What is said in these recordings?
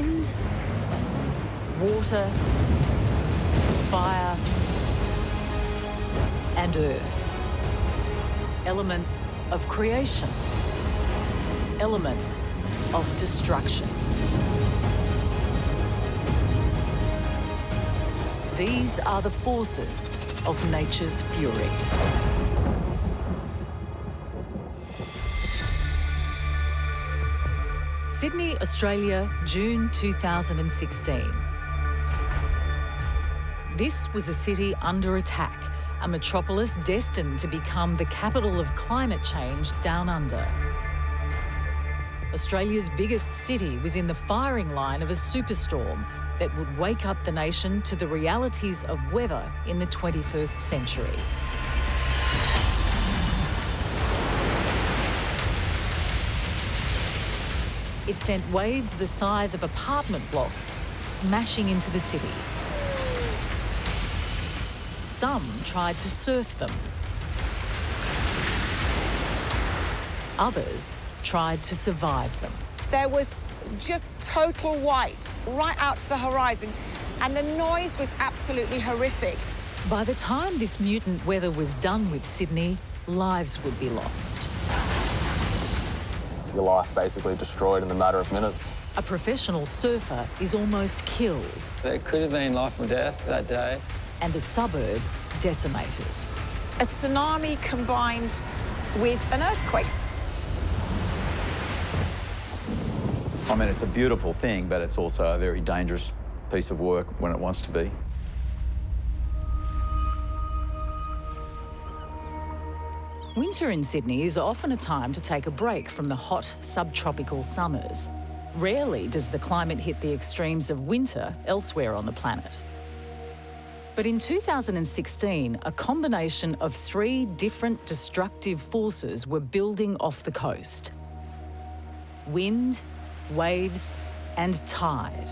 wind, water, fire, and earth. Elements of creation. Elements of destruction. These are the forces of nature's fury. Sydney, Australia, June 2016. This was a city under attack, a metropolis destined to become the capital of climate change down under. Australia's biggest city was in the firing line of a superstorm that would wake up the nation to the realities of weather in the 21st century. It sent waves the size of apartment blocks smashing into the city. Some tried to surf them. Others tried to survive them. There was just total white right out to the horizon, and the noise was absolutely horrific. By the time this mutant weather was done with Sydney, lives would be lost. Your life basically destroyed in a matter of minutes. A professional surfer is almost killed. It could have been life or death that day. And a suburb decimated. A tsunami combined with an earthquake. I mean, it's a beautiful thing, but it's also a very dangerous piece of work when it wants to be. Winter in Sydney is often a time to take a break from the hot subtropical summers. Rarely does the climate hit the extremes of winter elsewhere on the planet. But in 2016, a combination of 3 different destructive forces were building off the coast. Wind, waves, and tide.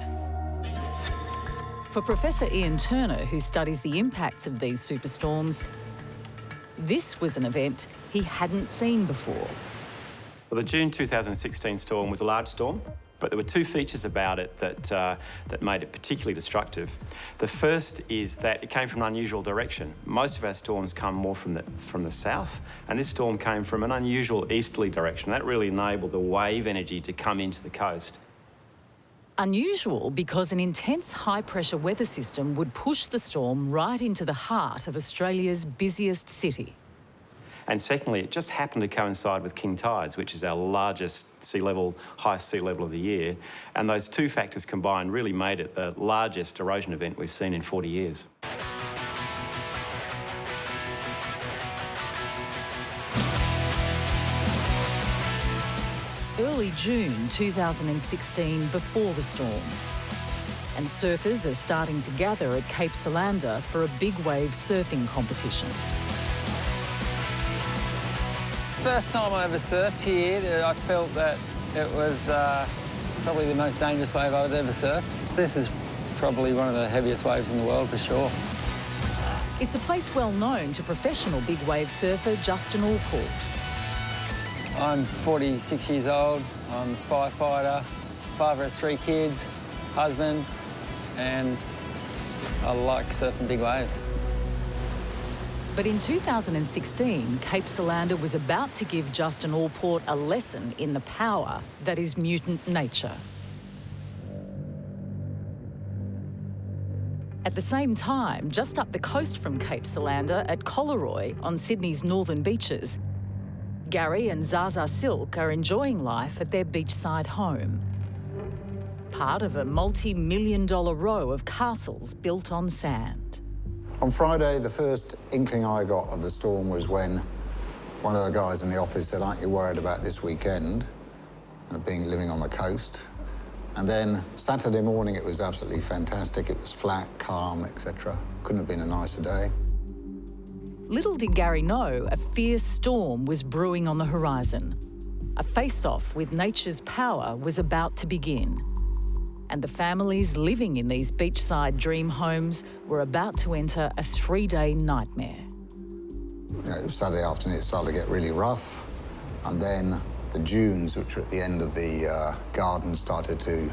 For Professor Ian Turner, who studies the impacts of these superstorms, this was an event he hadn't seen before. Well, the June 2016 storm was a large storm, but there were 2 features about it that made it particularly destructive. The first is that it came from an unusual direction. Most of our storms come more from the south, and this storm came from an unusual easterly direction. That really enabled the wave energy to come into the coast. Unusual because an intense high-pressure weather system would push the storm right into the heart of Australia's busiest city. And secondly, it just happened to coincide with king tides, which is our largest highest sea level of the year. And those 2 factors combined really made it the largest erosion event we've seen in 40 years. Early June 2016, before the storm. And surfers are starting to gather at Cape Salander for a big wave surfing competition. First time I ever surfed here, I felt that it was probably the most dangerous wave I've ever surfed. This is probably one of the heaviest waves in the world for sure. It's a place well known to professional big wave surfer Justin Allport. I'm 46 years old, I'm a firefighter, father of 3 kids, husband, and I like surfing big waves. But in 2016, Cape Salander was about to give Justin Allport a lesson in the power that is mutant nature. At the same time, just up the coast from Cape Salander at Colaroy on Sydney's northern beaches, Gary and Zaza Silk are enjoying life at their beachside home. Part of a multi-million-dollar row of castles built on sand. On Friday, the first inkling I got of the storm was when one of the guys in the office said, "Aren't you worried about this weekend?" living on the coast. And then Saturday morning, it was absolutely fantastic. It was flat, calm, etc. Couldn't have been a nicer day. Little did Gary know a fierce storm was brewing on the horizon. A face-off with nature's power was about to begin. And the families living in these beachside dream homes were about to enter a 3-day nightmare. You know, it was Saturday afternoon, it started to get really rough. And then the dunes, which were at the end of the garden, started to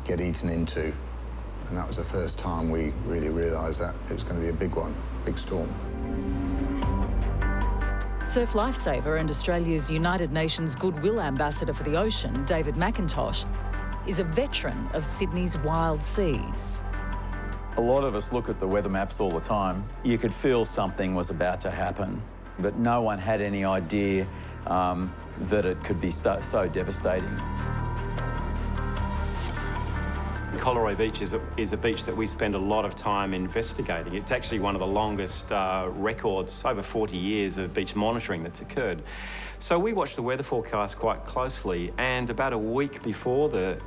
get eaten into. And that was the first time we really realised that it was going to be a big one, big storm. Surf lifesaver and Australia's United Nations Goodwill Ambassador for the Ocean, David McIntosh, is a veteran of Sydney's wild seas. A lot of us look at the weather maps all the time. You could feel something was about to happen, but no one had any idea that it could be so devastating. Colaroy Beach is a beach that we spend a lot of time investigating. It's actually one of the longest records, over 40 years of beach monitoring that's occurred. So we watched the weather forecast quite closely, and about a week before the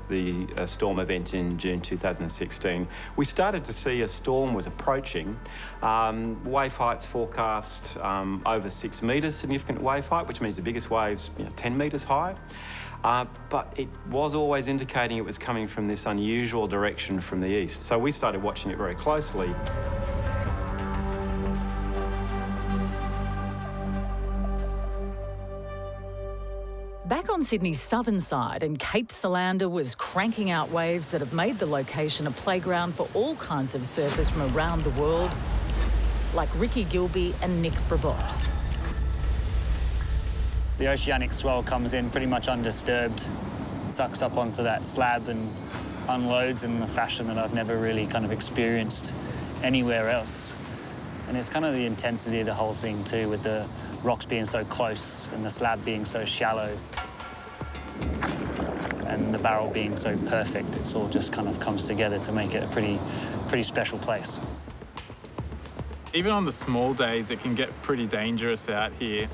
storm event in June 2016, we started to see a storm was approaching. Wave heights forecast over 6 metres significant wave height, which means the biggest waves 10 metres high. But it was always indicating it was coming from this unusual direction from the east. So we started watching it very closely. Back on Sydney's southern side, and Cape Salander was cranking out waves that have made the location a playground for all kinds of surfers from around the world, like Ricky Gilby and Nick Brabot. The oceanic swell comes in pretty much undisturbed, sucks up onto that slab and unloads in a fashion that I've never really kind of experienced anywhere else. And it's kind of the intensity of the whole thing too, with the rocks being so close and the slab being so shallow and the barrel being so perfect. It's all just kind of comes together to make it a pretty special place. Even on the small days, it can get pretty dangerous out here.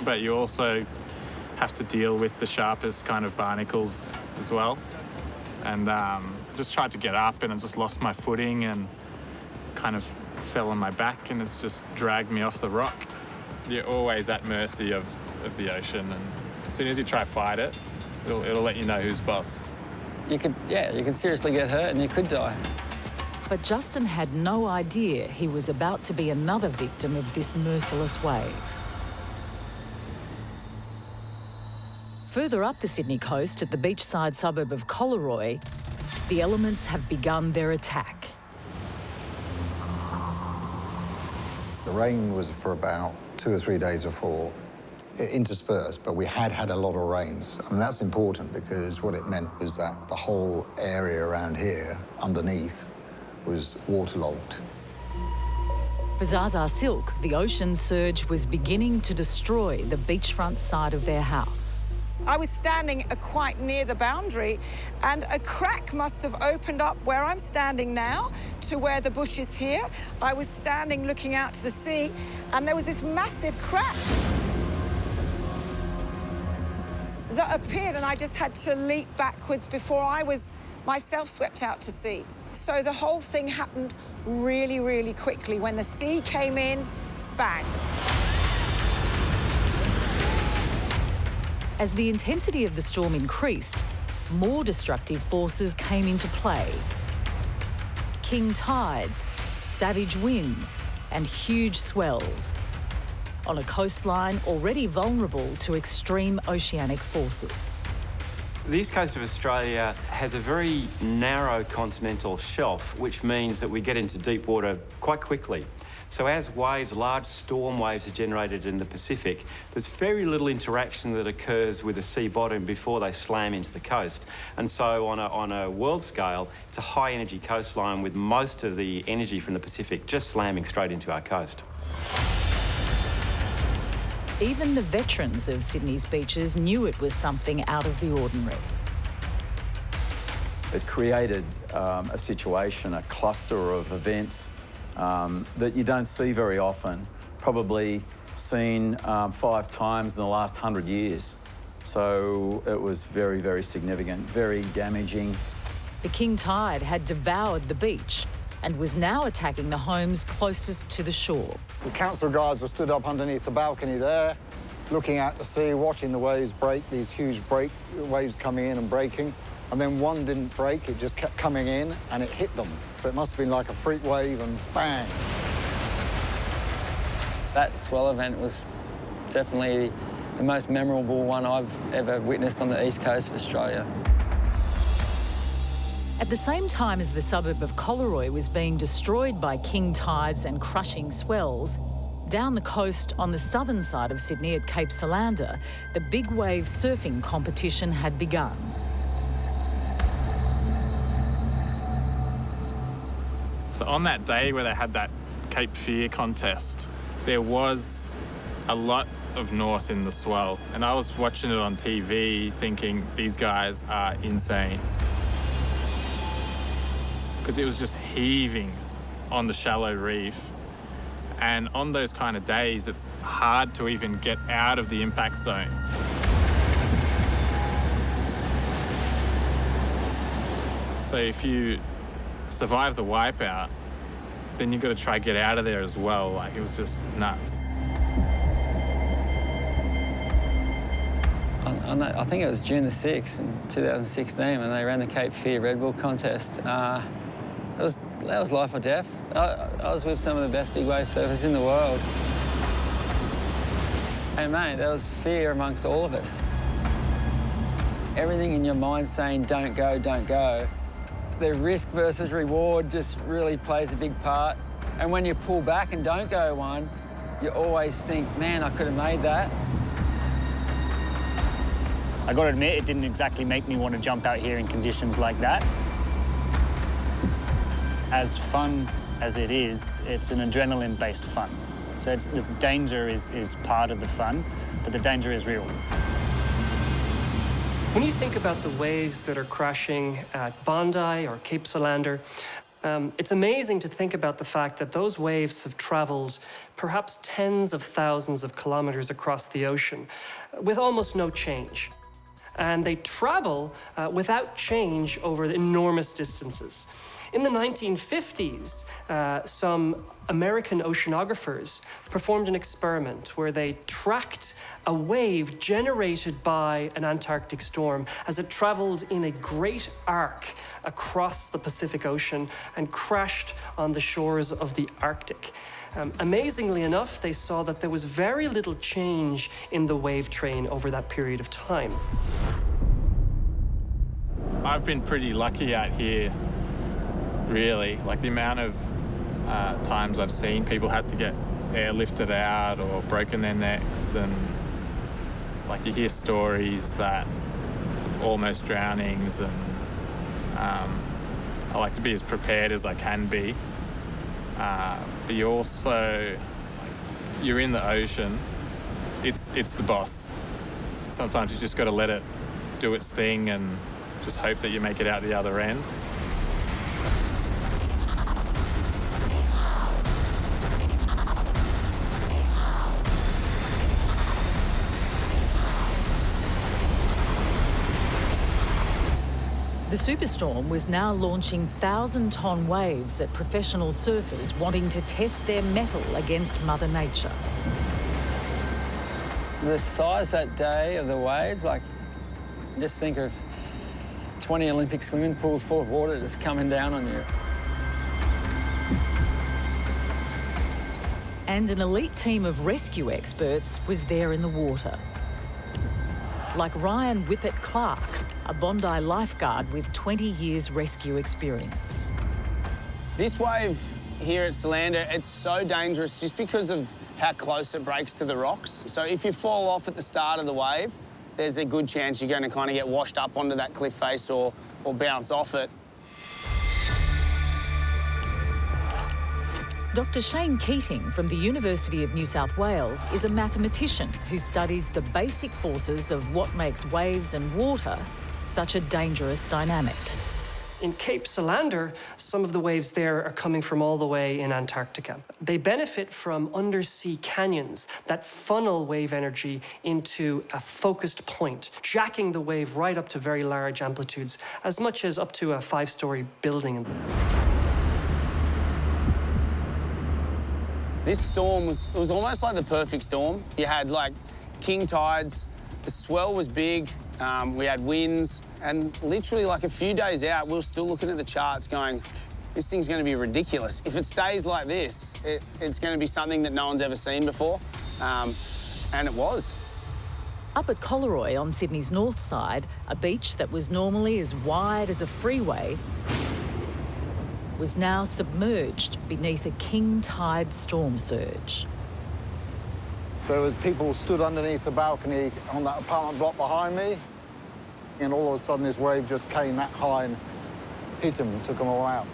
But you also have to deal with the sharpest kind of barnacles as well. And I just tried to get up and I just lost my footing and kind of fell on my back, and it's just dragged me off the rock. You're always at mercy of the ocean, and as soon as you try to fight it, it'll let you know who's boss. You could seriously get hurt and you could die. But Justin had no idea he was about to be another victim of this merciless wave. Further up the Sydney coast, at the beachside suburb of Colaroy, the elements have begun their attack. The rain was for about 2 or 3 days before. It interspersed, but we had a lot of rains. And that's important because what it meant was that the whole area around here, underneath, was waterlogged. For Zaza Silk, the ocean surge was beginning to destroy the beachfront side of their house. I was standing quite near the boundary, and a crack must have opened up where I'm standing now to where the bush is here. I was standing looking out to the sea, and there was this massive crack that appeared, and I just had to leap backwards before I was myself swept out to sea. So the whole thing happened really, really quickly. When the sea came in, bang. As the intensity of the storm increased, more destructive forces came into play. King tides, savage winds, and huge swells on a coastline already vulnerable to extreme oceanic forces. The east coast of Australia has a very narrow continental shelf, which means that we get into deep water quite quickly. So as waves, large storm waves are generated in the Pacific, there's very little interaction that occurs with the sea bottom before they slam into the coast. And so on a world scale, it's a high energy coastline with most of the energy from the Pacific just slamming straight into our coast. Even the veterans of Sydney's beaches knew it was something out of the ordinary. It created a situation, a cluster of events that you don't see very often, probably seen 5 times in the last 100 years. So it was very, very significant, very damaging. The king tide had devoured the beach and was now attacking the homes closest to the shore. The council guards were stood up underneath the balcony there, looking out to sea, watching the waves break, these huge waves coming in and breaking. And then one didn't break, it just kept coming in and it hit them. So it must have been like a freak wave and bang. That swell event was definitely the most memorable one I've ever witnessed on the east coast of Australia. At the same time as the suburb of Colaroy was being destroyed by king tides and crushing swells, down the coast on the southern side of Sydney at Cape Salander, the big wave surfing competition had begun. So on that day where they had that Cape Fear contest, there was a lot of north in the swell, and I was watching it on TV thinking these guys are insane, because it was just heaving on the shallow reef. And on those kind of days, it's hard to even get out of the impact zone. So if you survive the wipeout, then you've got to try to get out of there as well. Like, it was just nuts. I think it was June the 6th in 2016 when they ran the Cape Fear Red Bull contest. That was life or death. I was with some of the best big wave surfers in the world. Hey mate, there was fear amongst all of us. Everything in your mind saying don't go, don't go. The risk versus reward just really plays a big part. And when you pull back and don't go one, you always think, man, I could have made that. I got to admit, it didn't exactly make me want to jump out here in conditions like that. As fun as it is, it's an adrenaline-based fun. So the danger is part of the fun, but the danger is real. When you think about the waves that are crashing at Bondi or Cape Salander, it's amazing to think about the fact that those waves have traveled perhaps tens of thousands of kilometers across the ocean with almost no change. And they travel without change over enormous distances. In the 1950s, some American oceanographers performed an experiment where they tracked a wave generated by an Antarctic storm as it traveled in a great arc across the Pacific Ocean and crashed on the shores of the Arctic. Amazingly enough, they saw that there was very little change in the wave train over that period of time. I've been pretty lucky out here, really. Like, the amount of times I've seen people had to get airlifted out or broken their necks, and like, you hear stories that of almost drownings, and I like to be as prepared as I can be. But you also, you're in the ocean, it's the boss. Sometimes you just got to let it do its thing and just hope that you make it out the other end. The Superstorm was now launching 1,000-ton waves at professional surfers wanting to test their mettle against Mother Nature. The size that day of the waves, like, just think of 20 Olympic swimming pools full of water just coming down on you. And an elite team of rescue experts was there in the water. Like Ryan Whippet-Clark, a Bondi lifeguard with 20 years rescue experience. This wave here at Salander, it's so dangerous just because of how close it breaks to the rocks. So if you fall off at the start of the wave, there's a good chance you're going to kind of get washed up onto that cliff face or bounce off it. Dr. Shane Keating from the University of New South Wales is a mathematician who studies the basic forces of what makes waves and water such a dangerous dynamic. In Cape Salander, some of the waves there are coming from all the way in Antarctica. They benefit from undersea canyons that funnel wave energy into a focused point, jacking the wave right up to very large amplitudes, as much as up to a 5-story building. This storm was almost like the perfect storm. You had like king tides, the swell was big, we had winds, and literally like a few days out, we were still looking at the charts going, this thing's going to be ridiculous. If it stays like this, it's going to be something that no one's ever seen before, and it was. Up at Colaroy on Sydney's north side, a beach that was normally as wide as a freeway was now submerged beneath a king tide storm surge. There was people stood underneath the balcony on that apartment block behind me, and all of a sudden this wave just came that high and hit them and took them all out.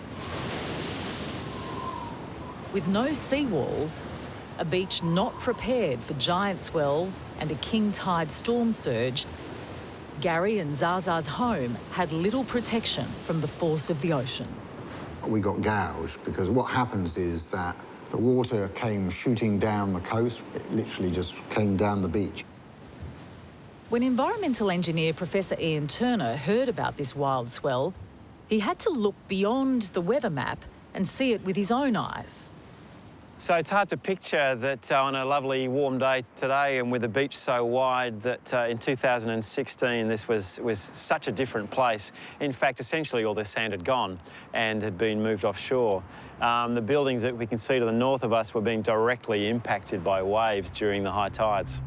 With no seawalls, a beach not prepared for giant swells and a king tide storm surge, Gary and Zaza's home had little protection from the force of the ocean. We got gouged because what happens is that the water came shooting down the coast. It literally just came down the beach. When environmental engineer Professor Ian Turner heard about this wild swell, he had to look beyond the weather map and see it with his own eyes. So it's hard to picture that on a lovely warm day today and with the beach so wide that in 2016 this was such a different place. In fact, essentially all the sand had gone and had been moved offshore. The buildings that we can see to the north of us were being directly impacted by waves during the high tides.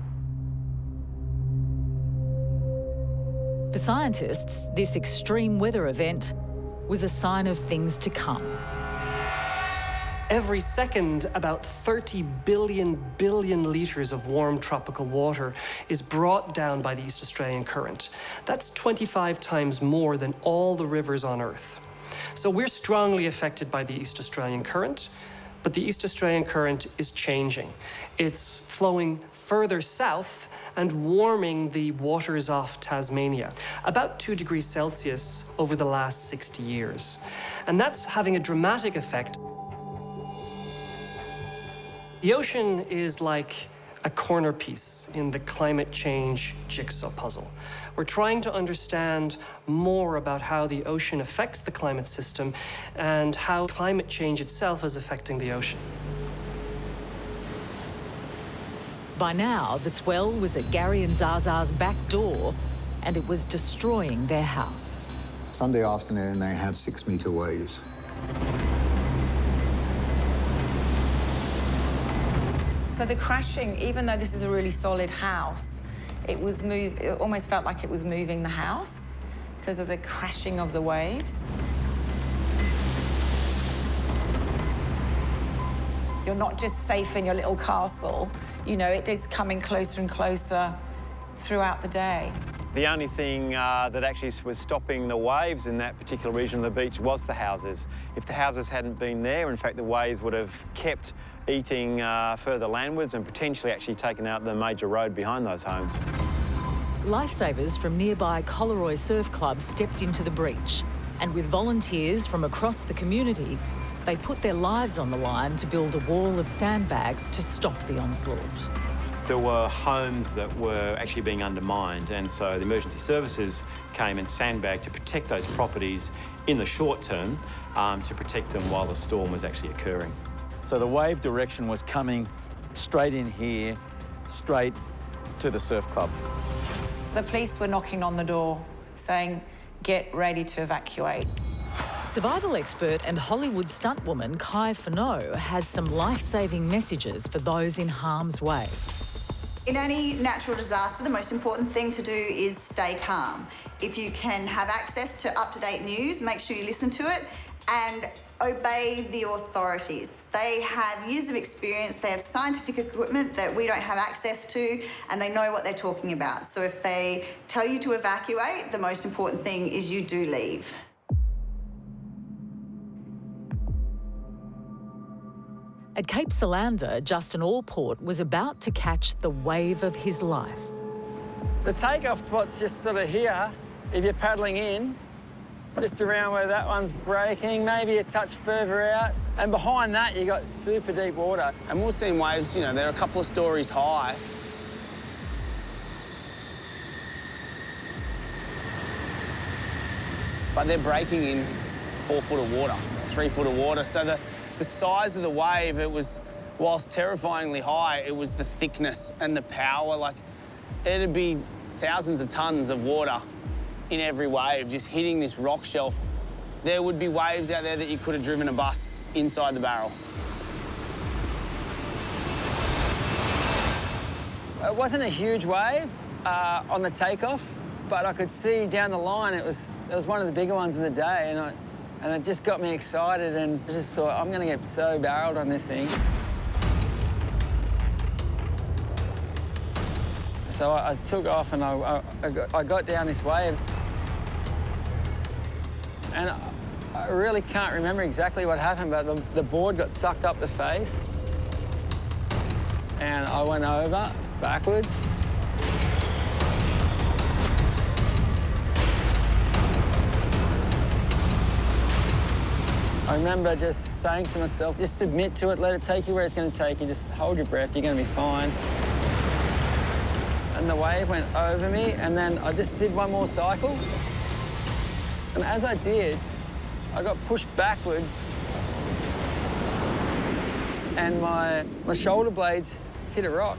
For scientists, this extreme weather event was a sign of things to come. Every second, about 30 billion litres of warm tropical water is brought down by the East Australian Current. That's 25 times more than all the rivers on Earth. So we're strongly affected by the East Australian Current, but the East Australian Current is changing. It's flowing further south and warming the waters off Tasmania, about 2 degrees Celsius over the last 60 years. And that's having a dramatic effect. The ocean is like a corner piece in the climate change jigsaw puzzle. We're trying to understand more about how the ocean affects the climate system and how climate change itself is affecting the ocean. By now, the swell was at Gary and Zaza's back door, and it was destroying their house. Sunday afternoon, they had 6-metre waves. So the crashing, even though this is a really solid house, it almost felt like it was moving the house because of the crashing of the waves. You're not just safe in your little castle. You know, it is coming closer and closer throughout the day. The only thing that actually was stopping the waves in that particular region of the beach was the houses. If the houses hadn't been there, in fact, the waves would have kept eating further landwards and potentially actually taken out the major road behind those homes. Lifesavers from nearby Colaroy Surf Club stepped into the breach, and with volunteers from across the community, they put their lives on the line to build a wall of sandbags to stop the onslaught. There were homes that were actually being undermined, and so the emergency services came and sandbagged to protect those properties in the short term, to protect them while the storm was actually occurring. So the wave direction was coming straight in here, straight to the surf club. The police were knocking on the door saying, get ready to evacuate. Survival expert and Hollywood stuntwoman Kai Fano has some life-saving messages for those in harm's way. In any natural disaster, the most important thing to do is stay calm. If you can have access to up-to-date news, make sure you listen to it and obey the authorities. They have years of experience, they have scientific equipment that we don't have access to, and they know what they're talking about. So if they tell you to evacuate, the most important thing is you do leave. At Cape Salander, Justin Allport was about to catch the wave of his life. The takeoff spot's just sort of here, if you're paddling in, just around where that one's breaking, maybe a touch further out. And behind that, you got super deep water. And we'll see waves, you know, they're a couple of stories high. But they're breaking in 4 foot of water, 3 foot of water. So the size of the wave, it was, whilst terrifyingly high, it was the thickness and the power. Like, it'd be thousands of tons of water in every wave, just hitting this rock shelf. There would be waves out there that you could have driven a bus inside the barrel. It wasn't a huge wave, on the takeoff, but I could see down the line it was one of the bigger ones of the day, and it just got me excited, and I just thought, I'm going to get so barreled on this thing. So I took off and I got down this wave. And I really can't remember exactly what happened, but the board got sucked up the face. And I went over, backwards. I remember just saying to myself, just submit to it, let it take you where it's going to take you, just hold your breath, you're going to be fine. And the wave went over me, and then I just did one more cycle. And as I did, I got pushed backwards, and my shoulder blades hit a rock.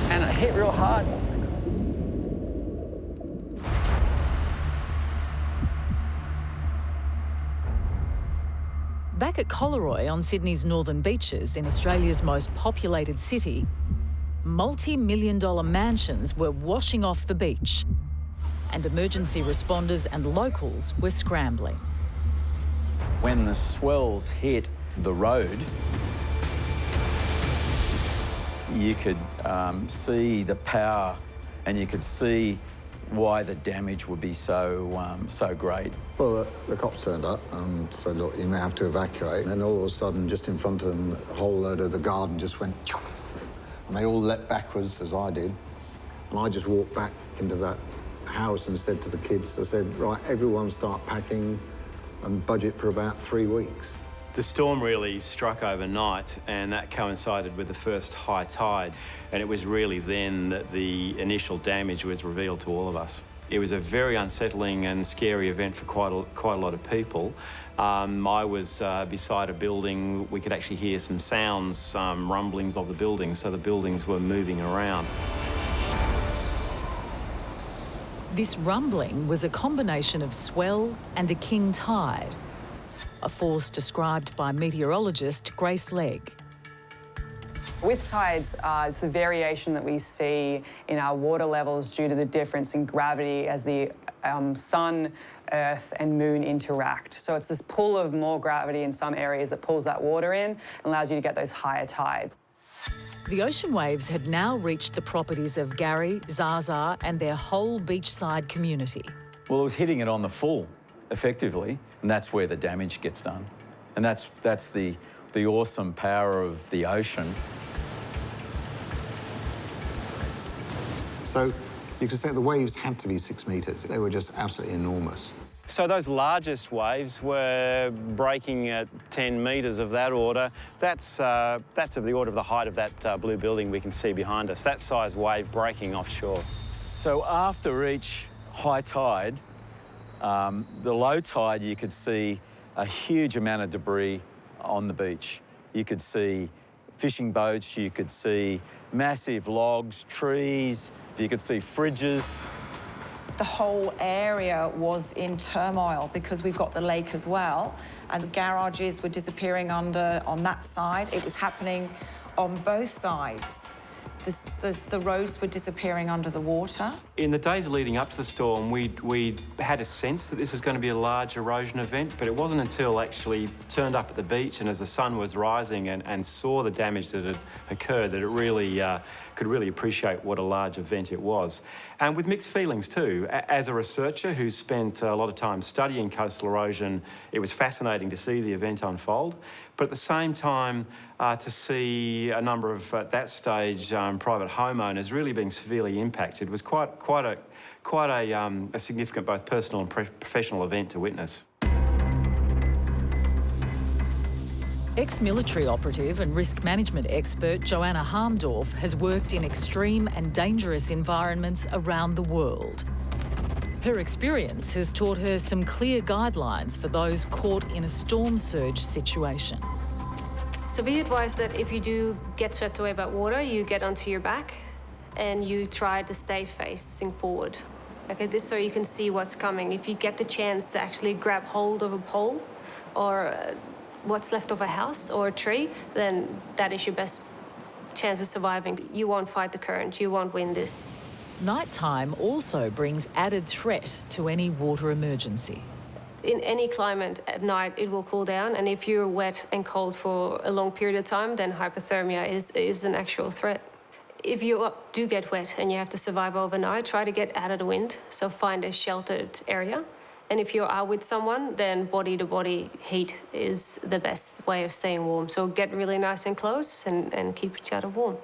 And it hit real hard. Back at Colaroy on Sydney's northern beaches in Australia's most populated city, multi-million-dollar mansions were washing off the beach, and emergency responders and locals were scrambling. When the swells hit the road, you could see the power, and you could see why the damage would be so great. Well, the cops turned up and said, look, you may have to evacuate. And then all of a sudden, just in front of them, a whole load of the garden just went, and they all leapt backwards, as I did. And I just walked back into that house and said to the kids, I said, right, everyone start packing and budget for about 3 weeks. The storm really struck overnight, and that coincided with the first high tide, and it was really then that the initial damage was revealed to all of us. It was a very unsettling and scary event for quite a lot of people. I was beside a building. We could actually hear some sounds, rumblings of the buildings, so the buildings were moving around. This rumbling was a combination of swell and a king tide, a force described by meteorologist Grace Legg. With tides, it's the variation that we see in our water levels due to the difference in gravity as the sun, earth and moon interact. So it's this pull of more gravity in some areas that pulls that water in and allows you to get those higher tides. The ocean waves had now reached the properties of Gary, Zaza and their whole beachside community. Well, it was hitting it on the full, effectively, and that's where the damage gets done. And that's the awesome power of the ocean. So you could say the waves had to be 6 metres. They were just absolutely enormous. So those largest waves were breaking at 10 metres of that order. That's of the order of the height of that blue building we can see behind us. That size wave breaking offshore. So after each high tide, the low tide, you could see a huge amount of debris on the beach. You could see fishing boats, you could see massive logs, trees, you could see fridges. The whole area was in turmoil because we've got the lake as well, and the garages were disappearing on that side. It was happening on both sides. The roads were disappearing under the water. In the days leading up to the storm, we had a sense that this was going to be a large erosion event, but it wasn't until actually turned up at the beach and as the sun was rising and saw the damage that had occurred that it really could really appreciate what a large event it was. And with mixed feelings too. As a researcher who spent a lot of time studying coastal erosion, it was fascinating to see the event unfold. But at the same time, to see a number of, at that stage, private homeowners really being severely impacted was quite a significant both personal and professional event to witness. Ex-military operative and risk management expert Joanna Harmdorf has worked in extreme and dangerous environments around the world. Her experience has taught her some clear guidelines for those caught in a storm surge situation. So we advise that if you do get swept away by water, you get onto your back and you try to stay facing forward. Okay, this so you can see what's coming. If you get the chance to actually grab hold of a pole or what's left of a house or a tree, then that is your best chance of surviving. You won't fight the current, you won't win this. Nighttime also brings added threat to any water emergency. In any climate, at night it will cool down, and if you're wet and cold for a long period of time, then hypothermia is an actual threat. If you do get wet and you have to survive overnight, try to get out of the wind, so find a sheltered area. And if you are with someone, then body-to-body heat is the best way of staying warm. So get really nice and close and keep each other warm.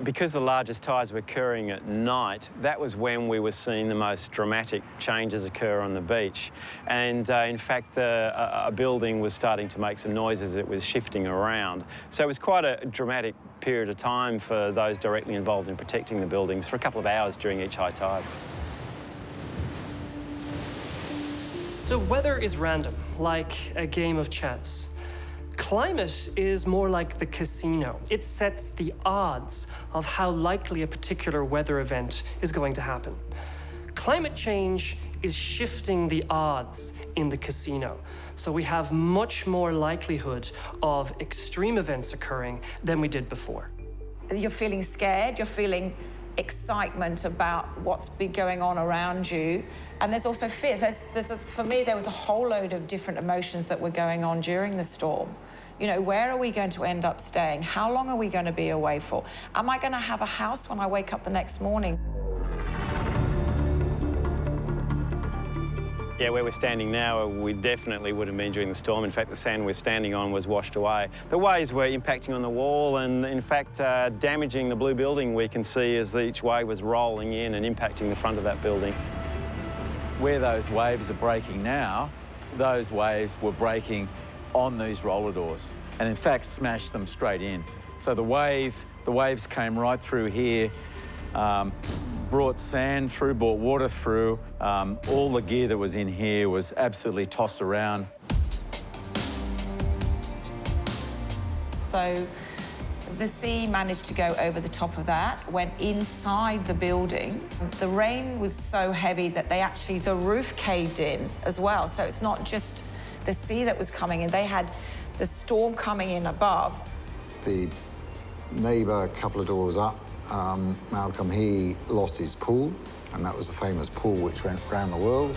Because the largest tides were occurring at night, that was when we were seeing the most dramatic changes occur on the beach. And in fact, a building was starting to make some noise as it was shifting around. So it was quite a dramatic period of time for those directly involved in protecting the buildings for a couple of hours during each high tide. So weather is random, like a game of chance. Climate is more like the casino. It sets the odds of how likely a particular weather event is going to happen. Climate change is shifting the odds in the casino. So we have much more likelihood of extreme events occurring than we did before. You're feeling scared, you're feeling excitement about what's been going on around you. And there's also fear. For me, there was a whole load of different emotions that were going on during the storm. You know, where are we going to end up staying? How long are we going to be away for? Am I going to have a house when I wake up the next morning? Yeah, where we're standing now, we definitely would have been during the storm. In fact, the sand we're standing on was washed away. The waves were impacting on the wall and, in fact, damaging the blue building we can see as each wave was rolling in and impacting the front of that building. Where those waves are breaking now, those waves were breaking on these roller doors and, in fact, smashed them straight in. So the waves came right through here, brought sand through, brought water through. All the gear that was in here was absolutely tossed around. So the sea managed to go over the top of that, went inside the building. The rain was so heavy that the roof caved in as well. So it's not just the sea that was coming in. They had the storm coming in above. The neighbour a couple of doors up, Malcolm, he lost his pool, and that was the famous pool which went round the world.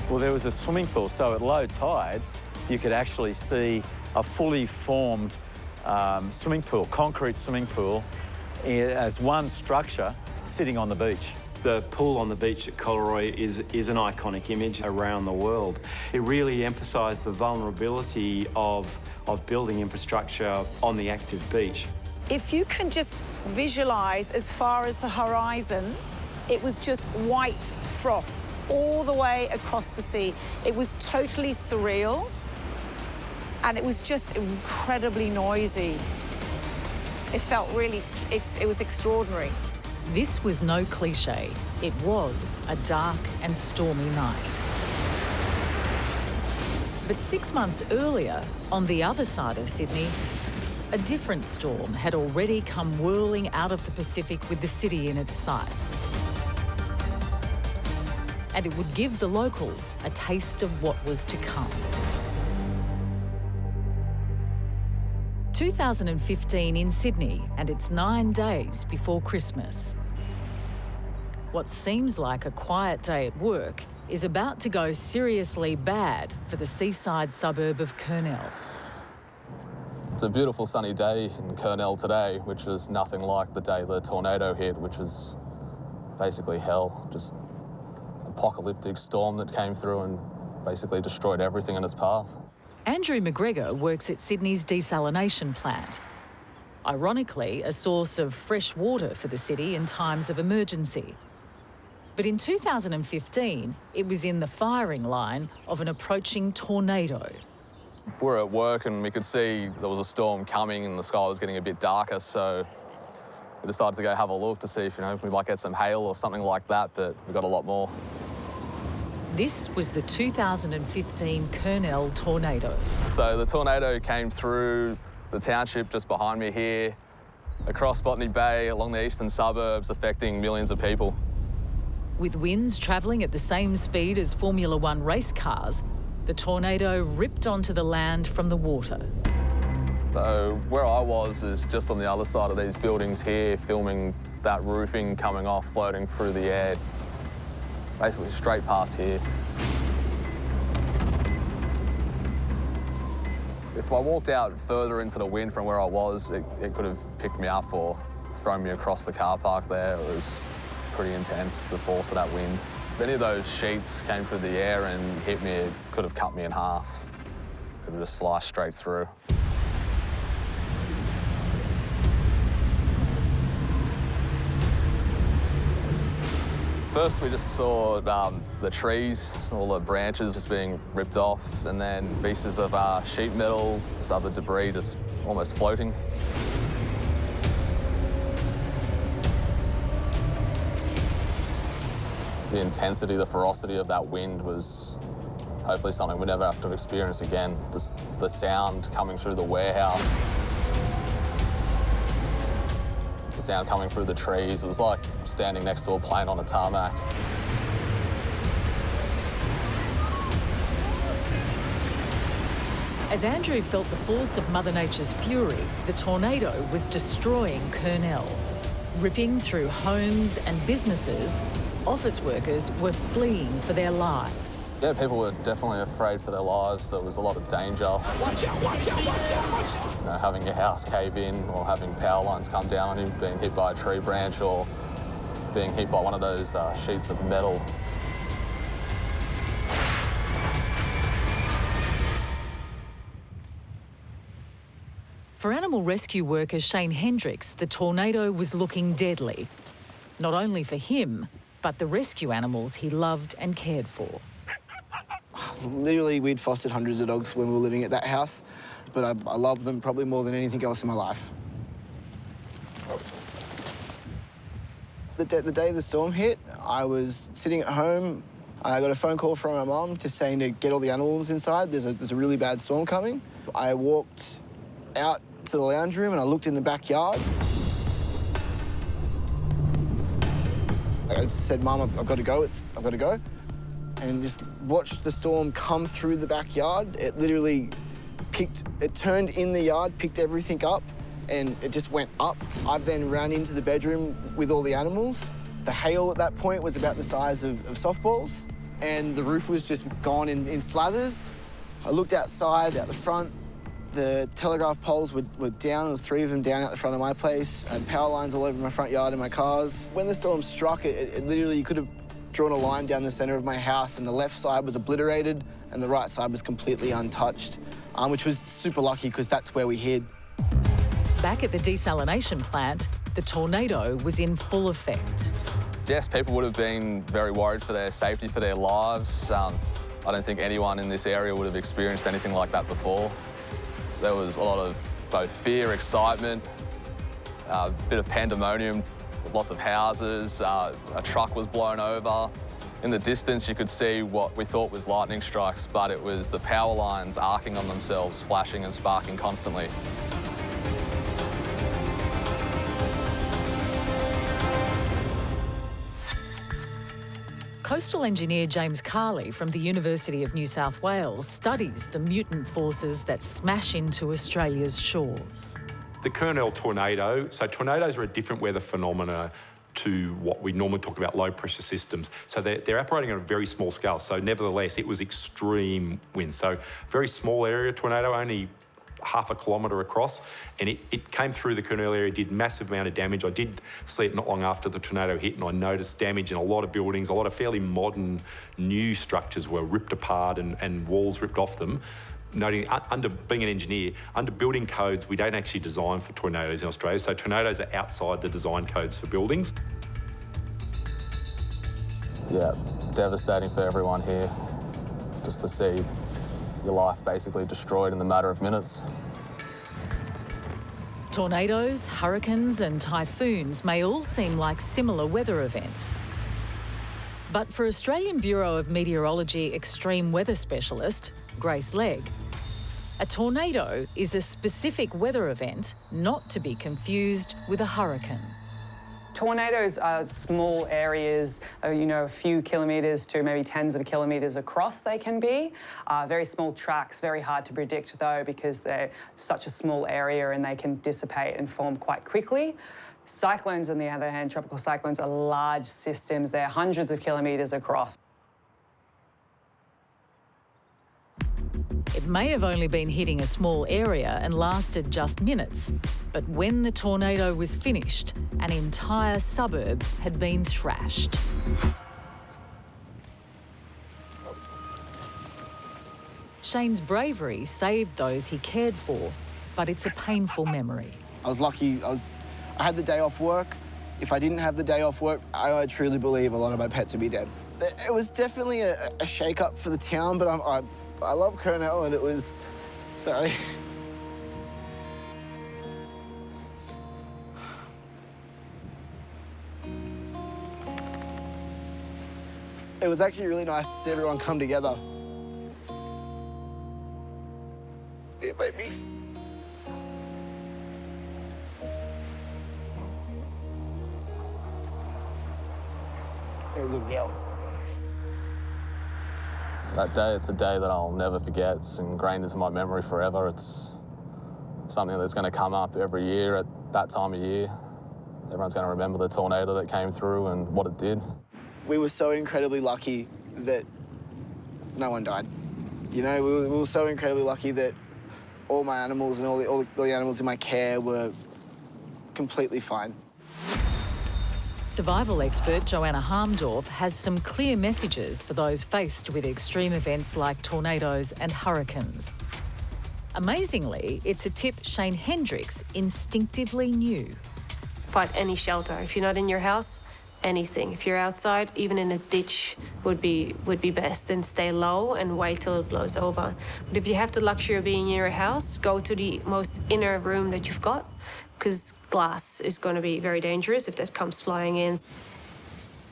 Well, there was a swimming pool, so at low tide, you could actually see a fully formed swimming pool, concrete swimming pool, as one structure sitting on the beach. The pool on the beach at Colaroy is an iconic image around the world. It really emphasised the vulnerability of building infrastructure on the active beach. If you can just visualise as far as the horizon, it was just white froth all the way across the sea. It was totally surreal, and it was just incredibly noisy. It felt really, it was extraordinary. This was no cliche. It was a dark and stormy night. But 6 months earlier, on the other side of Sydney, a different storm had already come whirling out of the Pacific with the city in its sights. And it would give the locals a taste of what was to come. 2015 in Sydney, and it's 9 days before Christmas. What seems like a quiet day at work is about to go seriously bad for the seaside suburb of Kurnell. It's a beautiful sunny day in Kurnell today, which is nothing like the day the tornado hit, which was basically hell. Just apocalyptic storm that came through and basically destroyed everything in its path. Andrew McGregor works at Sydney's desalination plant. Ironically, a source of fresh water for the city in times of emergency. But in 2015, it was in the firing line of an approaching tornado. We were at work and we could see there was a storm coming and the sky was getting a bit darker, so we decided to go have a look to see if, we might get some hail or something like that, but we got a lot more. This was the 2015 Kernel tornado. So the tornado came through the township just behind me here, across Botany Bay, along the eastern suburbs, affecting millions of people. With winds travelling at the same speed as Formula One race cars, the tornado ripped onto the land from the water. So where I was is just on the other side of these buildings here, filming that roofing coming off, floating through the air, basically straight past here. If I walked out further into the wind from where I was, it could have picked me up or thrown me across the car park there. It was pretty intense, the force of that wind. If any of those sheets came through the air and hit me, it could have cut me in half. It could have just sliced straight through. First, we just saw the trees, all the branches just being ripped off, and then pieces of sheet metal, this other debris just almost floating. The intensity, the ferocity of that wind was hopefully something we never have to experience again. The sound coming through the warehouse, the sound coming through the trees, it was like standing next to a plane on a tarmac. As Andrew felt the force of Mother Nature's fury, the tornado was destroying Kernel. Ripping through homes and businesses, office workers were fleeing for their lives. Yeah, people were definitely afraid for their lives. There was a lot of danger. Watch out, watch out, watch out, watch out. You know, having your house cave in or having power lines come down on you, being hit by a tree branch or being hit by one of those sheets of metal. For animal rescue worker Shane Hendricks, the tornado was looking deadly. Not only for him, but the rescue animals he loved and cared for. Literally, we'd fostered hundreds of dogs when we were living at that house, but I love them probably more than anything else in my life. The day the storm hit, I was sitting at home. I got a phone call from my mum just saying to get all the animals inside. There's a really bad storm coming. I walked out to the lounge room and I looked in the backyard. I said, Mum, I've got to go, I've got to go. And just watched the storm come through the backyard. It literally it turned in the yard, picked everything up, and it just went up. I then ran into the bedroom with all the animals. The hail at that point was about the size of softballs, and the roof was just gone in slathers. I looked outside, out the front. The telegraph poles were down. There was 3 of them down out the front of my place. I had power lines all over my front yard and my cars. When the storm struck, it literally, you could have drawn a line down the centre of my house, and the left side was obliterated and the right side was completely untouched, which was super lucky because that's where we hid. Back at the desalination plant, the tornado was in full effect. Yes, people would have been very worried for their safety, for their lives. I don't think anyone in this area would have experienced anything like that before. There was a lot of both fear, excitement, a bit of pandemonium, lots of houses, a truck was blown over. In the distance, you could see what we thought was lightning strikes, but it was the power lines arcing on themselves, flashing and sparking constantly. Coastal engineer James Carley from the University of New South Wales studies the mutant forces that smash into Australia's shores. The Kernel tornado, so tornadoes are a different weather phenomena to what we normally talk about low pressure systems. So they're operating on a very small scale. So nevertheless, it was extreme winds. So very small area tornado, only half a kilometre across, and it came through the Kernel area, did massive amount of damage. I did see it not long after the tornado hit, and I noticed damage in a lot of buildings. A lot of fairly modern new structures were ripped apart and walls ripped off them. Noting, being an engineer, under building codes, we don't actually design for tornadoes in Australia, so tornadoes are outside the design codes for buildings. Yeah, devastating for everyone here, just to see your life basically destroyed in the matter of minutes. Tornadoes, hurricanes and typhoons may all seem like similar weather events. But for Australian Bureau of Meteorology extreme weather specialist, Grace Legg, a tornado is a specific weather event not to be confused with a hurricane. Tornadoes are small areas, a few kilometres to maybe tens of kilometres across they can be. Very small tracks, very hard to predict though because they're such a small area and they can dissipate and form quite quickly. Cyclones, on the other hand, tropical cyclones are large systems. They're hundreds of kilometres across. It may have only been hitting a small area and lasted just minutes, but when the tornado was finished, an entire suburb had been thrashed. Shane's bravery saved those he cared for, but it's a painful memory. I was lucky. I had the day off work. If I didn't have the day off work, I truly believe a lot of my pets would be dead. It was definitely a shake-up for the town, but I love Colonel, and it was... Sorry. It was actually really nice to see everyone come together. Yeah, baby. There you go. That day, it's a day that I'll never forget. It's ingrained into my memory forever. It's something that's going to come up every year at that time of year. Everyone's going to remember the tornado that came through and what it did. We were so incredibly lucky that no one died. You know, we were so incredibly lucky that all my animals and all the animals in my care were completely fine. Survival expert Joanna Harmdorf has some clear messages for those faced with extreme events like tornadoes and hurricanes. Amazingly, it's a tip Shane Hendricks instinctively knew. Find any shelter. If you're not in your house, anything. If you're outside, even in a ditch would be best, and stay low and wait till it blows over. But if you have the luxury of being in your house, go to the most inner room that you've got, because glass is going to be very dangerous if that comes flying in.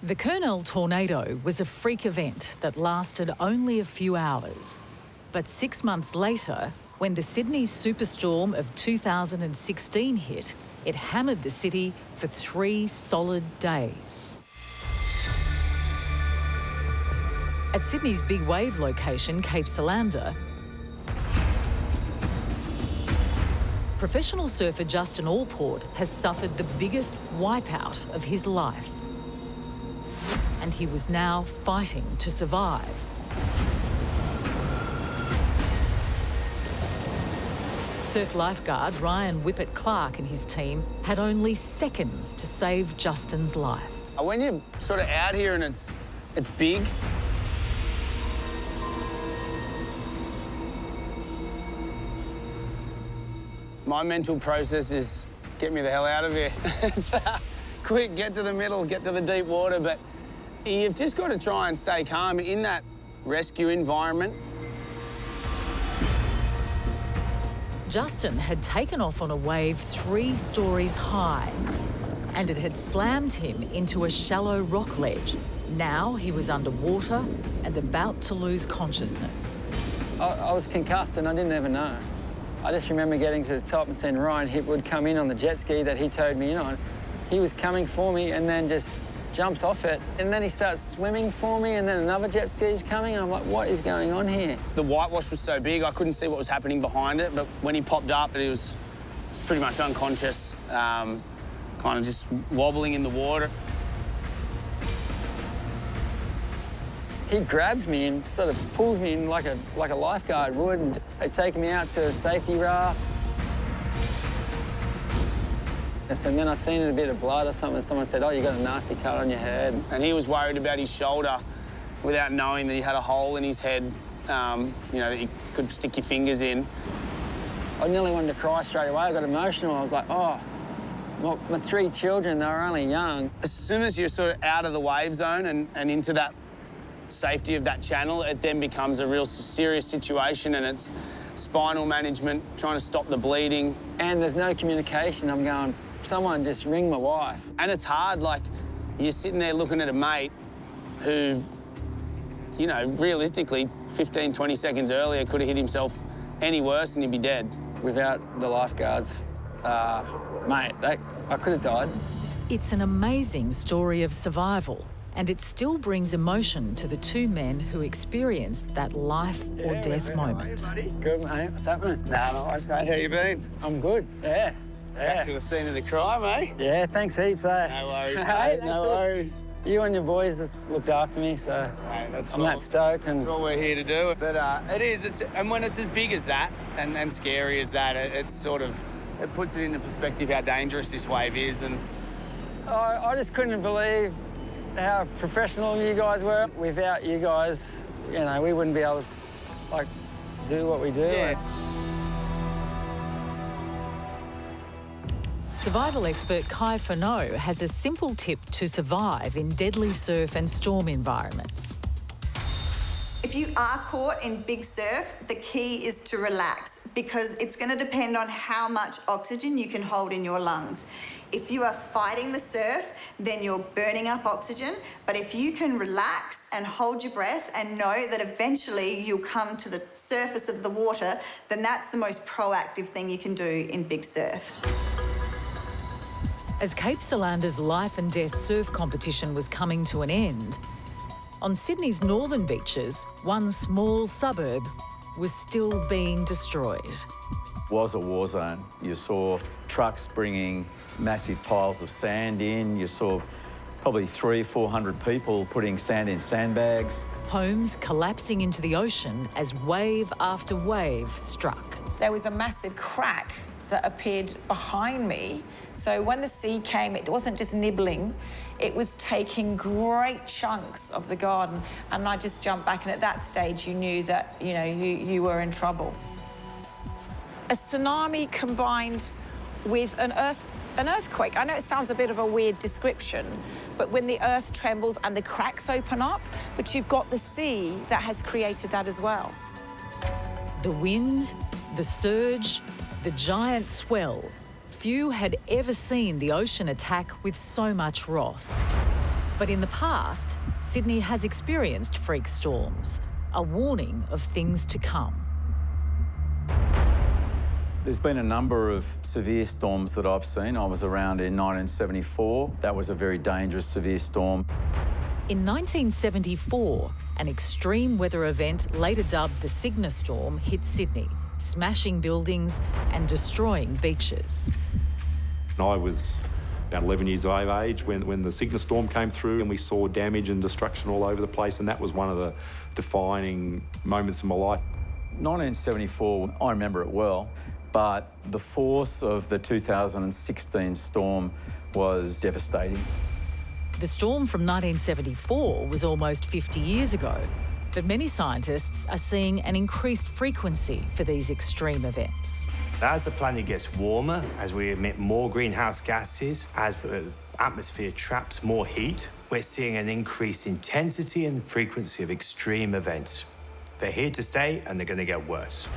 The Colonel tornado was a freak event that lasted only a few hours. But 6 months later, when the Sydney Superstorm of 2016 hit, it hammered the city for 3 solid days. At Sydney's big wave location, Cape Salander, professional surfer Justin Allport has suffered the biggest wipeout of his life. And he was now fighting to survive. Surf lifeguard Ryan Whippet-Clark and his team had only seconds to save Justin's life. When you're sort of out here and it's big, my mental process is get me the hell out of here. Quick, get to the middle, get to the deep water, but you've just got to try and stay calm in that rescue environment. Justin had taken off on a wave 3 stories high, and it had slammed him into a shallow rock ledge. Now he was underwater and about to lose consciousness. I was concussed and I didn't even know. I just remember getting to the top and seeing Ryan Hipwood come in on the jet ski that he towed me in on. He was coming for me and then just jumps off it. And then he starts swimming for me and then another jet ski's coming. And I'm like, what is going on here? The whitewash was so big, I couldn't see what was happening behind it. But when he popped up, he was pretty much unconscious, kind of just wobbling in the water. He grabs me and sort of pulls me in like a lifeguard would, and they take me out to a safety raft. And then I seen a bit of blood or something. Someone said, oh, you got a nasty cut on your head. And he was worried about his shoulder without knowing that he had a hole in his head, that you could stick your fingers in. I nearly wanted to cry straight away. I got emotional. I was like, oh, my 3 children, they were only young. As soon as you're sort of out of the wave zone and into that safety of that channel, it then becomes a real serious situation, and it's spinal management, trying to stop the bleeding. And there's no communication. I'm going, someone just ring my wife. And it's hard, like, you're sitting there looking at a mate who, you know, realistically, 15, 20 seconds earlier could have hit himself any worse and he'd be dead. Without the lifeguards, mate, I could have died. It's an amazing story of survival, and it still brings emotion to the two men who experienced that life or death moment. Good, mate. What's happening? Nah, no worries, mate. How you been? I'm good, yeah. Back to the scene of the crime, eh? Yeah, thanks heaps, eh? No worries, Hey, mate. No worries. You and your boys just looked after me, so I'm that stoked. And what we're here to do. But and when it's as big as that and scary as that, it's sort of, it puts it into perspective how dangerous this wave is. And I just couldn't believe how professional you guys were. Without you guys, you know, we wouldn't be able to, like, do what we do. Yeah. Survival expert Kai Fano has a simple tip to survive in deadly surf and storm environments. If you are caught in big surf, the key is to relax because it's going to depend on how much oxygen you can hold in your lungs. If you are fighting the surf, then you're burning up oxygen. But if you can relax and hold your breath and know that eventually you'll come to the surface of the water, then that's the most proactive thing you can do in big surf. As Cape Salander's life and death surf competition was coming to an end, on Sydney's northern beaches, one small suburb was still being destroyed. Was a war zone. You saw trucks bringing massive piles of sand in. You saw probably 300-400 people putting sand in sandbags. Homes collapsing into the ocean as wave after wave struck. There was a massive crack that appeared behind me. So when the sea came, it wasn't just nibbling, it was taking great chunks of the garden. And I just jumped back, and at that stage, you knew that, you know, you were in trouble. A tsunami combined with an earthquake. I know it sounds a bit of a weird description, but when the earth trembles and the cracks open up, but you've got the sea that has created that as well. The wind, the surge, the giant swell. Few had ever seen the ocean attack with so much wrath. But in the past, Sydney has experienced freak storms, a warning of things to come. There's been a number of severe storms that I've seen. I was around in 1974. That was a very dangerous severe storm. In 1974, an extreme weather event, later dubbed the Cygnus Storm, hit Sydney, smashing buildings and destroying beaches. I was about 11 years of age when the Cygnus Storm came through, and we saw damage and destruction all over the place, and that was one of the defining moments of my life. 1974, I remember it well, but the force of the 2016 storm was devastating. The storm from 1974 was almost 50 years ago, but many scientists are seeing an increased frequency for these extreme events. As the planet gets warmer, as we emit more greenhouse gases, as the atmosphere traps more heat, we're seeing an increased intensity and frequency of extreme events. They're here to stay, and they're going to get worse.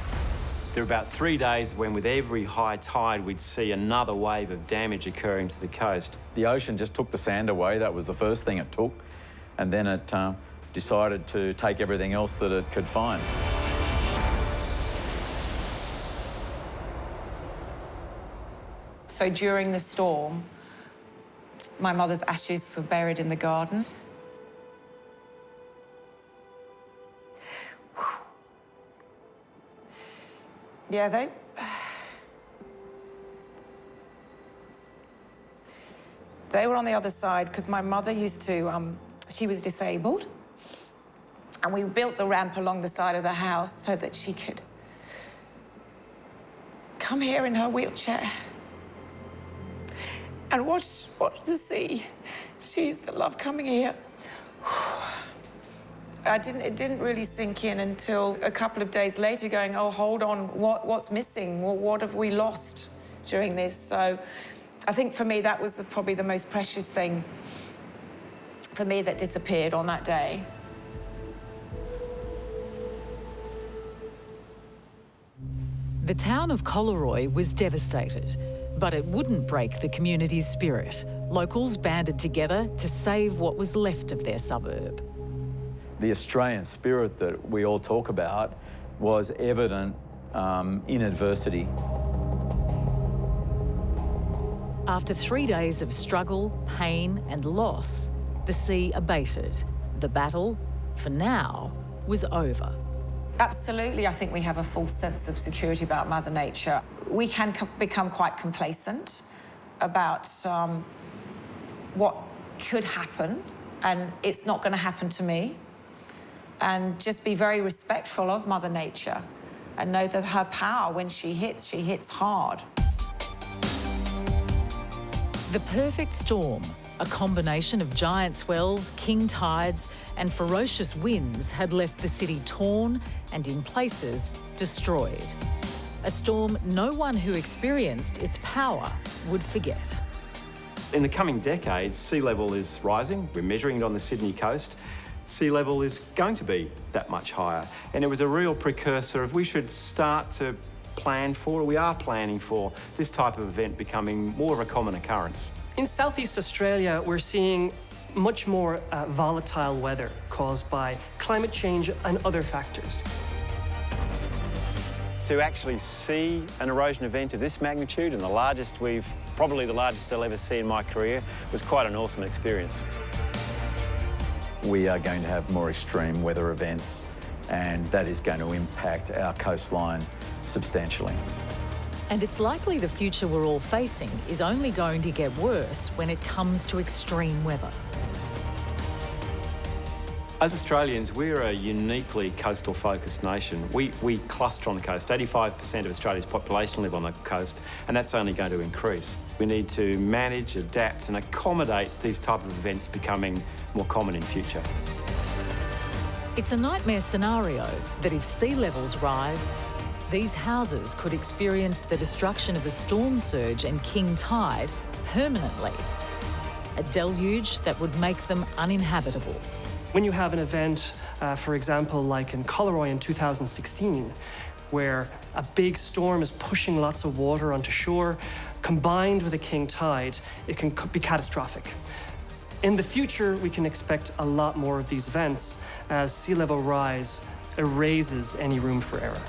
There were about 3 days when with every high tide we'd see another wave of damage occurring to the coast. The ocean just took the sand away. That was the first thing it took. And then it decided to take everything else that it could find. So during the storm, my mother's ashes were buried in the garden. Yeah, they were on the other side because my mother used to, she was disabled. And we built the ramp along the side of the house so that she could come here in her wheelchair and watch the sea. She used to love coming here. It didn't really sink in until a couple of days later going, oh, hold on, what's missing? Well, what have we lost during this? So I think for me, that was probably the most precious thing for me that disappeared on that day. The town of Colaroy was devastated, but it wouldn't break the community's spirit. Locals banded together to save what was left of their suburb. The Australian spirit that we all talk about was evident in adversity. After 3 days of struggle, pain and loss, the sea abated. The battle, for now, was over. Absolutely, I think we have a false sense of security about Mother Nature. We can become quite complacent about what could happen, and it's not going to happen to me. And just be very respectful of Mother Nature and know that her power, when she hits hard. The perfect storm, a combination of giant swells, king tides and ferocious winds, had left the city torn and, in places, destroyed. A storm no one who experienced its power would forget. In the coming decades, sea level is rising. We're measuring it on the Sydney coast. Sea level is going to be that much higher. And it was a real precursor of we should start to plan for, or we are planning for, this type of event becoming more of a common occurrence. In Southeast Australia, we're seeing much more volatile weather caused by climate change and other factors. To actually see an erosion event of this magnitude, and probably the largest I'll ever see in my career, was quite an awesome experience. We are going to have more extreme weather events, and that is going to impact our coastline substantially. And it's likely the future we're all facing is only going to get worse when it comes to extreme weather. As Australians, we're a uniquely coastal-focused nation. We cluster on the coast. 85% of Australia's population live on the coast, and that's only going to increase. We need to manage, adapt and accommodate these type of events becoming more common in future. It's a nightmare scenario that if sea levels rise, these houses could experience the destruction of a storm surge and king tide permanently. A deluge that would make them uninhabitable. When you have an event, for example, like in Colaroy in 2016, where a big storm is pushing lots of water onto shore, combined with a king tide, it can be catastrophic. In the future, we can expect a lot more of these events as sea level rise erases any room for error.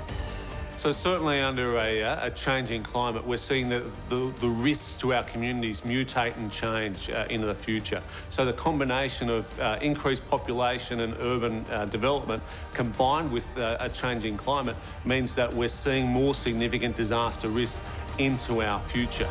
So certainly under a changing climate, we're seeing the risks to our communities mutate and change into the future. So the combination of increased population and urban development combined with a changing climate means that we're seeing more significant disaster risks into our future.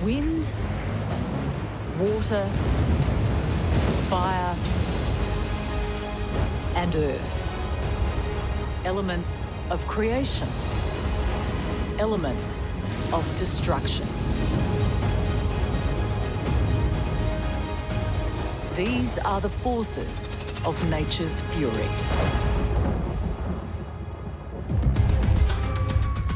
Wind, water, fire, and earth. Elements of creation. Elements of destruction. These are the forces of nature's fury.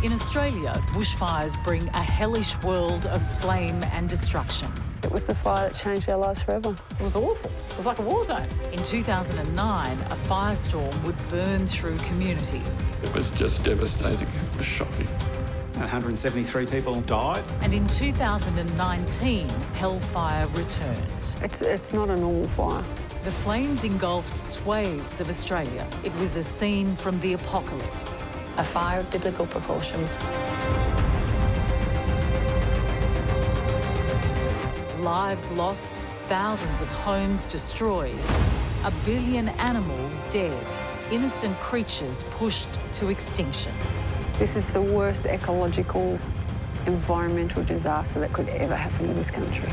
In Australia, bushfires bring a hellish world of flame and destruction. It was the fire that changed our lives forever. It was awful. It was like a war zone. In 2009, a firestorm would burn through communities. It was just devastating. It was shocking. 173 people died. And in 2019, hellfire returned. It's not a normal fire. The flames engulfed swathes of Australia. It was a scene from the apocalypse. A fire of biblical proportions. Lives lost, thousands of homes destroyed, 1 billion animals dead, innocent creatures pushed to extinction. This is the worst ecological, environmental disaster that could ever happen in this country.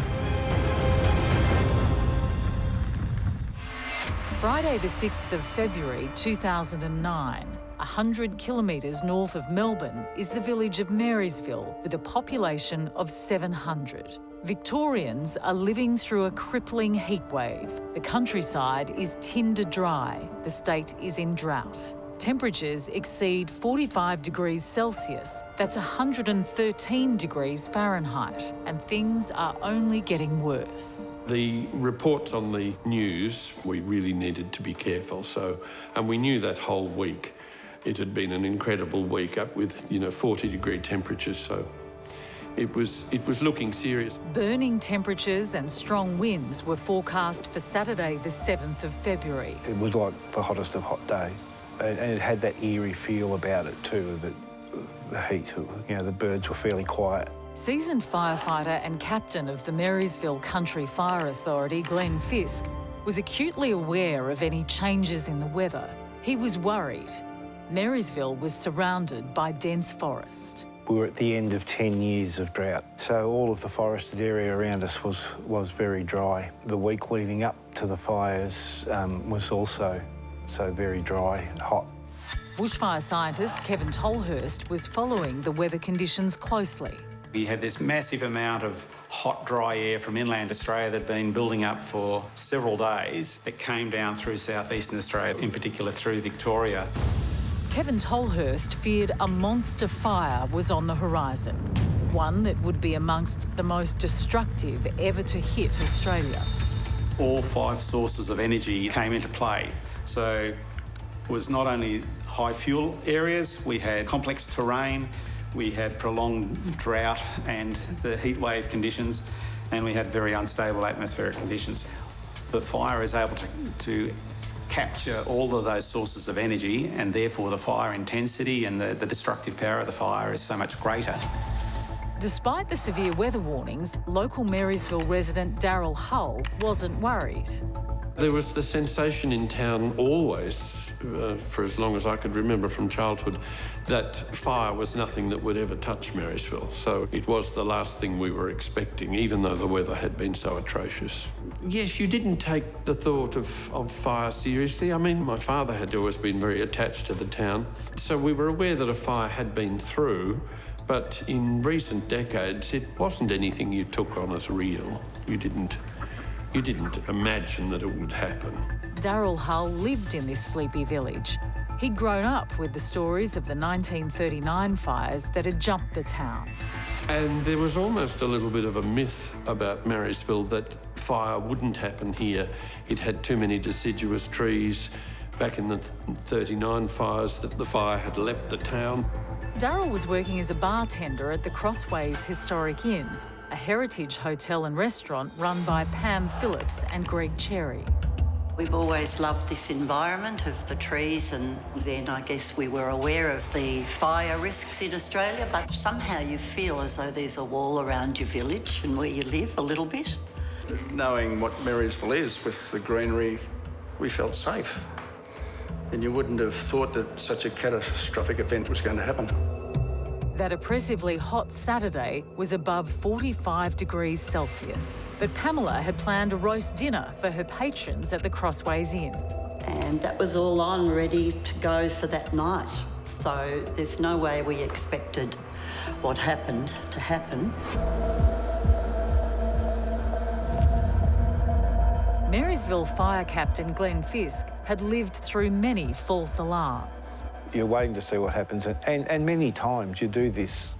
Friday the 6th of February 2009, 100 kilometres north of Melbourne is the village of Marysville with a population of 700. Victorians are living through a crippling heatwave. The countryside is tinder dry. The state is in drought. Temperatures exceed 45 degrees Celsius, that's 113 degrees Fahrenheit, and things are only getting worse. The reports on the news, we really needed to be careful. And we knew that whole week it had been an incredible week up with, 40-degree temperatures, so it was looking serious. Burning temperatures and strong winds were forecast for Saturday, the 7th of February. It was like the hottest of hot days. And it had that eerie feel about it too, the heat. The birds were fairly quiet. Seasoned firefighter and captain of the Marysville Country Fire Authority, Glenn Fisk, was acutely aware of any changes in the weather. He was worried. Marysville was surrounded by dense forest. We were at the end of 10 years of drought, so all of the forested area around us was very dry. The week leading up to the fires was also so very dry and hot. Bushfire scientist Kevin Tolhurst was following the weather conditions closely. We had this massive amount of hot, dry air from inland Australia that had been building up for several days that came down through southeastern Australia, in particular through Victoria. Kevin Tolhurst feared a monster fire was on the horizon, one that would be amongst the most destructive ever to hit Australia. All 5 sources of energy came into play. So it was not only high fuel areas, we had complex terrain, we had prolonged drought and the heat wave conditions, and we had very unstable atmospheric conditions. The fire is able to capture all of those sources of energy, and therefore the fire intensity and the destructive power of the fire is so much greater. Despite the severe weather warnings, local Marysville resident Daryl Hull wasn't worried. There was the sensation in town always, for as long as I could remember from childhood, that fire was nothing that would ever touch Marysville. So it was the last thing we were expecting, even though the weather had been so atrocious. Yes, you didn't take the thought of fire seriously. I mean, my father had always been very attached to the town, so we were aware that a fire had been through, but in recent decades, it wasn't anything you took on as real. You didn't imagine that it would happen. Daryl Hull lived in this sleepy village. He'd grown up with the stories of the 1939 fires that had jumped the town. And there was almost a little bit of a myth about Marysville that fire wouldn't happen here. It had too many deciduous trees. Back in the 39 fires, that the fire had leapt the town. Daryl was working as a bartender at the Crossways Historic Inn, a heritage hotel and restaurant run by Pam Phillips and Greg Cherry. We've always loved this environment of the trees, and then I guess we were aware of the fire risks in Australia, but somehow you feel as though there's a wall around your village and where you live a little bit. Knowing what Marysville is with the greenery, we felt safe. And you wouldn't have thought that such a catastrophic event was going to happen. That oppressively hot Saturday was above 45 degrees Celsius, but Pamela had planned a roast dinner for her patrons at the Crossways Inn. And that was all on, ready to go for that night. So there's no way we expected what happened to happen. Marysville Fire Captain Glenn Fisk had lived through many false alarms. You're waiting to see what happens, and many times you do this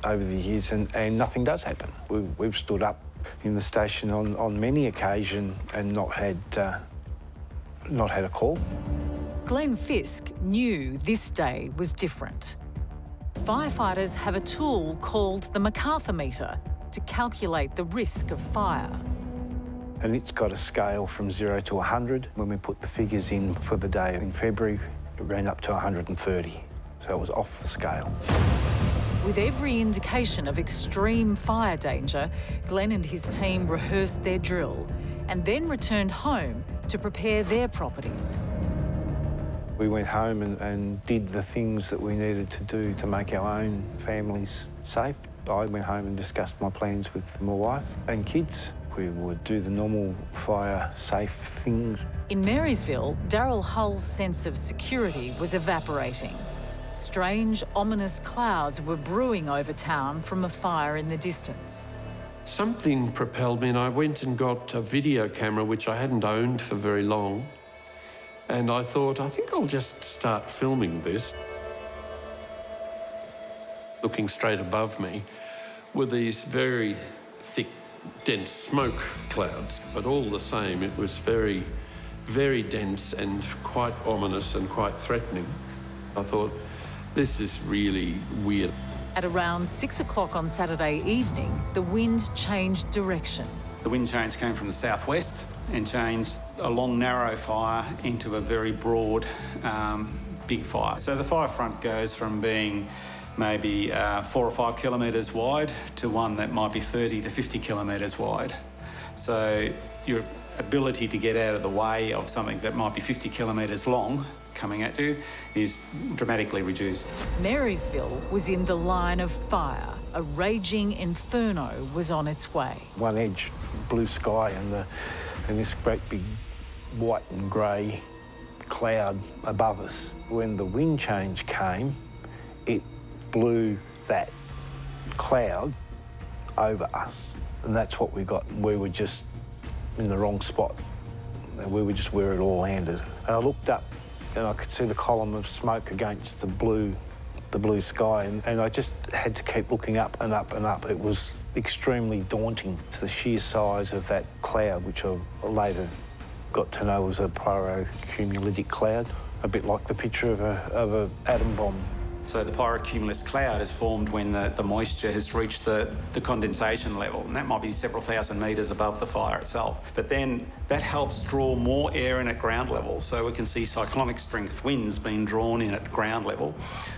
over the years and nothing does happen. We've stood up in the station on many occasions and not had a call. Glenn Fisk knew this day was different. Firefighters have a tool called the MacArthur meter to calculate the risk of fire. And it's got a scale from 0 to 100. When we put the figures in for the day in February, it ran up to 130, so it was off the scale. With every indication of extreme fire danger, Glenn and his team rehearsed their drill and then returned home to prepare their properties. We went home and did the things that we needed to do to make our own families safe. I went home and discussed my plans with my wife and kids. We would do the normal fire-safe things. In Marysville, Daryl Hull's sense of security was evaporating. Strange, ominous clouds were brewing over town from a fire in the distance. Something propelled me, and I went and got a video camera, which I hadn't owned for very long. And I thought, I think I'll just start filming this. Looking straight above me were these very thick, dense smoke clouds. But all the same, it was very, very dense and quite ominous and quite threatening. I thought, this is really weird. At around 6 o'clock on Saturday evening, the wind changed direction. The wind change came from the southwest and changed a long, narrow fire into a very broad, big fire. So the fire front goes from being maybe 4 or 5 kilometres wide to one that might be 30 to 50 kilometres wide. So your ability to get out of the way of something that might be 50 kilometres long coming at you is dramatically reduced. Marysville was in the line of fire. A raging inferno was on its way. One edge, blue sky, and this great big white and grey cloud above us. When the wind change came, it blew that cloud over us, and that's what we got. We were just in the wrong spot. We were just where it all landed. And I looked up and I could see the column of smoke against the blue sky, and I just had to keep looking up and up and up. It was extremely daunting. It's the sheer size of that cloud, which I later got to know was a pyrocumulative cloud, a bit like the picture of an atom bomb. So the pyrocumulus cloud is formed when the moisture has reached the condensation level, and that might be several thousand metres above the fire itself. But then that helps draw more air in at ground level, so we can see cyclonic strength winds being drawn in at ground level,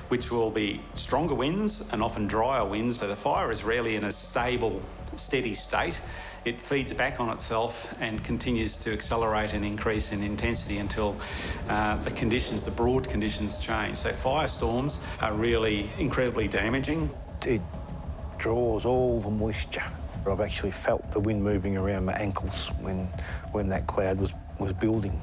which will be stronger winds and often drier winds. So the fire is rarely in a stable, steady state. It feeds back on itself and continues to accelerate and increase in intensity until the broad conditions change. So firestorms are really incredibly damaging. It draws all the moisture. I've actually felt the wind moving around my ankles when that cloud was building.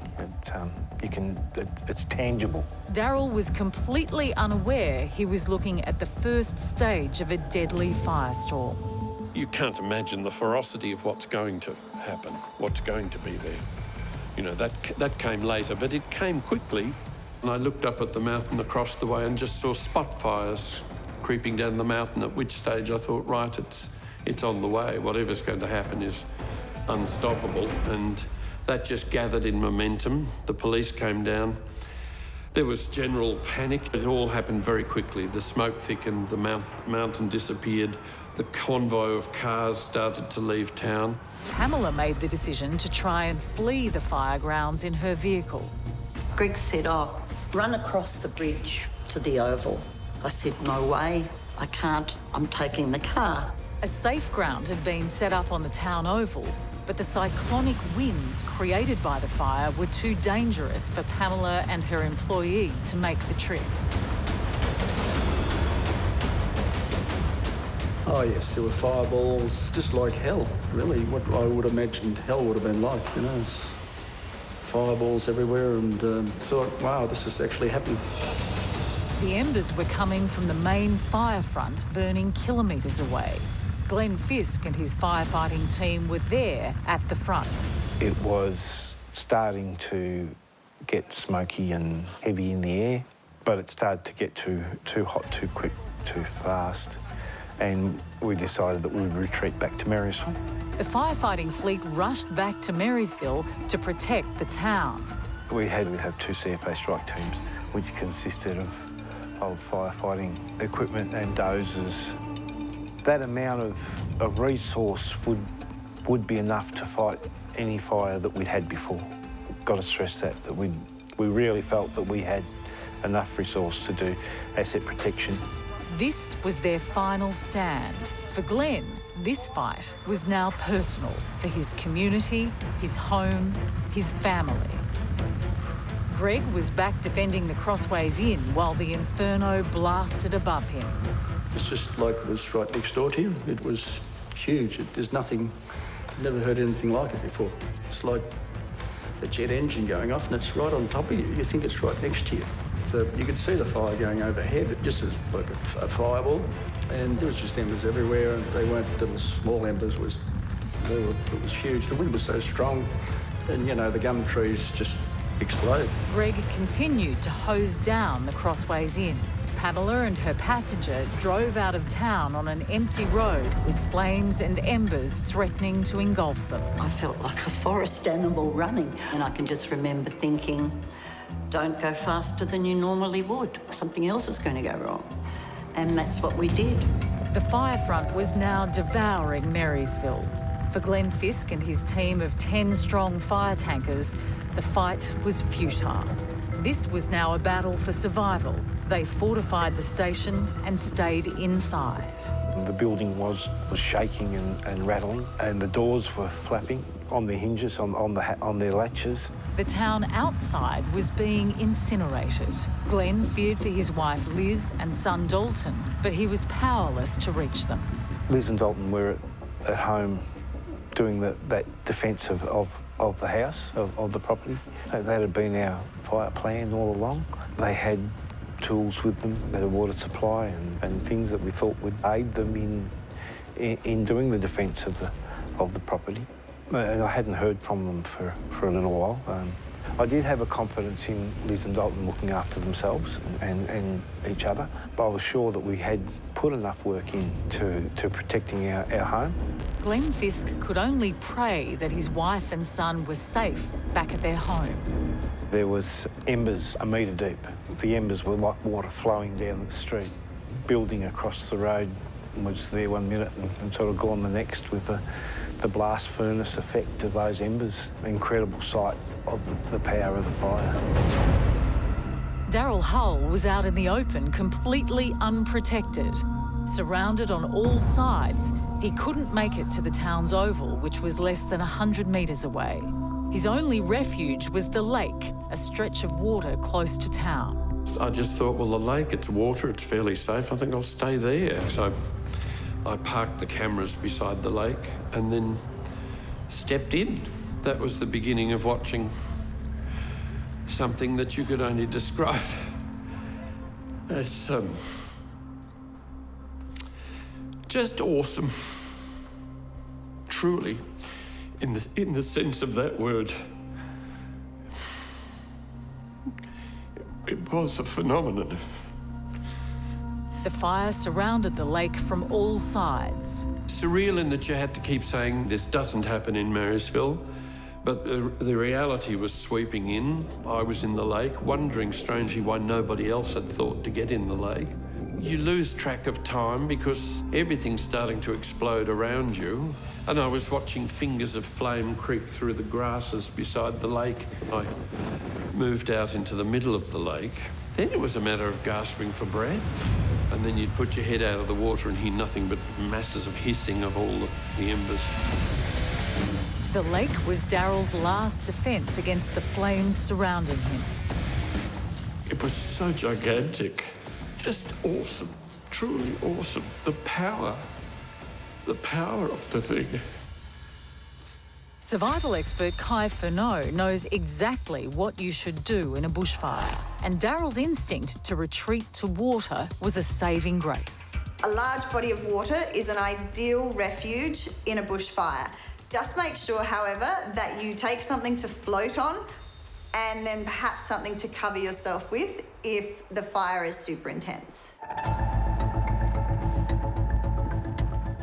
It's tangible. Daryl was completely unaware he was looking at the first stage of a deadly firestorm. You can't imagine the ferocity of what's going to happen, what's going to be there. You know, that came later, but it came quickly. And I looked up at the mountain across the way and just saw spot fires creeping down the mountain, at which stage I thought, right, it's on the way. Whatever's going to happen is unstoppable. And that just gathered in momentum. The police came down. There was general panic. It all happened very quickly. The smoke thickened, the mountain disappeared. The convoy of cars started to leave town. Pamela made the decision to try and flee the fire grounds in her vehicle. Greg said, oh, run across the bridge to the Oval. I said, no way, I can't, I'm taking the car. A safe ground had been set up on the town oval, but the cyclonic winds created by the fire were too dangerous for Pamela and her employee to make the trip. Oh yes, there were fireballs, just like hell, really. What I would have imagined hell would have been like, you know. It's fireballs everywhere, and thought, wow, this is actually happening. The embers were coming from the main fire front, burning kilometres away. Glenn Fisk and his firefighting team were there at the front. It was starting to get smoky and heavy in the air, but it started to get too hot, too quick, too fast. And we decided that we would retreat back to Marysville. The firefighting fleet rushed back to Marysville to protect the town. We have 2 CFA strike teams, which consisted of firefighting equipment and dozers. That amount of resource would be enough to fight any fire that we'd had before. Got to stress that we really felt that we had enough resource to do asset protection. This was their final stand. For Glenn, this fight was now personal for his community, his home, his family. Greg was back defending the Crossways Inn while the Inferno blasted above him. It's just like it was right next door to you. It was huge. There's nothing, never heard anything like it before. It's like a jet engine going off and it's right on top of you. You think it's right next to you. So you could see the fire going overhead, just as like a fireball. And there was just embers everywhere, and they weren't little small embers. It was huge. The wind was so strong, and you know the gum trees just explode. Greg continued to hose down the Crossways Inn. Pamela and her passenger drove out of town on an empty road with flames and embers threatening to engulf them. I felt like a forest animal running, and I can just remember thinking, don't go faster than you normally would. Something else is going to go wrong. And that's what we did. The fire front was now devouring Marysville. For Glenn Fisk and his team of 10 strong fire tankers, the fight was futile. This was now a battle for survival. They fortified the station and stayed inside. The building was shaking and rattling, and the doors were flapping on the hinges, on their latches. The town outside was being incinerated. Glenn feared for his wife Liz and son Dalton, but he was powerless to reach them. Liz and Dalton were at home doing that defence of the house, of the property. That had been our fire plan all along. They had tools with them, they had a water supply and things that we thought would aid them in doing the defence of the property. And I hadn't heard from them for a little while. I did have a confidence in Liz and Dalton looking after themselves and each other, but I was sure that we had put enough work in to protecting our home. Glenn Fisk could only pray that his wife and son were safe back at their home. There was embers a metre deep. The embers were like water flowing down the street. Building across the road was there 1 minute and sort of gone the next with the blast furnace effect of those embers. Incredible sight of the power of the fire. Daryl Hull was out in the open, completely unprotected. Surrounded on all sides, he couldn't make it to the town's oval, which was less than 100 metres away. His only refuge was the lake, a stretch of water close to town. I just thought, well, the lake, it's water, it's fairly safe. I think I'll stay there. So I parked the cameras beside the lake and then stepped in. That was the beginning of watching something that you could only describe as just awesome. Truly, in the sense of that word. It was a phenomenon. The fire surrounded the lake from all sides. Surreal in that you had to keep saying, this doesn't happen in Marysville, but the reality was sweeping in. I was in the lake, wondering strangely why nobody else had thought to get in the lake. You lose track of time because everything's starting to explode around you. And I was watching fingers of flame creep through the grasses beside the lake. I moved out into the middle of the lake. Then it was a matter of gasping for breath. And then you'd put your head out of the water and hear nothing but masses of hissing of all the embers. The lake was Daryl's last defence against the flames surrounding him. It was so gigantic. Just awesome, truly awesome. The power of the thing. Survival expert Inferno knows exactly what you should do in a bushfire, and Daryl's instinct to retreat to water was a saving grace. A large body of water is an ideal refuge in a bushfire. Just make sure, however, that you take something to float on and then perhaps something to cover yourself with if the fire is super intense.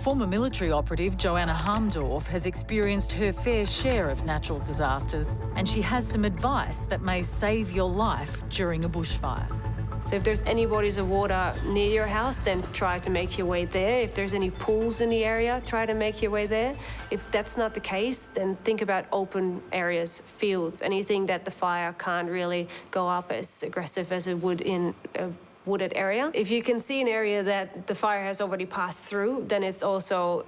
Former military operative Joanna Harmdorf has experienced her fair share of natural disasters, and she has some advice that may save your life during a bushfire. So if there's any bodies of water near your house, then try to make your way there. If there's any pools in the area, try to make your way there. If that's not the case, then think about open areas, fields, anything that the fire can't really go up as aggressive as it would in a wooded area. If you can see an area that the fire has already passed through, then it's also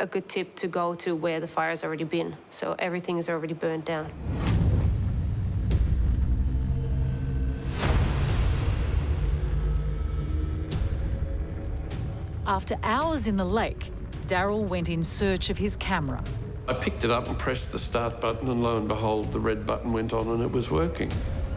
a good tip to go to where the fire's already been. So everything is already burned down. After hours in the lake, Daryl went in search of his camera. I picked it up and pressed the start button, and lo and behold, the red button went on and it was working.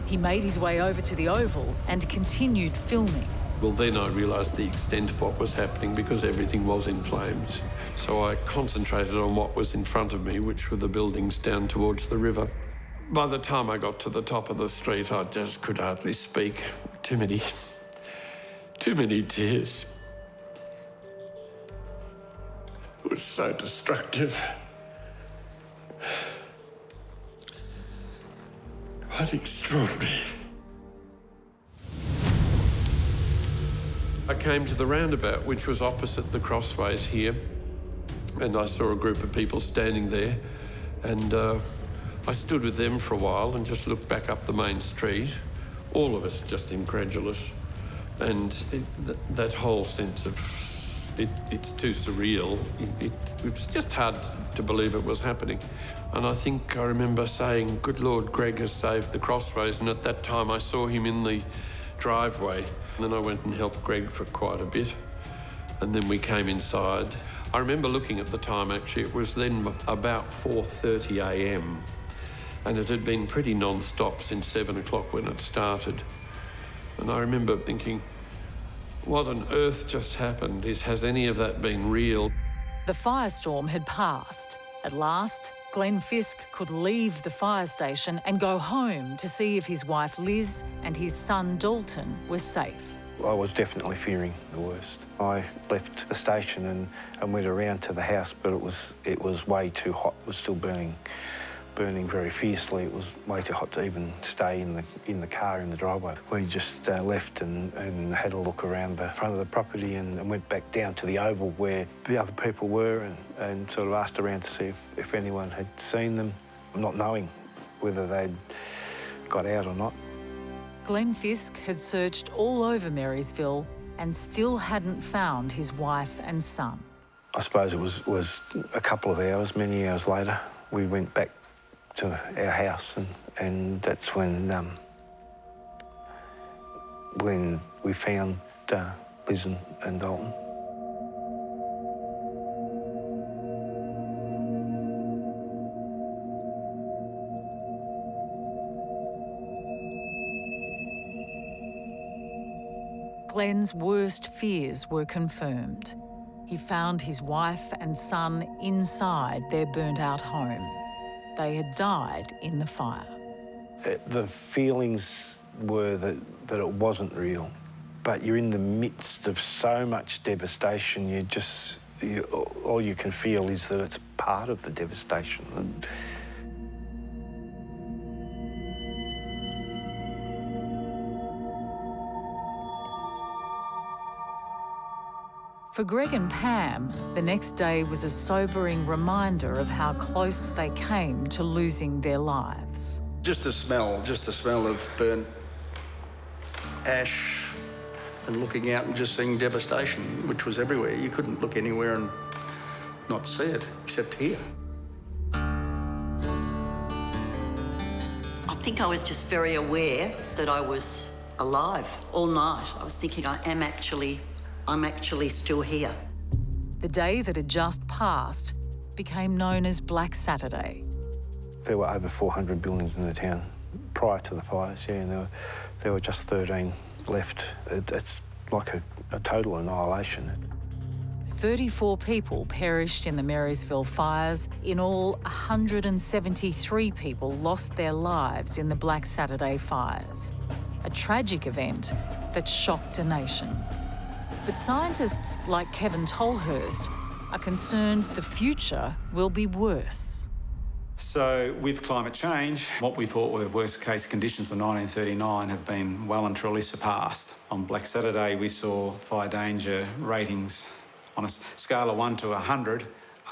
He made his way over to the oval and continued filming. Well, then I realised the extent of what was happening because everything was in flames. So I concentrated on what was in front of me, which were the buildings down towards the river. By the time I got to the top of the street, I just could hardly speak. Too many tears. It was so destructive. Quite extraordinary. I came to the roundabout, which was opposite the crossways here, and I saw a group of people standing there, and I stood with them for a while and just looked back up the main street, all of us just incredulous, and that whole sense of it's too surreal. It was just hard to believe it was happening. And I think I remember saying, good Lord, Greg has saved the crossways, and at that time I saw him in the driveway. And then I went and helped Greg for quite a bit, and then we came inside. I remember looking at the time, actually, it was then about 4:30 a.m. and it had been pretty non-stop since 7 o'clock when it started. And I remember thinking, what on earth just happened? Has any of that been real? The firestorm had passed. At last, Glenn Fisk could leave the fire station and go home to see if his wife Liz and his son Dalton were safe. I was definitely fearing the worst. I left the station and went around to the house, but it was way too hot. It was still burning very fiercely. It was way too hot to even stay in the car in the driveway. We just left and had a look around the front of the property and went back down to the oval where the other people were and sort of asked around to see if anyone had seen them, not knowing whether they'd got out or not. Glenn Fisk had searched all over Marysville and still hadn't found his wife and son. I suppose it was a couple of hours, many hours later, we went back to our house, and that's when we found Liz and Dalton. Glenn's worst fears were confirmed. He found his wife and son inside their burnt-out home. They had died in the fire. The feelings were that it wasn't real, but you're in the midst of so much devastation, all you can feel is that it's part of the devastation. For Greg and Pam, the next day was a sobering reminder of how close they came to losing their lives. Just the smell of burnt ash and looking out and just seeing devastation, which was everywhere. You couldn't look anywhere and not see it, except here. I think I was just very aware that I was alive all night. I was thinking, I'm actually still here. The day that had just passed became known as Black Saturday. There were over 400 buildings in the town prior to the fires, yeah, and there were just 13 left. It's like a total annihilation. 34 people perished in the Marysville fires. In all, 173 people lost their lives in the Black Saturday fires. A tragic event that shocked a nation. But scientists like Kevin Tolhurst are concerned the future will be worse. So with climate change, what we thought were worst case conditions of 1939 have been well and truly surpassed. On Black Saturday, we saw fire danger ratings on a scale of 1 to 100,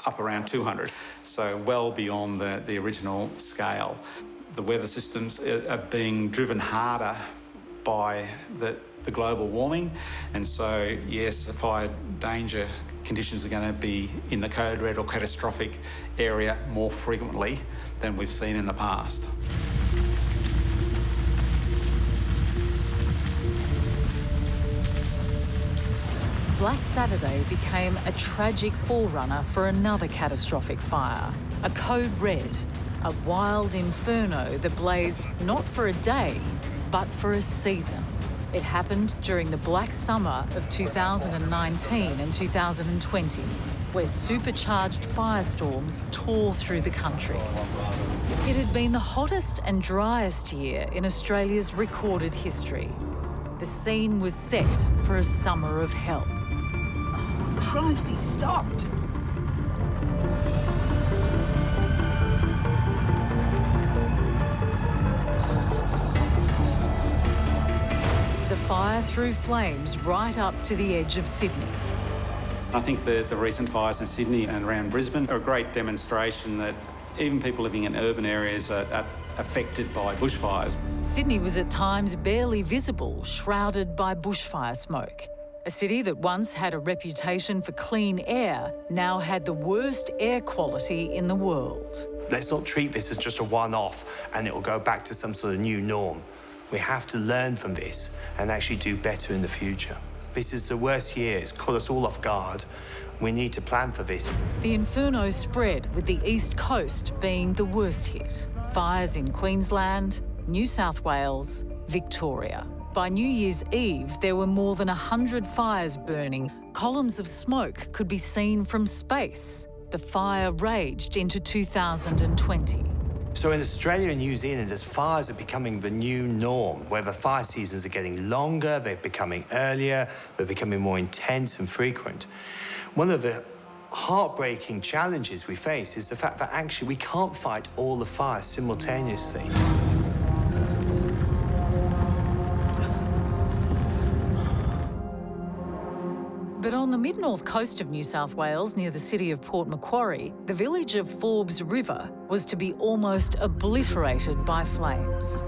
up around 200. So well beyond the original scale. The weather systems are being driven harder by the global warming, and so yes, the fire danger conditions are going to be in the code red or catastrophic area more frequently than we've seen in the past. Black Saturday became a tragic forerunner for another catastrophic fire, a code red, a wild inferno that blazed not for a day, but for a season. It happened during the black summer of 2019 and 2020, where supercharged firestorms tore through the country. It had been the hottest and driest year in Australia's recorded history. The scene was set for a summer of hell. Oh, Christ, he stopped. The fire threw flames right up to the edge of Sydney. I think the recent fires in Sydney and around Brisbane are a great demonstration that even people living in urban areas are affected by bushfires. Sydney was at times barely visible, shrouded by bushfire smoke. A city that once had a reputation for clean air now had the worst air quality in the world. Let's not treat this as just a one-off and it will go back to some sort of new norm. We have to learn from this and actually do better in the future. This is the worst year. It's caught us all off guard. We need to plan for this. The Inferno spread, with the east coast being the worst hit. Fires in Queensland, New South Wales, Victoria. By New Year's Eve, there were more than 100 fires burning. Columns of smoke could be seen from space. The fire raged into 2020. So in Australia and New Zealand, as fires are becoming the new norm, where the fire seasons are getting longer, they're becoming earlier, they're becoming more intense and frequent. One of the heartbreaking challenges we face is the fact that actually we can't fight all the fires simultaneously. But on the mid-north coast of New South Wales, near the city of Port Macquarie, the village of Forbes River was to be almost obliterated by flames.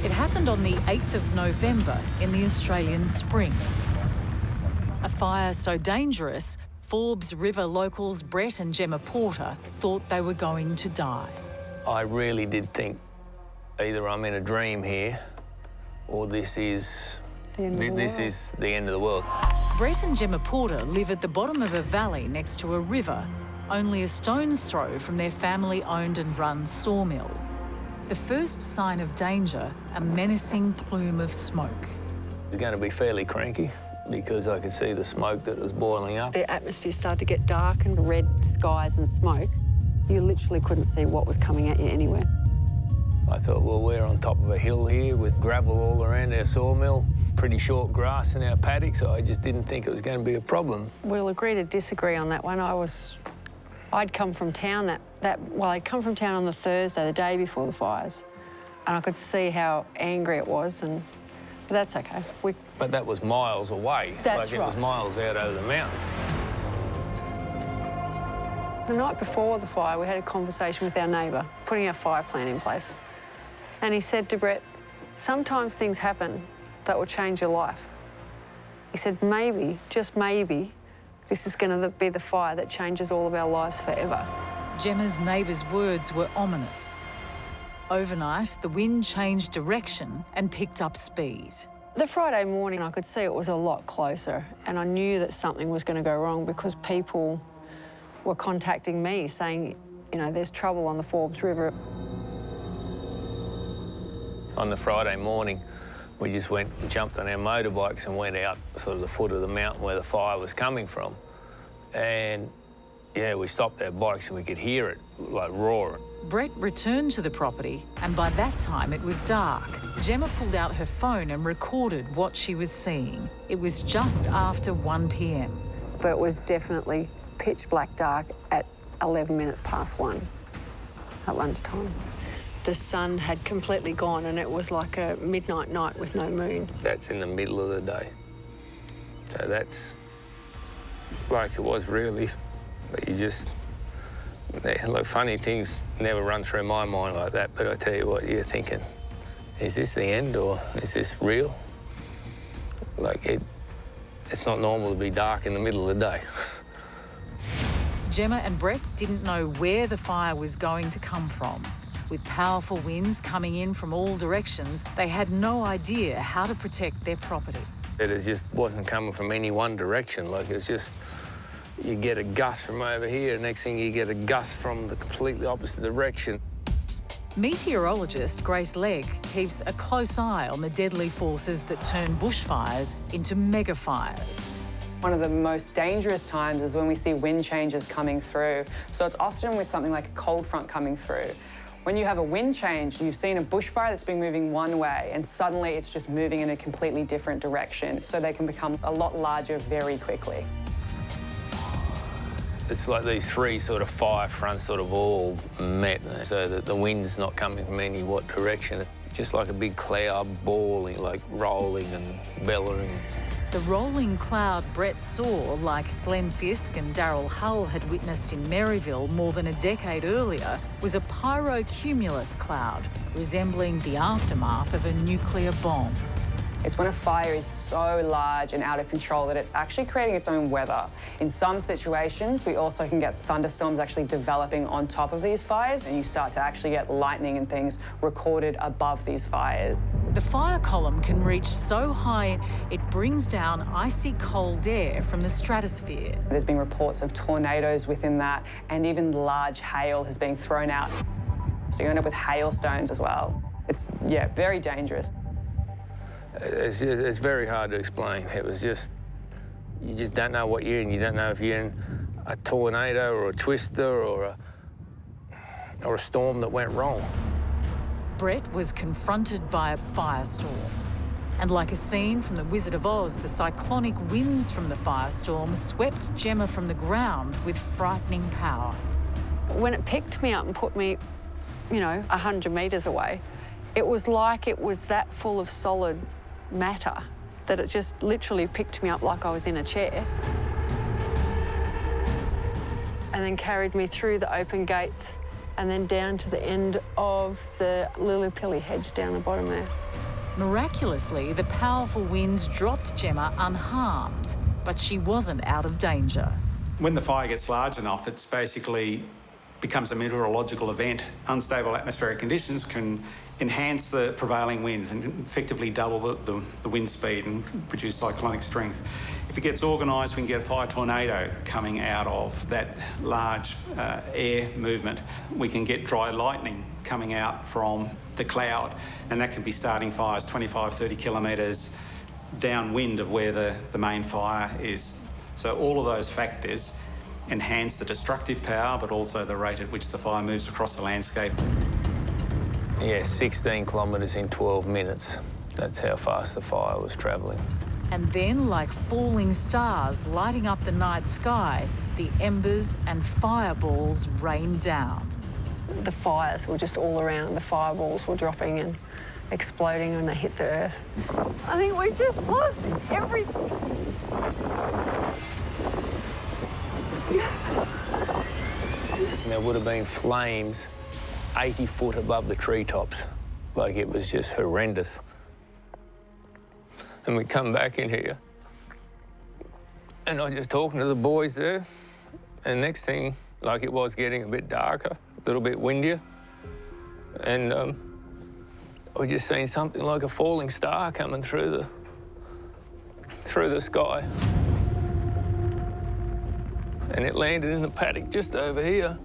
It happened on the 8th of November in the Australian spring. A fire so dangerous, Forbes River locals Brett and Gemma Porter thought they were going to die. I really did think either I'm in a dream here or this is the end of the world. Brett and Gemma Porter live at the bottom of a valley next to a river, only a stone's throw from their family-owned and run sawmill. The first sign of danger, a menacing plume of smoke. It's going to be fairly cranky, because I could see the smoke that was boiling up. The atmosphere started to get dark and red skies and smoke. You literally couldn't see what was coming at you anywhere. I thought, well, we're on top of a hill here with gravel all around our sawmill, pretty short grass in our paddock, so I just didn't think it was going to be a problem. We'll agree to disagree on that one. I'd come from town I'd come from town on the Thursday, the day before the fires, and I could see how angry it was, but that's okay. But that was miles away. That's right. It was miles out over the mountain. The night before the fire, we had a conversation with our neighbour, putting our fire plan in place. And he said to Brett, sometimes things happen that will change your life. He said, maybe, just maybe, this is going to be the fire that changes all of our lives forever. Gemma's neighbour's words were ominous. Overnight, the wind changed direction and picked up speed. The Friday morning, I could see it was a lot closer, and I knew that something was going to go wrong because people were contacting me saying, you know, there's trouble on the Forbes River. On the Friday morning, we just went and jumped on our motorbikes and went out sort of the foot of the mountain where the fire was coming from. And, yeah, we stopped our bikes and we could hear it, like, roaring. Brett returned to the property, and by that time it was dark. Gemma pulled out her phone and recorded what she was seeing. It was just after 1 p.m. But it was definitely pitch black dark at 11 minutes past 1 at lunchtime. The sun had completely gone and it was like a midnight night with no moon. That's in the middle of the day. So that's like it was really, but you just, look, funny things never run through my mind like that, but I tell you what, you're thinking, is this the end or is this real? Like, it's not normal to be dark in the middle of the day. Gemma and Brett didn't know where the fire was going to come from. With powerful winds coming in from all directions, they had no idea how to protect their property. It just wasn't coming from any one direction. Like, it's just, You get a gust from over here, next thing you get a gust from the completely opposite direction. Meteorologist Grace Legg keeps a close eye on the deadly forces that turn bushfires into megafires. One of the most dangerous times is when we see wind changes coming through. So it's often with something like a cold front coming through. When you have a wind change, you've seen a bushfire that's been moving one way and suddenly it's just moving in a completely different direction. So they can become a lot larger very quickly. It's like these three sort of fire fronts sort of all met, so that the wind's not coming from any what direction. It's just like a big cloud balling, like rolling and bellowing. The rolling cloud Brett saw, like Glenn Fisk and Daryl Hull had witnessed in Maryville more than a decade earlier, was a pyrocumulus cloud, resembling the aftermath of a nuclear bomb. It's when a fire is so large and out of control that it's actually creating its own weather. In some situations, we also can get thunderstorms actually developing on top of these fires, and you start to actually get lightning and things recorded above these fires. The fire column can reach so high it brings down icy cold air from the stratosphere. There's been reports of tornadoes within that, and even large hail has been thrown out. So you end up with hailstones as well. It's, yeah, very dangerous. It's very hard to explain. It was just, you just don't know what you're in. You don't know if you're in a tornado or a twister or a storm that went wrong. Brett was confronted by a firestorm. And like a scene from The Wizard of Oz, the cyclonic winds from the firestorm swept Gemma from the ground with frightening power. When it picked me up and put me, 100 metres away, it was like it was that full of solid matter that it just literally picked me up like I was in a chair. And then carried me through the open gates and then down to the end of the lily-pilly hedge down the bottom there. Miraculously, the powerful winds dropped Gemma unharmed, but she wasn't out of danger. When the fire gets large enough, it's basically becomes a meteorological event. Unstable atmospheric conditions can enhance the prevailing winds and effectively double the wind speed and produce cyclonic strength. If it gets organised, we can get a fire tornado coming out of that large air movement. We can get dry lightning coming out from the cloud, and that can be starting fires 25, 30 kilometres downwind of where the main fire is. So all of those factors enhance the destructive power, but also the rate at which the fire moves across the landscape. Yeah, 16 kilometres in 12 minutes. That's how fast the fire was travelling. And then, like falling stars lighting up the night sky, the embers and fireballs rained down. The fires were just all around. The fireballs were dropping and exploding when they hit the earth. I think we just lost everything. There would have been flames 80 foot above the treetops. Like, it was just horrendous. And we come back in here, and I just talking to the boys there, and next thing, like, it was getting a bit darker, a little bit windier, and we just seen something like a falling star coming through the sky. And it landed in the paddock just over here.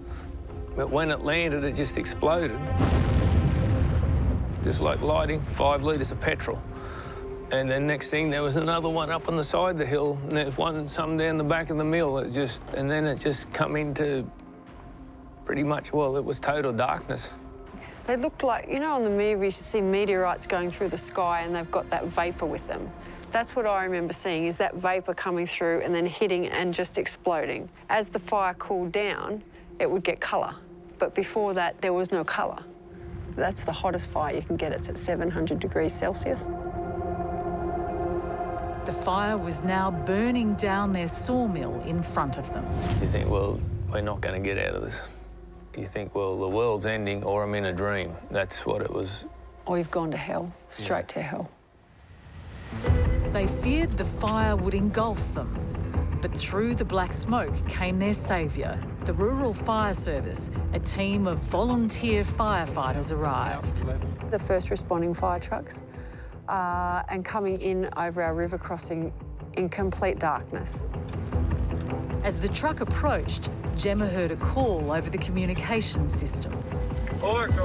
But when it landed, it just exploded. Just like lighting 5 litres of petrol. And then next thing, there was another one up on the side of the hill, and there's some down the back of the mill. And then it just come into pretty much, well, it was total darkness. They looked like, on the movies, you see meteorites going through the sky and they've got that vapour with them. That's what I remember seeing, is that vapour coming through and then hitting and just exploding. As the fire cooled down, it would get colour. But before that, there was no colour. That's the hottest fire you can get. It's at 700 degrees Celsius. The fire was now burning down their sawmill in front of them. You think, well, we're not going to get out of this. You think, well, the world's ending or I'm in a dream. That's what it was. Or you've gone to hell, straight to hell. They feared the fire would engulf them. But through the black smoke came their saviour. The Rural Fire Service, a team of volunteer firefighters arrived. The first responding fire trucks and coming in over our river crossing in complete darkness. As the truck approached, Gemma heard a call over the communication system. Mount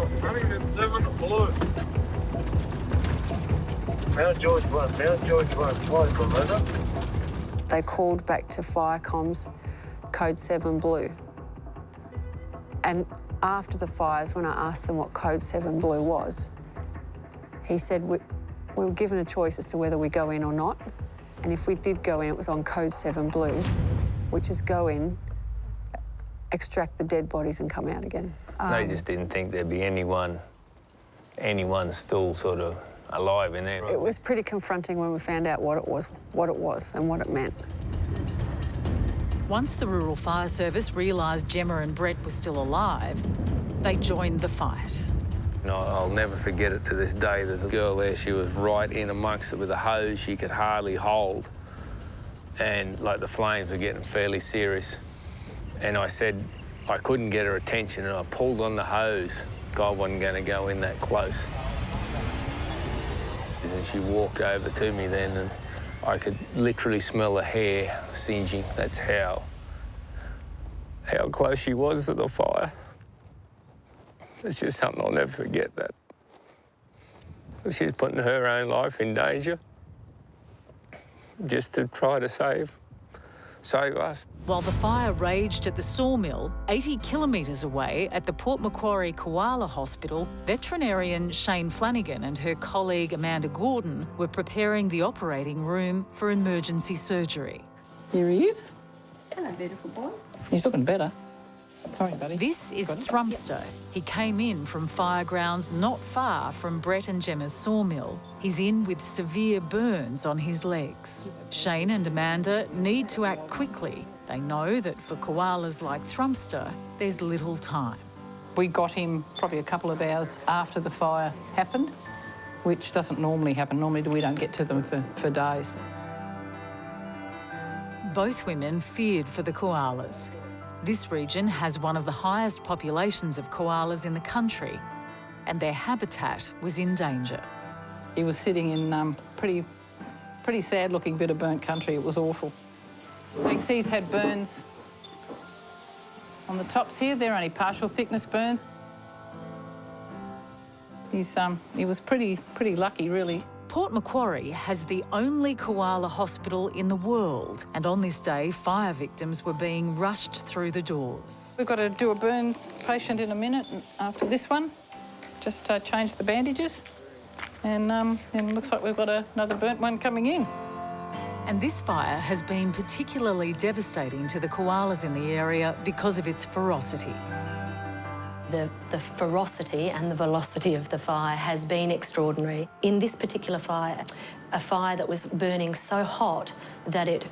George 1, flight commander. They called back to fire comms, code 7 blue. And after the fires, when I asked them what code 7 blue was, he said we were given a choice as to whether we go in or not. And if we did go in, it was on code 7 blue, which is go in, extract the dead bodies and come out again. They just didn't think there'd be anyone still sort of alive in there. It was pretty confronting when we found out what it was and what it meant. Once the Rural Fire Service realised Gemma and Brett were still alive, they joined the fight. No, I'll never forget it to this day. There's a girl there, she was right in amongst it with a hose she could hardly hold. And, like, the flames were getting fairly serious. And I said I couldn't get her attention, and I pulled on the hose. God wasn't going to go in that close. And she walked over to me then, and I could literally smell the hair singeing. That's how close she was to the fire. It's just something I'll never forget, that. She's putting her own life in danger just to try to save us. While the fire raged at the sawmill, 80 kilometres away at the Port Macquarie Koala Hospital, veterinarian Shane Flanagan and her colleague Amanda Gordon were preparing the operating room for emergency surgery. Here he is. Hello, beautiful boy. He's looking better. Sorry, buddy. This is Thrumster. He came in from firegrounds not far from Brett and Gemma's sawmill. He's in with severe burns on his legs. Shane and Amanda need to act quickly. They know that for koalas like Thrumster, there's little time. We got him probably a couple of hours after the fire happened, which doesn't normally happen. Normally we don't get to them for days. Both women feared for the koalas. This region has one of the highest populations of koalas in the country, and their habitat was in danger. He was sitting in pretty sad-looking bit of burnt country. It was awful. So you can see he's had burns on the tops here. They're only partial thickness burns. He was pretty lucky, really. Port Macquarie has the only koala hospital in the world, and on this day, fire victims were being rushed through the doors. We've got to do a burn patient in a minute after this one. Just change the bandages, and it looks like we've got another burnt one coming in. And this fire has been particularly devastating to the koalas in the area because of its ferocity. The ferocity and the velocity of the fire has been extraordinary. In this particular fire, a fire that was burning so hot that it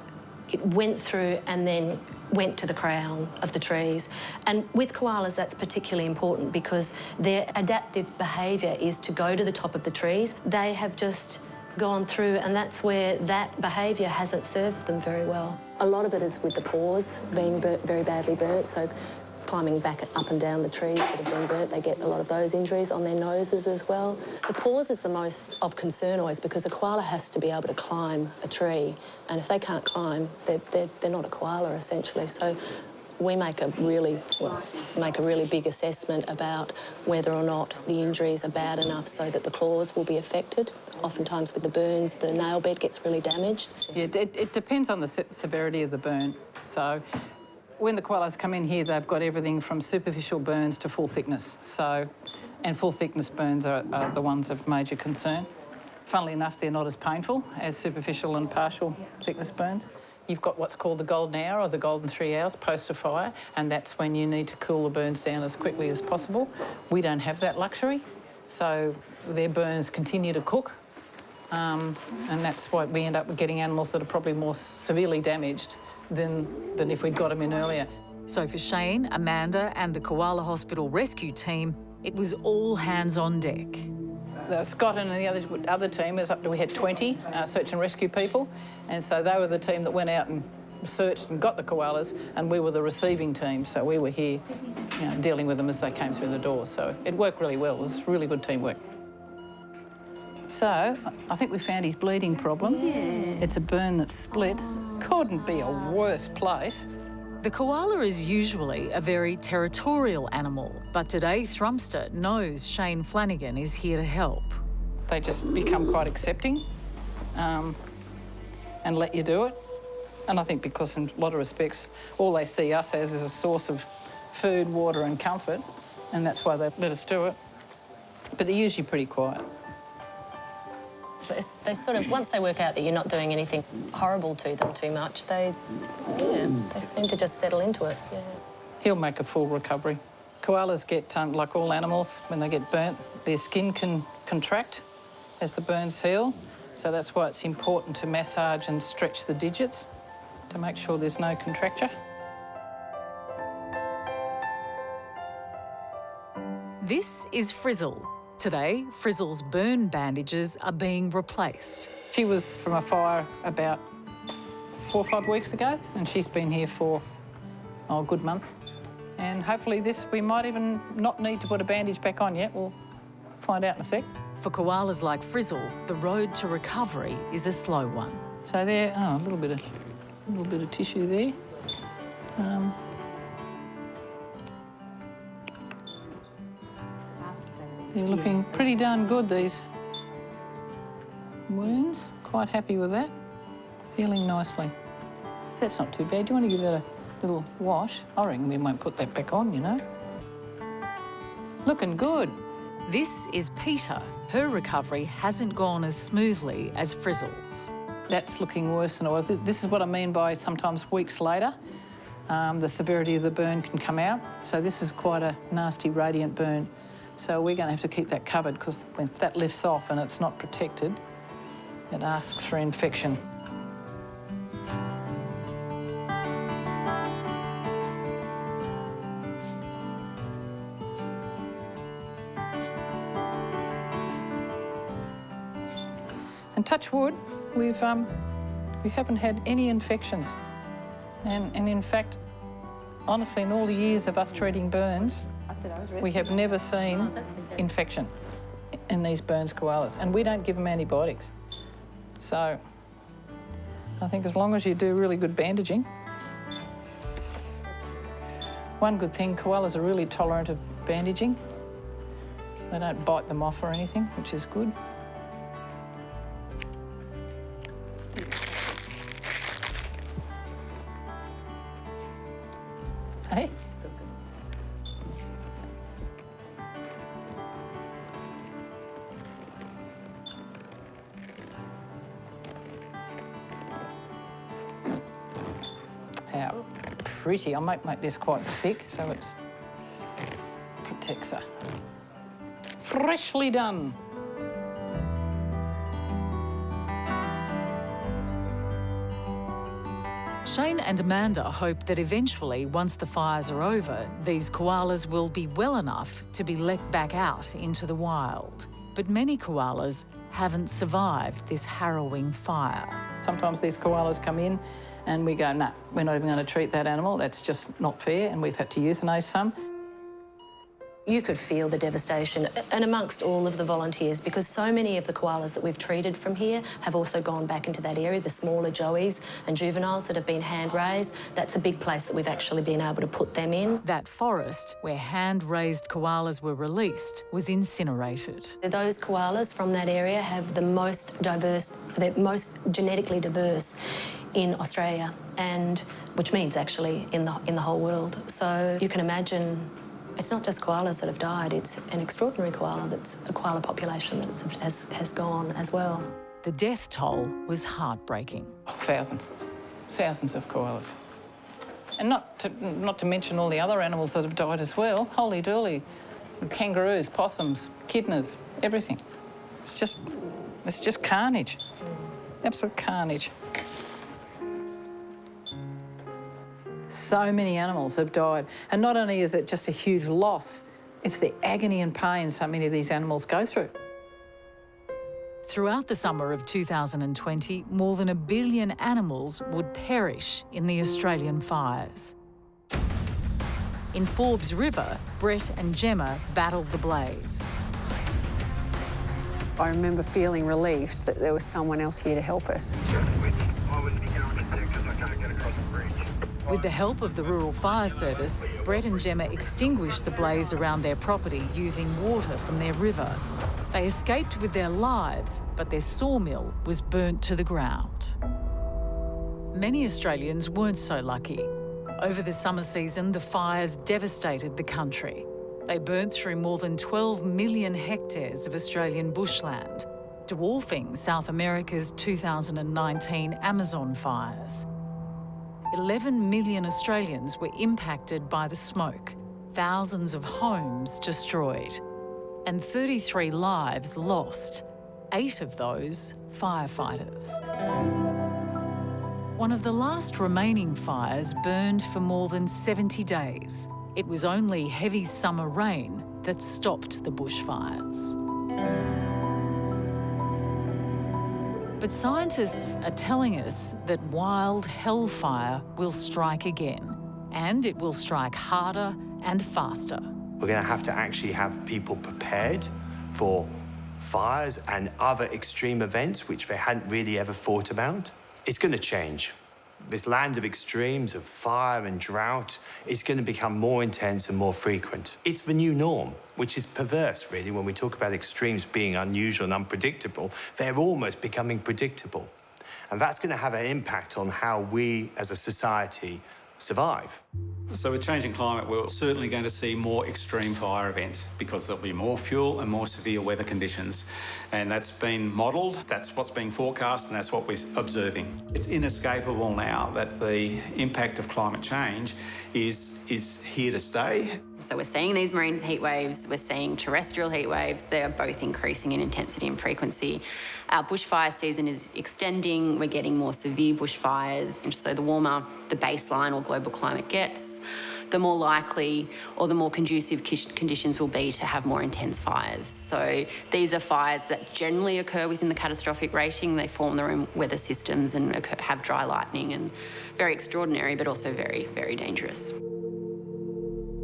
went through and then went to the crown of the trees. And with koalas, that's particularly important because their adaptive behaviour is to go to the top of the trees. They have just gone through, and that's where that behaviour hasn't served them very well. A lot of it is with the paws being very badly burnt, so climbing back up and down the trees that have been burnt, they get a lot of those injuries on their noses as well. The paws is the most of concern always because a koala has to be able to climb a tree, and if they can't climb, they're not a koala essentially. So we make a really big assessment about whether or not the injuries are bad enough so that the claws will be affected. Oftentimes with the burns, the nail bed gets really damaged. Yeah, it depends on the severity of the burn. So when the koalas come in here, they've got everything from superficial burns to full thickness. And full thickness burns are the ones of major concern. Funnily enough, they're not as painful as superficial and partial thickness burns. You've got what's called the golden hour or the golden 3 hours post a fire, and that's when you need to cool the burns down as quickly as possible. We don't have that luxury, so their burns continue to cook. And that's why we end up getting animals that are probably more severely damaged than if we'd got them in earlier. So for Shane, Amanda and the Koala Hospital rescue team, it was all hands on deck. Scott and the other team, we had 20 search and rescue people, and so they were the team that went out and searched and got the koalas, and we were the receiving team, so we were here dealing with them as they came through the door. So it worked really well. It was really good teamwork. So I think we found his bleeding problem. Yeah. It's a burn that's split. Couldn't be a worse place. The koala is usually a very territorial animal, but today Thrumster knows Shane Flanagan is here to help. They just become quite accepting and let you do it. And I think because in a lot of respects, all they see us as is a source of food, water and comfort, and that's why they let us do it. But they're usually pretty quiet. They sort of, once they work out that you're not doing anything horrible to them too much, they seem to just settle into it. Yeah. He'll make a full recovery. Koalas get, like all animals, when they get burnt, their skin can contract as the burns heal. So that's why it's important to massage and stretch the digits to make sure there's no contracture. This is Frizzle. Today, Frizzle's burn bandages are being replaced. She was from a fire about 4 or 5 weeks ago, and she's been here for a good month. And hopefully we might even not need to put a bandage back on yet. We'll find out in a sec. For koalas like Frizzle, the road to recovery is a slow one. So there, a little bit of tissue there. They're looking pretty darn good, these wounds. Quite happy with that. Healing nicely. That's not too bad. Do you want to give that a little wash? I reckon we won't put that back on, you know. Looking good. This is Peter. Her recovery hasn't gone as smoothly as Frizzle's. That's looking worse than it was. This is what I mean by sometimes weeks later, the severity of the burn can come out. So this is quite a nasty radiant burn. So we're going to have to keep that covered because when that lifts off and it's not protected, it asks for infection. And touch wood, we haven't had any infections. And in fact, honestly, in all the years of us treating burns, we have never seen infection in these burns koalas, and we don't give them antibiotics. So I think as long as you do really good bandaging. One good thing, koalas are really tolerant of bandaging. They don't bite them off or anything, which is good. Hey? How pretty. I might make this quite thick so it protects her. Freshly done. Shane and Amanda hope that eventually, once the fires are over, these koalas will be well enough to be let back out into the wild. But many koalas haven't survived this harrowing fire. Sometimes these koalas come in and we go, nah, we're not even going to treat that animal. That's just not fair, and we've had to euthanize some. You could feel the devastation, and amongst all of the volunteers, because so many of the koalas that we've treated from here have also gone back into that area, the smaller joeys and juveniles that have been hand-raised. That's a big place that we've actually been able to put them in. That forest where hand-raised koalas were released was incinerated. Those koalas from that area have the most diverse, they're most genetically diverse in Australia, and which means actually in the whole world. So you can imagine it's not just koalas that have died, it's an extraordinary koala, that's a koala population that has gone as well. The death toll was heartbreaking. Thousands of koalas. And not to mention all the other animals that have died as well. Holy dooly. Kangaroos, possums, echidnas, everything. It's just carnage. Absolute carnage. So many animals have died. And not only is it just a huge loss, it's the agony and pain so many of these animals go through. Throughout the summer of 2020, more than 1 billion animals would perish in the Australian fires. In Forbes River, Brett and Gemma battled the blaze. I remember feeling relieved that there was someone else here to help us. With the help of the Rural Fire Service, Brett and Gemma extinguished the blaze around their property using water from their river. They escaped with their lives, but their sawmill was burnt to the ground. Many Australians weren't so lucky. Over the summer season, the fires devastated the country. They burnt through more than 12 million hectares of Australian bushland, dwarfing South America's 2019 Amazon fires. 11 million Australians were impacted by the smoke, thousands of homes destroyed, and 33 lives lost, 8 of those firefighters. One of the last remaining fires burned for more than 70 days. It was only heavy summer rain that stopped the bushfires. But scientists are telling us that wild hellfire will strike again, and it will strike harder and faster. We're going to actually have people prepared for fires and other extreme events which they hadn't really ever thought about. It's going to change. This land of extremes, of fire and drought, is going to become more intense and more frequent. It's the new norm, which is perverse, really, when we talk about extremes being unusual and unpredictable. They're almost becoming predictable. And that's going to have an impact on how we, as a society, survive. So with changing climate, we're certainly going to see more extreme fire events because there'll be more fuel and more severe weather conditions. And that's been modelled, that's what's being forecast, and that's what we're observing. It's inescapable now that the impact of climate change is here to stay. So we're seeing these marine heat waves, we're seeing terrestrial heat waves. They are both increasing in intensity and frequency. Our bushfire season is extending. We're getting more severe bushfires. And so the warmer the baseline or global climate gets, the more likely or the more conducive conditions will be to have more intense fires. So these are fires that generally occur within the catastrophic rating. They form their own weather systems and have dry lightning, and very extraordinary, but also very, very dangerous.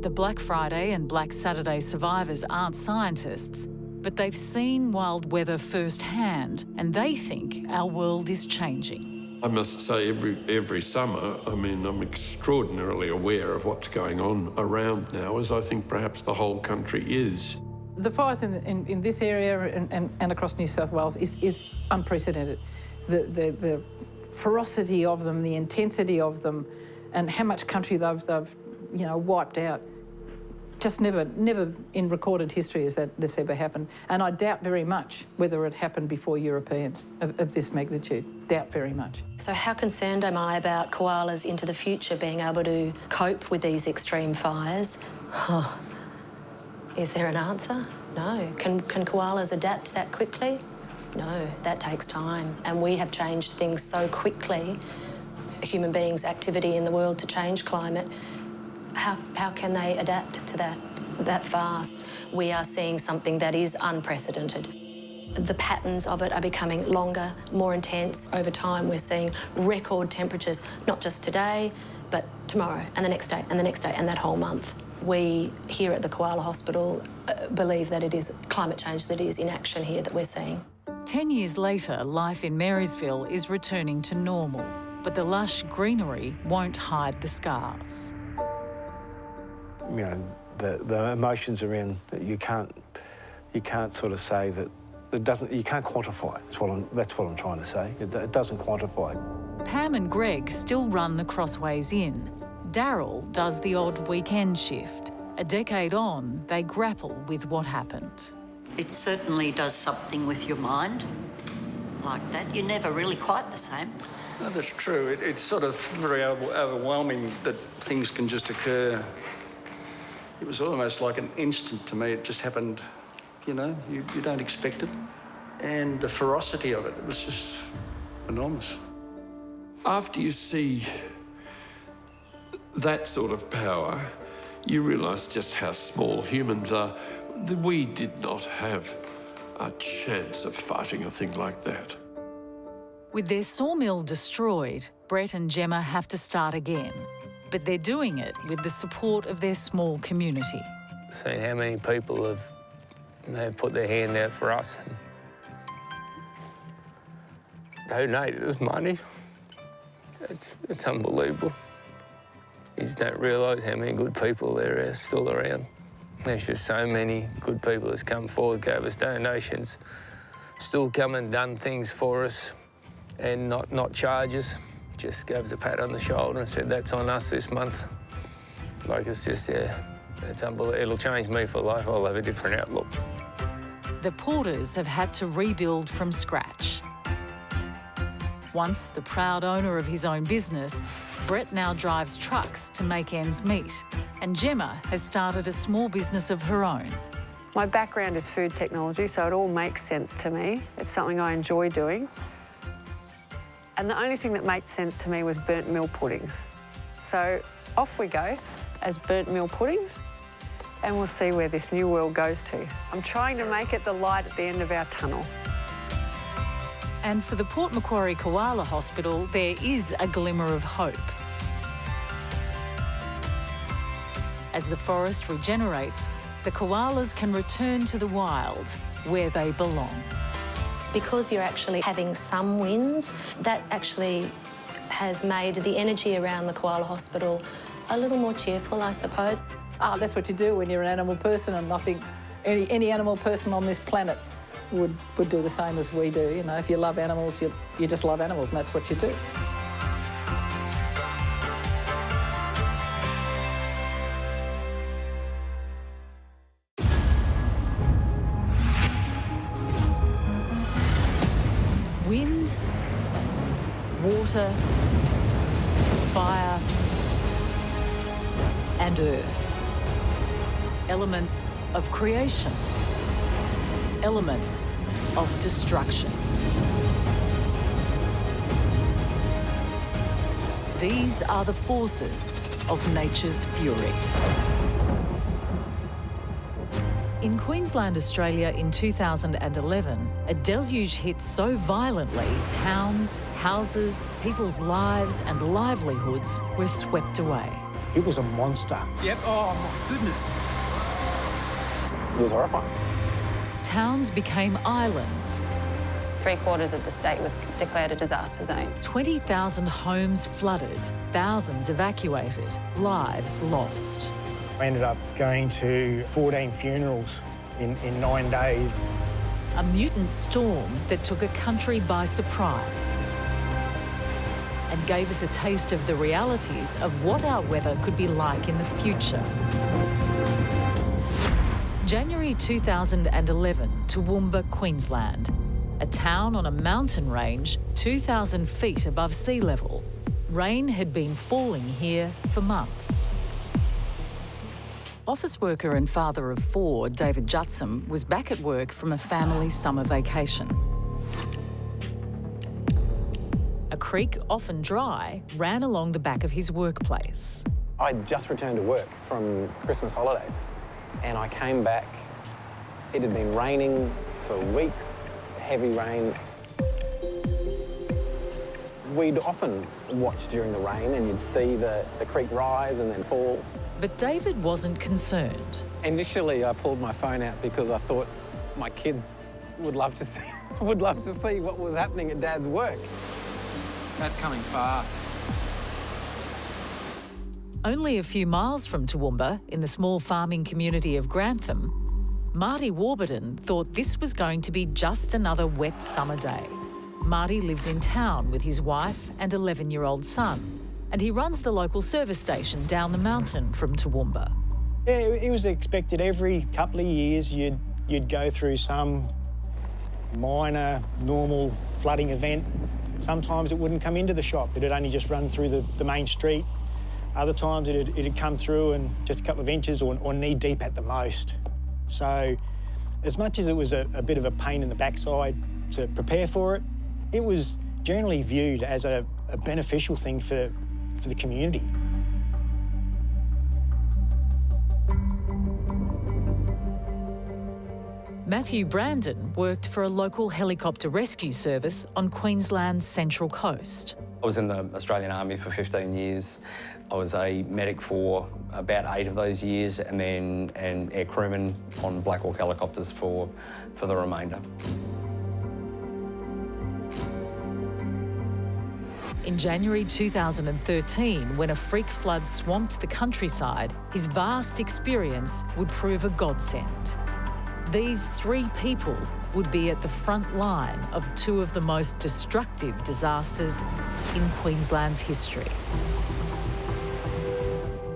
The Black Friday and Black Saturday survivors aren't scientists, but they've seen wild weather firsthand, and they think our world is changing. I must say, every summer, I mean, I'm extraordinarily aware of what's going on around now, as I think perhaps the whole country is. The fires in this area and across New South Wales is unprecedented. The ferocity of them, the intensity of them, and how much country they've wiped out. Just never in recorded history has this ever happened. And I doubt very much whether it happened before Europeans of this magnitude. Doubt very much. So how concerned am I about koalas into the future being able to cope with these extreme fires? Is there an answer? No. Can koalas adapt that quickly? No, that takes time. And we have changed things so quickly, human beings' activity in the world to change climate. How can they adapt to that fast? We are seeing something that is unprecedented. The patterns of it are becoming longer, more intense. Over time, we're seeing record temperatures, not just today, but tomorrow and the next day and the next day and that whole month. We here at the Koala Hospital believe that it is climate change that is in action here that we're seeing. 10 years later, life in Marysville is returning to normal, but the lush greenery won't hide the scars. You know, the emotions around you can't sort of say that it doesn't. You can't quantify. That's what I'm trying to say. It doesn't quantify. Pam and Greg still run the Crossways Inn. Daryl does the odd weekend shift. A decade on, they grapple with what happened. It certainly does something with your mind like that. You're never really quite the same. No, that's true. It's sort of very overwhelming that things can just occur. It was almost like an instant to me. It just happened, you know, you don't expect it. And the ferocity of it was just enormous. After you see that sort of power, you realise just how small humans are. We did not have a chance of fighting a thing like that. With their sawmill destroyed, Brett and Gemma have to start again. But they're doing it with the support of their small community. Seeing how many people have put their hand out for us and donated us money. It's unbelievable. You just don't realise how many good people there are still around. There's just so many good people that's come forward, gave us donations, still come and done things for us and not charge us. Just gave us a pat on the shoulder and said, that's on us this month. Like, it's just, yeah, it's unbelievable. It'll change me for life. I'll have a different outlook. The Porters have had to rebuild from scratch. Once the proud owner of his own business, Brett now drives trucks to make ends meet, and Gemma has started a small business of her own. My background is food technology, so it all makes sense to me. It's something I enjoy doing. And the only thing that made sense to me was burnt meal puddings. So off we go as burnt meal puddings, and we'll see where this new world goes to. I'm trying to make it the light at the end of our tunnel. And for the Port Macquarie Koala Hospital, there is a glimmer of hope. As the forest regenerates, the koalas can return to the wild, where they belong. Because you're actually having some wins, that actually has made the energy around the koala hospital a little more cheerful, I suppose. Oh, that's what you do when you're an animal person, and I think any animal person on this planet would do the same as we do. You know, if you love animals, you just love animals, and that's what you do. Wind, water, fire, and earth. Elements of creation. Elements of destruction. These are the forces of nature's fury. In Queensland, Australia in 2011, a deluge hit so violently, towns, houses, people's lives and livelihoods were swept away. It was a monster. Yep, oh my goodness. It was horrifying. Towns became islands. 3/4 of the state was declared a disaster zone. 20,000 homes flooded, thousands evacuated, lives lost. I ended up going to 14 funerals in 9 days. A mutant storm that took a country by surprise and gave us a taste of the realities of what our weather could be like in the future. January 2011, Toowoomba, Queensland, a town on a mountain range 2,000 feet above sea level. Rain had been falling here for months. Office worker and father of 4, David Jutsam, was back at work from a family summer vacation. A creek, often dry, ran along the back of his workplace. I'd just returned to work from Christmas holidays, and I came back. It had been raining for weeks, heavy rain. We'd often watch during the rain and you'd see the creek rise and then fall. But David wasn't concerned. Initially, I pulled my phone out because I thought my kids would love to see what was happening at Dad's work. That's coming fast. Only a few miles from Toowoomba, in the small farming community of Grantham, Marty Warburton thought this was going to be just another wet summer day. Marty lives in town with his wife and 11-year-old son, and he runs the local service station down the mountain from Toowoomba. Yeah, it was expected every couple of years you'd go through some minor, normal flooding event. Sometimes it wouldn't come into the shop. It'd only just run through the main street. Other times it'd come through and just a couple of inches or knee deep at the most. So as much as it was a bit of a pain in the backside to prepare for it, it was generally viewed as a beneficial thing for the community. Matthew Brandon worked for a local helicopter rescue service on Queensland's Central Coast. I was in the Australian Army for 15 years. I was a medic for about 8 of those years, and then an air crewman on Black Hawk helicopters for the remainder. In January 2013, when a freak flood swamped the countryside, his vast experience would prove a godsend. These three people would be at the front line of two of the most destructive disasters in Queensland's history.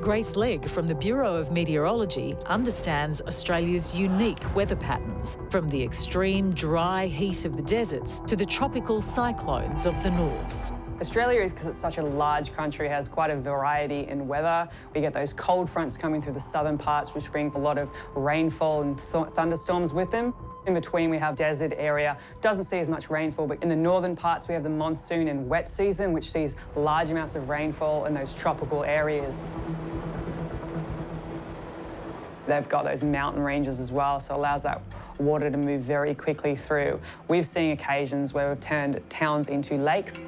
Grace Legg from the Bureau of Meteorology understands Australia's unique weather patterns, from the extreme dry heat of the deserts to the tropical cyclones of the north. Australia, because it's such a large country, has quite a variety in weather. We get those cold fronts coming through the southern parts, which bring a lot of rainfall and thunderstorms with them. In between, we have desert area. Doesn't see as much rainfall, but in the northern parts, we have the monsoon and wet season, which sees large amounts of rainfall in those tropical areas. They've got those mountain ranges as well, so it allows that water to move very quickly through. We've seen occasions where we've turned towns into lakes.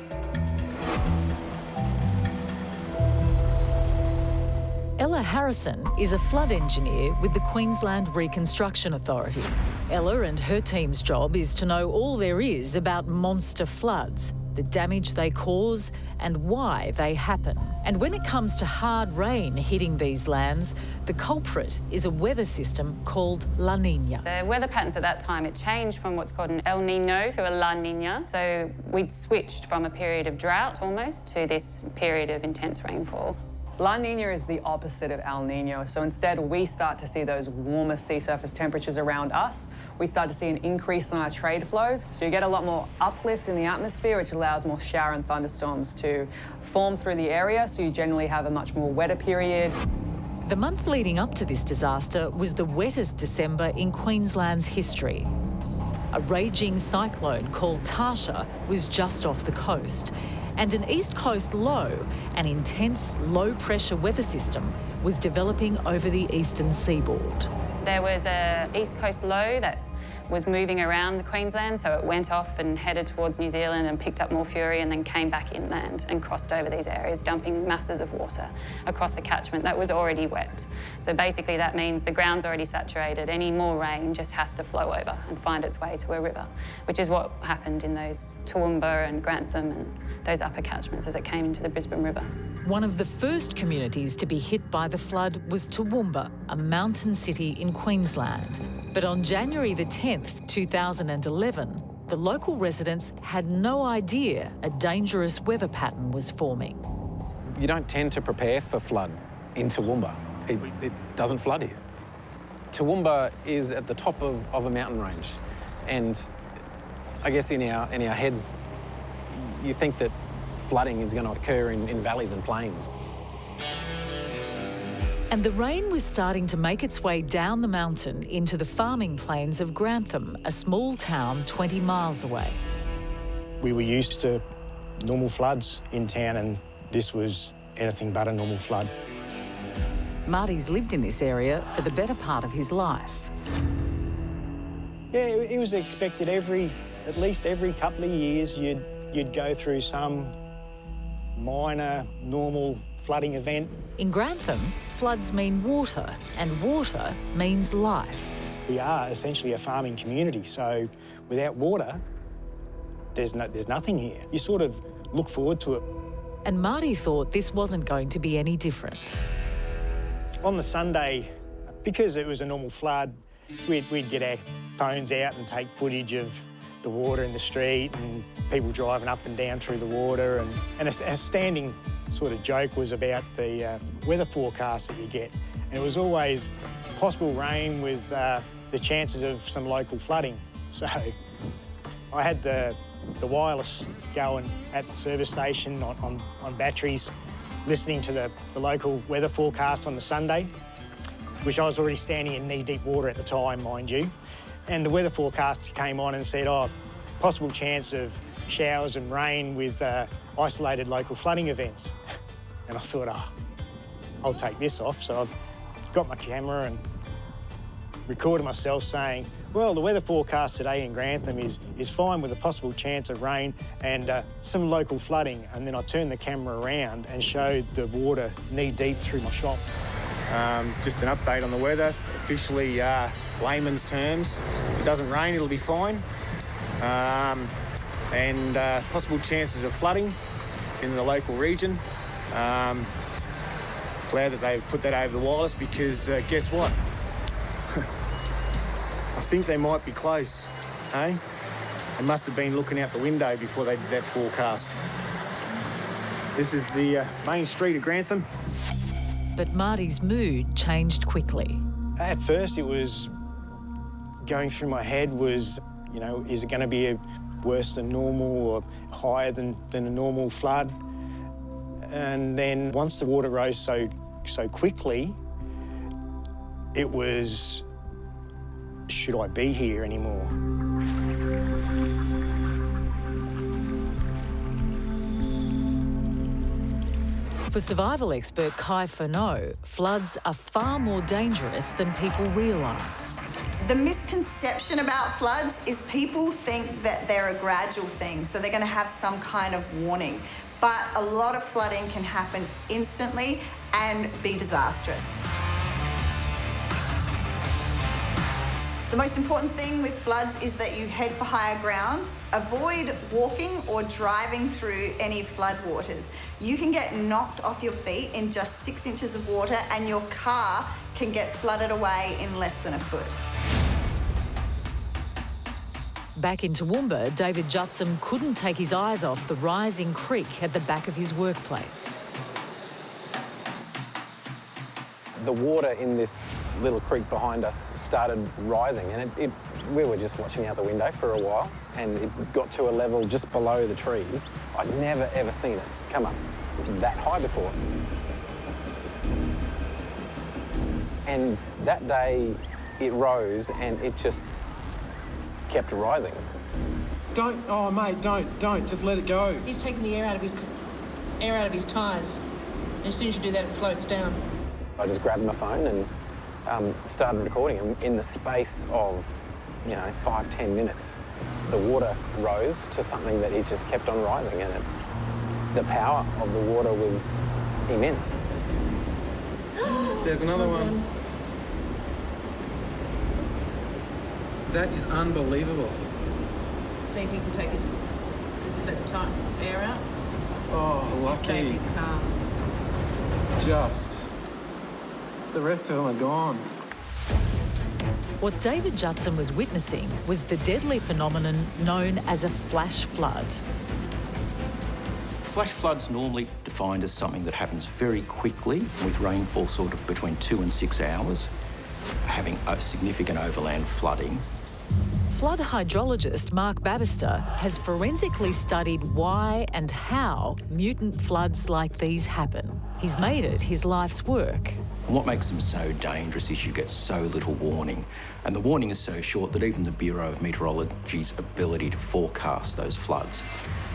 Ella Harrison is a flood engineer with the Queensland Reconstruction Authority. Ella and her team's job is to know all there is about monster floods, the damage they cause and why they happen. And when it comes to hard rain hitting these lands, the culprit is a weather system called La Niña. The weather patterns at that time, it changed from what's called an El Nino to a La Niña. So we'd switched from a period of drought almost to this period of intense rainfall. La Niña is the opposite of El Nino. So instead, we start to see those warmer sea surface temperatures around us. We start to see an increase in our trade flows. So you get a lot more uplift in the atmosphere, which allows more shower and thunderstorms to form through the area. So you generally have a much more wetter period. The month leading up to this disaster was the wettest December in Queensland's history. A raging cyclone called Tasha was just off the coast, and an east coast low, an intense low-pressure weather system, was developing over the eastern seaboard. There was an east coast low that was moving around the Queensland, so it went off and headed towards New Zealand and picked up more fury and then came back inland and crossed over these areas, dumping masses of water across a catchment that was already wet. So basically that means the ground's already saturated. Any more rain just has to flow over and find its way to a river, which is what happened in those Toowoomba and Grantham and those upper catchments as it came into the Brisbane River. One of the first communities to be hit by the flood was Toowoomba, a mountain city in Queensland. But on January the 10th, 2011, the local residents had no idea a dangerous weather pattern was forming. You don't tend to prepare for flood in Toowoomba. It doesn't flood here. Toowoomba is at the top of a mountain range, and I guess in our heads, you think that flooding is going to occur in valleys and plains. And the rain was starting to make its way down the mountain into the farming plains of Grantham, a small town 20 miles away. We were used to normal floods in town, and this was anything but a normal flood. Marty's lived in this area for the better part of his life. Yeah, it was expected at least every couple of years you'd go through some minor, normal flooding event. In Grantham, floods mean water, and water means life. We are essentially a farming community, so without water, there's nothing here. You sort of look forward to it. And Marty thought this wasn't going to be any different. On the Sunday, because it was a normal flood, we'd get our phones out and take footage of the water in the street and people driving up and down through the water. And a standing sort of joke was about the weather forecast that you get. And it was always possible rain with the chances of some local flooding. So I had the wireless going at the service station on batteries, listening to the local weather forecast on the Sunday, which I was already standing in knee-deep water at the time, mind you. And the weather forecast came on and said, possible chance of showers and rain with isolated local flooding events. And I thought, I'll take this off. So I got my camera and recorded myself saying, well, the weather forecast today in Grantham is fine with a possible chance of rain and some local flooding. And then I turned the camera around and showed the water knee-deep through my shop. Just an update on the weather. Officially, layman's terms, if it doesn't rain, it'll be fine. And possible chances of flooding in the local region. Glad that they've put that over the wireless because guess what? I think they might be close, eh? They must have been looking out the window before they did that forecast. This is the main street of Grantham. But Marty's mood changed quickly. At first it was going through my head was, you know, is it going to be worse than normal or higher than a normal flood? And then once the water rose so quickly, it was, should I be here anymore? For survival expert Kai Furneaux, floods are far more dangerous than people realise. The misconception about floods is people think that they're a gradual thing, so they're going to have some kind of warning. But a lot of flooding can happen instantly and be disastrous. The most important thing with floods is that you head for higher ground. Avoid walking or driving through any floodwaters. You can get knocked off your feet in just 6 inches of water and your car can get flooded away in less than a foot. Back in Toowoomba, David Jutson couldn't take his eyes off the rising creek at the back of his workplace. The water in this little creek behind us started rising, and we were just watching out the window for a while, and it got to a level just below the trees. I'd never ever seen it come up that high before. And that day it rose and it just kept rising. Don't, oh mate, don't, just let it go. He's taking the air out of his tyres. As soon as you do that, it floats down. I just grabbed my phone and started recording. And in the space of, 5-10 minutes, the water rose to something that it just kept on rising, and the power of the water was immense. There's another one. That is unbelievable. See if he can take his... This is that tight air out. Oh, lucky. Save his car. Just. The rest of them are gone. What David Jutson was witnessing was the deadly phenomenon known as a flash flood. Flash flood's normally defined as something that happens very quickly with rainfall sort of between 2 and 6 hours, having a significant overland flooding. Flood hydrologist Mark Babbister has forensically studied why and how mutant floods like these happen. He's made it his life's work. And what makes them so dangerous is you get so little warning. And the warning is so short that even the Bureau of Meteorology's ability to forecast those floods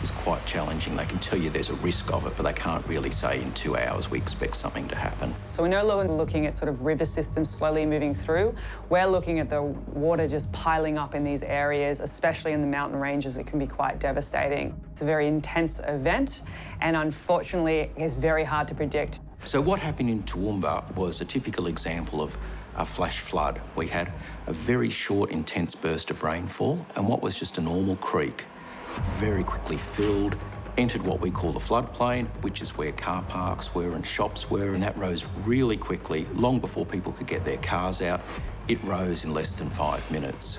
is quite challenging. They can tell you there's a risk of it, but they can't really say in 2 hours we expect something to happen. So we're no longer looking at sort of river systems slowly moving through. We're looking at the water just piling up in these areas, especially in the mountain ranges. It can be quite devastating. It's a very intense event, and unfortunately, it's very hard to predict. So what happened in Toowoomba was a typical example of a flash flood. We had a very short, intense burst of rainfall, and what was just a normal creek very quickly filled, entered what we call the floodplain, which is where car parks were and shops were, and that rose really quickly, long before people could get their cars out. It rose in less than 5 minutes.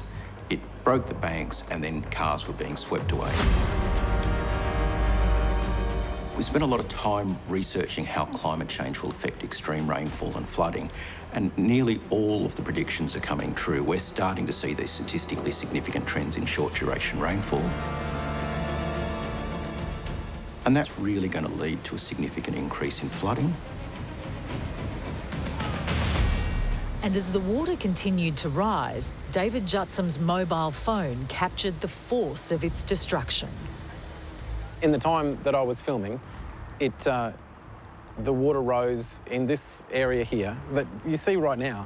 It broke the banks, and then cars were being swept away. We spent a lot of time researching how climate change will affect extreme rainfall and flooding, and nearly all of the predictions are coming true. We're starting to see these statistically significant trends in short-duration rainfall. And that's really going to lead to a significant increase in flooding. And as the water continued to rise, David Jutson's mobile phone captured the force of its destruction. In the time that I was filming, the water rose in this area here that you see right now.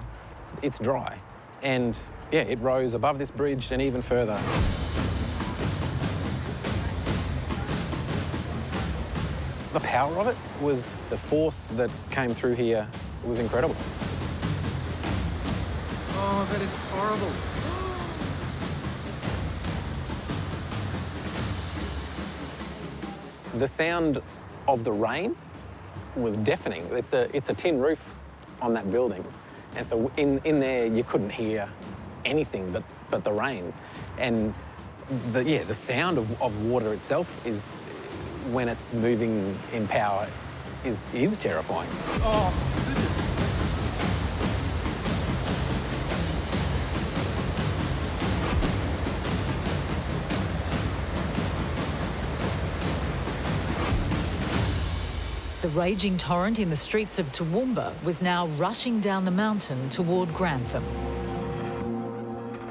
It's dry. And yeah, it rose above this bridge and even further. The power of it was the force that came through here was incredible. Oh, that is horrible. The sound of the rain was deafening. It's a tin roof on that building. And so in there, you couldn't hear anything but the rain. And the sound of water itself is, when it's moving in power, is terrifying. Oh, The raging torrent in the streets of Toowoomba was now rushing down the mountain toward Grantham.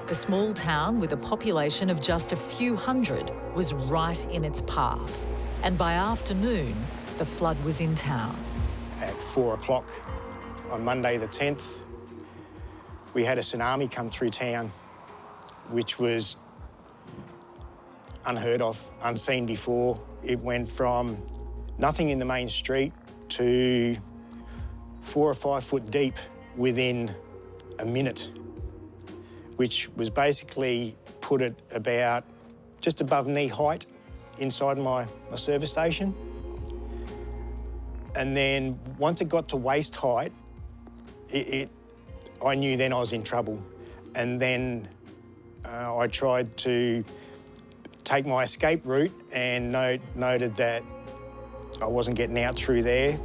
The small town, with a population of just a few hundred, was right in its path. And by afternoon, the flood was in town. At 4 o'clock on Monday the 10th, we had a tsunami come through town, which was unheard of, unseen before. It went from nothing in the main street to 4 or 5 foot deep within a minute, which was basically put it about just above knee height inside my service station. And then once it got to waist height, I knew then I was in trouble. And then I tried to take my escape route and noted that I wasn't getting out through there.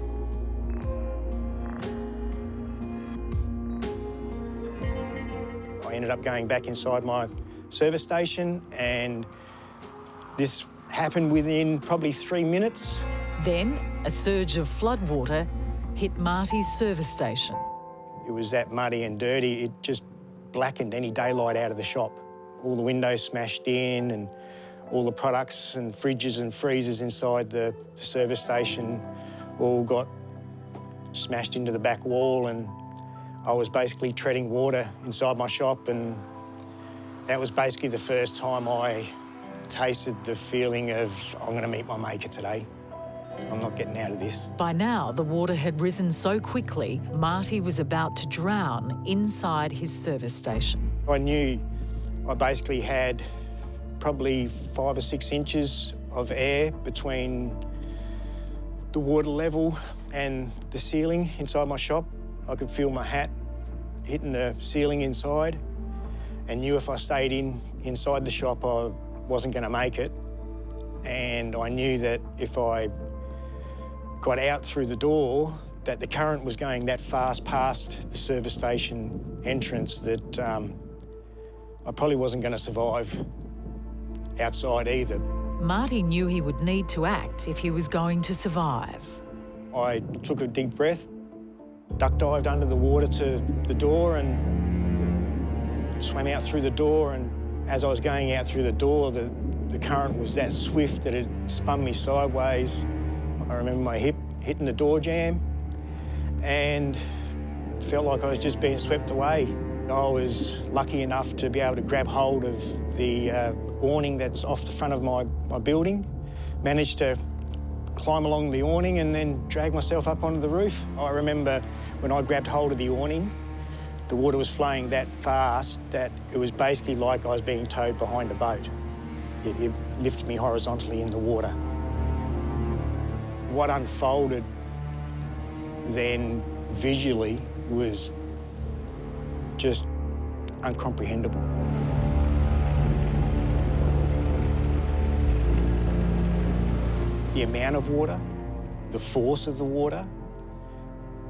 I ended up going back inside my service station, and this happened within probably 3 minutes. Then a surge of floodwater hit Marty's service station. It was that muddy and dirty, it just blackened any daylight out of the shop. All the windows smashed in, and all the products and fridges and freezers inside the service station all got smashed into the back wall, and I was basically treading water inside my shop, and that was basically the first time I tasted the feeling of, I'm going to meet my maker today. I'm not getting out of this. By now, the water had risen so quickly, Marty was about to drown inside his service station. I knew I basically had probably 5 or 6 inches of air between the water level and the ceiling inside my shop. I could feel my hat hitting the ceiling inside, and knew if I stayed inside the shop, I wasn't going to make it. And I knew that if I got out through the door, that the current was going that fast past the service station entrance that I probably wasn't going to survive outside either. Marty knew he would need to act if he was going to survive. I took a deep breath, duck dived under the water to the door and swam out through the door, and as I was going out through the door, the current was that swift that it spun me sideways. I remember my hip hitting the door jamb and felt like I was just being swept away. I was lucky enough to be able to grab hold of the awning that's off the front of my building, managed to climb along the awning and then drag myself up onto the roof. I remember when I grabbed hold of the awning, the water was flowing that fast that it was basically like I was being towed behind a boat. It lifted me horizontally in the water. What unfolded then visually was just incomprehensible. The amount of water, the force of the water,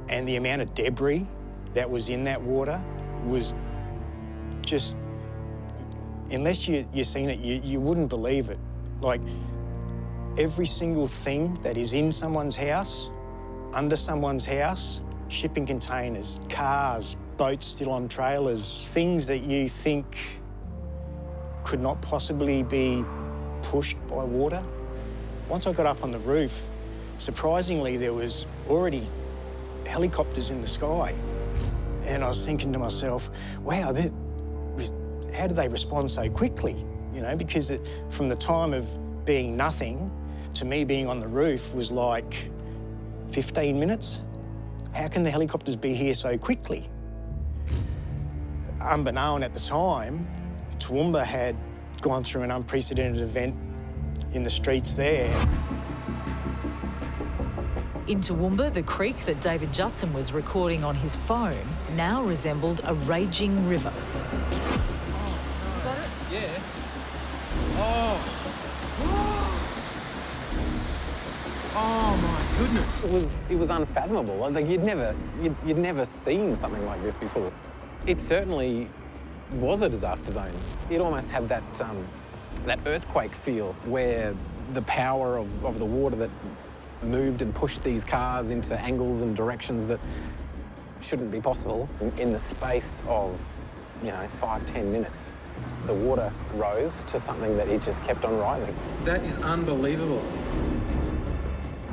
and the amount of debris that was in that water was just, unless you've seen it, you wouldn't believe it. Like, every single thing that is in someone's house, under someone's house, shipping containers, cars, boats still on trailers, things that you think could not possibly be pushed by water. Once I got up on the roof, surprisingly, there was already helicopters in the sky. And I was thinking to myself, wow, how did they respond so quickly? You know, because from the time of being nothing to me being on the roof was like 15 minutes. How can the helicopters be here so quickly? Unbeknown at the time, Toowoomba had gone through an unprecedented event in the streets there. In Toowoomba, the creek that David Judson was recording on his phone now resembled a raging river. Got it? Yeah. Oh. Oh my goodness. It was unfathomable. Like you'd never seen something like this before. It certainly was a disaster zone. It almost had that earthquake feel where the power of the water that moved and pushed these cars into angles and directions that shouldn't be possible. In the space of, 5-10 minutes, the water rose to something that it just kept on rising. That is unbelievable.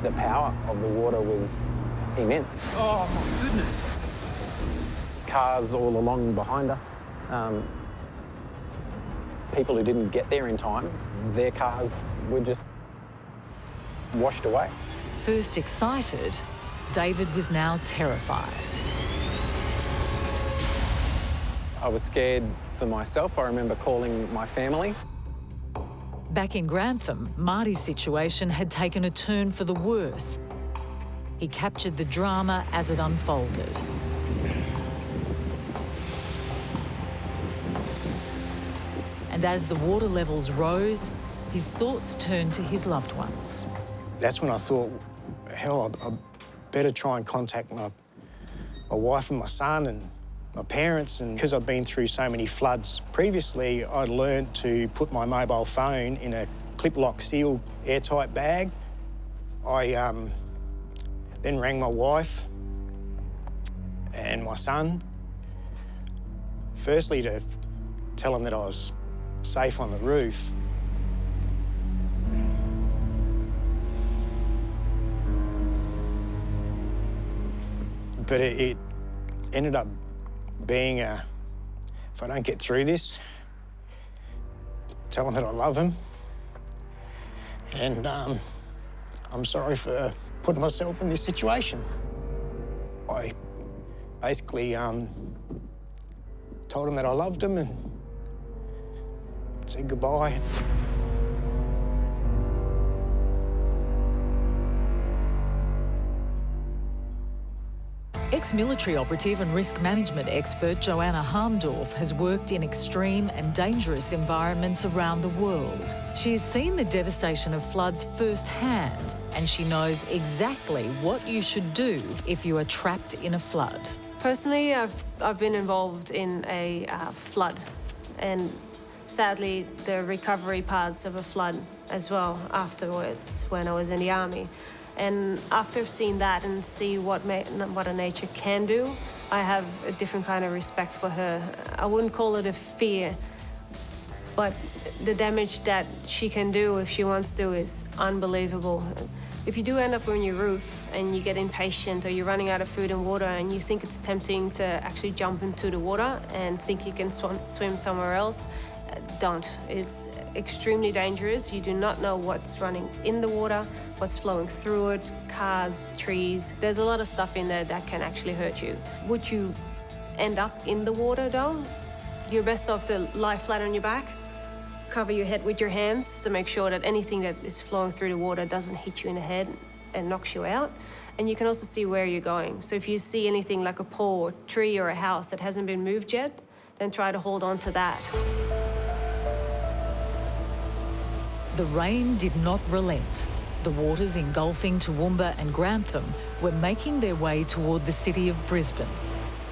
The power of the water was immense. Oh my goodness. Cars all along behind us. People who didn't get there in time, their cars were just washed away. First excited, David was now terrified. I was scared for myself. I remember calling my family. Back in Grantham, Marty's situation had taken a turn for the worse. He captured the drama as it unfolded. And as the water levels rose, his thoughts turned to his loved ones. That's when I thought, hell, I better try and contact my wife and my son and my parents. And because I've been through so many floods previously, I'd learned to put my mobile phone in a clip-lock sealed airtight bag. I then rang my wife and my son, firstly to tell them that I was safe on the roof. But it ended up being if I don't get through this, tell them that I love them. And I'm sorry for putting myself in this situation. I basically told them that I loved them and said goodbye. Ex-military operative and risk management expert Joanna Harmdorf has worked in extreme and dangerous environments around the world. She has seen the devastation of floods firsthand, and she knows exactly what you should do if you are trapped in a flood. Personally, I've been involved in a flood, and sadly, the recovery parts of a flood as well afterwards when I was in the army. And after seeing that and see what Mother Nature can do, I have a different kind of respect for her. I wouldn't call it a fear, but the damage that she can do if she wants to is unbelievable. If you do end up on your roof and you get impatient or you're running out of food and water and you think it's tempting to actually jump into the water and think you can swim somewhere else, don't. It's extremely dangerous. You do not know what's running in the water, what's flowing through it, cars, trees. There's a lot of stuff in there that can actually hurt you. Would you end up in the water though? You're best off to lie flat on your back, cover your head with your hands to make sure that anything that is flowing through the water doesn't hit you in the head and knocks you out. And you can also see where you're going. So if you see anything like a pole or tree or a house that hasn't been moved yet, then try to hold on to that. The rain did not relent. The waters engulfing Toowoomba and Grantham were making their way toward the city of Brisbane.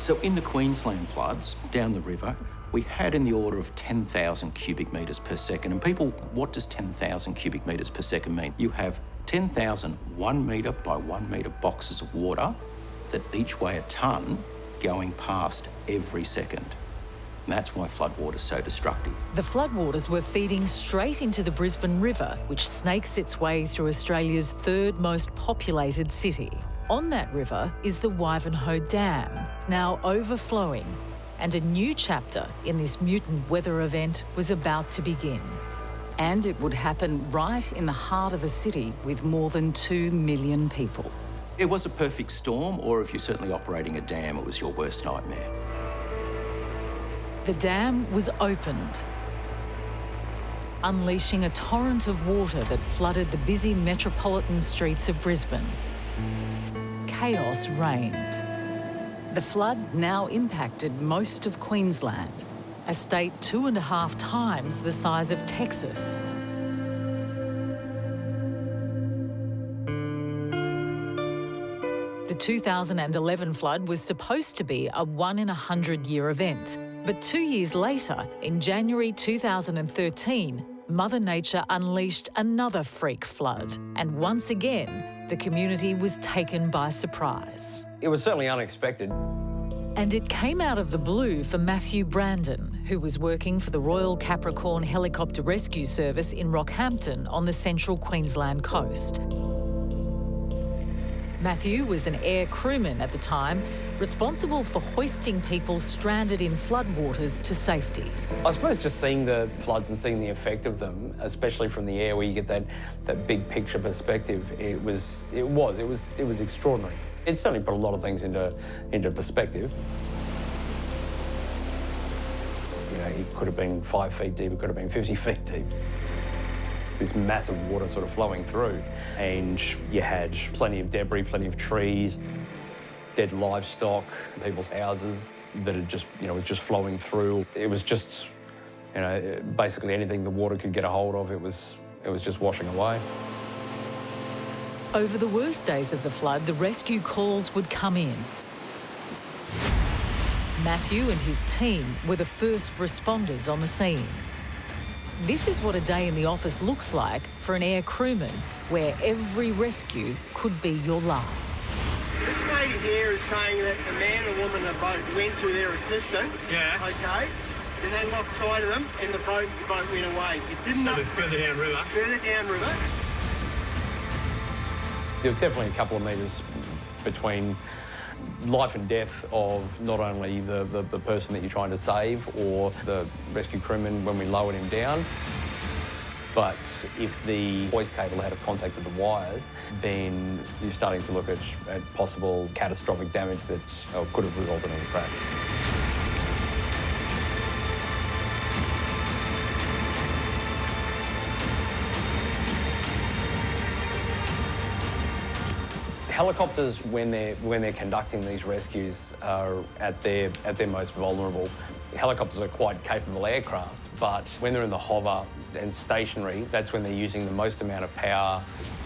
So in the Queensland floods, down the river, we had in the order of 10,000 cubic metres per second. And people, what does 10,000 cubic metres per second mean? You have 10,000 1 metre by 1 metre boxes of water that each weigh a tonne going past every second. And that's why floodwater is so destructive. The floodwaters were feeding straight into the Brisbane River, which snakes its way through Australia's third most populated city. On that river is the Wivenhoe Dam, now overflowing, and a new chapter in this mutant weather event was about to begin. And it would happen right in the heart of a city with more than 2 million people. It was a perfect storm, or if you're certainly operating a dam, it was your worst nightmare. The dam was opened, unleashing a torrent of water that flooded the busy metropolitan streets of Brisbane. Chaos reigned. The flood now impacted most of Queensland, a state 2.5 times the size of Texas. The 2011 flood was supposed to be a 1-in-100-year event, but 2 years later, in January 2013, Mother Nature unleashed another freak flood, and once again, the community was taken by surprise. It was certainly unexpected. And it came out of the blue for Matthew Brandon, who was working for the Royal Capricorn Helicopter Rescue Service in Rockhampton on the central Queensland coast. Matthew was an air crewman at the time, responsible for hoisting people stranded in floodwaters to safety. I suppose just seeing the floods and seeing the effect of them, especially from the air where you get that big picture perspective, it was extraordinary. It certainly put a lot of things into perspective. You know, it could have been 5 feet deep, it could have been 50 feet deep. This massive water sort of flowing through, and you had plenty of debris, plenty of trees, dead livestock, people's houses that had just, was just flowing through. It was just, basically anything the water could get a hold of, it was just washing away. Over the worst days of the flood, the rescue calls would come in. Matthew and his team were the first responders on the scene. This is what a day in the office looks like for an air crewman, where every rescue could be your last. This lady here is saying that the man and woman are both went to their assistance. Yeah. Okay. Then they lost sight of them and the boat went away. It didn't. So further downriver. Further downriver. There was definitely a couple of metres between life and death of not only the person that you're trying to save or the rescue crewman when we lowered him down, but if the hoist cable had contacted the wires, then you're starting to look at possible catastrophic damage that could have resulted in a crash. Helicopters, when they're conducting these rescues, are at their most vulnerable. Helicopters are quite capable aircraft, but when they're in the hover and stationary, that's when they're using the most amount of power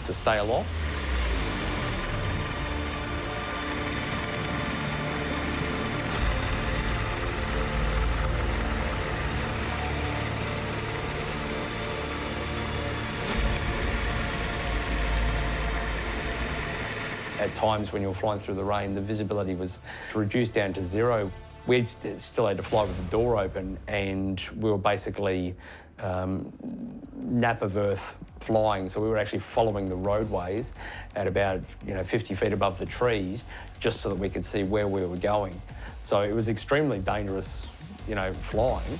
to stay aloft. At times when you were flying through the rain, the visibility was reduced down to zero. We still had to fly with the door open, and we were basically nap of earth flying. So we were actually following the roadways at about 50 feet above the trees, just so that we could see where we were going. So it was extremely dangerous, flying.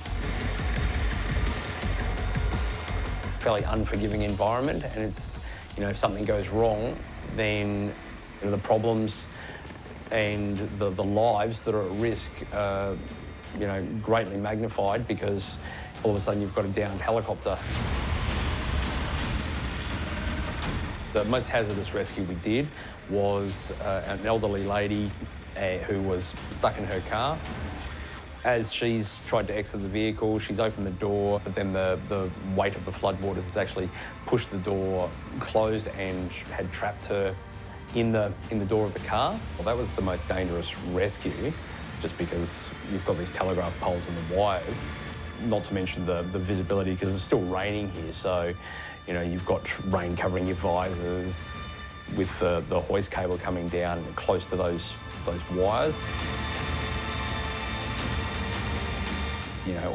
Fairly unforgiving environment, and it's, if something goes wrong, then the problems and the lives that are at risk are, greatly magnified, because all of a sudden you've got a downed helicopter. The most hazardous rescue we did was an elderly lady who was stuck in her car. As she's tried to exit the vehicle, she's opened the door, but then the weight of the floodwaters has actually pushed the door closed and had trapped her in the door of the car. Well, that was the most dangerous rescue, just because you've got these telegraph poles and the wires, not to mention the visibility, because it's still raining here, so you've got rain covering your visors, with the hoist cable coming down close to those wires.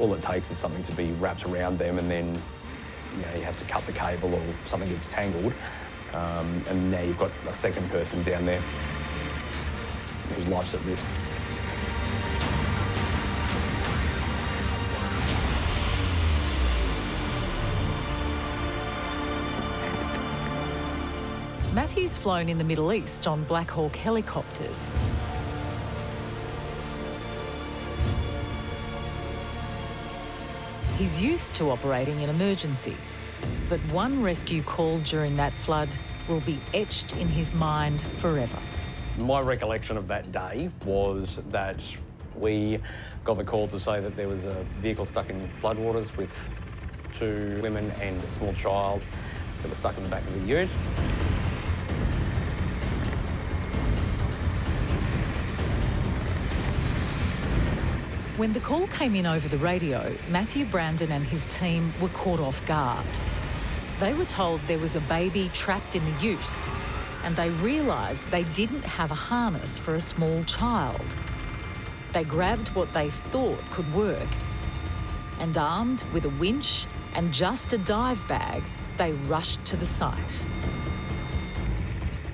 All it takes is something to be wrapped around them, and then you have to cut the cable or something gets tangled. And now you've got a second person down there whose life's at risk. Matthew's flown in the Middle East on Black Hawk helicopters. He's used to operating in emergencies, but one rescue call during that flood will be etched in his mind forever. My recollection of that day was that we got the call to say that there was a vehicle stuck in floodwaters with 2 women and a small child that were stuck in the back of the ute. When the call came in over the radio, Matthew Brandon and his team were caught off guard. They were told there was a baby trapped in the ute, and they realised they didn't have a harness for a small child. They grabbed what they thought could work, and armed with a winch and just a dive bag, they rushed to the site.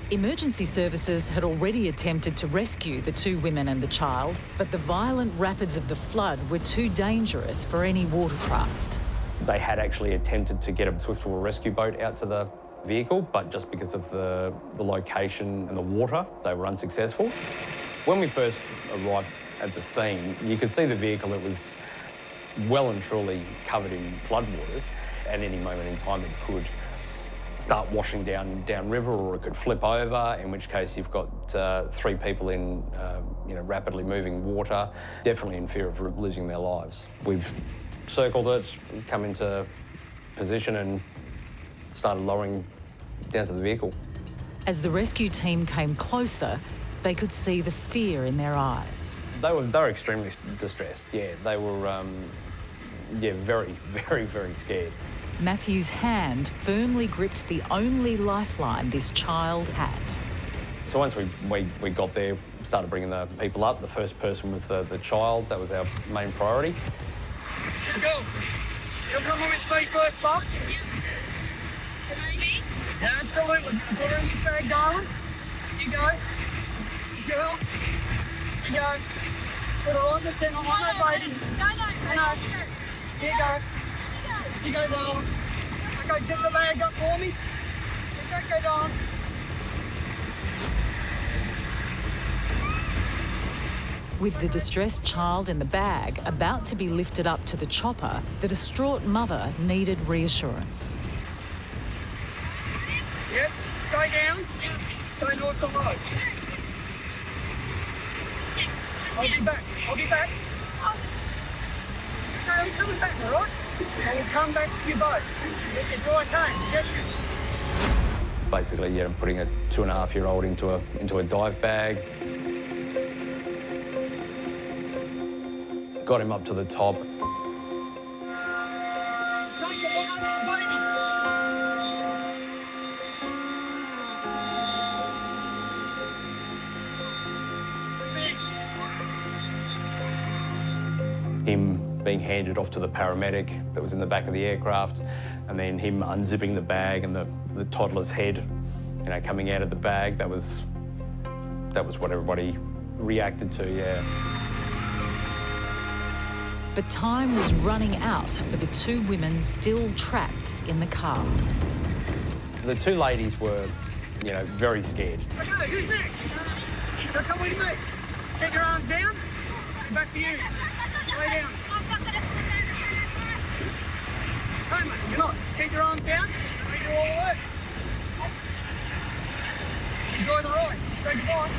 Emergency services had already attempted to rescue the 2 women and the child, but the violent rapids of the flood were too dangerous for any watercraft. They had actually attempted to get a swiftwater rescue boat out to the vehicle, but just because of the location and the water, they were unsuccessful. When we first arrived at the scene, you could see the vehicle. It was well and truly covered in floodwaters. At any moment in time, it could start washing down river, or it could flip over, in which case you've got 3 people in rapidly moving water, definitely in fear of losing their lives. We've circled it, come into position and started lowering down to the vehicle. As the rescue team came closer, they could see the fear in their eyes. They were extremely distressed, yeah. They were, very, very, very scared. Matthew's hand firmly gripped the only lifeline this child had. So once we got there, started bringing the people up. The first person was the child. That was our main priority. Let's go. You'll come on his feet first, Bob? Yep. The baby? Yeah, absolutely. Put her in your bag, darling. You go. Girl. You go. Put her on the tent. On that baby. No. Here you go. You go, darling. Okay, get the bag up for me. Okay, darling. With the distressed child in the bag about to be lifted up to the chopper, the distraught mother needed reassurance. Yep, stay down. Stay north the road. I'll be back. Okay, I'm coming back, all right? And we'll come back to your boat. It's all okay, yes? Basically, putting a 2.5-year-old into a dive bag. Got him up to the top. Him being handed off to the paramedic that was in the back of the aircraft, and then him unzipping the bag and the toddler's head, coming out of the bag. That was what everybody reacted to, yeah. But time was running out for the 2 women still trapped in the car. The 2 ladies were, very scared. Okay, who's next? Now come with me. Take your arms down. Back to you. Lay down. Hey, mate, you're not. Keep your arms down. Make it all work. Enjoy the ride. Say goodbye.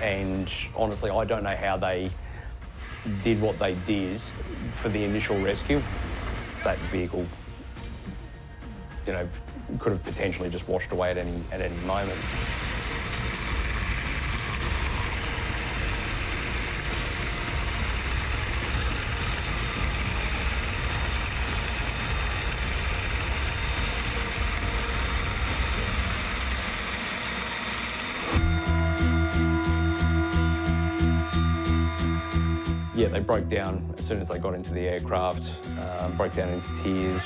And honestly, I don't know how they did what they did for the initial rescue. That vehicle, could have potentially just washed away at any moment. Yeah, they broke down as soon as they got into the aircraft, broke down into tears.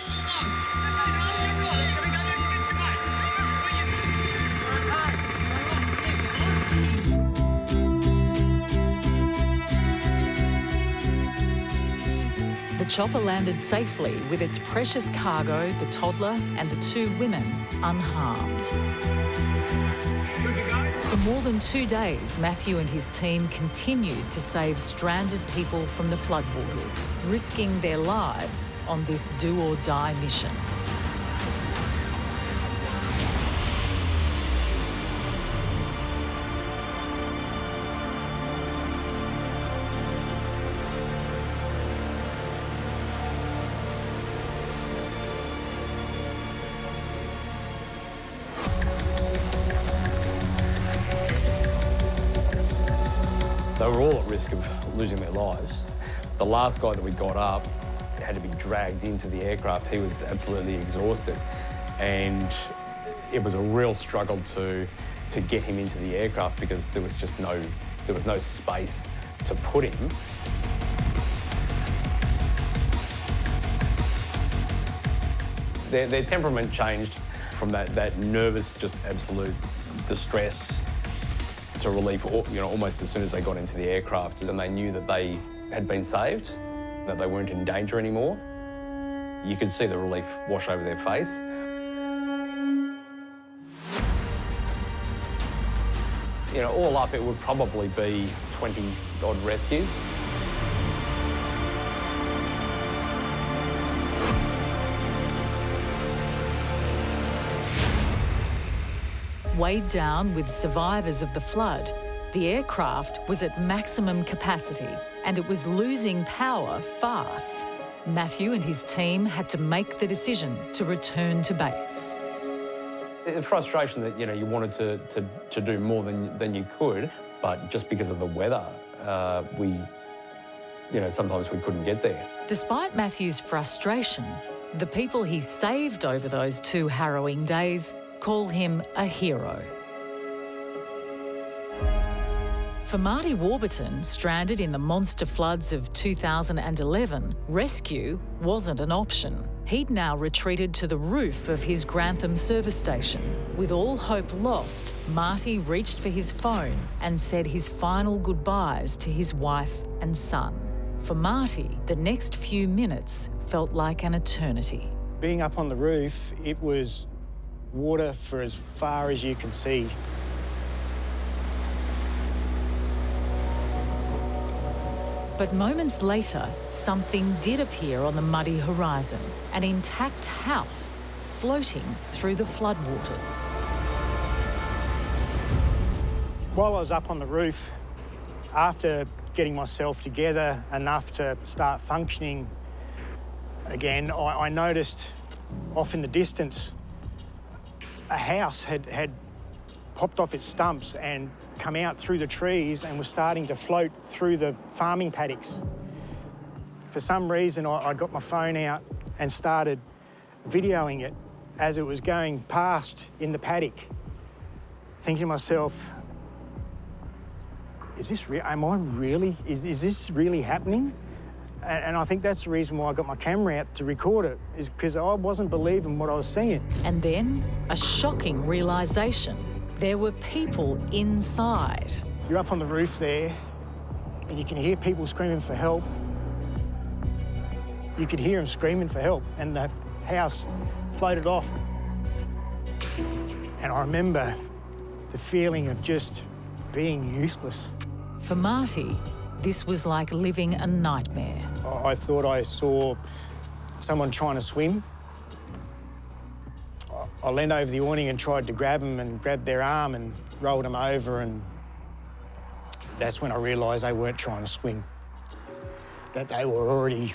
The chopper landed safely with its precious cargo, the toddler and the 2 women, unharmed. For more than 2 days, Matthew and his team continued to save stranded people from the floodwaters, risking their lives on this do-or-die mission. They were all at risk of losing their lives. The last guy that we got up had to be dragged into the aircraft. He was absolutely exhausted, and it was a real struggle to get him into the aircraft because there was just no space to put him. Their temperament changed from that nervous, just absolute distress to relief, almost as soon as they got into the aircraft, and they knew that they had been saved, that they weren't in danger anymore. You could see the relief wash over their face. All up, it would probably be 20-odd rescues. Weighed down with survivors of the flood, the aircraft was at maximum capacity and it was losing power fast. Matthew and his team had to make the decision to return to base. The frustration that, you wanted to do more than you could, but just because of the weather, sometimes we couldn't get there. Despite Matthew's frustration, the people he saved over those 2 harrowing days call him a hero. For Marty Warburton, stranded in the monster floods of 2011, rescue wasn't an option. He'd now retreated to the roof of his Grantham service station. With all hope lost, Marty reached for his phone and said his final goodbyes to his wife and son. For Marty, the next few minutes felt like an eternity. Being up on the roof, it was water for as far as you can see. But moments later, something did appear on the muddy horizon, an intact house floating through the floodwaters. While I was up on the roof, after getting myself together enough to start functioning again, I noticed off in the distance a house had popped off its stumps and come out through the trees and was starting to float through the farming paddocks. For some reason, I got my phone out and started videoing it as it was going past in the paddock, thinking to myself, is this real? Am I really? Is this really happening? And I think that's the reason why I got my camera out to record it, is because I wasn't believing what I was seeing. And then a shocking realisation. There were people inside. You're up on the roof there, and you can hear people screaming for help. You could hear them screaming for help, and the house floated off. And I remember the feeling of just being useless. For Marty, this was like living a nightmare. I thought I saw someone trying to swim. I leaned over the awning and tried to grab them and grabbed their arm and rolled them over, and that's when I realised they weren't trying to swim, that they were already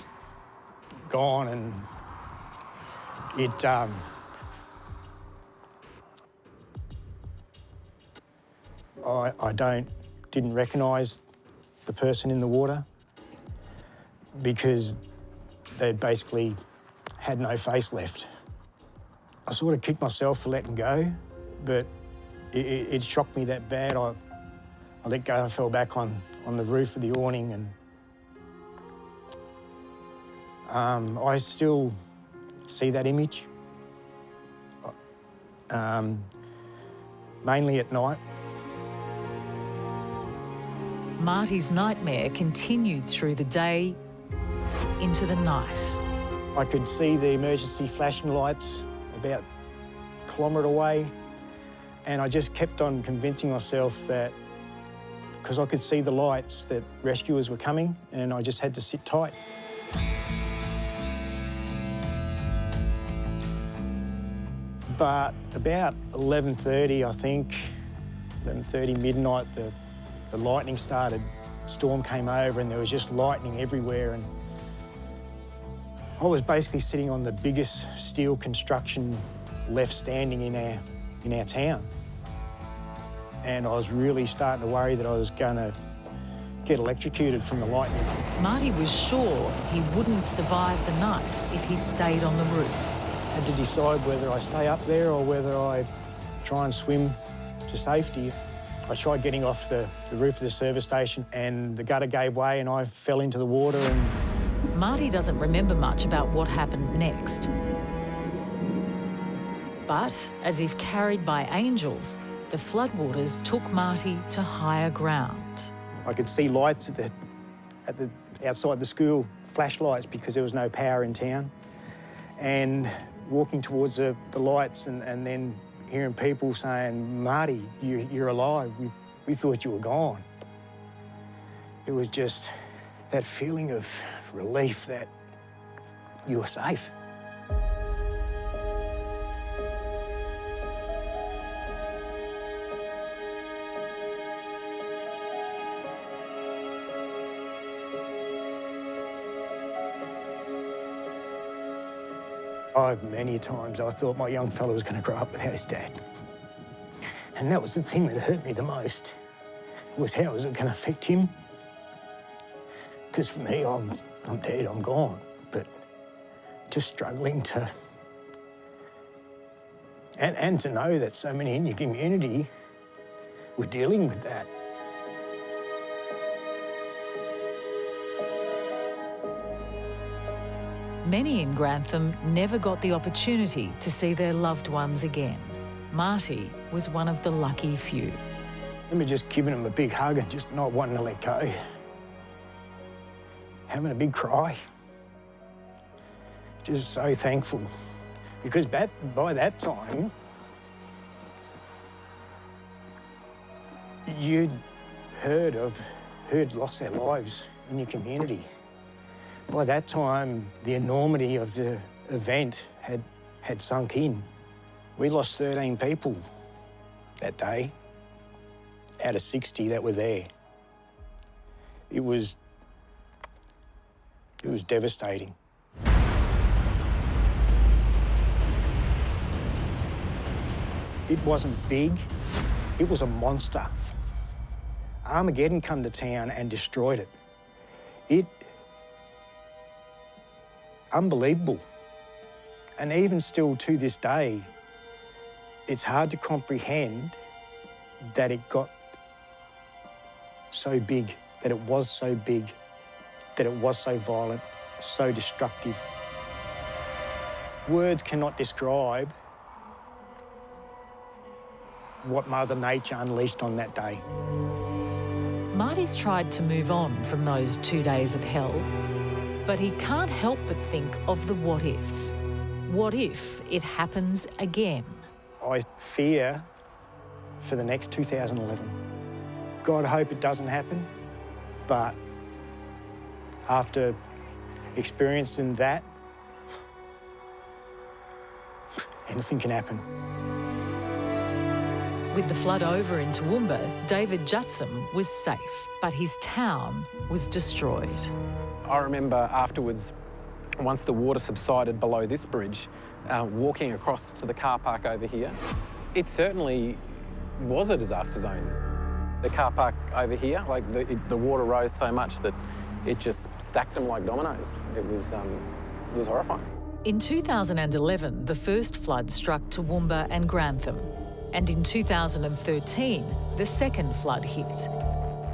gone. And it I didn't recognise the person in the water because they'd basically had no face left. I sort of kicked myself for letting go, but it shocked me that bad. I let go and fell back on the roof of the awning, and I still see that image, mainly at night. Marty's nightmare continued through the day into the night. I could see the emergency flashing lights about a kilometre away, and I just kept on convincing myself that, because I could see the lights, that rescuers were coming, and I just had to sit tight. But about 11:30, I think, 11:30, midnight, the lightning started. Storm came over and there was just lightning everywhere, and I was basically sitting on the biggest steel construction left standing in our town. And I was really starting to worry that I was going to get electrocuted from the lightning. Marty was sure he wouldn't survive the night if he stayed on the roof. I had to decide whether I stay up there or whether I try and swim to safety. I tried getting off the roof of the service station, and the gutter gave way and I fell into the water. And Marty doesn't remember much about what happened next. But, as if carried by angels, the floodwaters took Marty to higher ground. I could see lights outside the school, flashlights, because there was no power in town. And walking towards the lights and then hearing people saying, "Marty, you're alive. We thought you were gone." It was just that feeling of relief that you were safe. Many times I thought my young fellow was going to grow up without his dad. And that was the thing that hurt me the most, was how was it going to affect him? Because for me, I'm dead, I'm gone. But just struggling to... And to know that so many in your community were dealing with that. Many in Grantham never got the opportunity to see their loved ones again. Marty was one of the lucky few. I remember just giving him a big hug and just not wanting to let go. Having a big cry. Just so thankful. Because by that time, you'd heard lost their lives in your community. By that time, the enormity of the event had sunk in. We lost 13 people that day out of 60 that were there. It was devastating. It wasn't big, it was a monster. Armageddon come to town and destroyed it. Unbelievable. And even still to this day, it's hard to comprehend that it got so big, that it was so big, that it was so violent, so destructive. Words cannot describe what Mother Nature unleashed on that day. Marty's tried to move on from those 2 days of hell, but he can't help but think of the what-ifs. What if it happens again? I fear for the next 2011. God, I hope it doesn't happen, but after experiencing that, anything can happen. With the flood over in Toowoomba, David Jutson was safe, but his town was destroyed. I remember afterwards, once the water subsided below this bridge, walking across to the car park over here. It certainly was a disaster zone. The car park over here, like the water rose so much that it just stacked them like dominoes. It was horrifying. In 2011, the first flood struck Toowoomba and Grantham. And in 2013, the second flood hit.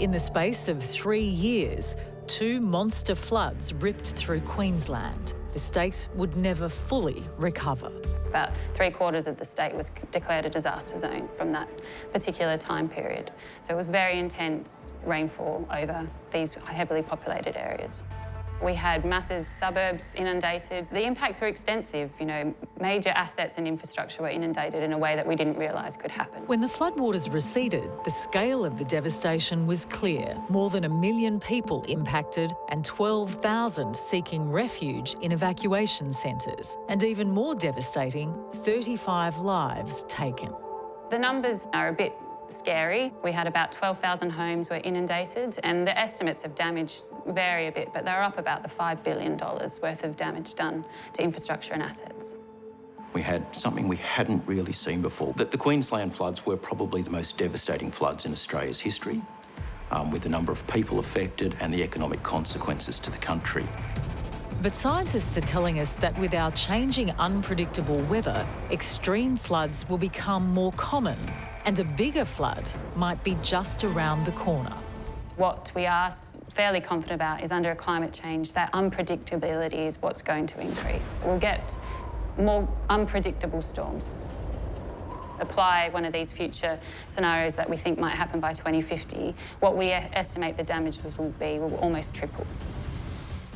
In the space of 3 years, 2 monster floods ripped through Queensland. The state would never fully recover. About 3/4 of the state was declared a disaster zone from that particular time period. So it was very intense rainfall over these heavily populated areas. We had massive suburbs inundated. The impacts were extensive, you know, major assets and infrastructure were inundated in a way that we didn't realise could happen. When the floodwaters receded, the scale of the devastation was clear. More than 1 million people impacted and 12,000 seeking refuge in evacuation centres. And even more devastating, 35 lives taken. The numbers are a bit scary. We had about 12,000 homes were inundated, and the estimates of damage vary a bit, but they're up about the $5 billion worth of damage done to infrastructure and assets. We had something we hadn't really seen before. That the Queensland floods were probably the most devastating floods in Australia's history, with the number of people affected and the economic consequences to the country. But scientists are telling us that with our changing unpredictable weather, extreme floods will become more common, and a bigger flood might be just around the corner. What we are fairly confident about is under climate change, that unpredictability is what's going to increase. We'll get more unpredictable storms. Apply one of these future scenarios that we think might happen by 2050, what we estimate the damages will be will almost triple.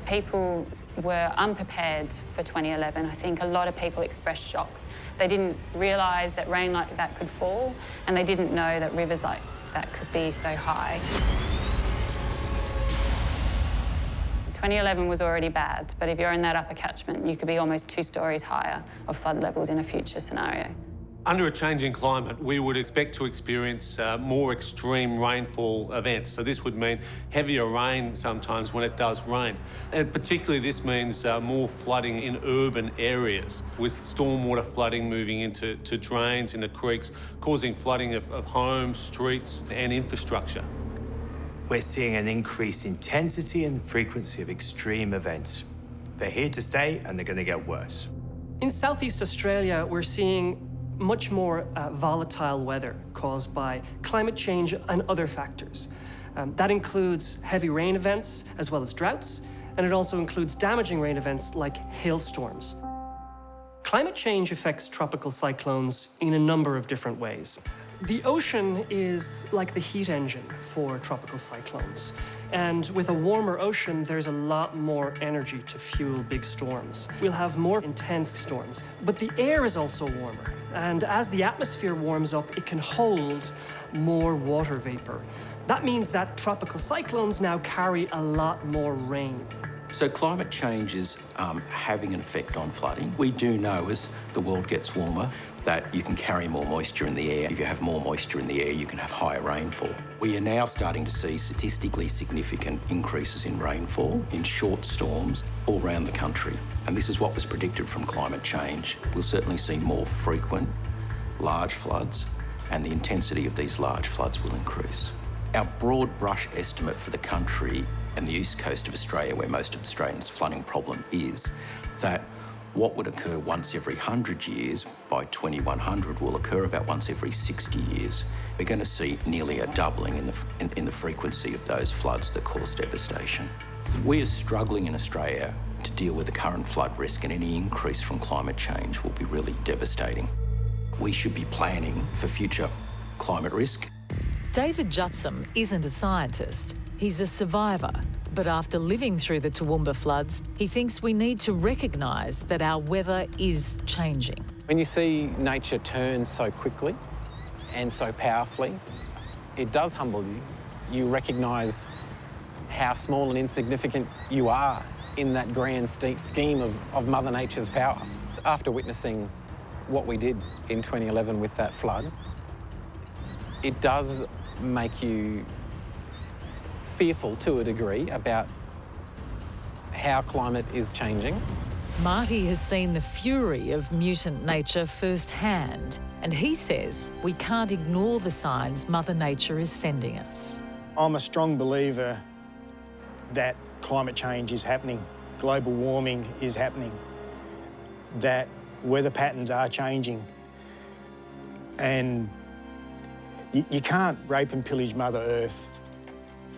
People were unprepared for 2011. I think a lot of people expressed shock. They didn't realise that rain like that could fall, and they didn't know that rivers like that could be so high. 2011 was already bad, but if you're in that upper catchment, you could be almost 2 stories higher of flood levels in a future scenario. Under a changing climate, we would expect to experience more extreme rainfall events. So this would mean heavier rain sometimes when it does rain. And particularly this means more flooding in urban areas, with stormwater flooding moving into drains, into creeks, causing flooding of homes, streets and infrastructure. We're seeing an increased intensity and frequency of extreme events. They're here to stay and they're going to get worse. In Southeast Australia, we're seeing much more volatile weather caused by climate change and other factors. That includes heavy rain events as well as droughts, and it also includes damaging rain events like hailstorms. Climate change affects tropical cyclones in a number of different ways. The ocean is like the heat engine for tropical cyclones. And with a warmer ocean, there's a lot more energy to fuel big storms. We'll have more intense storms. But the air is also warmer. And as the atmosphere warms up, it can hold more water vapor. That means that tropical cyclones now carry a lot more rain. So climate change is having an effect on flooding. We do know as the world gets warmer that you can carry more moisture in the air. If you have more moisture in the air, you can have higher rainfall. We are now starting to see statistically significant increases in rainfall in short storms all around the country. And this is what was predicted from climate change. We'll certainly see more frequent large floods, and the intensity of these large floods will increase. Our broad brush estimate for the country and the east coast of Australia, where most of Australia's flooding problem is, that what would occur once every 100 years, by 2100 will occur about once every 60 years. We're going to see nearly a doubling in the frequency of those floods that cause devastation. We are struggling in Australia to deal with the current flood risk, and any increase from climate change will be really devastating. We should be planning for future climate risk. David Jutsam isn't a scientist. He's a survivor. But after living through the Toowoomba floods, he thinks we need to recognise that our weather is changing. When you see nature turn so quickly and so powerfully, it does humble you. You recognise how small and insignificant you are in that grand scheme of Mother Nature's power. After witnessing what we did in 2011 with that flood, it does make you fearful to a degree about how climate is changing. Marty has seen the fury of mutant nature firsthand, and he says we can't ignore the signs Mother Nature is sending us. I'm a strong believer that climate change is happening, global warming is happening, that weather patterns are changing, and you can't rape and pillage Mother Earth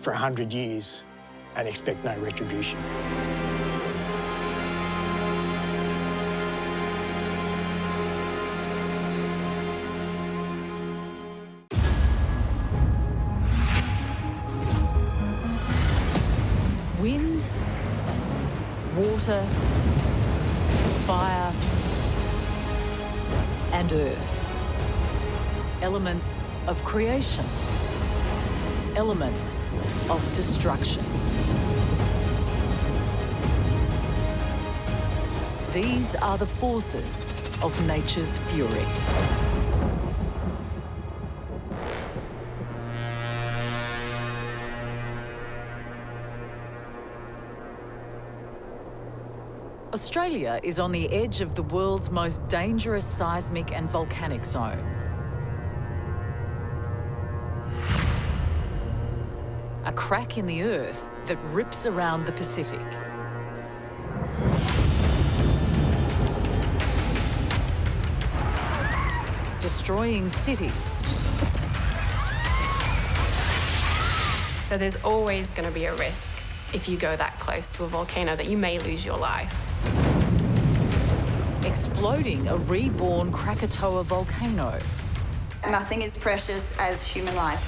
for 100 years and expect no retribution. Wind, water, fire, and earth. Elements of creation. Elements of destruction. These are the forces of nature's fury. Australia is on the edge of the world's most dangerous seismic and volcanic zone. A crack in the earth that rips around the Pacific. Destroying cities. So there's always going to be a risk if you go that close to a volcano that you may lose your life. Exploding a reborn Krakatoa volcano. Nothing is precious as human life.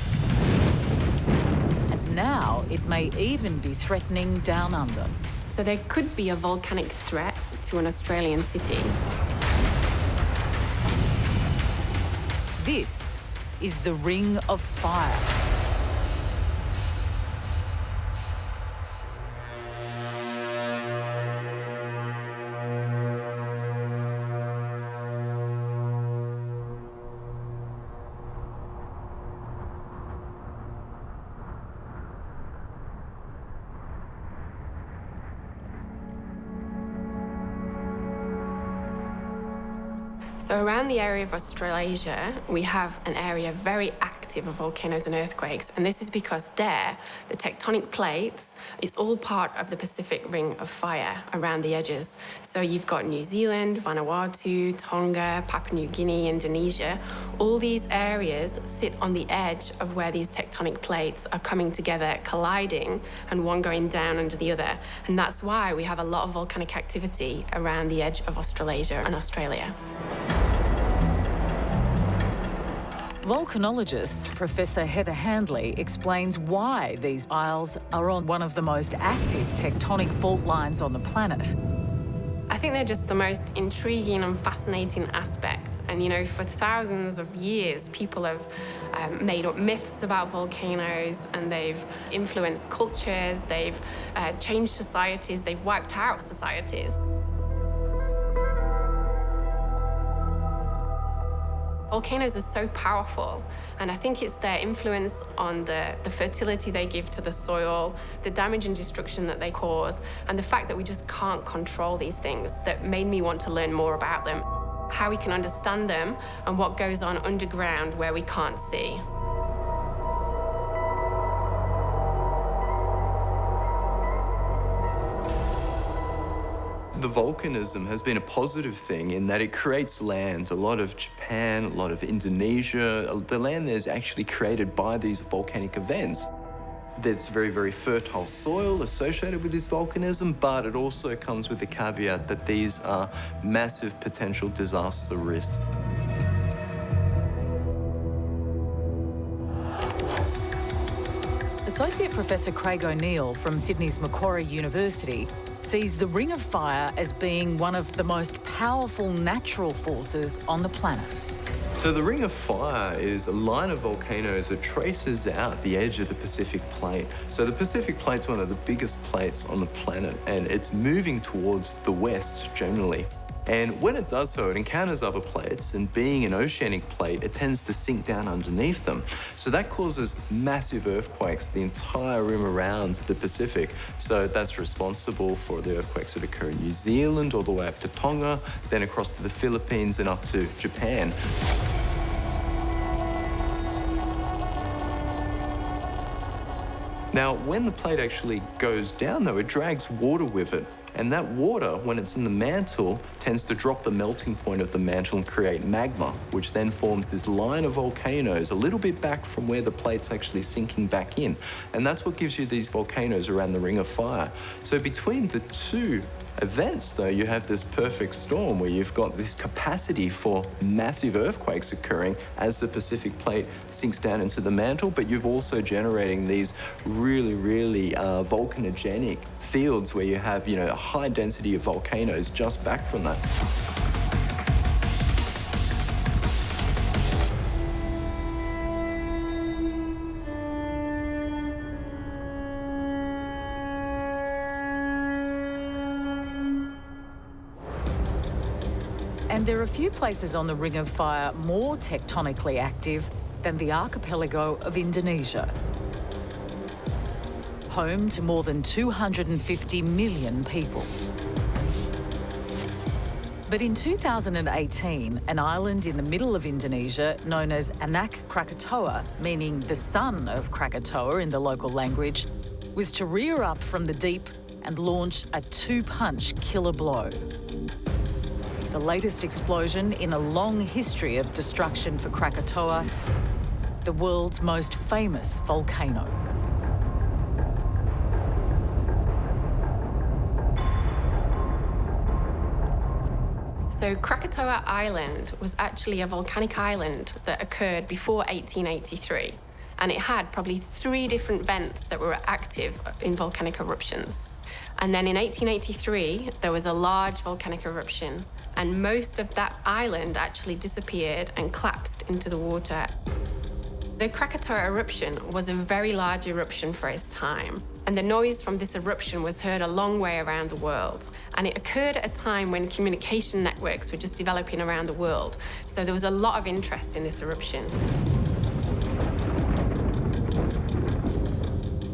And now it may even be threatening down under. So there could be a volcanic threat to an Australian city. This is the Ring of Fire. So around the area of Australasia, we have an area very active of volcanoes and earthquakes, and this is because there, the tectonic plates is all part of the Pacific Ring of Fire around the edges. So you've got New Zealand, Vanuatu, Tonga, Papua New Guinea, Indonesia. All these areas sit on the edge of where these tectonic plates are coming together, colliding, and one going down under the other. And that's why we have a lot of volcanic activity around the edge of Australasia and Australia. Volcanologist Professor Heather Handley explains why these isles are on one of the most active tectonic fault lines on the planet. I think they're just the most intriguing and fascinating aspect. And, you know, for thousands of years, people have made up myths about volcanoes, and they've influenced cultures, they've changed societies, they've wiped out societies. Volcanoes are so powerful, and I think it's their influence on the fertility they give to the soil, the damage and destruction that they cause, and the fact that we just can't control these things that made me want to learn more about them, how we can understand them, and what goes on underground where we can't see. The volcanism has been a positive thing in that it creates land. A lot of Japan, a lot of Indonesia, the land there is actually created by these volcanic events. There's very, very fertile soil associated with this volcanism, but it also comes with the caveat that these are massive potential disaster risks. Associate Professor Craig O'Neill from Sydney's Macquarie University sees the Ring of Fire as being one of the most powerful natural forces on the planet. So the Ring of Fire is a line of volcanoes that traces out the edge of the Pacific Plate. So the Pacific Plate's one of the biggest plates on the planet, and it's moving towards the west generally. And when it does so, it encounters other plates, and being an oceanic plate, it tends to sink down underneath them. So that causes massive earthquakes the entire rim around the Pacific. So that's responsible for the earthquakes that occur in New Zealand, all the way up to Tonga, then across to the Philippines and up to Japan. Now, when the plate actually goes down, though, it drags water with it. And that water, when it's in the mantle, tends to drop the melting point of the mantle and create magma, which then forms this line of volcanoes a little bit back from where the plate's actually sinking back in. And that's what gives you these volcanoes around the Ring of Fire. So between the two events, though, you have this perfect storm where you've got this capacity for massive earthquakes occurring as the Pacific plate sinks down into the mantle, but you've also generating these really volcanogenic fields where you have, you know, a high density of volcanoes just back from that. And there are few places on the Ring of Fire more tectonically active than the archipelago of Indonesia. Home to more than 250 million people. But in 2018, an island in the middle of Indonesia known as Anak Krakatoa, meaning the son of Krakatoa in the local language, was to rear up from the deep and launch a two-punch killer blow. The latest explosion in a long history of destruction for Krakatoa, the world's most famous volcano. So Krakatoa Island was actually a volcanic island that occurred before 1883. And it had probably 3 different vents that were active in volcanic eruptions. And then in 1883, there was a large volcanic eruption, and most of that island actually disappeared and collapsed into the water. The Krakatoa eruption was a very large eruption for its time, and the noise from this eruption was heard a long way around the world. And it occurred at a time when communication networks were just developing around the world, so there was a lot of interest in this eruption.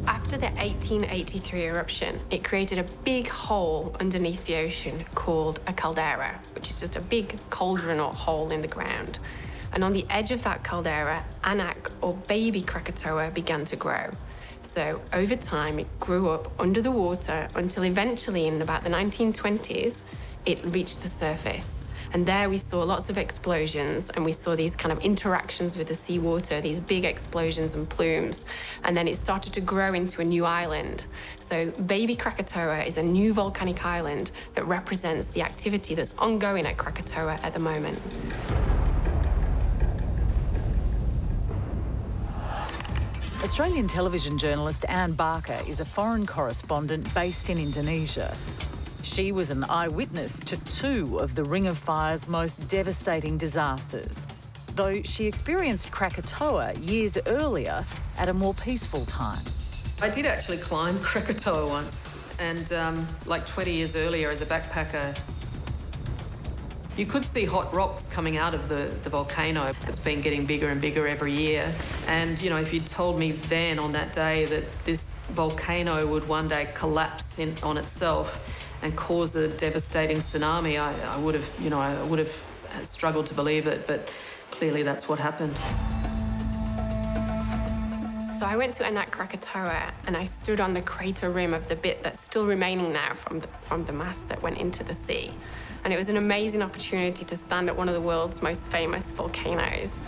After the 1883 eruption, it created a big hole underneath the ocean called a caldera, which is just a big cauldron or hole in the ground. And on the edge of that caldera, Anak, or baby Krakatoa, began to grow. So over time, it grew up under the water until eventually in about the 1920s, it reached the surface. And there we saw lots of explosions, and we saw these kind of interactions with the seawater, these big explosions and plumes. And then it started to grow into a new island. So baby Krakatoa is a new volcanic island that represents the activity that's ongoing at Krakatoa at the moment. Australian television journalist Anne Barker is a foreign correspondent based in Indonesia. She was an eyewitness to 2 of the Ring of Fire's most devastating disasters, though she experienced Krakatoa years earlier at a more peaceful time. I did actually climb Krakatoa once, and like 20 years earlier as a backpacker, you could see hot rocks coming out of the volcano. It's been getting bigger and bigger every year. And, you know, if you'd told me then on that day that this volcano would one day collapse on itself and cause a devastating tsunami, I would have struggled to believe it, but clearly that's what happened. So I went to Anak Krakatoa and I stood on the crater rim of the bit that's still remaining now from the mass that went into the sea. And it was an amazing opportunity to stand at one of the world's most famous volcanoes.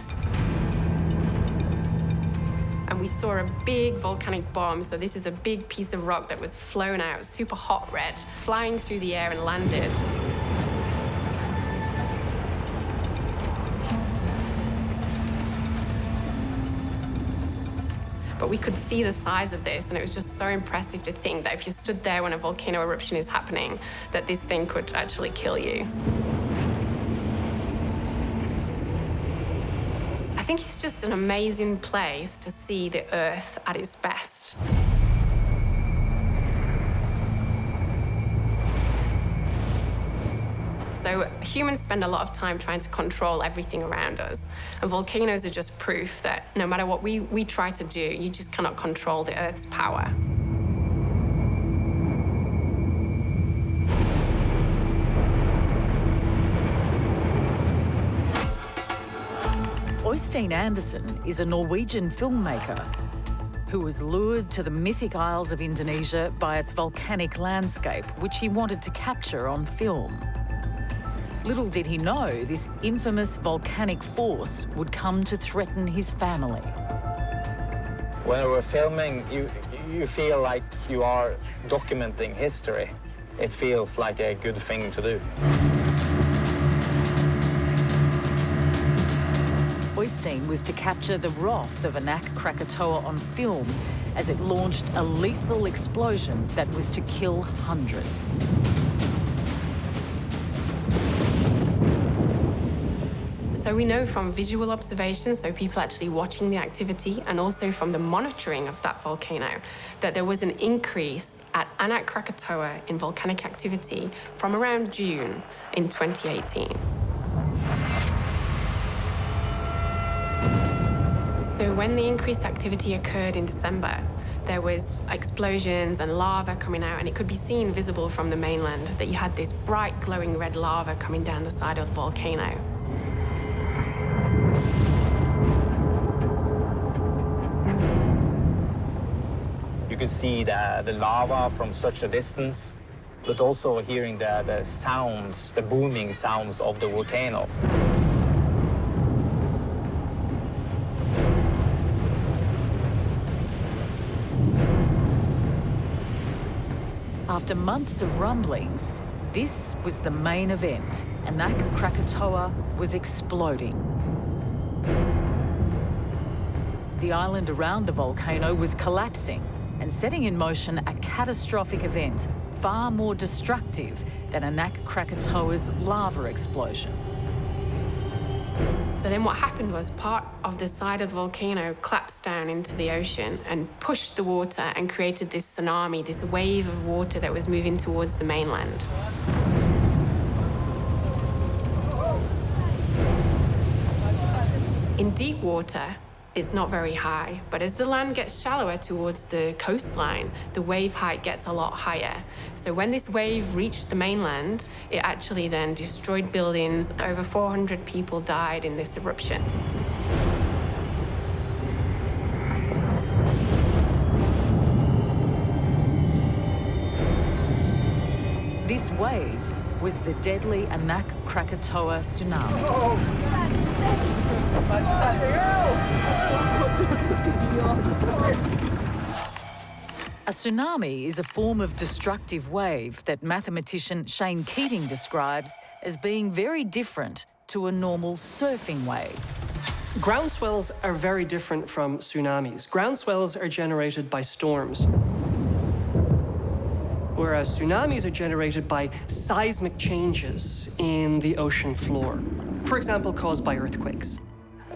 And we saw a big volcanic bomb. So this is a big piece of rock that was flown out, super hot red, flying through the air and landed. But we could see the size of this, and it was just so impressive to think that if you stood there when a volcano eruption is happening, that this thing could actually kill you. I think it's just an amazing place to see the Earth at its best. So humans spend a lot of time trying to control everything around us. And volcanoes are just proof that no matter what we try to do, you just cannot control the Earth's power. Øystein Andersen is a Norwegian filmmaker who was lured to the mythic Isles of Indonesia by its volcanic landscape, which he wanted to capture on film. Little did he know this infamous volcanic force would come to threaten his family. When we're filming, you feel like you are documenting history. it feels like a good thing to do. Oystein was to capture the wrath of Anak Krakatoa on film as it launched a lethal explosion that was to kill hundreds. So we know from visual observations, so people actually watching the activity, and also from the monitoring of that volcano, that there was an increase at Anak Krakatoa in volcanic activity from around June in 2018. So when the increased activity occurred in December, there was explosions and lava coming out, and it could be seen visible from the mainland that you had this bright glowing red lava coming down the side of the volcano. You could see the lava from such a distance, but also hearing the sounds, the booming sounds of the volcano. After months of rumblings, this was the main event. Anak Krakatoa was exploding. The island around the volcano was collapsing and setting in motion a catastrophic event far more destructive than Anak Krakatoa's lava explosion. So then what happened was part of the side of the volcano collapsed down into the ocean and pushed the water and created this tsunami, this wave of water that was moving towards the mainland. In deep water, it's not very high, but as the land gets shallower towards the coastline, the wave height gets a lot higher. So when this wave reached the mainland, it actually then destroyed buildings. Over 400 people died in this eruption. This wave was the deadly Anak Krakatoa tsunami. A tsunami is a form of destructive wave that mathematician Shane Keating describes as being very different to a normal surfing wave. Groundswells are very different from tsunamis. Groundswells are generated by storms, whereas tsunamis are generated by seismic changes in the ocean floor, for example, caused by earthquakes.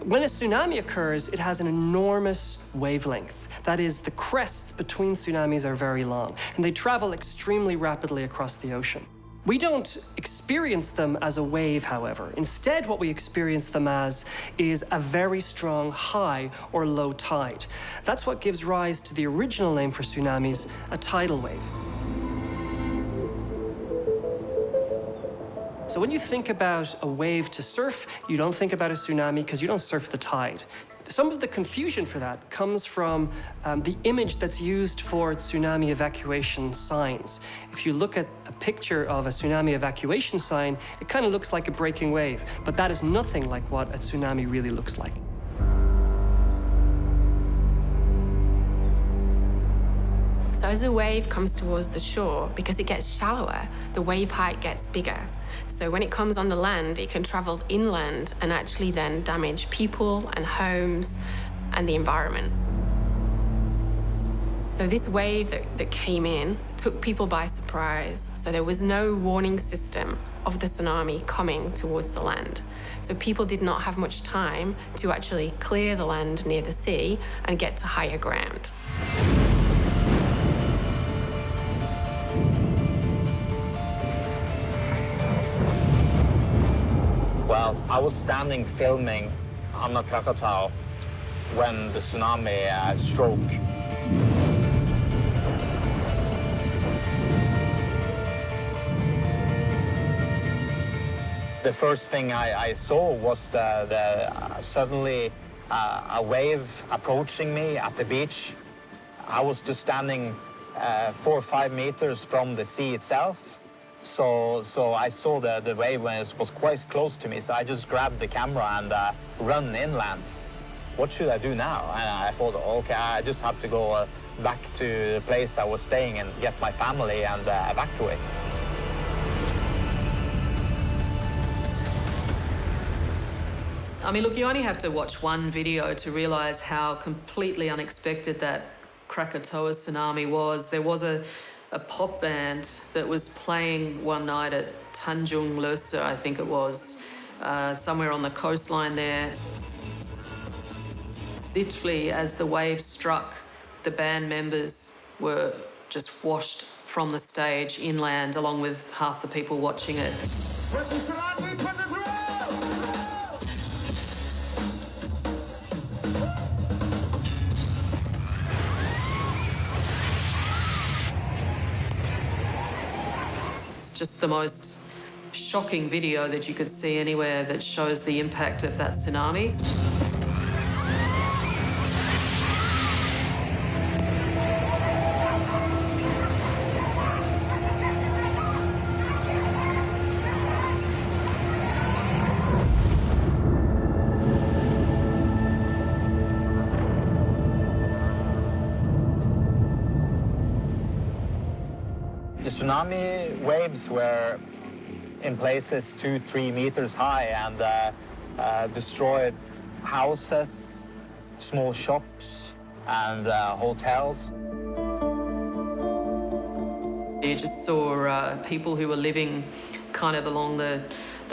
When a tsunami occurs, it has an enormous wavelength. That is, the crests between tsunamis are very long, and they travel extremely rapidly across the ocean. We don't experience them as a wave, however. Instead, what we experience them as is a very strong high or low tide. That's what gives rise to the original name for tsunamis, a tidal wave. So when you think about a wave to surf, you don't think about a tsunami because you don't surf the tide. Some of the confusion for that comes from the image that's used for tsunami evacuation signs. If you look at a picture of a tsunami evacuation sign, it kind of looks like a breaking wave, but that is nothing like what a tsunami really looks like. So as the wave comes towards the shore, because it gets shallower, the wave height gets bigger. So when it comes on the land, it can travel inland and actually then damage people and homes and the environment. So this wave that came in took people by surprise. So there was no warning system of the tsunami coming towards the land. So people did not have much time to actually clear the land near the sea and get to higher ground. Well, I was standing filming Anak Krakatoa when the tsunami struck. The first thing I saw was suddenly a wave approaching me at the beach. I was just standing 4 or 5 meters from the sea itself. So I saw the wave when it was quite close to me, so I just grabbed the camera and run inland. What should I do now? And I thought, okay, I just have to go back to the place I was staying and get my family and evacuate. I mean, look, you only have to watch one video to realise how completely unexpected that Krakatoa tsunami was. There was a pop band that was playing one night at Tanjung Lesser, I think it was, somewhere on the coastline there. Literally, as the waves struck, the band members were just washed from the stage inland, along with half the people watching it. It's just the most shocking video that you could see anywhere that shows the impact of that tsunami. The tsunami waves were in places 2-3 meters high and destroyed houses, small shops and hotels. You just saw people who were living kind of along the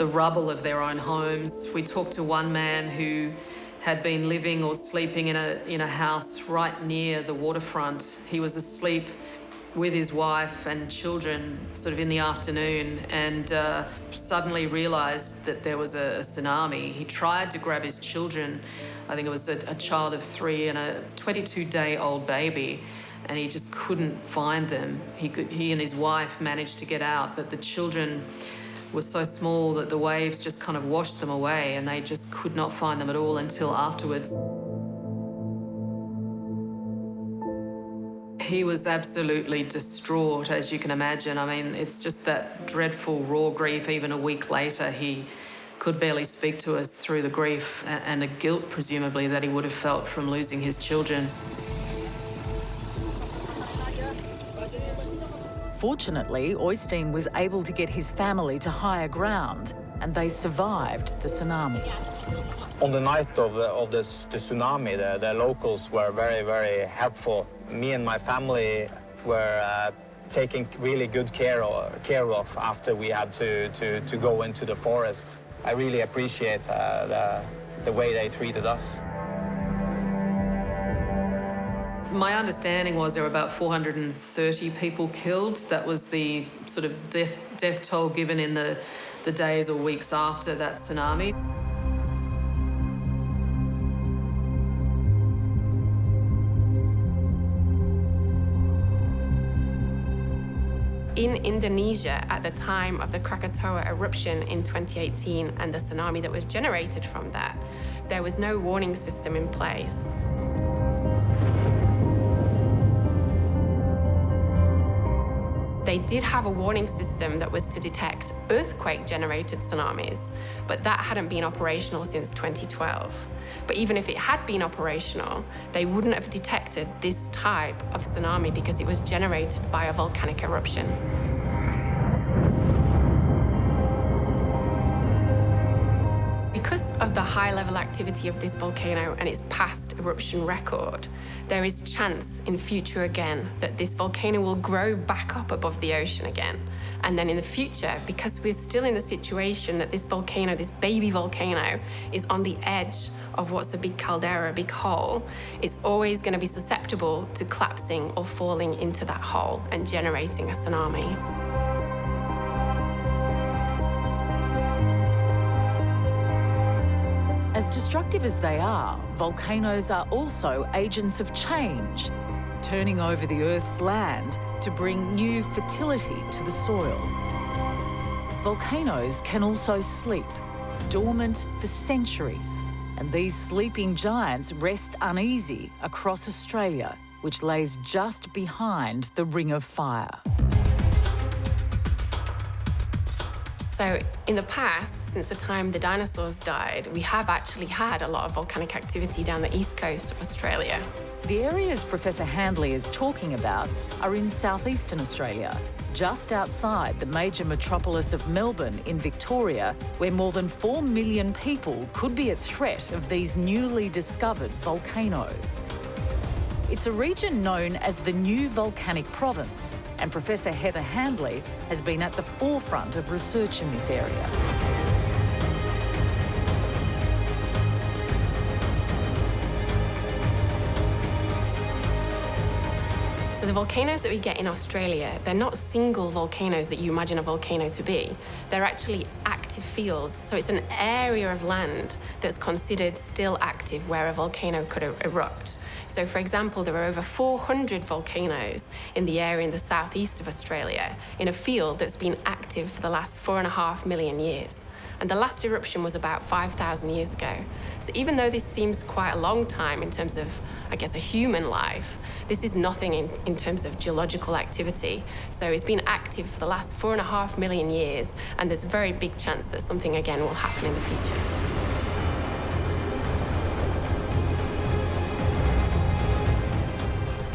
rubble of their own homes. We talked to one man who had been living or sleeping in a house right near the waterfront. He was asleep with his wife and children sort of in the afternoon and suddenly realised that there was a tsunami. He tried to grab his children. I think it was a child of 3 and a 22-day-old baby, and he just couldn't find them. He and his wife managed to get out, but the children were so small that the waves just kind of washed them away, and they just could not find them at all until afterwards. He was absolutely distraught, as you can imagine. I mean, it's just that dreadful raw grief. Even a week later, he could barely speak to us through the grief and the guilt, presumably, that he would have felt from losing his children. Fortunately, Oystein was able to get his family to higher ground, and they survived the tsunami. On the night of the tsunami, the locals were very, very helpful. Me and my family were taken really good care of after we had to go into the forest. I really appreciate the way they treated us. My understanding was there were about 430 people killed. That was the sort of death toll given in the days or weeks after that tsunami. In Indonesia, at the time of the Krakatoa eruption in 2018 and the tsunami that was generated from that, there was no warning system in place. They did have a warning system that was to detect earthquake-generated tsunamis, but that hadn't been operational since 2012. But even if it had been operational, they wouldn't have detected this type of tsunami because it was generated by a volcanic eruption. Because of the high-level activity of this volcano and its past eruption record, there is chance in future again that this volcano will grow back up above the ocean again. And then in the future, because we're still in the situation that this volcano, this baby volcano, is on the edge of what's a big caldera, a big hole, it's always going to be susceptible to collapsing or falling into that hole and generating a tsunami. As destructive as they are, volcanoes are also agents of change, turning over the Earth's land to bring new fertility to the soil. Volcanoes can also sleep, dormant for centuries, and these sleeping giants rest uneasy across Australia, which lays just behind the Ring of Fire. So So in the past, since the time the dinosaurs died, we have actually had a lot of volcanic activity down the east coast of Australia. The areas Professor Handley is talking about are in southeastern Australia, just outside the major metropolis of Melbourne in Victoria, where more than 4 million people could be at threat of these newly discovered volcanoes. It's a region known as the New Volcanic Province, and Professor Heather Handley has been at the forefront of research in this area. So the volcanoes that we get in Australia, they're not single volcanoes that you imagine a volcano to be. They're actually active fields. So it's an area of land that's considered still active where a volcano could erupt. So for example, there are over 400 volcanoes in the area in the southeast of Australia in a field that's been active for the last 4.5 million years. And the last eruption was about 5,000 years ago. So even though this seems quite a long time in terms of, I guess, a human life, this is nothing in terms of geological activity. So it's been active for the last 4.5 million years, and there's a very big chance that something again will happen in the future.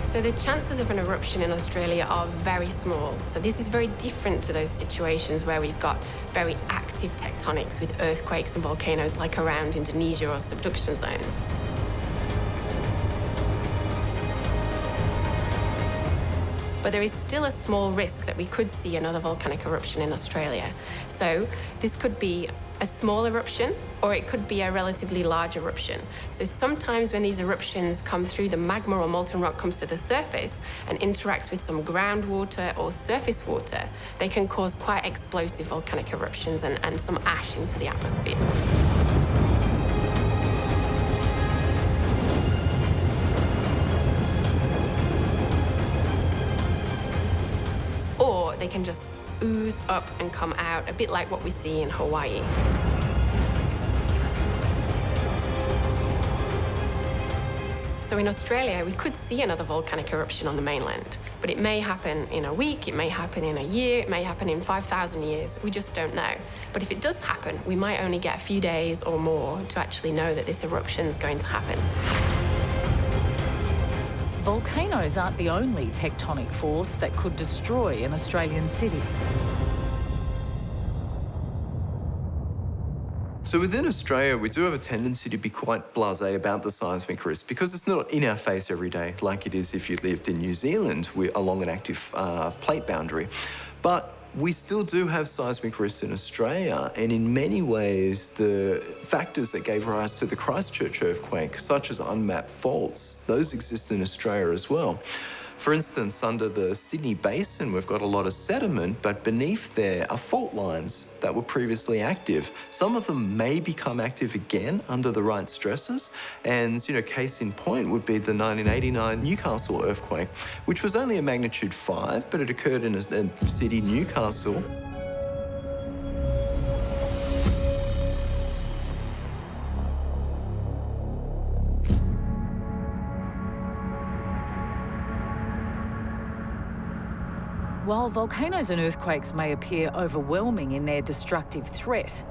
So the chances of an eruption in Australia are very small. So this is very different to those situations where we've got very active tectonics with earthquakes and volcanoes like around Indonesia or subduction zones. But there is still a small risk that we could see another volcanic eruption in Australia. So this could be a small eruption, or it could be a relatively large eruption. So sometimes when these eruptions come through, the magma or molten rock comes to the surface and interacts with some groundwater or surface water, they can cause quite explosive volcanic eruptions and some ash into the atmosphere. Or they can just ooze up and come out, a bit like what we see in Hawaii. So in Australia, we could see another volcanic eruption on the mainland, but it may happen in a week, it may happen in a year, it may happen in 5,000 years. We just don't know. But if it does happen, we might only get a few days or more to actually know that this eruption is going to happen. Volcanoes aren't the only tectonic force that could destroy an Australian city. So within Australia, we do have a tendency to be quite blasé about the seismic risk because it's not in our face every day like it is if you lived in New Zealand along an active plate boundary. But we still do have seismic risks in Australia, and in many ways, the factors that gave rise to the Christchurch earthquake, such as unmapped faults, those exist in Australia as well. For instance, under the Sydney Basin, we've got a lot of sediment, but beneath there are fault lines that were previously active. Some of them may become active again under the right stresses, and case in point would be the 1989 Newcastle earthquake, which was only a magnitude 5, but it occurred in a city, Newcastle. While volcanoes and earthquakes may appear overwhelming in their destructive threat,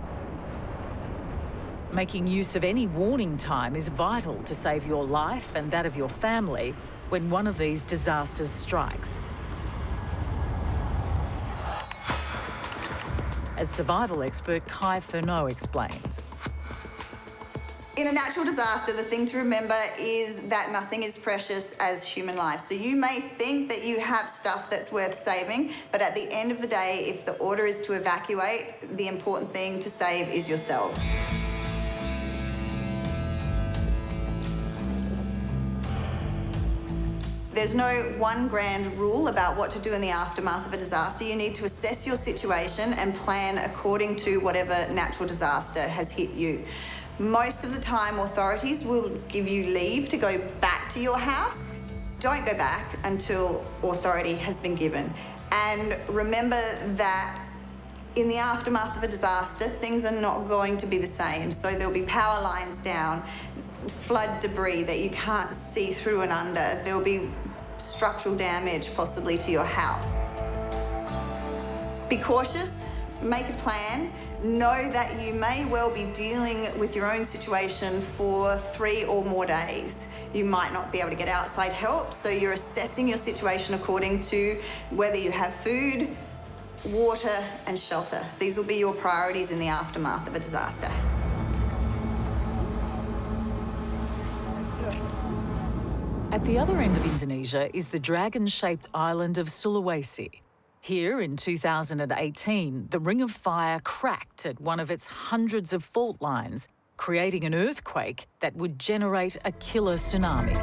making use of any warning time is vital to save your life and that of your family when one of these disasters strikes. As survival expert Kai Furneaux explains. In a natural disaster, the thing to remember is that nothing is precious as human life. So you may think that you have stuff that's worth saving, but at the end of the day, if the order is to evacuate, the important thing to save is yourselves. There's no one grand rule about what to do in the aftermath of a disaster. You need to assess your situation and plan according to whatever natural disaster has hit you. Most of the time, authorities will give you leave to go back to your house. Don't go back until authority has been given. And remember that in the aftermath of a disaster, things are not going to be the same. So there'll be power lines down, flood debris that you can't see through and under. There'll be structural damage possibly to your house. Be cautious, make a plan. Know that you may well be dealing with your own situation for 3 or more days. You might not be able to get outside help, so you're assessing your situation according to whether you have food, water and shelter. These will be your priorities in the aftermath of a disaster. At the other end of Indonesia is the dragon-shaped island of Sulawesi. Here in 2018, the Ring of Fire cracked at one of its hundreds of fault lines, creating an earthquake that would generate a killer tsunami.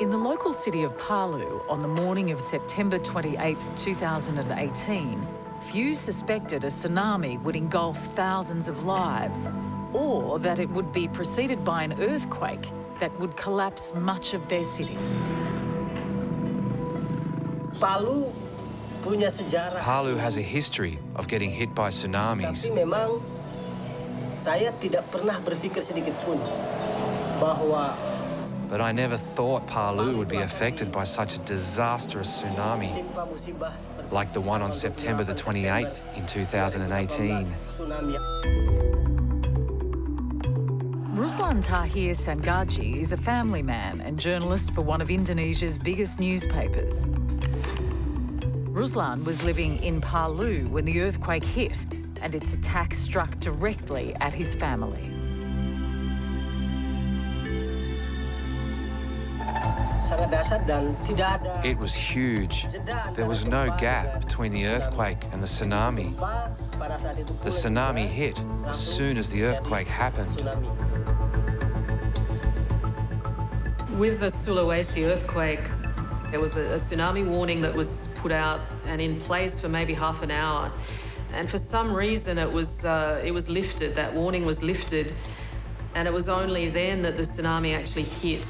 In the local city of Palu, on the morning of September 28, 2018, few suspected a tsunami would engulf thousands of lives, or that it would be preceded by an earthquake that would collapse much of their city. Palu has a history of getting hit by tsunamis. Tapi memang saya tidak pernah berpikir sedikit pun bahwa But I never thought Palu would be affected by such a disastrous tsunami, like the one on September the 28th in 2018. Ruslan Tahir Sangaji is a family man and journalist for one of Indonesia's biggest newspapers. Ruslan was living in Palu when the earthquake hit, and its attack struck directly at his family. It was huge. There was no gap between the earthquake and the tsunami. The tsunami hit as soon as the earthquake happened. With the Sulawesi earthquake, there was a tsunami warning that was put out and in place for maybe half an hour. And for some reason, it was lifted. That warning was lifted, and it was only then that the tsunami actually hit.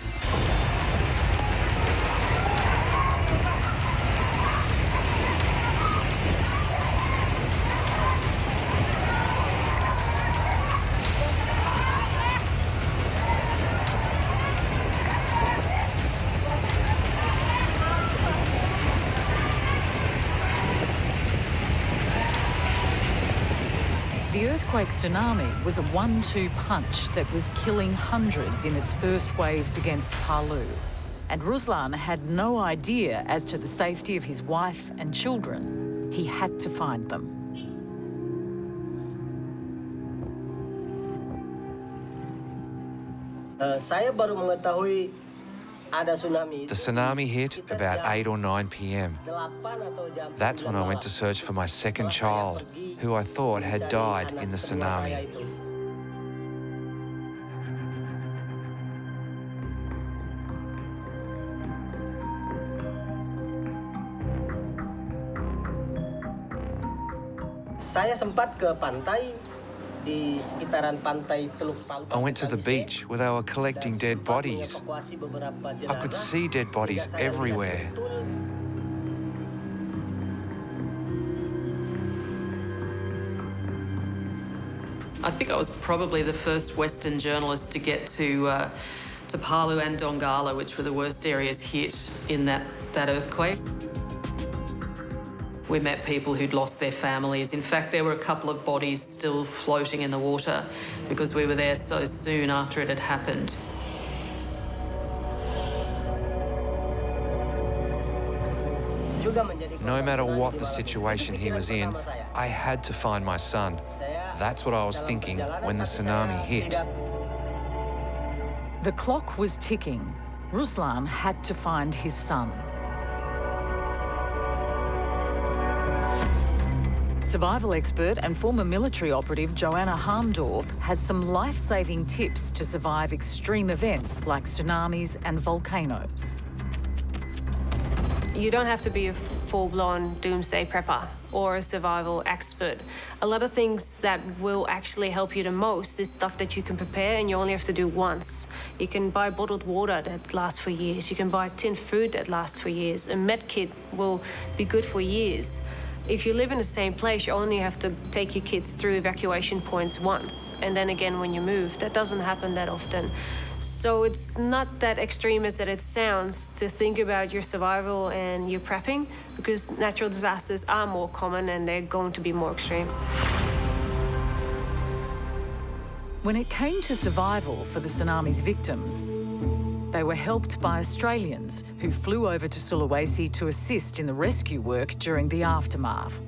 The earthquake tsunami was a 1-2 punch that was killing hundreds in its first waves against Palu. And Ruslan had no idea as to the safety of his wife and children. He had to find them. Saya baru mengetahui ada tsunami. The tsunami hit about 8 or 9 p.m. That's when I went to search for my second child, who I thought had died in the tsunami. Saya sempat ke pantai di sekitaran pantai Teluk Palu. I went to the beach where they were collecting dead bodies. I could see dead bodies everywhere. I think I was probably the first Western journalist to get to Palu and Donggala, which were the worst areas hit in that earthquake. We met people who'd lost their families. In fact, there were a couple of bodies still floating in the water because we were there so soon after it had happened. No matter what the situation he was in, I had to find my son. That's what I was thinking when the tsunami hit. The clock was ticking. Ruslan had to find his son. Survival expert and former military operative Joanna Harmdorf has some life-saving tips to survive extreme events like tsunamis and volcanoes. You don't have to be a full-blown doomsday prepper or a survival expert. A lot of things that will actually help you the most is stuff that you can prepare and you only have to do once. You can buy bottled water that lasts for years. You can buy tinned food that lasts for years. A med kit will be good for years. If you live in the same place, you only have to take your kids through evacuation points once, and then again when you move. That doesn't happen that often. So it's not that extreme as that it sounds to think about your survival and your prepping, because natural disasters are more common and they're going to be more extreme. When it came to survival for the tsunami's victims, they were helped by Australians who flew over to Sulawesi to assist in the rescue work during the aftermath,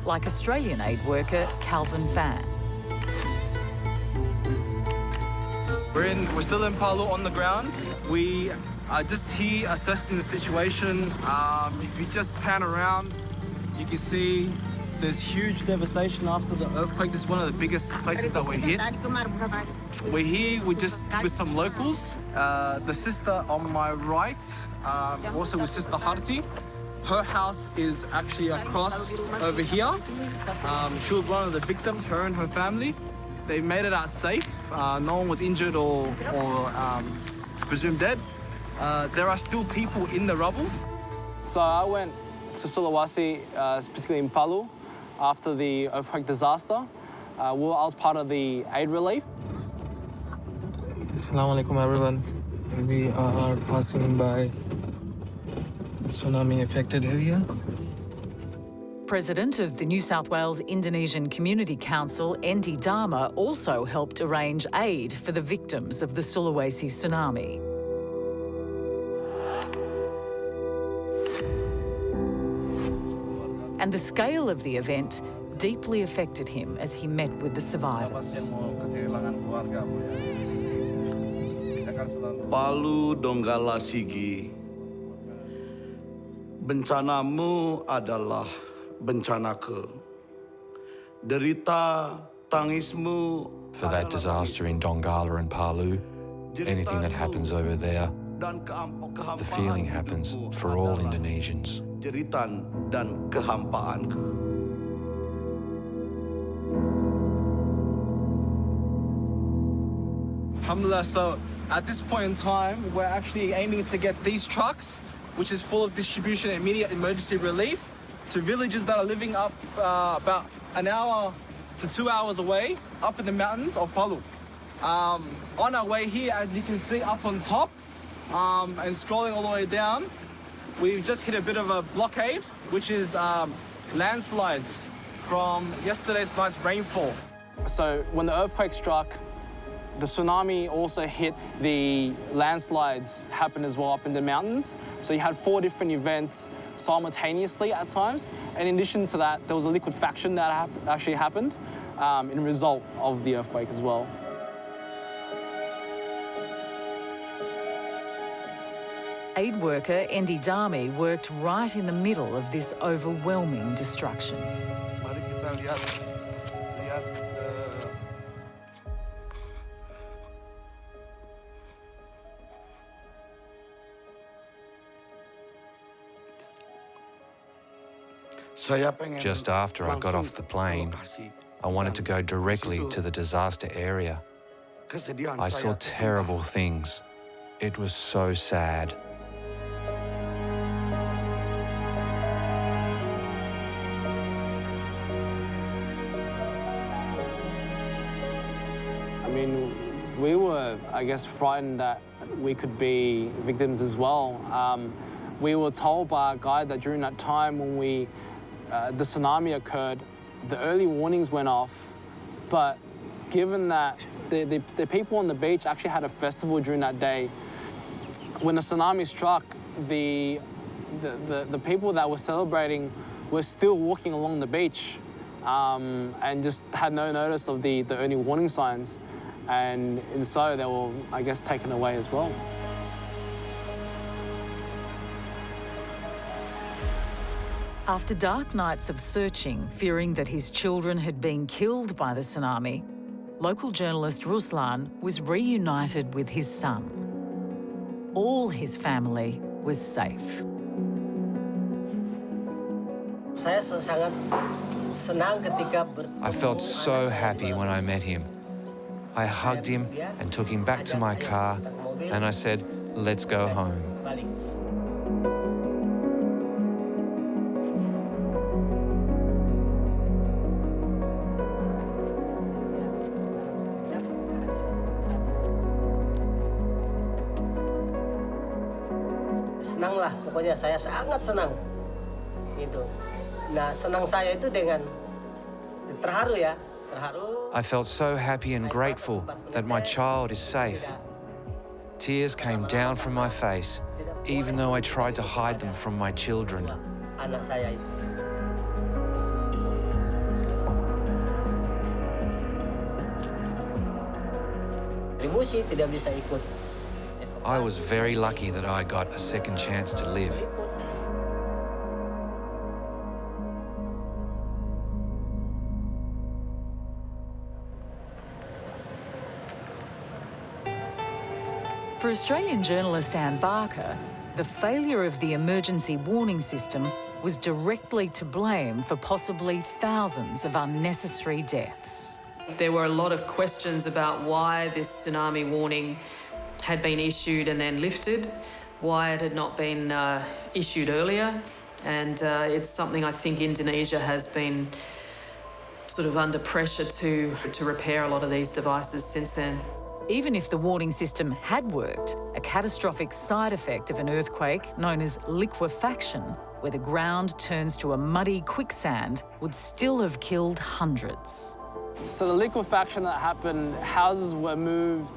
like Australian aid worker Calvin Fan. We're still in Palu on the ground. We are just here assessing the situation. If you just pan around, you can see there's huge devastation after the earthquake. This is one of the biggest places that we're hit. We're here with some locals. The sister on my right, also with Sister Harti. Her house is actually across over here. She was one of the victims, her and her family. They made it out safe. No one was injured or presumed dead. There are still people in the rubble. So I went to Sulawesi, specifically in Palu, after the earthquake disaster. I was part of the aid relief. Assalamu alaikum, everyone. We are passing by tsunami-affected area. President of the New South Wales Indonesian Community Council, Endi Dharma, also helped arrange aid for the victims of the Sulawesi tsunami. And the scale of the event deeply affected him as he met with the survivors. Palu Donggala Sigi, bencanamu adalah bencanaku. Derita tangismu. For that disaster in Donggala and Palu, anything that happens over there, the feeling happens for all Indonesians. Jeritan dan kehampaanku. Alhamdulillah, so at this point in time, we're actually aiming to get these trucks, which is full of distribution and immediate emergency relief, to villages that are living up about an hour to 2 hours away, up in the mountains of Palu. On our way here, as you can see up on top, and scrolling all the way down, we've just hit a bit of a blockade, which is landslides from yesterday's night's rainfall. So when the earthquake struck, the tsunami also hit. The landslides happened as well up in the mountains. So you had 4 different events simultaneously at times. And in addition to that, there was a liquefaction that actually happened in result of the earthquake as well. Aid worker Endi Dharma worked right in the middle of this overwhelming destruction. Mari kita lihat Just after I got off the plane, I wanted to go directly to the disaster area. I saw terrible things. It was so sad. I mean, we were, I guess, frightened that we could be victims as well. We were told by our guide that during that time when the tsunami occurred, the early warnings went off, but given that the people on the beach actually had a festival during that day, when the tsunami struck, the people that were celebrating were still walking along the beach and just had no notice of the early warning signs. And so they were, I guess, taken away as well. After dark nights of searching, fearing that his children had been killed by the tsunami, local journalist Ruslan was reunited with his son. All his family was safe. I felt so happy when I met him. I hugged him and took him back to my car, and I said, "Let's go home." senang lah, pokoknya saya sangat senang. Gitu. Nah, senang saya itu dengan terharu ya, terharu. I felt so happy and grateful that my child is safe. Tears came down from my face, even though I tried to hide them from my children. Anak saya itu. Kontribusi tidak bisa ikut. I was very lucky that I got a second chance to live. For Australian journalist Anne Barker, the failure of the emergency warning system was directly to blame for possibly thousands of unnecessary deaths. There were a lot of questions about why this tsunami warning had been issued and then lifted, why it had not been issued earlier, and it's something I think Indonesia has been sort of under pressure to repair a lot of these devices since then. Even if the warning system had worked, a catastrophic side effect of an earthquake known as liquefaction, where the ground turns to a muddy quicksand, would still have killed hundreds. So the liquefaction that happened, houses were moved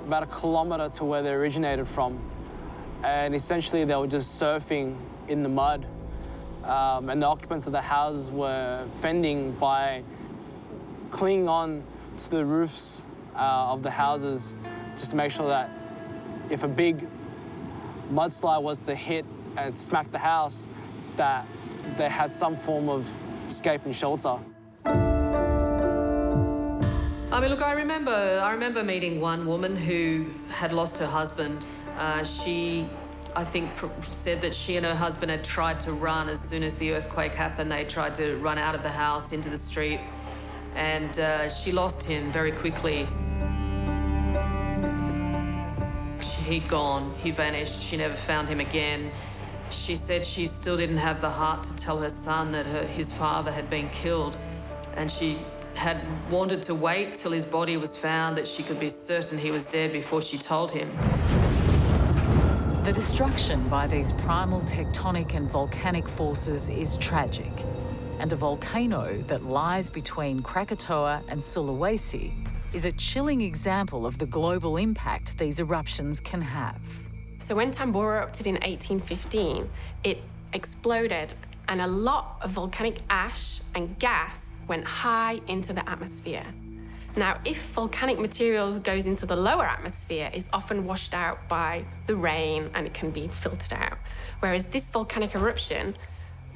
about 1 kilometre to where they originated from. And essentially they were just surfing in the mud. And the occupants of the houses were fending by clinging on to the roofs of the houses just to make sure that if a big mudslide was to hit and smack the house, that they had some form of escape and shelter. I mean, look, I remember meeting one woman who had lost her husband. She, I think, said that she and her husband had tried to run as soon as the earthquake happened. They tried to run out of the house into the street, and she lost him very quickly. He'd gone, he vanished, she never found him again. She said she still didn't have the heart to tell her son that his father had been killed, and she had wanted to wait till his body was found, that she could be certain he was dead before she told him. The destruction by these primal tectonic and volcanic forces is tragic, and a volcano that lies between Krakatoa and Sulawesi is a chilling example of the global impact these eruptions can have. So when Tambora erupted in 1815, it exploded and a lot of volcanic ash and gas went high into the atmosphere. Now, if volcanic material goes into the lower atmosphere, it's often washed out by the rain and it can be filtered out. Whereas this volcanic eruption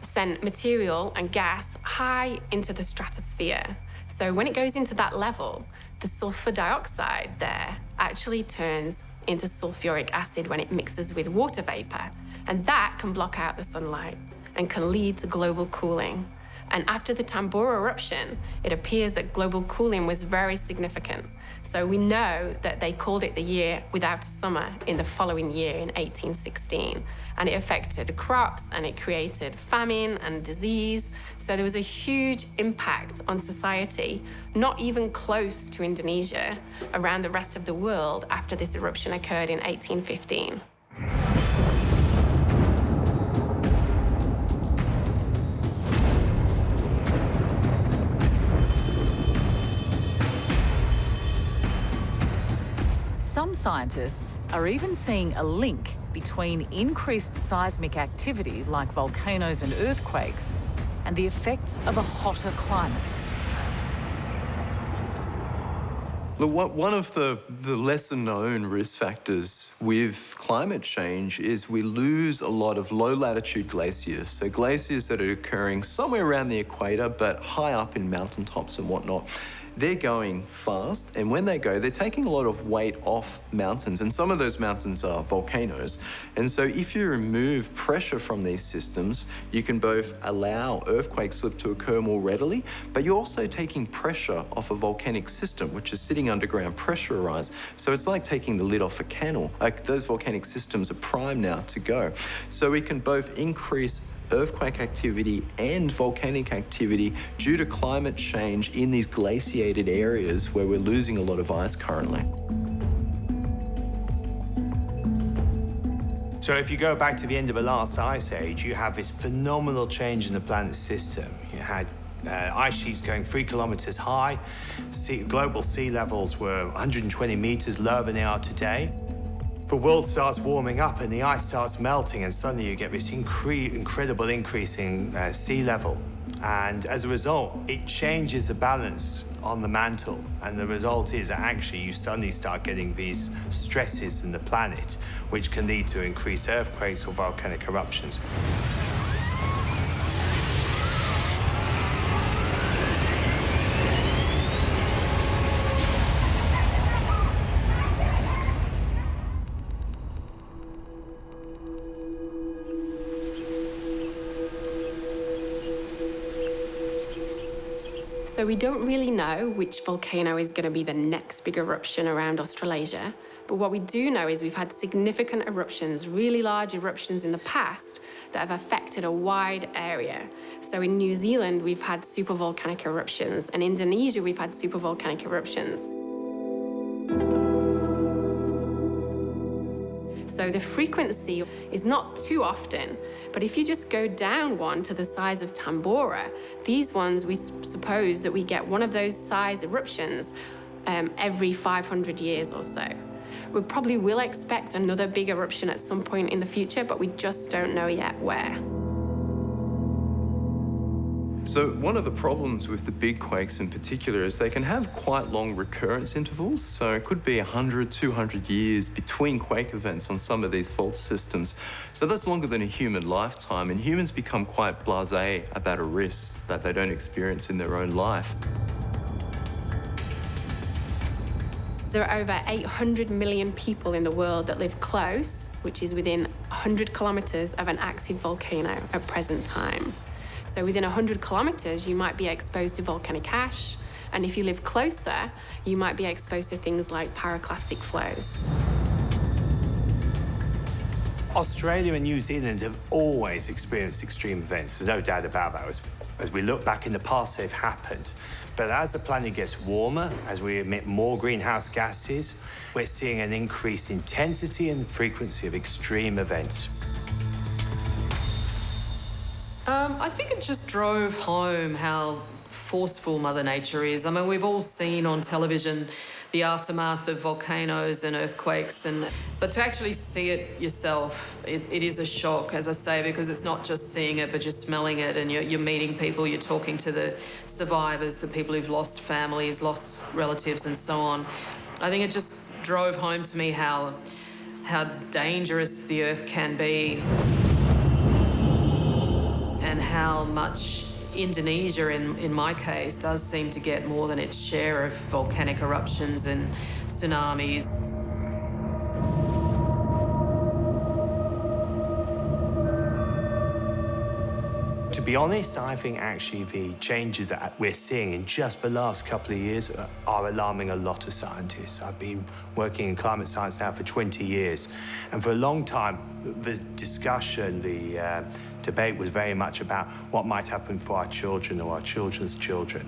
sent material and gas high into the stratosphere. So when it goes into that level, the sulfur dioxide there actually turns into sulfuric acid when it mixes with water vapor. And that can block out the sunlight and can lead to global cooling. And after the Tambora eruption, it appears that global cooling was very significant. So we know that they called it the year without a summer in the following year in 1816. And it affected crops and it created famine and disease. So there was a huge impact on society, not even close to Indonesia, around the rest of the world after this eruption occurred in 1815. Some scientists are even seeing a link between increased seismic activity like volcanoes and earthquakes and the effects of a hotter climate. Look, one of the lesser-known risk factors with climate change is we lose a lot of low-latitude glaciers. So glaciers that are occurring somewhere around the equator, but high up in mountaintops and whatnot. They're going fast, and when they go, they're taking a lot of weight off mountains, and some of those mountains are volcanoes. And so if you remove pressure from these systems, you can both allow earthquake slip to occur more readily, but you're also taking pressure off a volcanic system, which is sitting underground pressurized. So it's like taking the lid off a cannel. Like, those volcanic systems are primed now to go. So we can both increase earthquake activity and volcanic activity due to climate change in these glaciated areas where we're losing a lot of ice currently. So if you go back to the end of the last ice age, you have this phenomenal change in the planet's system. You had ice sheets going 3 kilometers high. Global sea levels were 120 meters lower than they are today. The world starts warming up and the ice starts melting, and suddenly you get this incredible increase in sea level. And as a result, it changes the balance on the mantle. And the result is that actually you suddenly start getting these stresses in the planet, which can lead to increased earthquakes or volcanic eruptions. So we don't really know which volcano is going to be the next big eruption around Australasia, but what we do know is we've had significant eruptions, really large eruptions in the past that have affected a wide area. So in New Zealand, we've had supervolcanic eruptions, and in Indonesia, we've had supervolcanic eruptions. So the frequency is not too often, but if you just go down one to the size of Tambora, these ones, we suppose that we get one of those size eruptions every 500 years or so. We probably will expect another big eruption at some point in the future, but we just don't know yet where. So one of the problems with the big quakes in particular is they can have quite long recurrence intervals. So it could be 100, 200 years between quake events on some of these fault systems. So that's longer than a human lifetime, and humans become quite blasé about a risk that they don't experience in their own life. There are over 800 million people in the world that live close, which is within 100 kilometers of an active volcano at present time. So within 100 kilometers, you might be exposed to volcanic ash, and if you live closer, you might be exposed to things like pyroclastic flows. Australia and New Zealand have always experienced extreme events. There's no doubt about that. As we look back in the past, they've happened. But as the planet gets warmer, as we emit more greenhouse gases, we're seeing an increased intensity and frequency of extreme events. I think it just drove home how forceful Mother Nature is. I mean, we've all seen on television the aftermath of volcanoes and earthquakes, but to actually see it yourself, it is a shock, as I say, because it's not just seeing it, but you're smelling it, and you're meeting people, you're talking to the survivors, the people who've lost families, lost relatives, and so on. I think it just drove home to me how dangerous the Earth can be, and how much Indonesia, in my case, does seem to get more than its share of volcanic eruptions and tsunamis. To be honest, I think actually the changes that we're seeing in just the last couple of years are alarming a lot of scientists. I've been working in climate science now for 20 years, and for a long time, the discussion, the debate was very much about what might happen for our children or our children's children.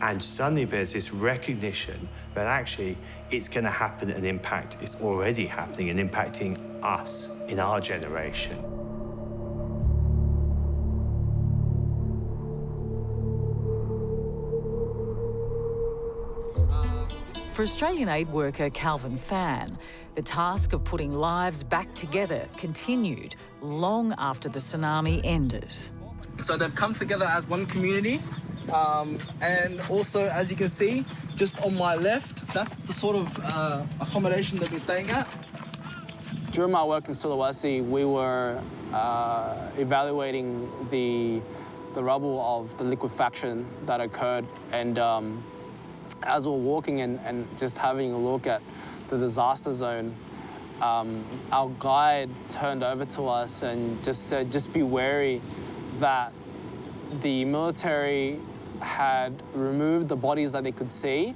And suddenly there's this recognition that actually it's going to happen and impact, it's already happening and impacting us in our generation. For Australian aid worker Calvin Fan, the task of putting lives back together continued long after the tsunami ended. So they've come together as one community, and also, as you can see, just on my left, that's the sort of accommodation they've been staying at. During my work in Sulawesi, we were evaluating the rubble of the liquefaction that occurred, and as we're walking and just having a look at the disaster zone, our guide turned over to us and just said, just be wary that the military had removed the bodies that they could see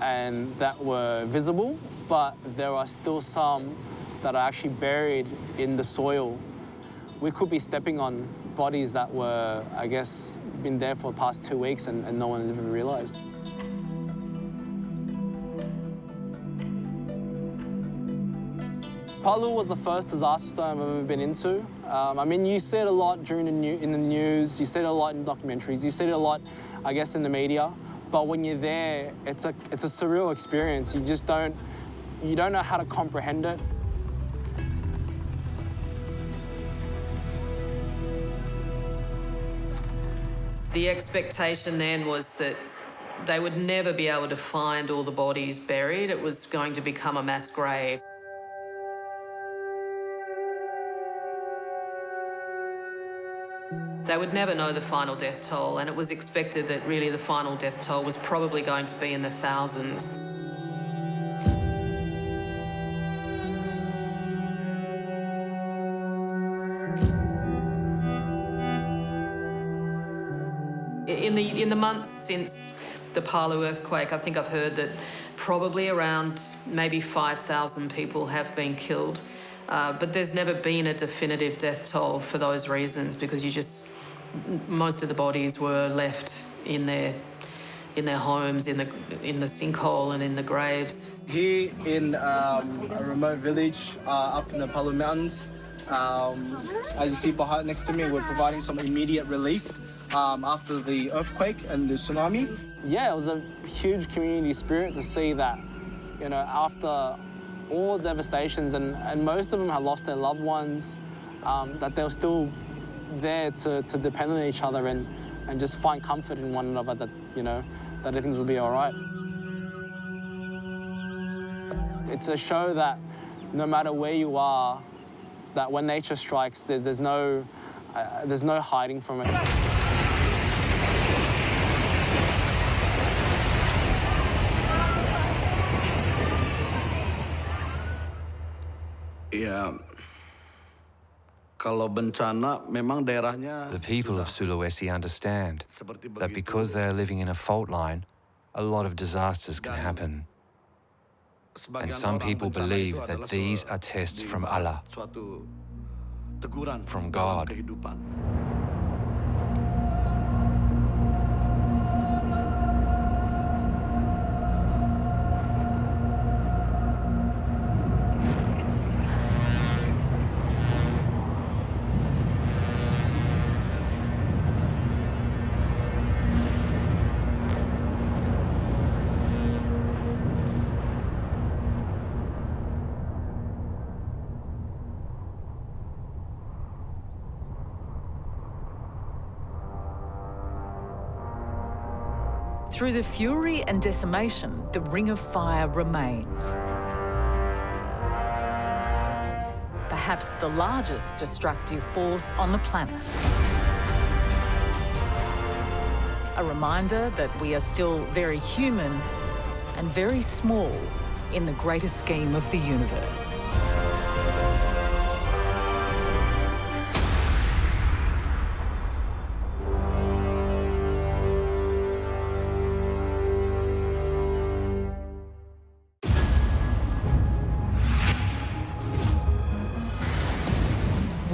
and that were visible, but there are still some that are actually buried in the soil. We could be stepping on bodies that were, I guess, been there for the past 2 weeks and no one has even realized. Palu was the first disaster storm I've ever been into. I mean, you see it a lot in the news, you see it a lot in documentaries, you see it a lot, I guess, in the media. But when you're there, it's a surreal experience. You just don't know how to comprehend it. The expectation then was that they would never be able to find all the bodies buried. It was going to become a mass grave. They would never know the final death toll, and it was expected that really the final death toll was probably going to be in the thousands. In the months since the Palu earthquake, I think I've heard that probably around maybe 5,000 people have been killed. But there's never been a definitive death toll for those reasons, because most of the bodies were left in their homes, in the sinkhole and in the graves. Here in a remote village up in the Palu Mountains, as you see behind next to me, we're providing some immediate relief after the earthquake and the tsunami. Yeah, it was a huge community spirit to see that, after all the devastations, and most of them had lost their loved ones, that they were still there to depend on each other and just find comfort in one another, that, that everything will be all right. It's a show that no matter where you are, that when nature strikes, there's no hiding from it. Yeah. The people of Sulawesi understand that because they are living in a fault line, a lot of disasters can happen. And some people believe that these are tests from Allah, from God. Through the fury and decimation, the Ring of Fire remains. Perhaps the largest destructive force on the planet. A reminder that we are still very human and very small in the greater scheme of the universe.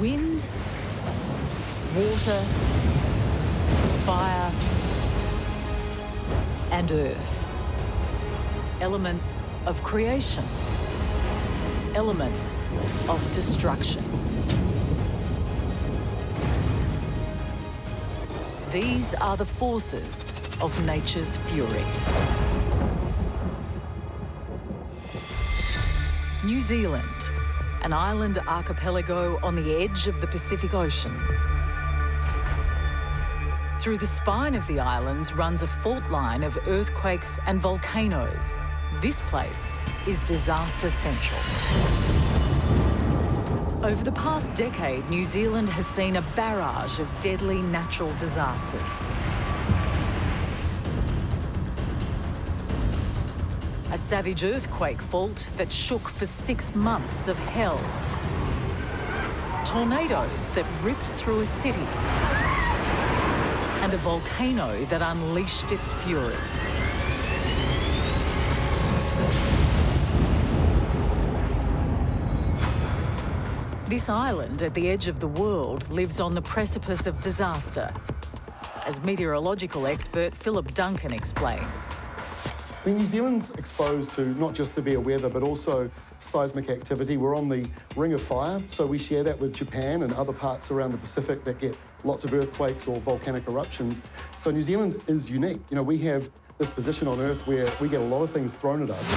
Wind, water, fire, and earth. Elements of creation. Elements of destruction. These are the forces of nature's fury. New Zealand, an island archipelago on the edge of the Pacific Ocean. Through the spine of the islands runs a fault line of earthquakes and volcanoes. This place is disaster central. Over the past decade, New Zealand has seen a barrage of deadly natural disasters. A savage earthquake fault that shook for 6 months of hell. Tornadoes that ripped through a city. And a volcano that unleashed its fury. This island at the edge of the world lives on the precipice of disaster, as meteorological expert Philip Duncan explains. I mean, New Zealand's exposed to not just severe weather, but also seismic activity. We're on the Ring of Fire, so we share that with Japan and other parts around the Pacific that get lots of earthquakes or volcanic eruptions. So New Zealand is unique. You know, we have this position on Earth where we get a lot of things thrown at us.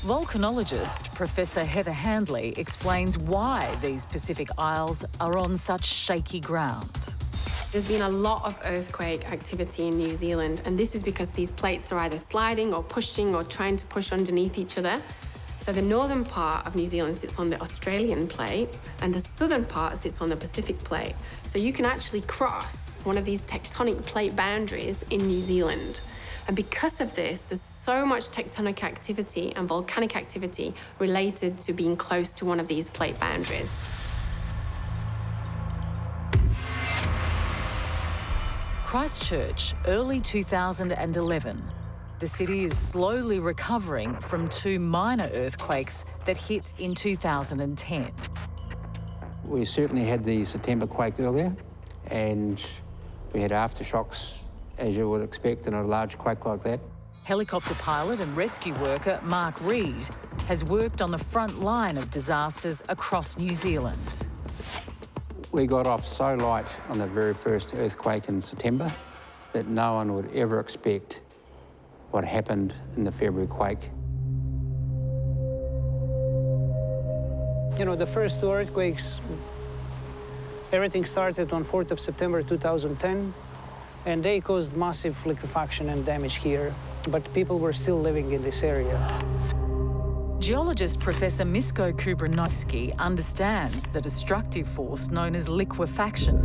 Volcanologist Professor Heather Handley explains why these Pacific Isles are on such shaky ground. There's been a lot of earthquake activity in New Zealand, and this is because these plates are either sliding or pushing or trying to push underneath each other. So the northern part of New Zealand sits on the Australian plate, and the southern part sits on the Pacific plate. So you can actually cross one of these tectonic plate boundaries in New Zealand. And because of this, there's so much tectonic activity and volcanic activity related to being close to one of these plate boundaries. Christchurch, early 2011. The city is slowly recovering from two minor earthquakes that hit in 2010. We certainly had the September quake earlier, and we had aftershocks, as you would expect in a large quake like that. Helicopter pilot and rescue worker Mark Reed has worked on the front line of disasters across New Zealand. We got off so light on the very first earthquake in September that no one would ever expect what happened in the February quake. You know, the first two earthquakes, everything started on 4th of September 2010. And they caused massive liquefaction and damage here, but people were still living in this area. Geologist Professor Misko Kubranoski understands the destructive force known as liquefaction,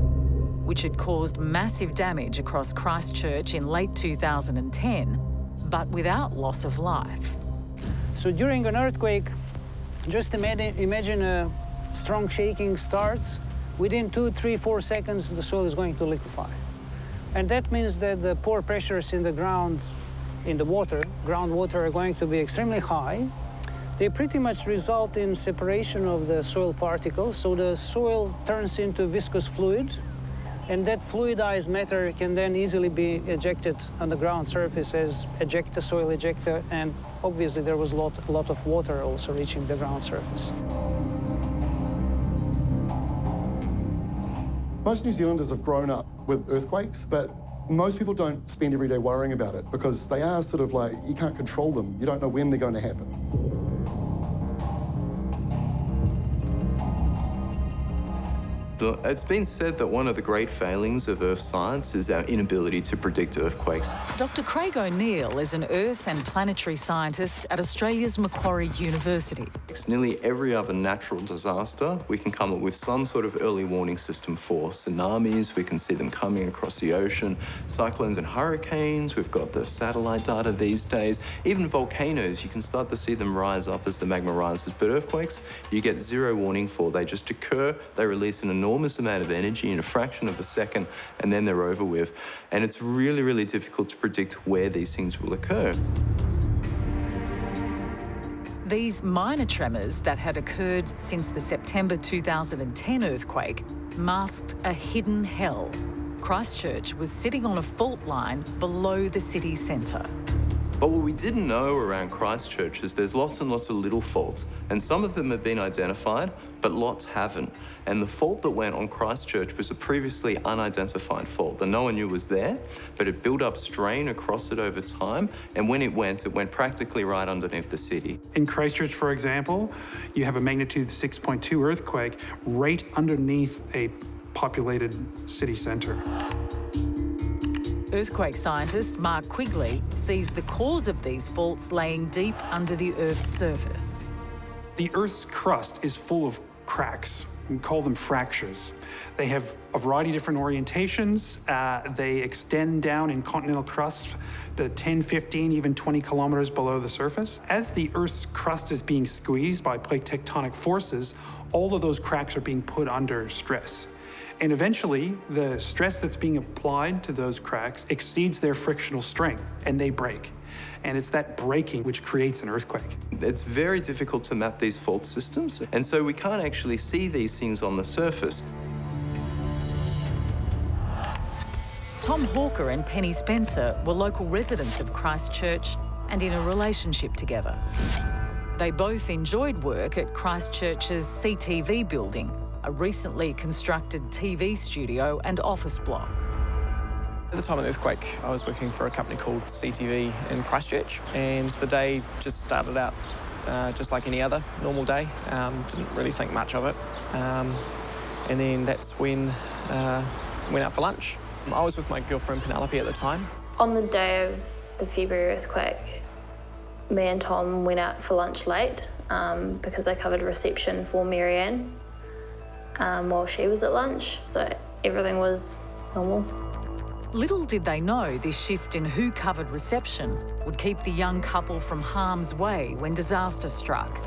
which had caused massive damage across Christchurch in late 2010, but without loss of life. So during an earthquake, just imagine a strong shaking starts. Within 2, 3, 4 seconds, the soil is going to liquefy. And that means that the pore pressures in the ground, in the water, groundwater, are going to be extremely high. They pretty much result in separation of the soil particles, so the soil turns into viscous fluid, and that fluidized matter can then easily be ejected on the ground surface as ejector, soil ejector, and obviously there was a lot of water also reaching the ground surface. Most New Zealanders have grown up with earthquakes, but most people don't spend every day worrying about it because they are sort of like, you can't control them. You don't know when they're going to happen. It's been said that one of the great failings of Earth science is our inability to predict earthquakes. Dr. Craig O'Neill is an earth and planetary scientist at Australia's Macquarie University. Nearly every other natural disaster, we can come up with some sort of early warning system for. Tsunamis, we can see them coming across the ocean. Cyclones and hurricanes, we've got the satellite data these days. Even volcanoes, you can start to see them rise up as the magma rises. But earthquakes, you get zero warning for. They just occur, they release an enormous amount of energy in a fraction of a second, and then they're over with. And it's really, really difficult to predict where these things will occur. These minor tremors that had occurred since the September 2010 earthquake masked a hidden hell. Christchurch was sitting on a fault line below the city centre. But what we didn't know around Christchurch is there's lots and lots of little faults, and some of them have been identified, but lots haven't. And the fault that went on Christchurch was a previously unidentified fault that no one knew was there, but it built up strain across it over time, and when it went practically right underneath the city. In Christchurch, for example, you have a magnitude 6.2 earthquake right underneath a populated city centre. Earthquake scientist Mark Quigley sees the cause of these faults laying deep under the Earth's surface. The Earth's crust is full of cracks. We call them fractures. They have a variety of different orientations. They extend down in continental crust to 10, 15, even 20 kilometers below the surface. As the Earth's crust is being squeezed by plate tectonic forces, all of those cracks are being put under stress. And eventually, the stress that's being applied to those cracks exceeds their frictional strength, and they break. And it's that breaking which creates an earthquake. It's very difficult to map these fault systems, and so we can't actually see these things on the surface. Tom Tom Hawker and Penny Spencer were local residents of Christchurch and in a relationship together. They both enjoyed work at Christchurch's CTV building, a recently constructed TV studio and office block. At the time of the earthquake, I was working for a company called CTV in Christchurch, and the day just started out just like any other normal day. Didn't really think much of it. And then that's when went out for lunch. I was with my girlfriend Penelope at the time. On the day of the February earthquake, me and Tom went out for lunch late because I covered reception for Marianne while she was at lunch, so everything was normal. Little did they know this shift in who covered reception would keep the young couple from harm's way when disaster struck.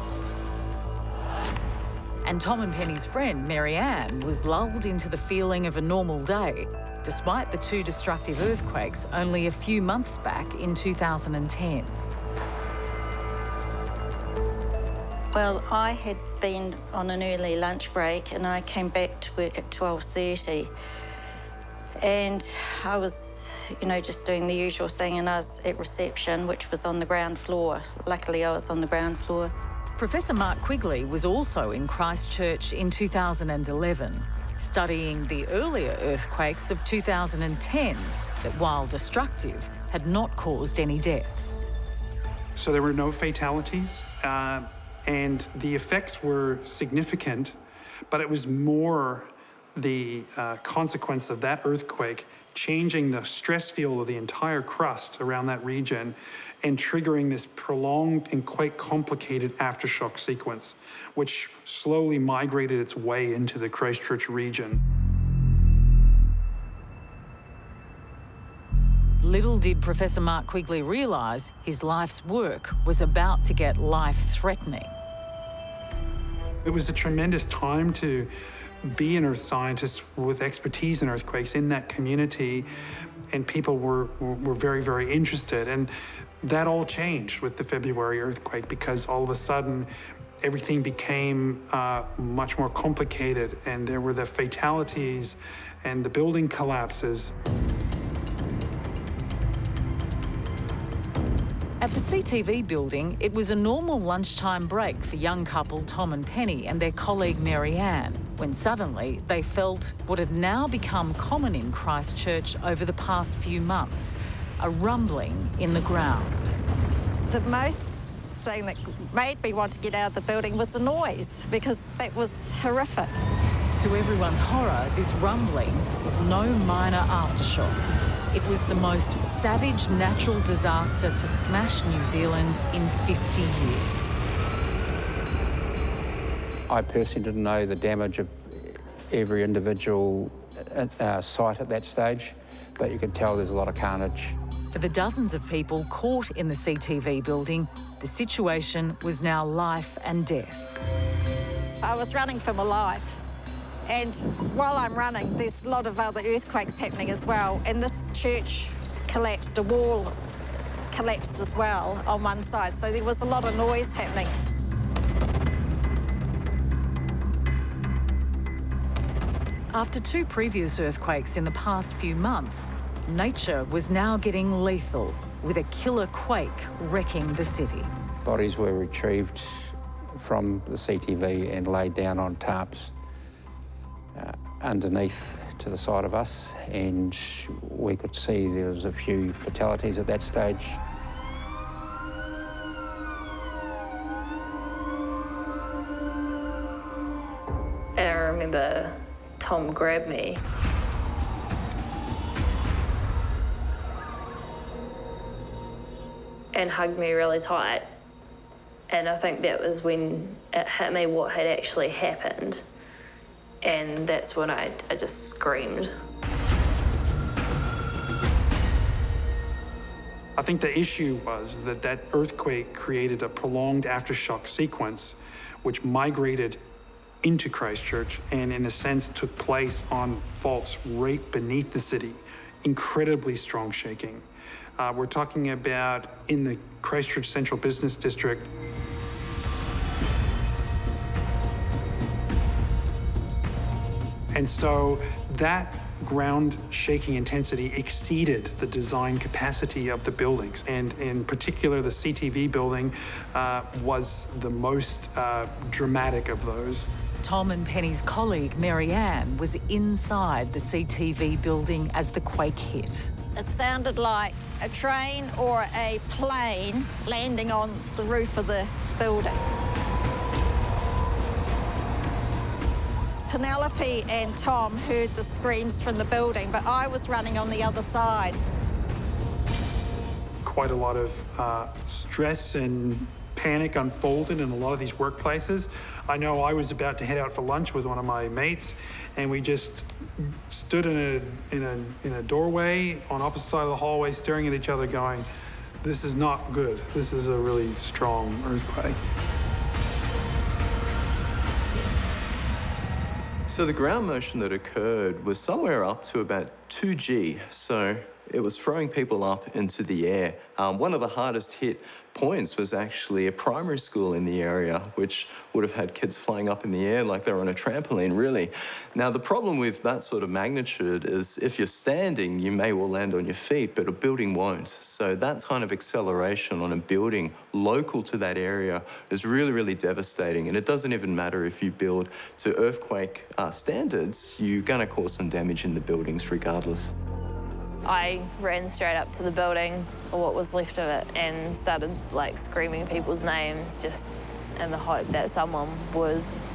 And Tom and Penny's friend, Marianne, was lulled into the feeling of a normal day, despite the two destructive earthquakes only a few months back in 2010. Well, I had been on an early lunch break and I came back to work at 12:30. And I was, just doing the usual thing, and I was at reception, which was on the ground floor. Luckily, I was on the ground floor. Professor Mark Quigley was also in Christchurch in 2011, studying the earlier earthquakes of 2010 that, while destructive, had not caused any deaths. So there were no fatalities, and the effects were significant, but it was more the consequence of that earthquake changing the stress field of the entire crust around that region and triggering this prolonged and quite complicated aftershock sequence, which slowly migrated its way into the Christchurch region. Little did Professor Mark Quigley realise his life's work was about to get life-threatening. It was a tremendous time to be an earth scientist with expertise in earthquakes in that community, and people were very, very interested. And that all changed with the February earthquake because all of a sudden everything became much more complicated, and there were the fatalities and the building collapses. At the CTV building, it was a normal lunchtime break for young couple Tom and Penny and their colleague Marianne, when suddenly they felt what had now become common in Christchurch over the past few months, a rumbling in the ground. The most thing that made me want to get out of the building was the noise, because that was horrific. To everyone's horror, this rumbling was no minor aftershock. It was the most savage natural disaster to smash New Zealand in 50 years. I personally didn't know the damage of every individual site at that stage, but you could tell there's a lot of carnage. For the dozens of people caught in the CTV building, the situation was now life and death. I was running for my life. And while I'm running, there's a lot of other earthquakes happening as well. And this church collapsed, a wall collapsed as well on one side. So there was a lot of noise happening. After two previous earthquakes in the past few months, nature was now getting lethal, with a killer quake wrecking the city. Bodies were retrieved from the CTV and laid down on tarps underneath to the side of us, and we could see there was a few fatalities at that stage. And I remember Tom grabbed me and hugged me really tight. And I think that was when it hit me what had actually happened. And that's when I just screamed. I think the issue was that that earthquake created a prolonged aftershock sequence which migrated into Christchurch and in a sense took place on faults right beneath the city. Incredibly strong shaking. We're talking about in the Christchurch Central Business District. And so that ground shaking intensity exceeded the design capacity of the buildings. And in particular, the CTV building was the most dramatic of those. Tom and Penny's colleague, Marianne, was inside the CTV building as the quake hit. It sounded like a train or a plane landing on the roof of the building. Penelope and Tom heard the screams from the building, but I was running on the other side. Quite a lot of stress and panic unfolded in a lot of these workplaces. I know I was about to head out for lunch with one of my mates, and we just stood in a doorway on opposite side of the hallway, staring at each other, going, "This is not good. This is a really strong earthquake." So the ground motion that occurred was somewhere up to about 2G, so it was throwing people up into the air. One of the hardest hit points was actually a primary school in the area, which would have had kids flying up in the air like they were on a trampoline, really. Now, the problem with that sort of magnitude is if you're standing, you may well land on your feet, but a building won't. So that kind of acceleration on a building local to that area is really, really devastating. And it doesn't even matter if you build to earthquake standards, you're going to cause some damage in the buildings regardless. I ran straight up to the building, or what was left of it, and started like screaming people's names just in the hope that someone was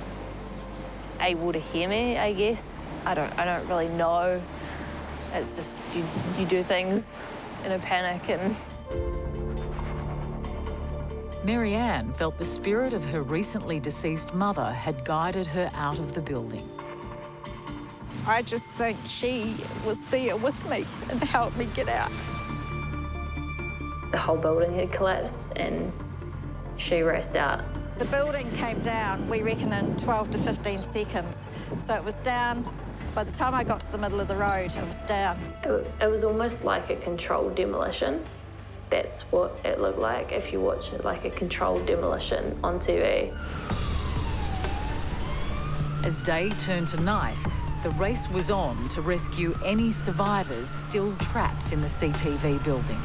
able to hear me, I guess. I don't really know. It's just you do things in a panic. And Marianne felt the spirit of her recently deceased mother had guided her out of the building. I just think she was there with me and helped me get out. the whole building had collapsed and she raced out. The building came down, we reckon, in 12 to 15 seconds. So it was down. By the time I got to the middle of the road, it was down. It was almost like a controlled demolition. That's what it looked like if you watch it, like a controlled demolition on TV. As day turned to night, the race was on to rescue any survivors still trapped in the CTV building.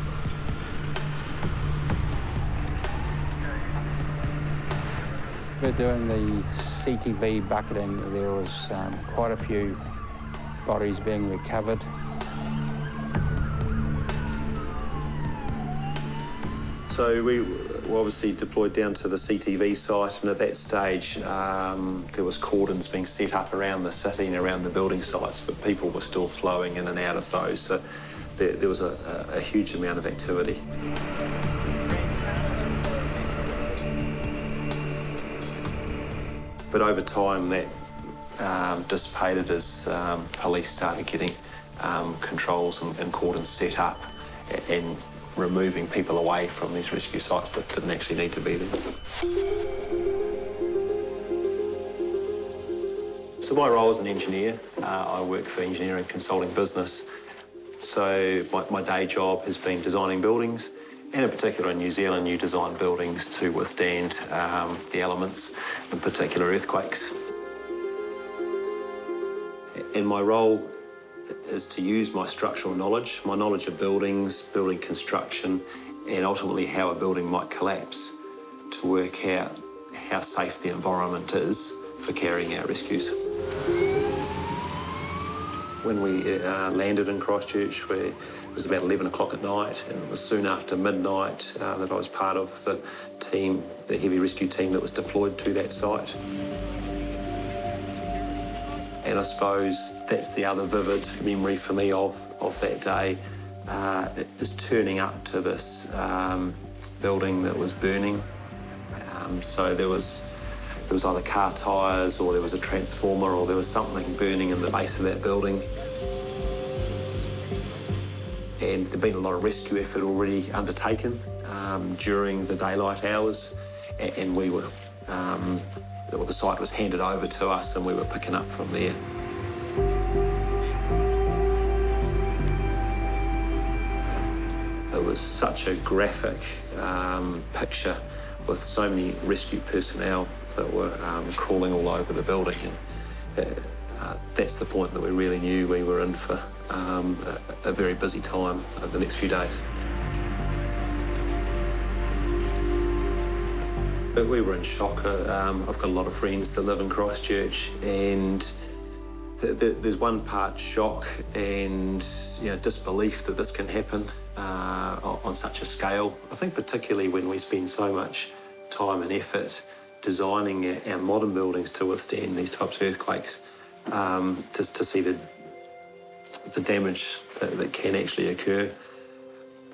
We're doing the CTV bucketing. There was quite a few bodies being recovered. So we were obviously deployed down to the CTV site, and at that stage there was cordons being set up around the city and around the building sites, but people were still flowing in and out of those, so there was a huge amount of activity. But over time that dissipated as police started getting controls and cordons set up and removing people away from these rescue sites that didn't actually need to be there. So my role as an engineer, I work for engineering consulting business. So my day job has been designing buildings, and in particular in New Zealand, you design buildings to withstand the elements, in particular earthquakes. And my role is to use my structural knowledge, my knowledge of buildings, building construction, and ultimately how a building might collapse to work out how safe the environment is for carrying out rescues. When we landed in Christchurch, it was about 11 o'clock at night, and it was soon after midnight that I was part of the team, the heavy rescue team that was deployed to that site. And I suppose that's the other vivid memory for me of that day, is turning up to this building that was burning. So there was either car tyres, or there was a transformer, or there was something burning in the base of that building. And there'd been a lot of rescue effort already undertaken during the daylight hours, and we were, the site was handed over to us and we were picking up from there. It was such a graphic picture with so many rescue personnel that were crawling all over the building. And that's the point that we really knew we were in for a very busy time over the next few days. But we were in shock. I've got a lot of friends that live in Christchurch, and there's one part shock and disbelief that this can happen on such a scale. I think particularly when we spend so much time and effort designing our modern buildings to withstand these types of earthquakes, to see the damage that can actually occur.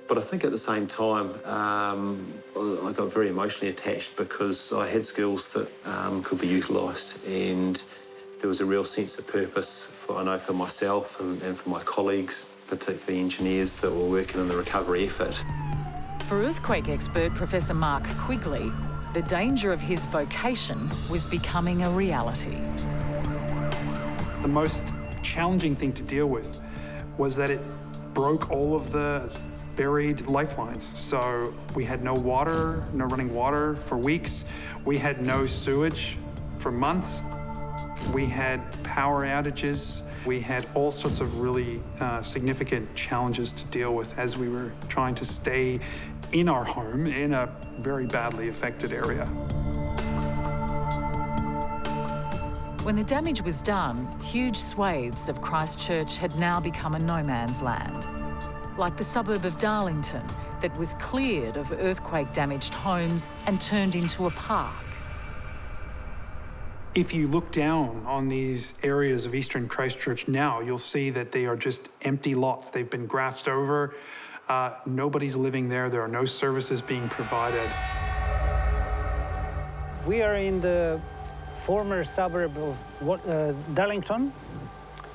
But I think at the same time, I got very emotionally attached because I had skills that could be utilised, and there was a real sense of purpose for myself and for my colleagues, particularly engineers that were working in the recovery effort. For earthquake expert Professor Mark Quigley, the danger of his vocation was becoming a reality. The most challenging thing to deal with was that it broke all of the buried lifelines. So we had no water, no running water for weeks. We had no sewage for months. We had power outages. We had all sorts of really significant challenges to deal with as we were trying to stay in our home in a very badly affected area. When the damage was done, huge swathes of Christchurch had now become a no man's land. Like the suburb of Darlington that was cleared of earthquake-damaged homes and turned into a park. If you look down on these areas of eastern Christchurch now, you'll see that they are just empty lots. They've been grassed over. Nobody's living there. There are no services being provided. We are in the former suburb of Darlington,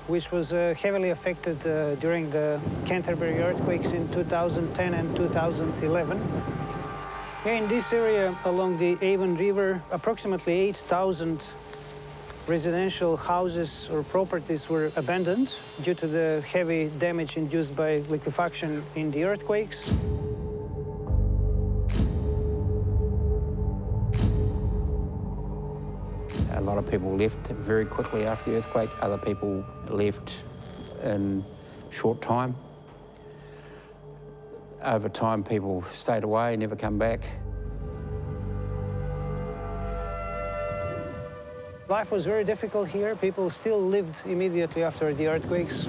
which was heavily affected during the Canterbury earthquakes in 2010 and 2011. Here in this area along the Avon River, approximately 8,000 residential houses or properties were abandoned due to the heavy damage induced by liquefaction in the earthquakes. A lot of people left very quickly after the earthquake. Other people left in short time. Over time, people stayed away, never come back. Life was very difficult here. People still lived immediately after the earthquakes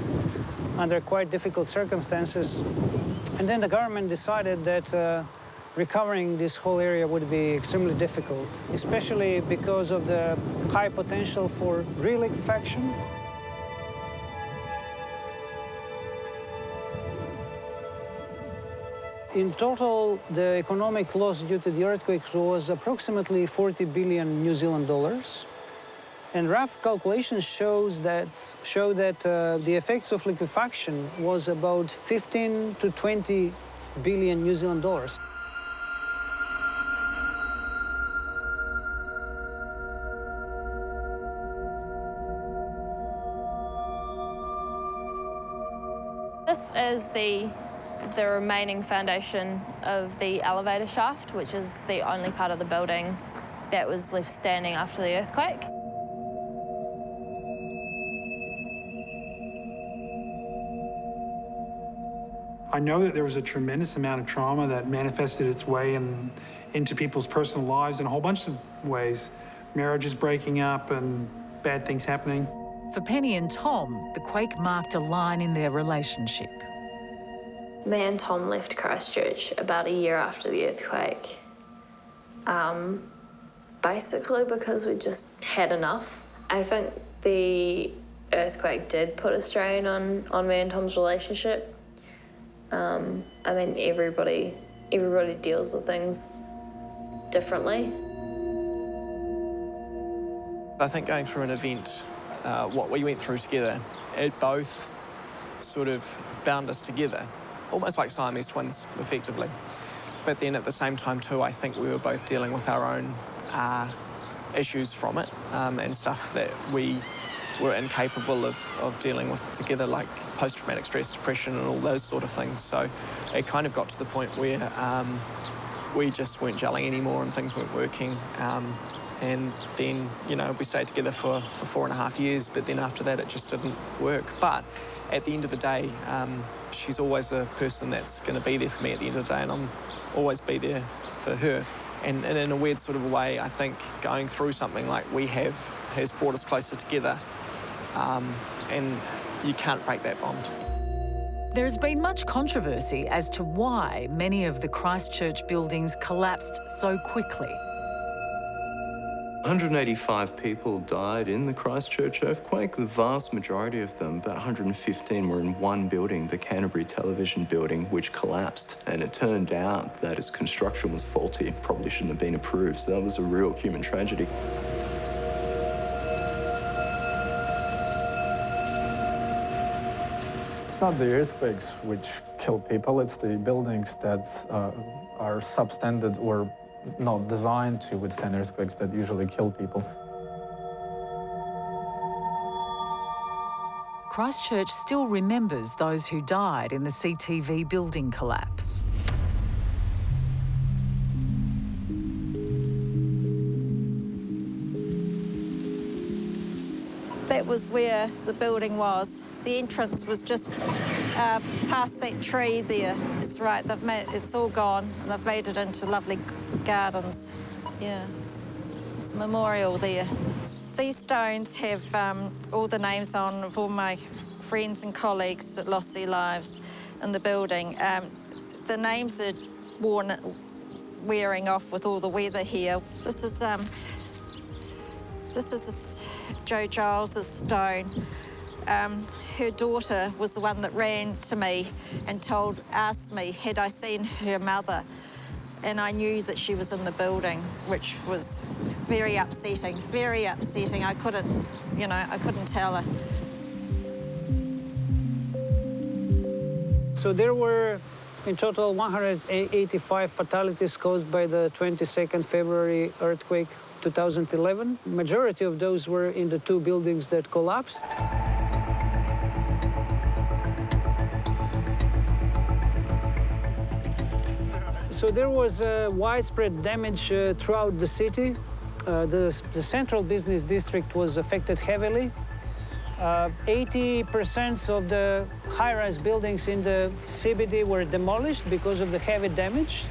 under quite difficult circumstances. And then the government decided that recovering this whole area would be extremely difficult, especially because of the high potential for reliquefaction. In total, the economic loss due to the earthquakes was approximately 40 billion New Zealand dollars. And rough calculations show that the effects of liquefaction was about 15 to 20 billion New Zealand dollars. This is the remaining foundation of the elevator shaft, which is the only part of the building that was left standing after the earthquake. I know that there was a tremendous amount of trauma that manifested its way into people's personal lives in a whole bunch of ways. Marriages breaking up and bad things happening. For Penny and Tom, the quake marked a line in their relationship. Me and Tom left Christchurch about a year after the earthquake. Basically because we just had enough. I think the earthquake did put a strain on me and Tom's relationship. I mean, everybody deals with things differently. I think going through an event, what we went through together, it both sort of bound us together, almost like Siamese twins, effectively. But then at the same time too, I think we were both dealing with our own issues from it, and stuff that we were incapable of dealing with together, like post-traumatic stress, depression, and all those sort of things. So it kind of got to the point where we just weren't gelling anymore and things weren't working. And then, you know, we stayed together for 4.5 years, but then after that it just didn't work. But at the end of the day, she's always a person that's going to be there for me at the end of the day, and I'm always be there for her. And in a weird sort of a way, I think going through something like we have has brought us closer together, and you can't break that bond. There has been much controversy as to why many of the Christchurch buildings collapsed so quickly. 185 people died in the Christchurch earthquake. The vast majority of them, about 115, were in one building, the Canterbury Television Building, which collapsed. And it turned out that its construction was faulty. It probably shouldn't have been approved. So that was a real human tragedy. It's not the earthquakes which kill people, it's the buildings that are substandard or not designed to withstand earthquakes that usually kill people. Christchurch still remembers those who died in the CTV building collapse. That was where the building was. The entrance was just past that tree there. It's right, it's all gone, and they've made it into lovely gardens. Yeah, there's a memorial there. These stones have all the names on of all my friends and colleagues that lost their lives in the building. The names are wearing off with all the weather here. This is Joe Giles's stone. Her daughter was the one that ran to me and asked me, had I seen her mother? And I knew that she was in the building, which was very upsetting, very upsetting. I couldn't, I couldn't tell her. So there were in total 185 fatalities caused by the 22nd February earthquake 2011. Majority of those were in the two buildings that collapsed. So there was widespread damage throughout the city. The central business district was affected heavily. 80% of the high-rise buildings in the CBD were demolished because of the heavy damage.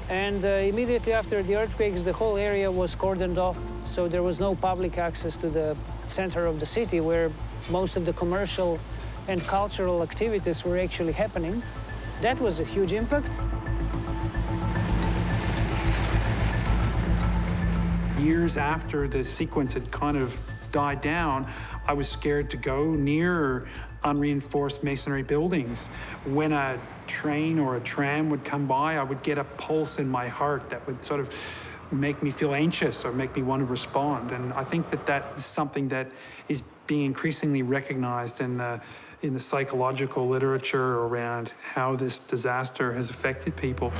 And immediately after the earthquakes, the whole area was cordoned off, so there was no public access to the center of the city where most of the commercial and cultural activities were actually happening. That was a huge impact. Years after the sequence had kind of died down, I was scared to go near unreinforced masonry buildings. When a train or a tram would come by, I would get a pulse in my heart that would sort of make me feel anxious or make me want to respond. And I think that is something that is being increasingly recognized in the psychological literature around how this disaster has affected people.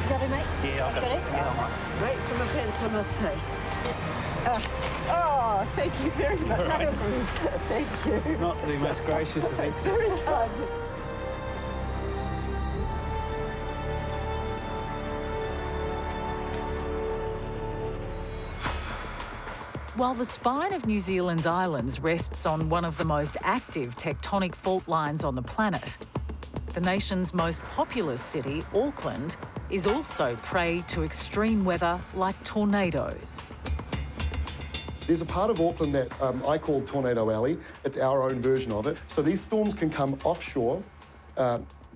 Got it, mate? Yeah, I got it. Yeah. Right from the fence, I must say. Oh, thank you very much. Right. Thank you. Not the most gracious of exits. Very kind. While the spine of New Zealand's islands rests on one of the most active tectonic fault lines on the planet, the nation's most populous city, Auckland, is also prey to extreme weather like tornadoes. There's a part of Auckland that I call Tornado Alley. It's our own version of it. So these storms can come offshore,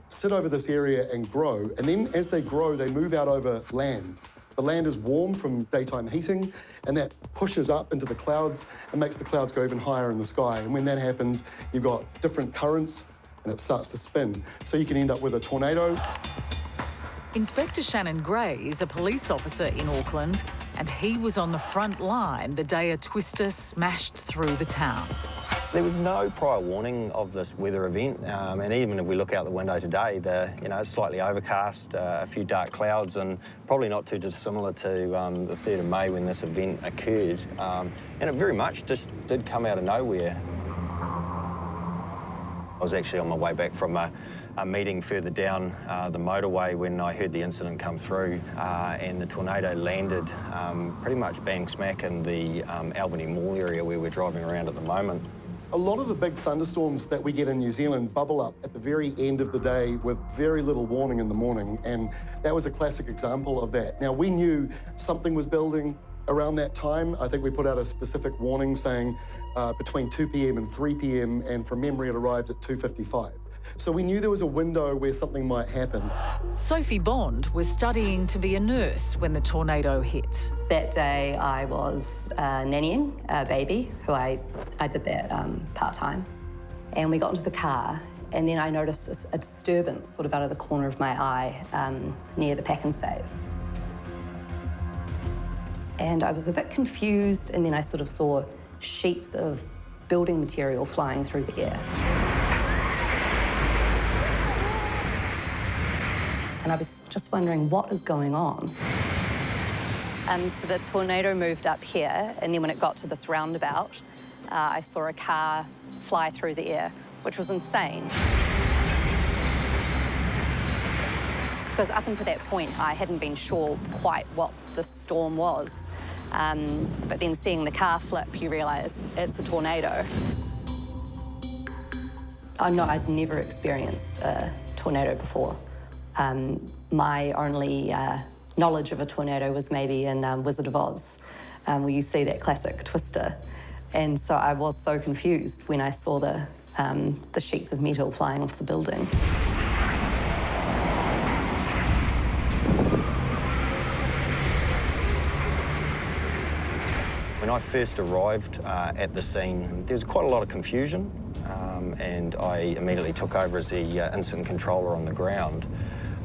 sit over this area and grow, and then as they grow, they move out over land. The land is warm from daytime heating, and that pushes up into the clouds and makes the clouds go even higher in the sky. And when that happens, you've got different currents, and it starts to spin. So you can end up with a tornado. Inspector Shannon Gray is a police officer in Auckland, and he was on the front line the day a twister smashed through the town. There was no prior warning of this weather event, and even if we look out the window today, it's slightly overcast, a few dark clouds, and probably not too dissimilar to the 3rd of May when this event occurred. And it very much just did come out of nowhere. I was actually on my way back from a meeting further down the motorway when I heard the incident come through, and the tornado landed pretty much bang smack in the Albany Mall area where we're driving around at the moment. A lot of the big thunderstorms that we get in New Zealand bubble up at the very end of the day with very little warning in the morning, and that was a classic example of that. Now, we knew something was building around that time. I think we put out a specific warning saying between 2 p.m. and 3 p.m, and from memory it arrived at 2:55. So we knew there was a window where something might happen. Sophie Bond was studying to be a nurse when the tornado hit. That day I was nannying a baby, who I did that part-time. And we got into the car, and then I noticed a disturbance sort of out of the corner of my eye near the pack and save. And I was a bit confused, and then I sort of saw sheets of building material flying through the air. And I was just wondering what is going on. So the tornado moved up here, and then when it got to this roundabout, I saw a car fly through the air, which was insane. Because up until that point, I hadn't been sure quite what the storm was. But then seeing the car flip, you realise it's a tornado. Oh no, I'd never experienced a tornado before. My only knowledge of a tornado was maybe in Wizard of Oz, where you see that classic twister. And so I was so confused when I saw the sheets of metal flying off the building. When I first arrived at the scene, there was quite a lot of confusion, and I immediately took over as the incident controller on the ground.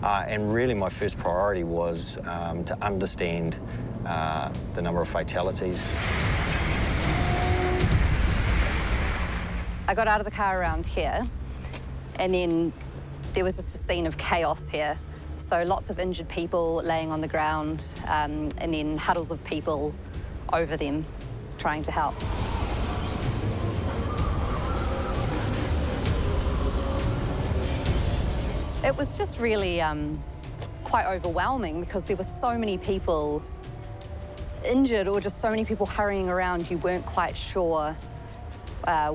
And really my first priority was to understand the number of fatalities. I got out of the car around here, and then there was just a scene of chaos here. So lots of injured people laying on the ground, and then huddles of people over them trying to help. It was just really quite overwhelming because there were so many people injured or just so many people hurrying around. You weren't quite sure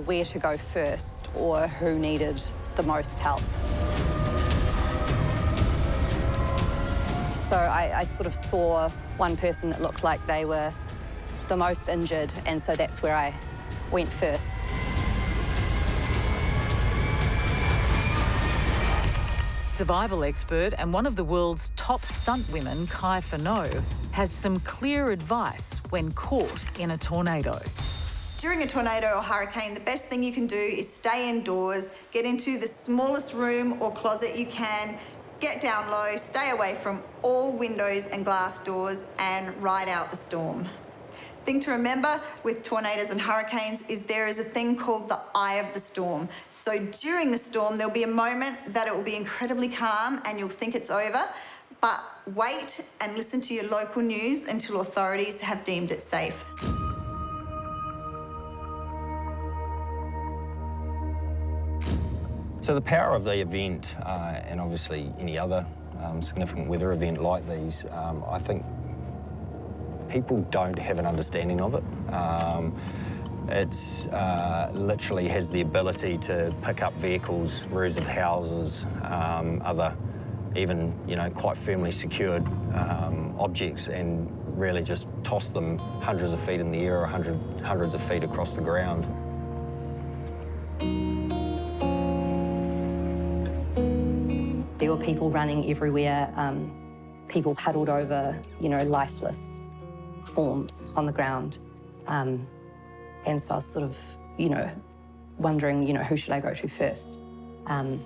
where to go first or who needed the most help. So I sort of saw one person that looked like they were the most injured, and so that's where I went first. Survival expert and one of the world's top stunt women, Kai Fano, has some clear advice when caught in a tornado. During a tornado or hurricane, the best thing you can do is stay indoors, get into the smallest room or closet you can, get down low, stay away from all windows and glass doors, and ride out the storm. Thing to remember with tornadoes and hurricanes is there is a thing called the eye of the storm. So during the storm, there'll be a moment that it will be incredibly calm and you'll think it's over, but wait and listen to your local news until authorities have deemed it safe. So the power of the event, and obviously any other significant weather event like these, I think people don't have an understanding of it. It's literally has the ability to pick up vehicles, roofs of houses, other even, quite firmly secured objects, and really just toss them hundreds of feet in the air or hundreds of feet across the ground. There were people running everywhere, people huddled over, lifeless forms on the ground. And so I was sort of, wondering, who should I go to first? And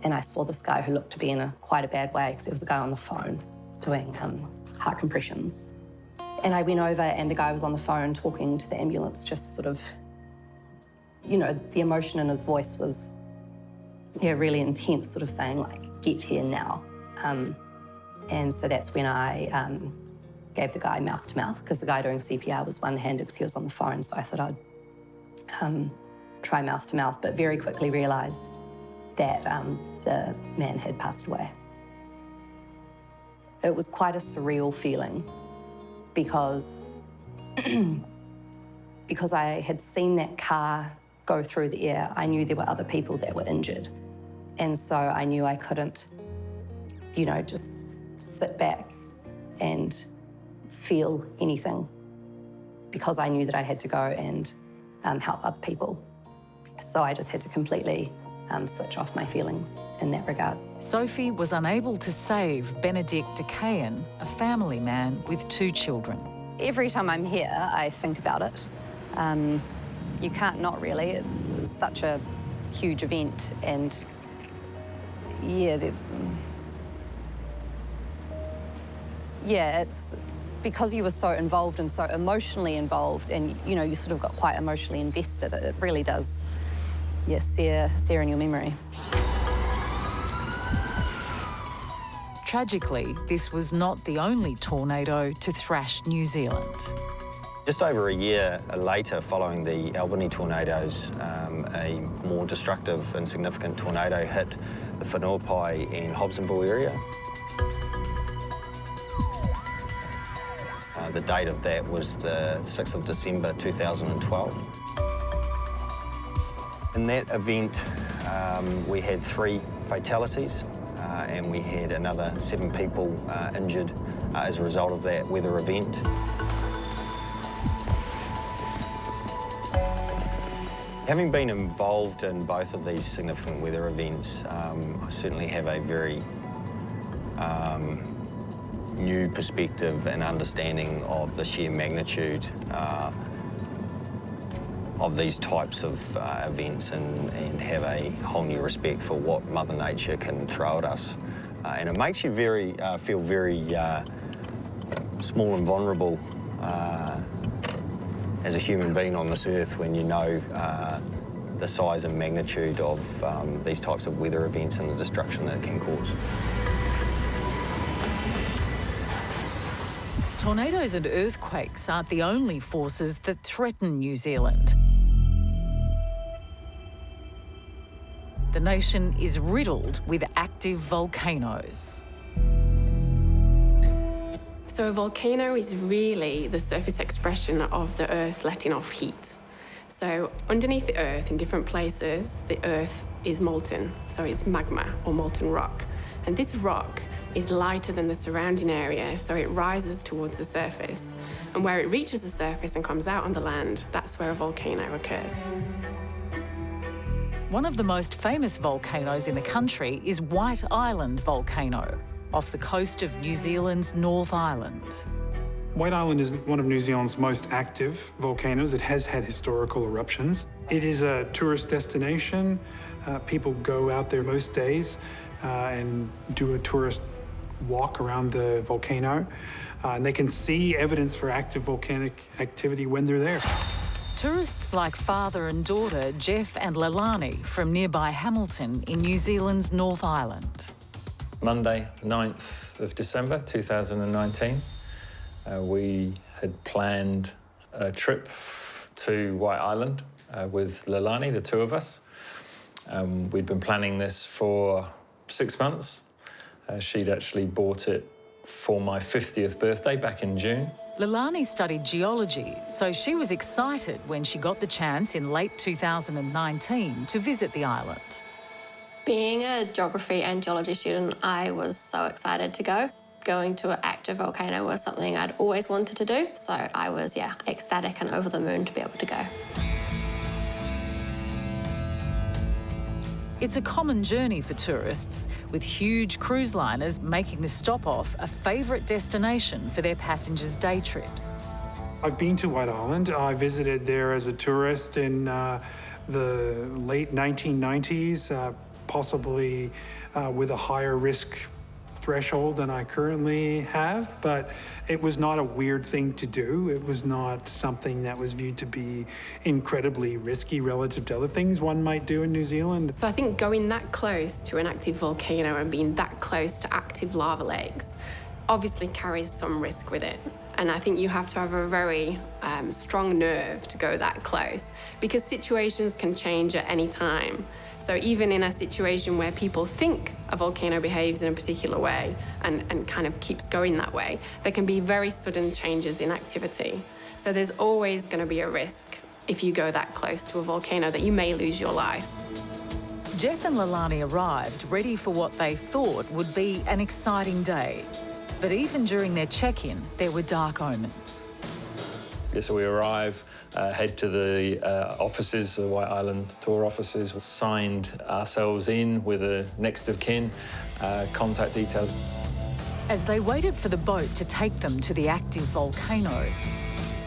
I saw this guy who looked to be in quite a bad way because there was a guy on the phone doing heart compressions. And I went over and the guy was on the phone talking to the ambulance, just sort of You know, the emotion in his voice was, yeah, really intense, sort of saying, like, get here now. And so that's when I gave the guy mouth-to-mouth, because the guy doing CPR was one-handed because he was on the phone, so I thought I'd try mouth-to-mouth, but very quickly realised that the man had passed away. It was quite a surreal feeling because I had seen that car go through the air. I knew there were other people that were injured. And so I knew I couldn't, you know, just sit back and feel anything, because I knew that I had to go and help other people. So I just had to completely switch off my feelings in that regard. Sophie was unable to save Benedict de Caen, a family man with 2 children. Every time I'm here, I think about it. You can't not really. It's such a huge event, and it's because you were so involved and so emotionally involved, and you know, you sort of got quite emotionally invested. It really does, sear in your memory. Tragically, this was not the only tornado to thrash New Zealand. Just over a year later, following the Albany tornadoes, a more destructive and significant tornado hit the Whenuapai and Hobsonville area. The date of that was the 6th of December 2012. In that event, we had 3 fatalities, and we had another 7 people injured as a result of that weather event. Having been involved in both of these significant weather events, I certainly have a very new perspective and understanding of the sheer magnitude of these types of events, and have a whole new respect for what Mother Nature can throw at us. And it makes you feel very small and vulnerable as a human being on this earth when you know the size and magnitude of these types of weather events and the destruction that it can cause. Tornadoes and earthquakes aren't the only forces that threaten New Zealand. The nation is riddled with active volcanoes. So a volcano is really the surface expression of the Earth letting off heat. So underneath the Earth, in different places, the Earth is molten. So it's magma or molten rock. And this rock is lighter than the surrounding area, so it rises towards the surface. And where it reaches the surface and comes out on the land, that's where a volcano occurs. One of the most famous volcanoes in the country is White Island Volcano, off the coast of New Zealand's North Island. White Island is one of New Zealand's most active volcanoes. It has had historical eruptions. It is a tourist destination. People go out there most days and do a tourist walk around the volcano. And they can see evidence for active volcanic activity when they're there. Tourists like father and daughter Jeff and Leilani from nearby Hamilton in New Zealand's North Island. Monday, 9th of December 2019, we had planned a trip to White Island with Leilani, the 2 of us. We'd been planning this for 6 months. She'd actually bought it for my 50th birthday back in June. Leilani studied geology, so she was excited when she got the chance in late 2019 to visit the island. Being a geography and geology student, I was so excited to go. Going to an active volcano was something I'd always wanted to do, so I was, ecstatic and over the moon to be able to go. It's a common journey for tourists, with huge cruise liners making the stop-off a favourite destination for their passengers' day trips. I've been to White Island. I visited there as a tourist in the late 1990s, possibly with a higher risk threshold than I currently have, but it was not a weird thing to do. It was not something that was viewed to be incredibly risky relative to other things one might do in New Zealand. So I think going that close to an active volcano and being that close to active lava lakes obviously carries some risk with it. And I think you have to have a very strong nerve to go that close, because situations can change at any time. So even in a situation where people think a volcano behaves in a particular way and kind of keeps going that way, there can be very sudden changes in activity. So there's always going to be a risk if you go that close to a volcano that you may lose your life. Jeff and Leilani arrived ready for what they thought would be an exciting day. But even during their check-in, there were dark omens. Yeah, so we arrive, head to the offices, the White Island tour offices, signed ourselves in with a next of kin, contact details. As they waited for the boat to take them to the active volcano,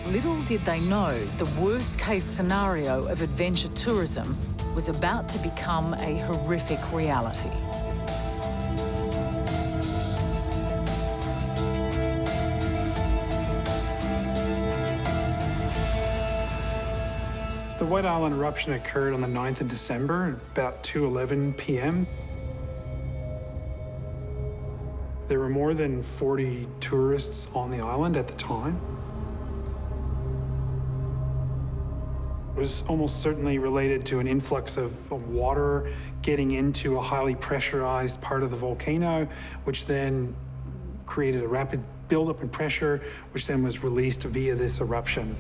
little did they know the worst-case scenario of adventure tourism was about to become a horrific reality. The White Island eruption occurred on the 9th of December, about 2:11 p.m. There were more than 40 tourists on the island at the time. It was almost certainly related to an influx of water getting into a highly pressurized part of the volcano, which then created a rapid buildup in pressure, which then was released via this eruption.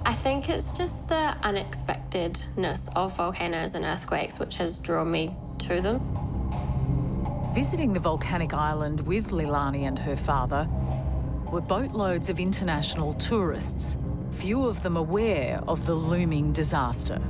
I think it's just the unexpectedness of volcanoes and earthquakes which has drawn me to them. Visiting the volcanic island with Leilani and her father were boatloads of international tourists, few of them aware of the looming disaster.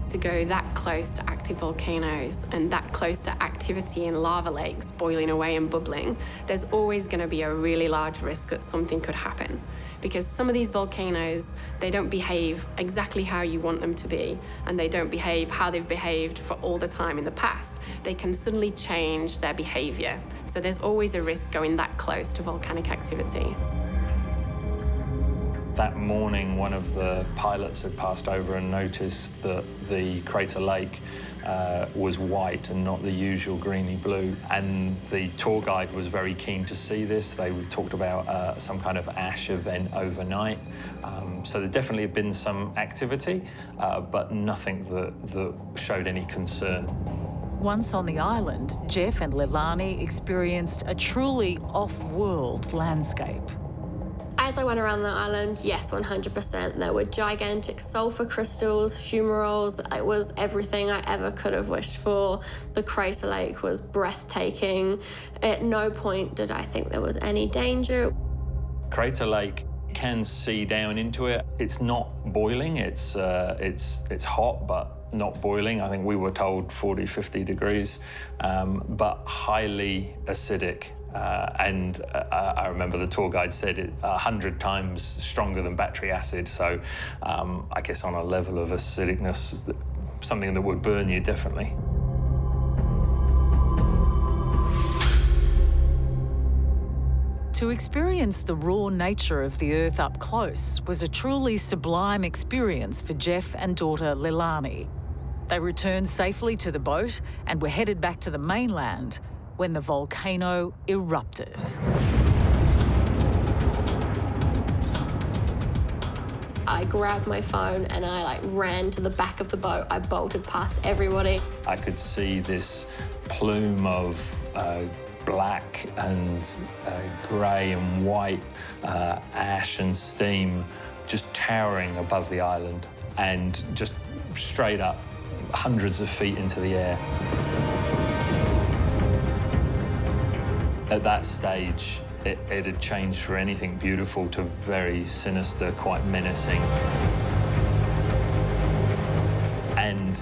To go that close to active volcanoes and that close to activity in lava lakes boiling away and bubbling, there's always going to be a really large risk that something could happen. Because some of these volcanoes, they don't behave exactly how you want them to be, and they don't behave how they've behaved for all the time in the past. They can suddenly change their behavior. So there's always a risk going that close to volcanic activity. That morning, one of the pilots had passed over and noticed that the crater lake was white and not the usual greeny blue. And the tour guide was very keen to see this. They talked about some kind of ash event overnight. So there definitely had been some activity, but nothing that showed any concern. Once on the island, Jeff and Leilani experienced a truly off-world landscape. As I went around the island, yes, 100%. There were gigantic sulfur crystals, fumaroles. It was everything I ever could have wished for. The crater lake was breathtaking. At no point did I think there was any danger. Crater lake can see down into it. It's not boiling. It's hot, but not boiling. I think we were told 40, 50 degrees, but highly acidic. I remember the tour guide said it 100 times stronger than battery acid. So I guess on a level of acidicness, something that would burn you, definitely. To experience the raw nature of the Earth up close was a truly sublime experience for Jeff and daughter Leilani. They returned safely to the boat and were headed back to the mainland when the volcano erupted. I grabbed my phone and I ran to the back of the boat. I bolted past everybody. I could see this plume of black and grey and white ash and steam just towering above the island and just straight up hundreds of feet into the air. At that stage, it had changed from anything beautiful to very sinister, quite menacing. And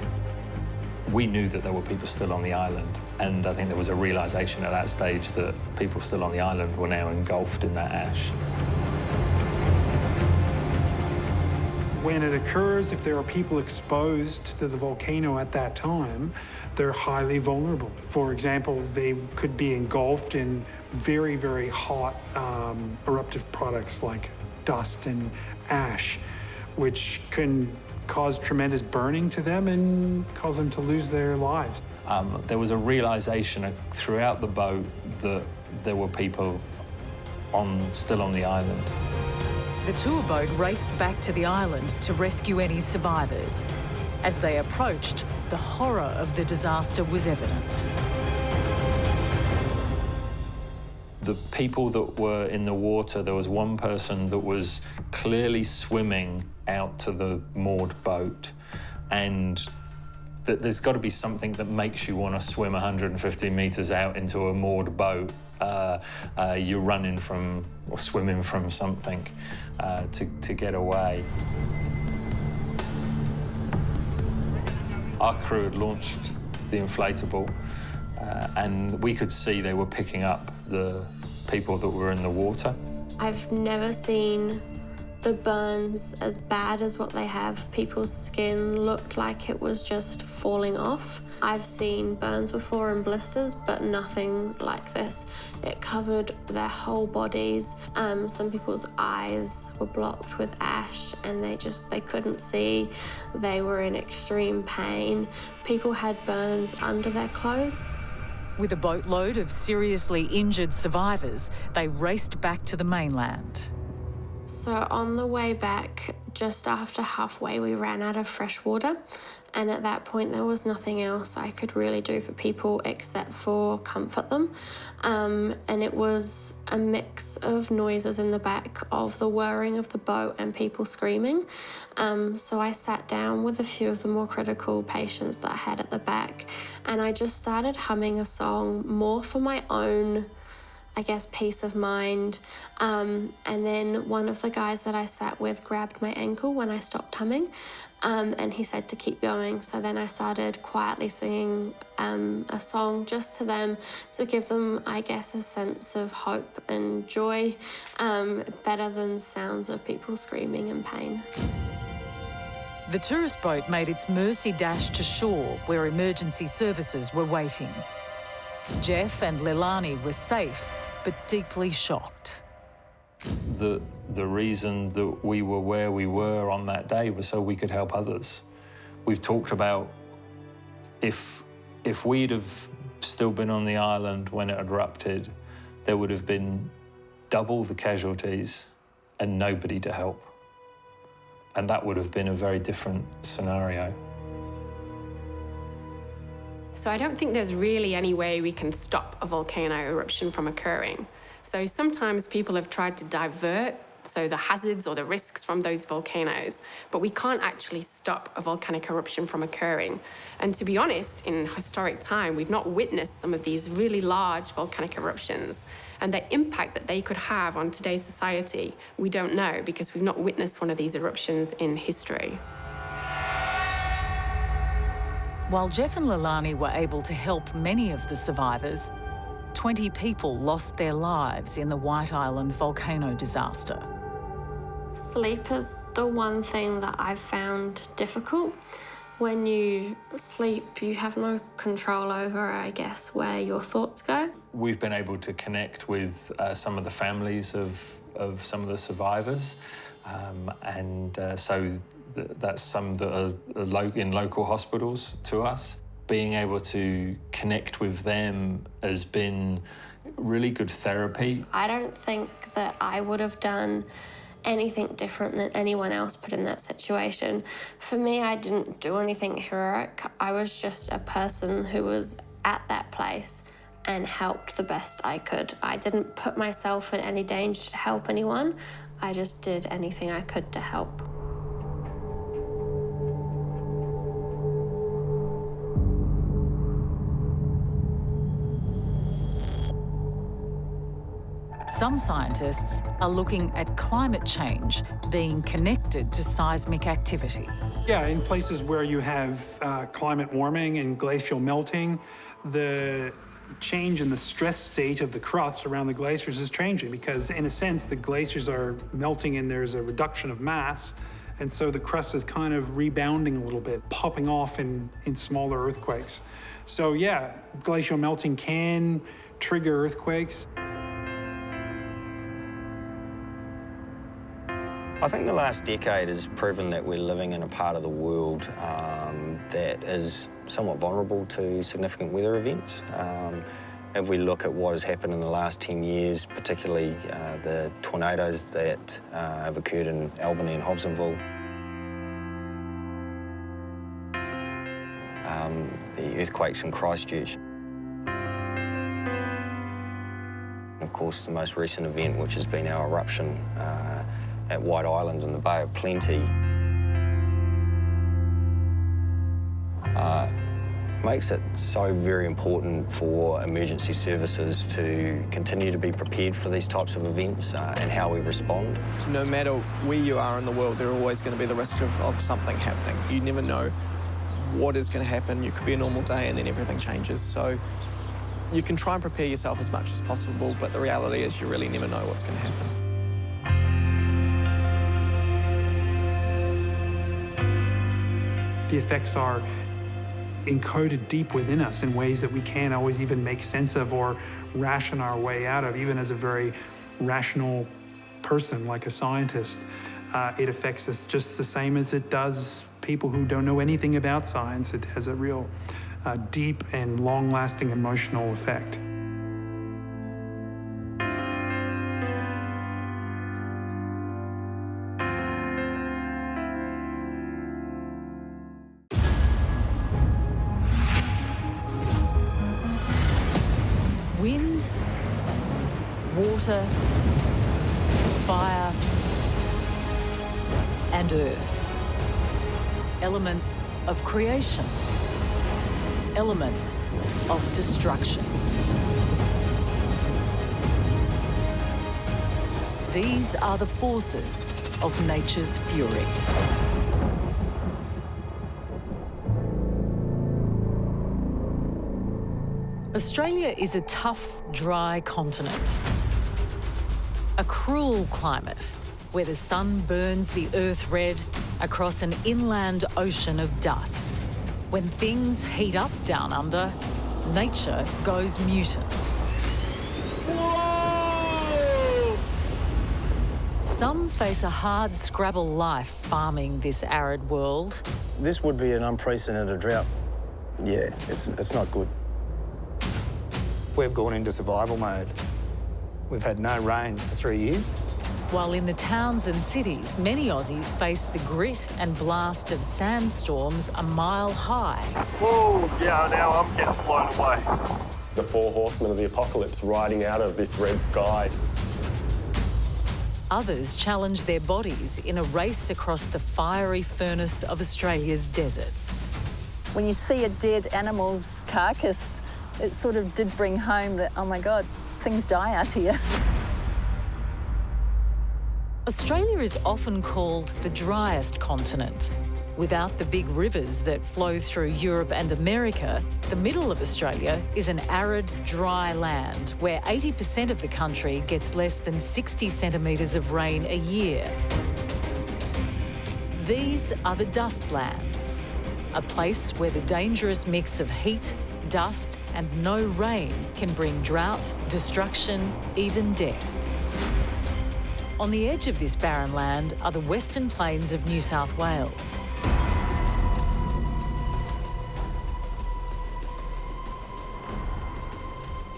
We knew that there were people still on the island, and I think there was a realisation at that stage that people still on the island were now engulfed in that ash. When it occurs, if there are people exposed to the volcano at that time, they're highly vulnerable. For example, they could be engulfed in very, very hot eruptive products like dust and ash, which can cause tremendous burning to them and cause them to lose their lives. There was a realisation throughout the boat that there were people still on the island. The tour boat raced back to the island to rescue any survivors. As they approached, the horror of the disaster was evident. The people that were in the water, there was one person that was clearly swimming out to the moored boat, and there's got to be something that makes you want to swim 150 metres out into a moored boat. You're running from or swimming from something to get away. Our crew had launched the inflatable, and we could see they were picking up the people that were in the water. I've never seen the burns as bad as what they have. People's skin looked like it was just falling off. I've seen burns before and blisters, but nothing like this. It covered their whole bodies. Some people's eyes were blocked with ash and they couldn't see. They were in extreme pain. People had burns under their clothes. With a boatload of seriously injured survivors, they raced back to the mainland. So on the way back, just after halfway, we ran out of fresh water. And at that point, there was nothing else I could really do for people except for comfort them. And it was a mix of noises in the back of the whirring of the boat and people screaming. So I sat down with a few of the more critical patients that I had at the back, and I just started humming a song more for my own, I guess, peace of mind. And then one of the guys that I sat with grabbed my ankle when I stopped humming, and he said to keep going. So then I started quietly singing a song just to them to give them, I guess, a sense of hope and joy, better than sounds of people screaming in pain. The tourist boat made its mercy dash to shore where emergency services were waiting. Jeff and Leilani were safe, but deeply shocked. The reason that we were where we were on that day was so we could help others. We've talked about if we'd have still been on the island when it erupted, there would have been double the casualties and nobody to help. And that would have been a very different scenario. So I don't think there's really any way we can stop a volcano eruption from occurring. So sometimes people have tried to divert the hazards or the risks from those volcanoes, but we can't actually stop a volcanic eruption from occurring. And to be honest, in historic time, we've not witnessed some of these really large volcanic eruptions, and the impact that they could have on today's society, we don't know, because we've not witnessed one of these eruptions in history. While Jeff and Leilani were able to help many of the survivors, 20 people lost their lives in the White Island volcano disaster. Sleep is the one thing that I've found difficult. When you sleep, you have no control over, I guess, where your thoughts go. We've been able to connect with some of the families of some of the survivors, so that's some that are in local hospitals to us. Being able to connect with them has been really good therapy. I don't think that I would have done anything different than anyone else put in that situation. For me, I didn't do anything heroic. I was just a person who was at that place and helped the best I could. I didn't put myself in any danger to help anyone. I just did anything I could to help. Some scientists are looking at climate change being connected to seismic activity. Yeah, in places where you have climate warming and glacial melting, the change in the stress state of the crust around the glaciers is changing because, in a sense, the glaciers are melting and there's a reduction of mass, and so the crust is kind of rebounding a little bit, popping off in smaller earthquakes. So yeah, glacial melting can trigger earthquakes. I think the last decade has proven that we're living in a part of the world that is somewhat vulnerable to significant weather events. If we look at what has happened in the last 10 years, particularly the tornadoes that have occurred in Albany and Hobsonville, the earthquakes in Christchurch, of course the most recent event, which has been our eruption at White Island in the Bay of Plenty, makes it so very important for emergency services to continue to be prepared for these types of events and how we respond. No matter where you are in the world, there's always going to be the risk of something happening. You never know what is going to happen. You could be a normal day and then everything changes. So you can try and prepare yourself as much as possible, but the reality is you really never know what's going to happen. The effects are encoded deep within us in ways that we can't always even make sense of or ration our way out of, even as a very rational person, like a scientist. It affects us just the same as it does people who don't know anything about science. It has a real deep and long-lasting emotional effect. Wind, water, fire, and earth. Elements of creation. Elements of destruction. These are the forces of nature's fury. Australia is a tough, dry continent. A cruel climate where the sun burns the earth red across an inland ocean of dust. When things heat up down under, nature goes mutant. Whoa! Some face a hard scrabble life farming this arid world. This would be an unprecedented drought. Yeah, it's not good. We've gone into survival mode. We've had no rain for 3 years. While in the towns and cities, many Aussies face the grit and blast of sandstorms a mile high. Whoa, yeah, now I'm getting blown away. The four horsemen of the apocalypse riding out of this red sky. Others challenge their bodies in a race across the fiery furnace of Australia's deserts. When you see a dead animal's carcass, it sort of did bring home that, oh my God, things die out here. Australia is often called the driest continent. Without the big rivers that flow through Europe and America, the middle of Australia is an arid, dry land where 80% of the country gets less than 60 centimetres of rain a year. These are the dust lands, a place where the dangerous mix of heat, dust and no rain can bring drought, destruction, even death. On the edge of this barren land are the Western Plains of New South Wales.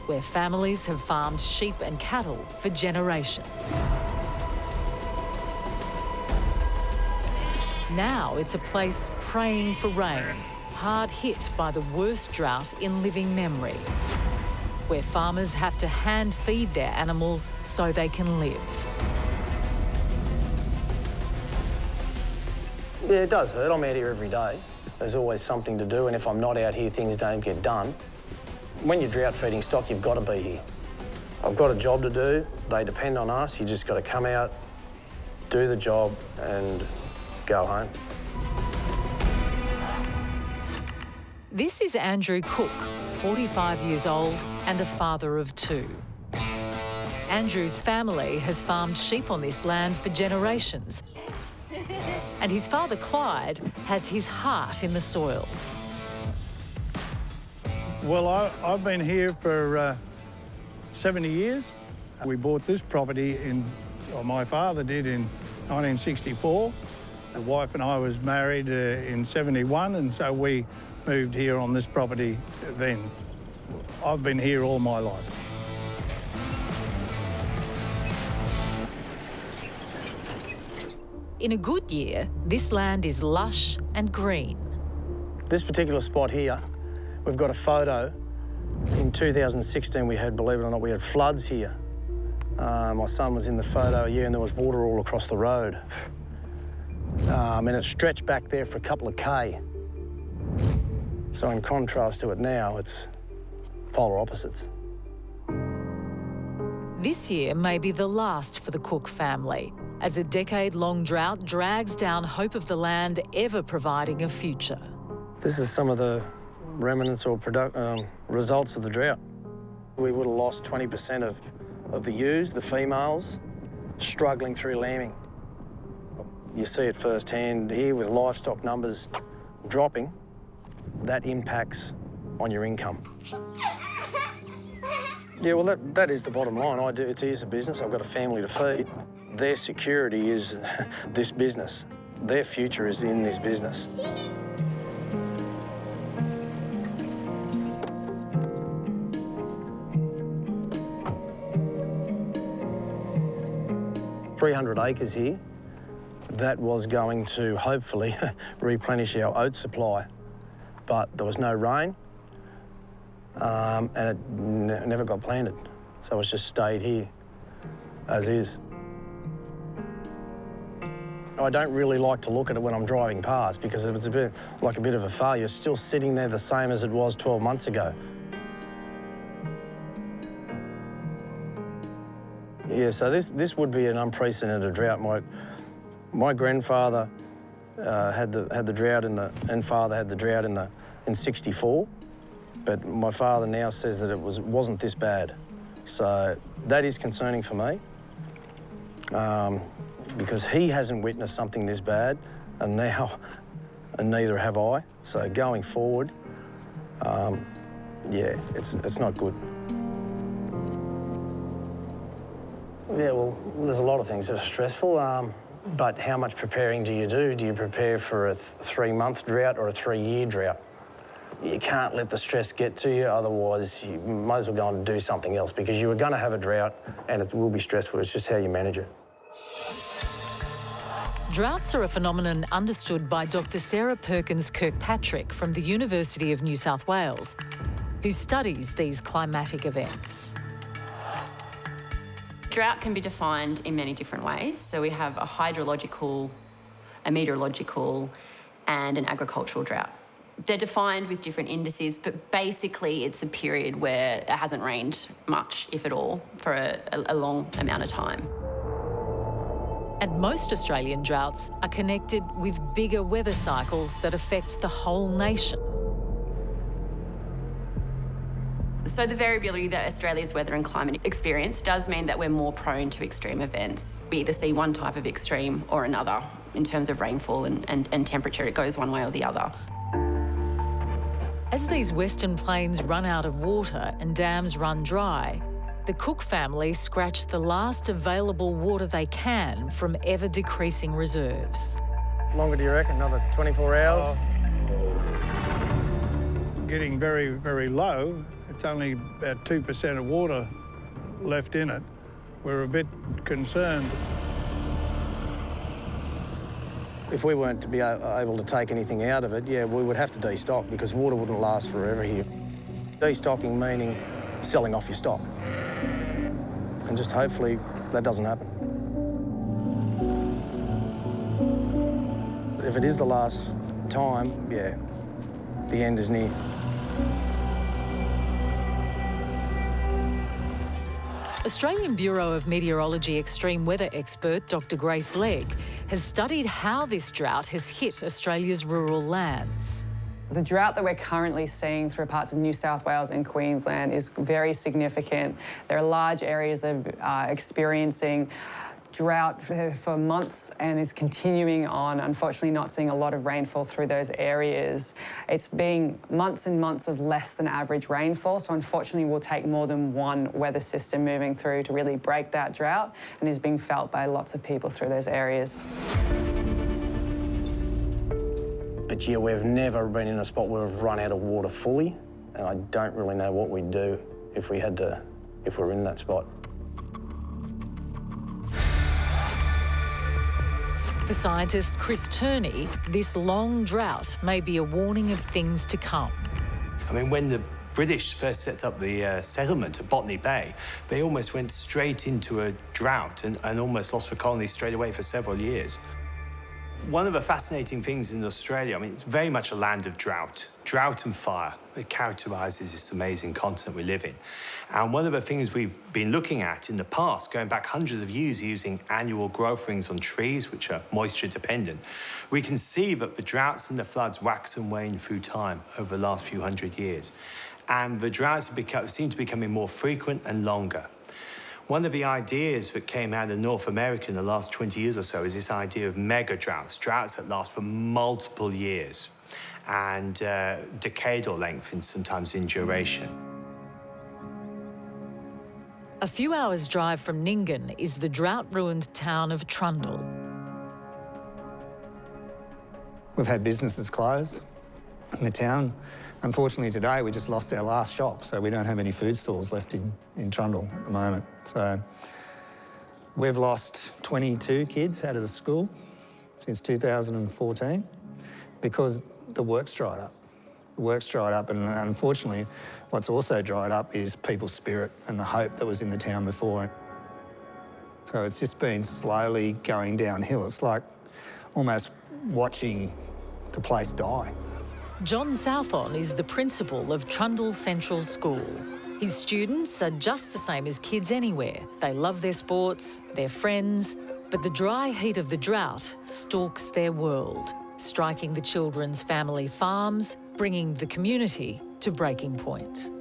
Where families have farmed sheep and cattle for generations. Now it's a place praying for rain, hard hit by the worst drought in living memory, where farmers have to hand feed their animals so they can live. Yeah, it does hurt. I'm out here every day. There's always something to do, and if I'm not out here, things don't get done. When you're drought feeding stock, you've got to be here. I've got a job to do. They depend on us. You just got to come out, do the job and go home. This is Andrew Cook, 45 years old and a father of 2. Andrew's family has farmed sheep on this land for generations. And his father, Clyde, has his heart in the soil. Well, I've been here for 70 years. We bought this property my father did in 1964. The wife and I was married in 71, and so we moved here on this property then. I've been here all my life. In a good year, this land is lush and green. This particular spot here, we've got a photo. In 2016, we had, believe it or not, we had floods here. My son was in the photo, and there was water all across the road. And it stretched back there for a couple of K. So in contrast to it now, it's polar opposites. This year may be the last for the Cook family, as a decade-long drought drags down hope of the land ever providing a future. This is some of the remnants or results of the drought. We would have lost 20% of the ewes, the females, struggling through lambing. You see it firsthand here with livestock numbers dropping. That impacts on your income. Yeah, well, that is the bottom line. It is a business. I've got a family to feed. Their security is this business. Their future is in this business. .300 acres here. That was going to hopefully replenish our oat supply, but there was no rain, and it never got planted. So it's just stayed here as is. I don't really like to look at it when I'm driving past because it's a bit like a bit of a failure. It's still sitting there the same as it was 12 months ago. Yeah, so this would be an unprecedented drought. My grandfather had the drought and father had the drought in '64, but my father now says that it wasn't this bad. So that is concerning for me. Because he hasn't witnessed something this bad, and neither have I. So going forward, yeah, it's not good. Yeah, well, there's a lot of things that are stressful, but how much preparing do you do? Do you prepare for a 3-month drought or a 3-year drought? You can't let the stress get to you, otherwise you might as well go and do something else because you are going to have a drought and it will be stressful. It's just how you manage it. Droughts are a phenomenon understood by Dr. Sarah Perkins Kirkpatrick from the University of New South Wales, who studies these climatic events. Drought can be defined in many different ways. So we have a hydrological, a meteorological, and an agricultural drought. They're defined with different indices, but basically it's a period where it hasn't rained much, if at all, for a long amount of time. And most Australian droughts are connected with bigger weather cycles that affect the whole nation. So the variability that Australia's weather and climate experience does mean that we're more prone to extreme events. We either see one type of extreme or another in terms of rainfall and temperature. It goes one way or the other. As these Western plains run out of water and dams run dry, the Cook family scratch the last available water they can from ever-decreasing reserves. How long do you reckon? Another 24 hours? Getting very, very low. It's only about 2% of water left in it. We're a bit concerned. If we weren't to be able to take anything out of it, yeah, we would have to destock because water wouldn't last forever here. Destocking meaning selling off your stock. And just hopefully that doesn't happen. If it is the last time, yeah, the end is near. Australian Bureau of Meteorology extreme weather expert Dr Grace Legg has studied how this drought has hit Australia's rural lands. The drought that we're currently seeing through parts of New South Wales and Queensland is very significant. There are large areas of experiencing drought for months and is continuing on, unfortunately not seeing a lot of rainfall through those areas. It's been months and months of less than average rainfall, so unfortunately will take more than one weather system moving through to really break that drought, and is being felt by lots of people through those areas. But yeah, we've never been in a spot where we've run out of water fully, and I don't really know what we'd do if we were in that spot. For scientist Chris Turney, this long drought may be a warning of things to come. I mean, when the British first set up the settlement at Botany Bay, they almost went straight into a drought and almost lost the colony straight away for several years. One of the fascinating things in Australia, I mean, it's very much a land of drought and fire. It characterises this amazing continent we live in. And one of the things we've been looking at in the past, going back hundreds of years using annual growth rings on trees, which are moisture dependent, we can see that the droughts and the floods wax and wane through time over the last few hundred years. And the droughts seem to be becoming more frequent and longer. One of the ideas that came out of North America in the last 20 years or so is this idea of mega droughts, droughts that last for multiple years and decadal length and sometimes in duration. A few hours' drive from Nyngan is the drought-ruined town of Trundle. We've had businesses close in the town. Unfortunately, today we just lost our last shop, so we don't have any food stalls left in Trundle at the moment. So we've lost 22 kids out of the school since 2014 because the work's dried up. The work's dried up, and unfortunately, what's also dried up is people's spirit and the hope that was in the town before. So it's just been slowly going downhill. It's like almost watching the place die. John Southon is the principal of Trundle Central School. His students are just the same as kids anywhere. They love their sports, their friends, but the dry heat of the drought stalks their world, striking the children's family farms, bringing the community to breaking point.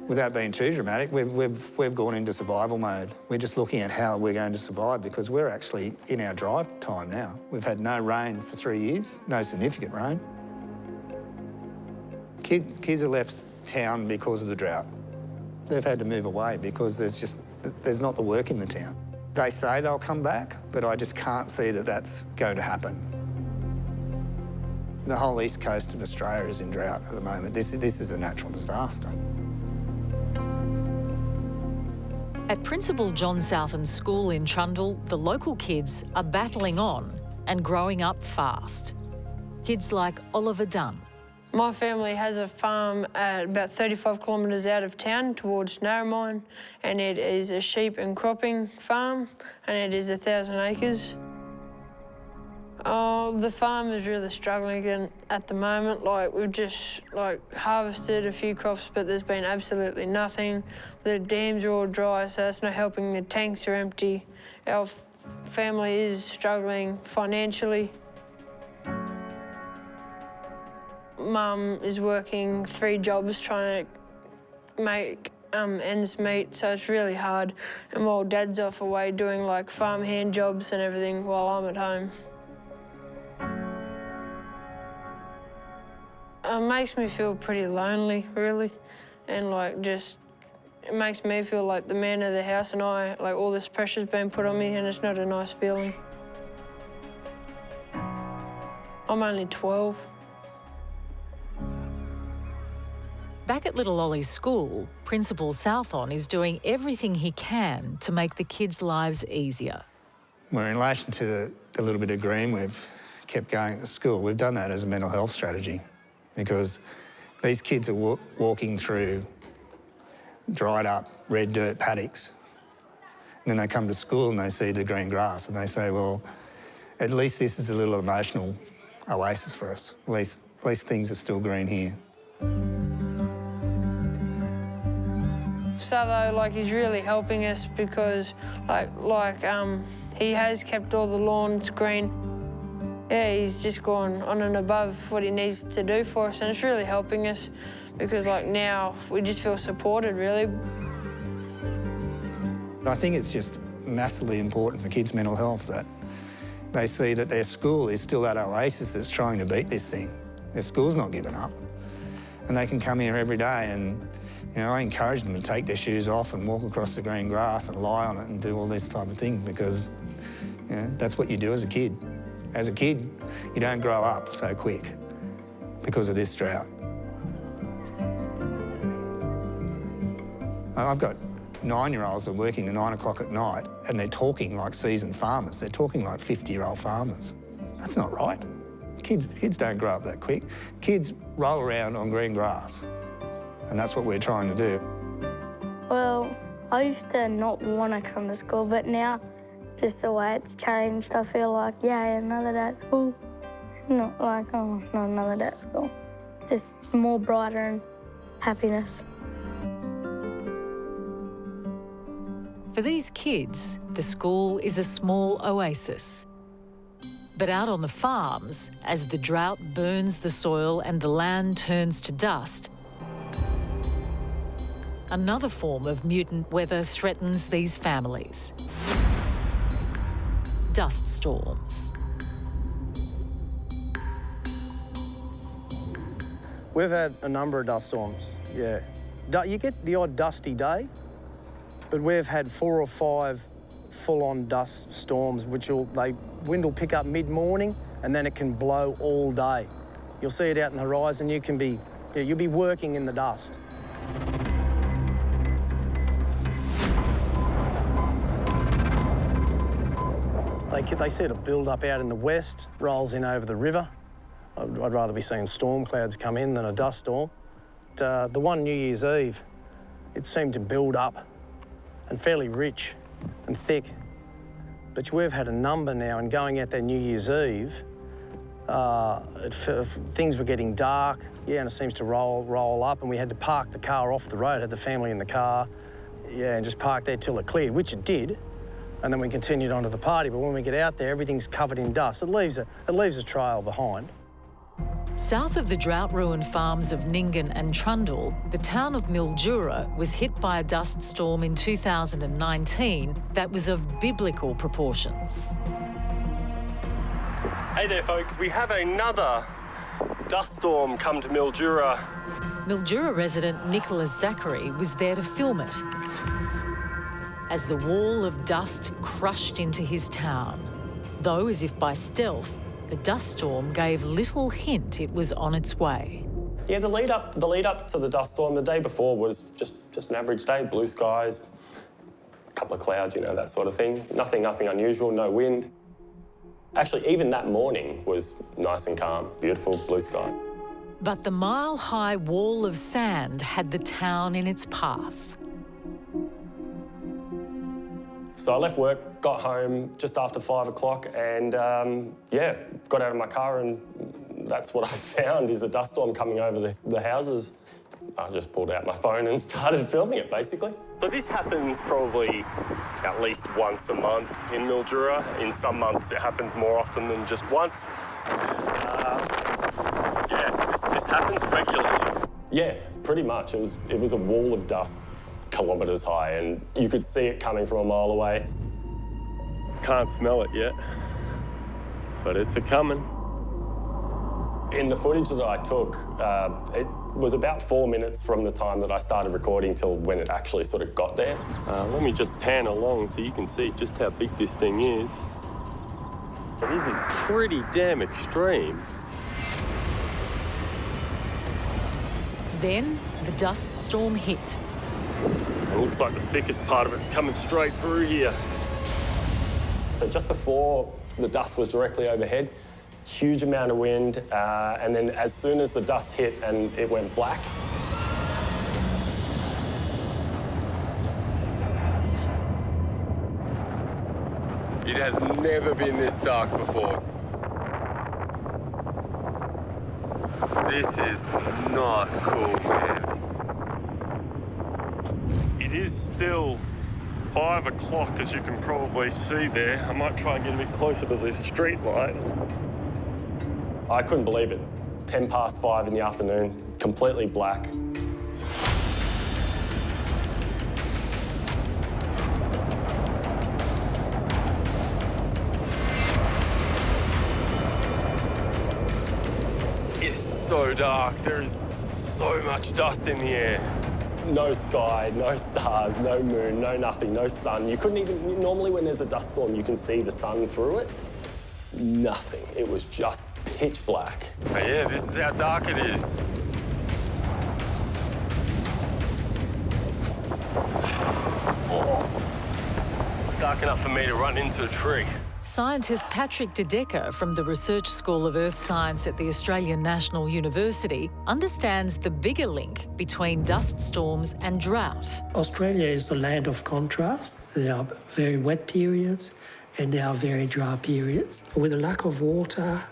Without being too dramatic, we've gone into survival mode. We're just looking at how we're going to survive because we're actually in our dry time now. We've had no rain for 3 years, no significant rain. Kids have left town because of the drought. They've had to move away because there's not the work in the town. They say they'll come back, but I just can't see that that's going to happen. The whole east coast of Australia is in drought at the moment. This is a natural disaster. At Principal John Southon's school in Trundle, the local kids are battling on and growing up fast. Kids like Oliver Dunn. My family has a farm at about 35 kilometres out of town towards Narromine, and it is a sheep and cropping farm, and it is 1,000 acres. Oh, the farm is really struggling again at the moment. We've just harvested a few crops, but there's been absolutely nothing. The dams are all dry, so that's not helping. The tanks are empty. Our family is struggling financially. Mum is working 3 jobs trying to make ends meet, so it's really hard. And while Dad's off away doing farm hand jobs and everything while I'm at home. It makes me feel pretty lonely, really, and it makes me feel like the man of the house, and all this pressure's been put on me, and it's not a nice feeling. I'm only 12. Back at Little Ollie's school, Principal Southon is doing everything he can to make the kids' lives easier. Well, in relation to the little bit of green we've kept going at the school, we've done that as a mental health strategy because these kids are walking through dried up red dirt paddocks. And then they come to school and they see the green grass and they say, well, at least this is a little emotional oasis for us. At least things are still green here. so though, like he's really helping us because he has kept all the lawns green. Yeah, he's just gone on and above what he needs to do for us, and it's really helping us because like now we just feel supported really. I think it's just massively important for kids' mental health that they see that their school is still that oasis that's trying to beat this thing. Their school's not giving up. And they can come here every day and, you know, I encourage them to take their shoes off and walk across the green grass and lie on it and do all this type of thing because, you know, that's what you do as a kid. As a kid, you don't grow up so quick because of this drought. I've got 9-year-olds that are working at 9 o'clock at night and they're talking like seasoned farmers. They're talking like 50-year-old farmers. That's not right. Kids don't grow up that quick. Kids roll around on green grass, and that's what we're trying to do. Well, I used to not want to come to school, but now, just the way it's changed, I feel like, yeah, another day at school. Not like, oh, not another day at school. Just more brighter and happiness. For these kids, the school is a small oasis. But out on the farms, as the drought burns the soil and the land turns to dust, another form of mutant weather threatens these families. Dust storms. We've had a number of dust storms, yeah. You get the odd dusty day, but we've had 4 or 5 full-on dust storms, wind will pick up mid-morning and then it can blow all day. You'll see it out in the horizon. You'll be working in the dust. They see a build-up out in the west, rolls in over the river. I'd rather be seeing storm clouds come in than a dust storm. The one New Year's Eve, it seemed to build up and fairly rich and thick. But we've had a number now, and going out there New Year's Eve, things were getting dark, yeah, and it seems to roll up, and we had to park the car off the road, had the family in the car, yeah, and just park there till it cleared, which it did, and then we continued on to the party. But when we get out there, everything's covered in dust. It leaves a trail behind. South of the drought-ruined farms of Nyngan and Trundle, the town of Mildura was hit by a dust storm in 2019 that was of biblical proportions. Hey there, folks. We have another dust storm come to Mildura. Mildura resident Nicholas Zachary was there to film it as the wall of dust crushed into his town. Though, as if by stealth, the dust storm gave little hint it was on its way. Yeah, the lead up to the dust storm the day before was just an average day, blue skies, a couple of clouds, you know, that sort of thing. Nothing unusual, no wind. Actually, even that morning was nice and calm, beautiful blue sky. But the mile-high wall of sand had the town in its path. So I left work, got home just after 5 o'clock and, yeah, got out of my car and that's what I found is a dust storm coming over the houses. I just pulled out my phone and started filming it, basically. So this happens probably at least once a month in Mildura. In some months it happens more often than just once. Yeah, this happens regularly. Yeah, pretty much. It was a wall of dust kilometres high and you could see it coming from a mile away. Can't smell it yet, but it's a-coming. In the footage that I took, it was about 4 minutes from the time that I started recording till when it actually sort of got there. Let me just pan along so you can see just how big this thing is. This is pretty damn extreme. Then the dust storm hit. It looks like the thickest part of it's coming straight through here. So just before the dust was directly overhead, huge amount of wind, and then as soon as the dust hit and it went black, it has never been this dark before. This is not cool, man. It is still 5 o'clock, as you can probably see there. I might try and get a bit closer to this street light. I couldn't believe it. 10 past 5 in the afternoon, completely black. It's so dark. There is so much dust in the air. No sky, no stars, no moon, no nothing, no sun. You couldn't even, normally when there's a dust storm, you can see the sun through it. Nothing. It was just pitch black. Oh, yeah, this is how dark it is. Oh. Dark enough for me to run into a tree. Scientist Patrick De Decker from the Research School of Earth Science at the Australian National University understands the bigger link between dust storms and drought. Australia is the land of contrast. There are very wet periods and there are very dry periods. With a lack of water,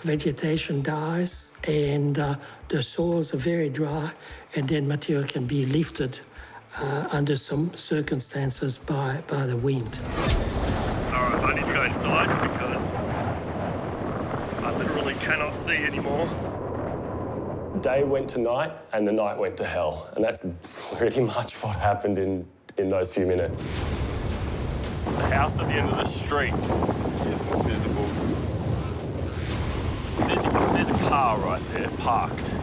vegetation dies and the soils are very dry, and then material can be lifted under some circumstances by the wind. All right, I need to go inside because I literally cannot see anymore. Day went to night and the night went to hell. And that's pretty much what happened in those few minutes. The house at the end of the street isn't visible. There's a car right there, parked,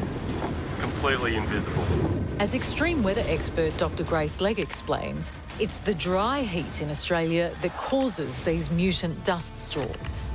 completely invisible. As extreme weather expert Dr. Grace Legg explains, it's the dry heat in Australia that causes these mutant dust storms.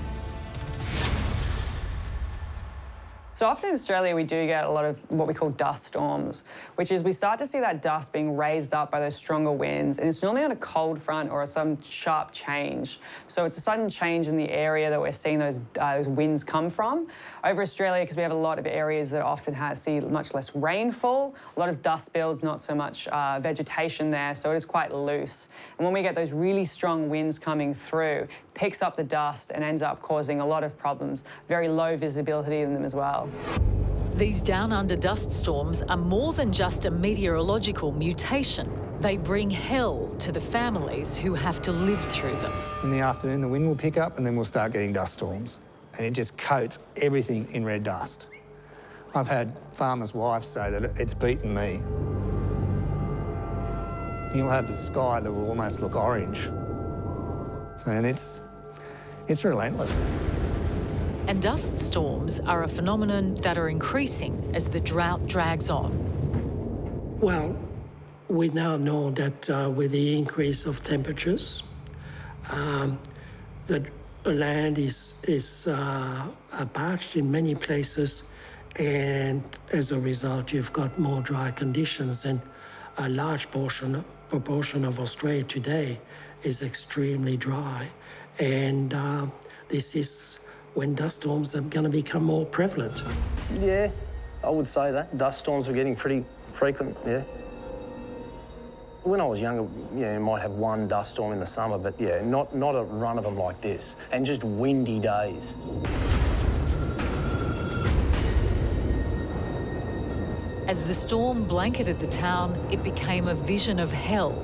So often in Australia, we do get a lot of what we call dust storms, which is we start to see that dust being raised up by those stronger winds, and it's normally on a cold front or some sharp change. So it's a sudden change in the area that we're seeing those winds come from. Over Australia, because we have a lot of areas that often see much less rainfall, a lot of dust builds, not so much vegetation there, so it is quite loose. And when we get those really strong winds coming through, it picks up the dust and ends up causing a lot of problems, very low visibility in them as well. These down-under dust storms are more than just a meteorological mutation. They bring hell to the families who have to live through them. In the afternoon, the wind will pick up and then we'll start getting dust storms. And it just coats everything in red dust. I've had farmers' wives say that it's beaten me. You'll have the sky that will almost look orange. And it's relentless. And dust storms are a phenomenon that are increasing as the drought drags on. Well, we now know that with the increase of temperatures, the land is parched in many places, and as a result, you've got more dry conditions, and a large proportion of Australia today is extremely dry, and this is when dust storms are going to become more prevalent. Yeah, I would say that. Dust storms are getting pretty frequent, yeah. When I was younger, yeah, you might have one dust storm in the summer, but yeah, not a run of them like this, and just windy days. As the storm blanketed the town, it became a vision of hell.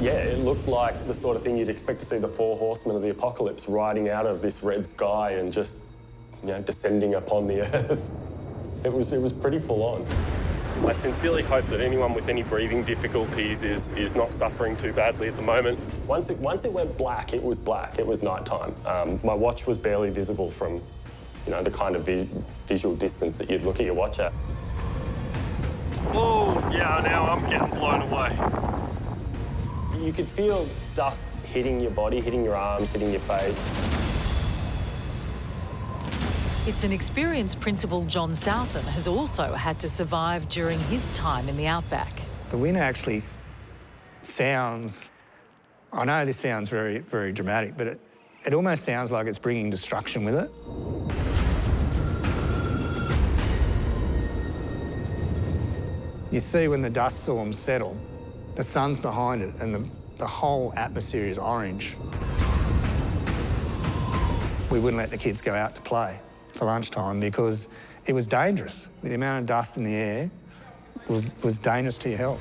Yeah, it looked like the sort of thing you'd expect to see the 4 horsemen of the apocalypse riding out of this red sky and just, descending upon the earth. It was pretty full on. I sincerely hope that anyone with any breathing difficulties is not suffering too badly at the moment. Once it went black, it was black. It was nighttime. My watch was barely visible from, the kind of visual distance that you'd look at your watch at. Oh, yeah, now I'm getting blown away. You could feel dust hitting your body, hitting your arms, hitting your face. It's an experienced Principal John Southam has also had to survive during his time in the outback. The wind actually sounds, I know this sounds very, very dramatic, but it almost sounds like it's bringing destruction with it. You see when the dust storms settle, the sun's behind it and the whole atmosphere is orange. We wouldn't let the kids go out to play for lunchtime because it was dangerous. The amount of dust in the air was dangerous to your health.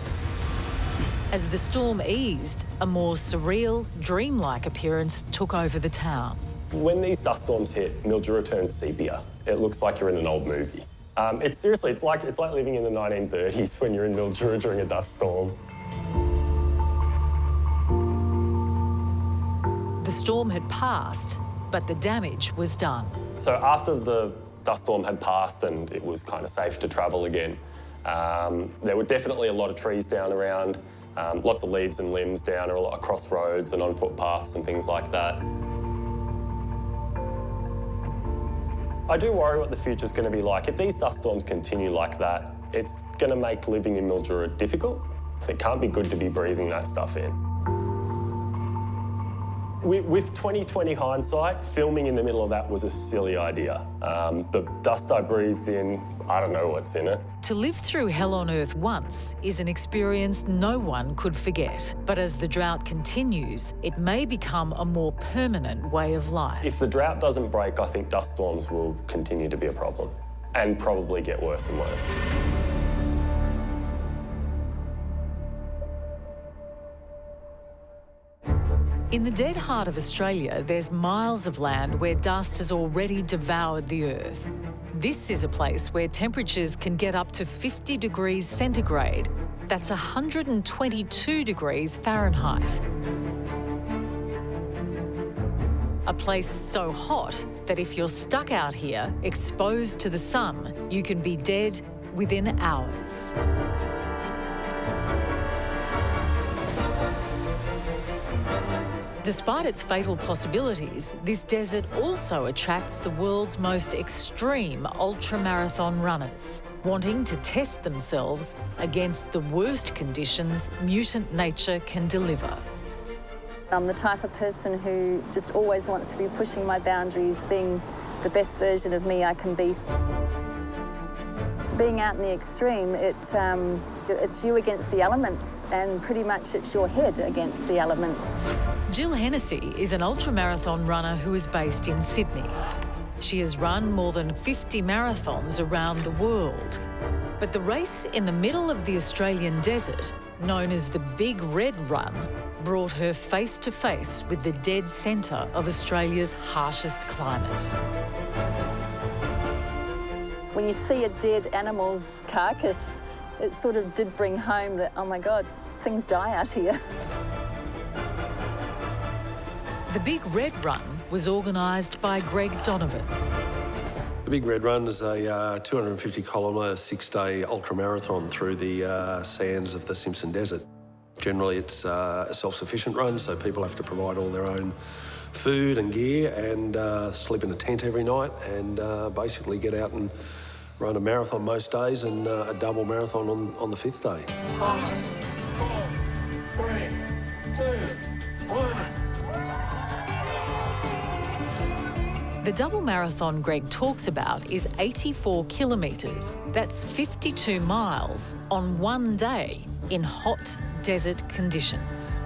As the storm eased, a more surreal, dreamlike appearance took over the town. When these dust storms hit, Mildura turns sepia. It looks like you're in an old movie. It's like living in the 1930s when you're in Mildura during a dust storm. The storm had passed, but the damage was done. So after the dust storm had passed and it was kind of safe to travel again, there were definitely a lot of trees down around, lots of leaves and limbs down across roads and on footpaths and things like that. I do worry what the future's going to be like. If these dust storms continue like that, it's going to make living in Mildura difficult. It can't be good to be breathing that stuff in. With 2020 hindsight, filming in the middle of that was a silly idea. The dust I breathed in, I don't know what's in it. To live through hell on earth once is an experience no one could forget. But as the drought continues, it may become a more permanent way of life. If the drought doesn't break, I think dust storms will continue to be a problem and probably get worse and worse. In the dead heart of Australia, there's miles of land where dust has already devoured the earth. This is a place where temperatures can get up to 50 degrees centigrade. That's 122 degrees Fahrenheit. A place so hot that if you're stuck out here, exposed to the sun, you can be dead within hours. Despite its fatal possibilities, this desert also attracts the world's most extreme ultramarathon runners, wanting to test themselves against the worst conditions mutant nature can deliver. I'm the type of person who just always wants to be pushing my boundaries, being the best version of me I can be. Being out in the extreme, it's you against the elements, and pretty much it's your head against the elements. Jill Hennessy is an ultramarathon runner who is based in Sydney. She has run more than 50 marathons around the world. But the race in the middle of the Australian desert, known as the Big Red Run, brought her face to face with the dead centre of Australia's harshest climate. When you see a dead animal's carcass, it sort of did bring home that, oh my God, things die out here. The Big Red Run was organised by Greg Donovan. The Big Red Run is a 250-kilometre, 6-day ultramarathon through the sands of the Simpson Desert. Generally, it's a self-sufficient run, so people have to provide all their own food and gear and sleep in a tent every night and basically get out and run a marathon most days and a double marathon on the 5th day. 5, 4, 3, 2, 1. The double marathon Greg talks about is 84 kilometres. That's 52 miles on one day in hot desert conditions.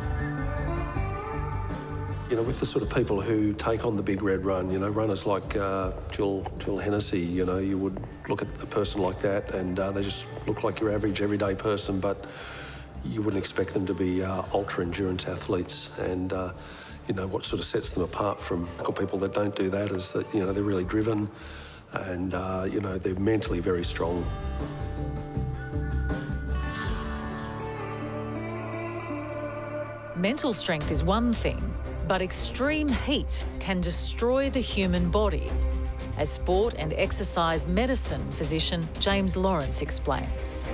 You know, with the sort of people who take on the Big Red Run, you know, runners like Jill Hennessy, you know, you would look at a person like that and they just look like your average everyday person, but you wouldn't expect them to be ultra-endurance athletes. And, you know, what sort of sets them apart from people that don't do that is that, you know, they're really driven and, you know, they're mentally very strong. Mental strength is one thing, but extreme heat can destroy the human body. As sport and exercise medicine physician James Lawrence explains.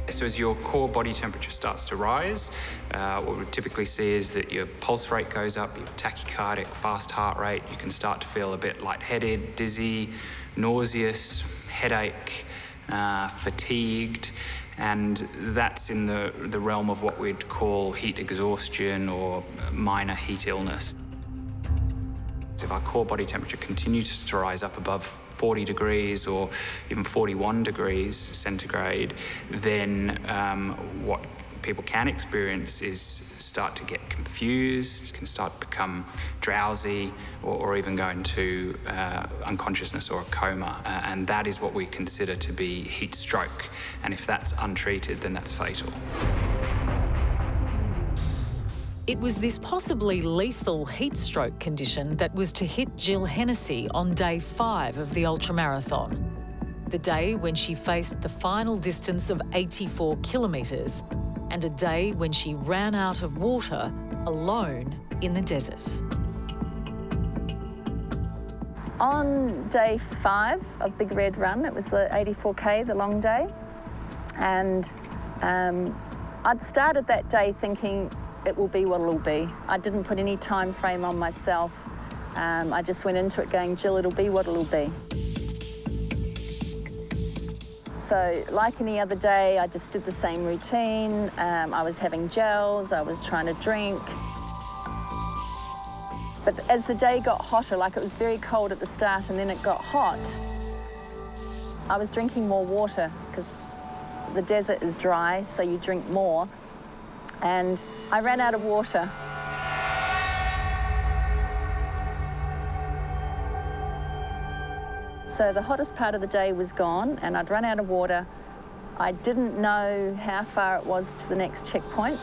So as your core body temperature starts to rise, what we typically see is that your pulse rate goes up, your tachycardic, fast heart rate, you can start to feel a bit lightheaded, dizzy, nauseous, headache, fatigued, and that's in the realm of what we'd call heat exhaustion or minor heat illness. If our core body temperature continues to rise up above 40 degrees or even 41 degrees centigrade, then what people can experience is start to get confused, can start to become drowsy, or even go into unconsciousness or a coma. And that is what we consider to be heat stroke. And if that's untreated, then that's fatal. It was this possibly lethal heat stroke condition that was to hit Jill Hennessy on day 5 of the ultramarathon, the day when she faced the final distance of 84 kilometres, and a day when she ran out of water alone in the desert. On day 5 of Big Red Run, it was the 84K, the long day, and I'd started that day thinking it will be what it'll be. I didn't put any time frame on myself. I just went into it going, Jill, it'll be what it'll be. So like any other day, I just did the same routine. I was having gels, I was trying to drink. But as the day got hotter, like it was very cold at the start and then it got hot, I was drinking more water because the desert is dry, so you drink more. And I ran out of water. So the hottest part of the day was gone and I'd run out of water. I didn't know how far it was to the next checkpoint.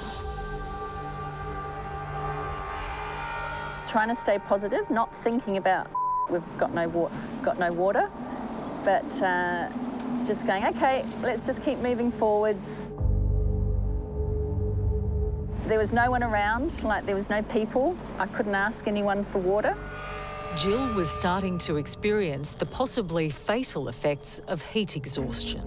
Trying to stay positive, not thinking about we've got no water, but just going, okay, let's just keep moving forwards. There was no one around, like there was no people. I couldn't ask anyone for water. Jill was starting to experience the possibly fatal effects of heat exhaustion.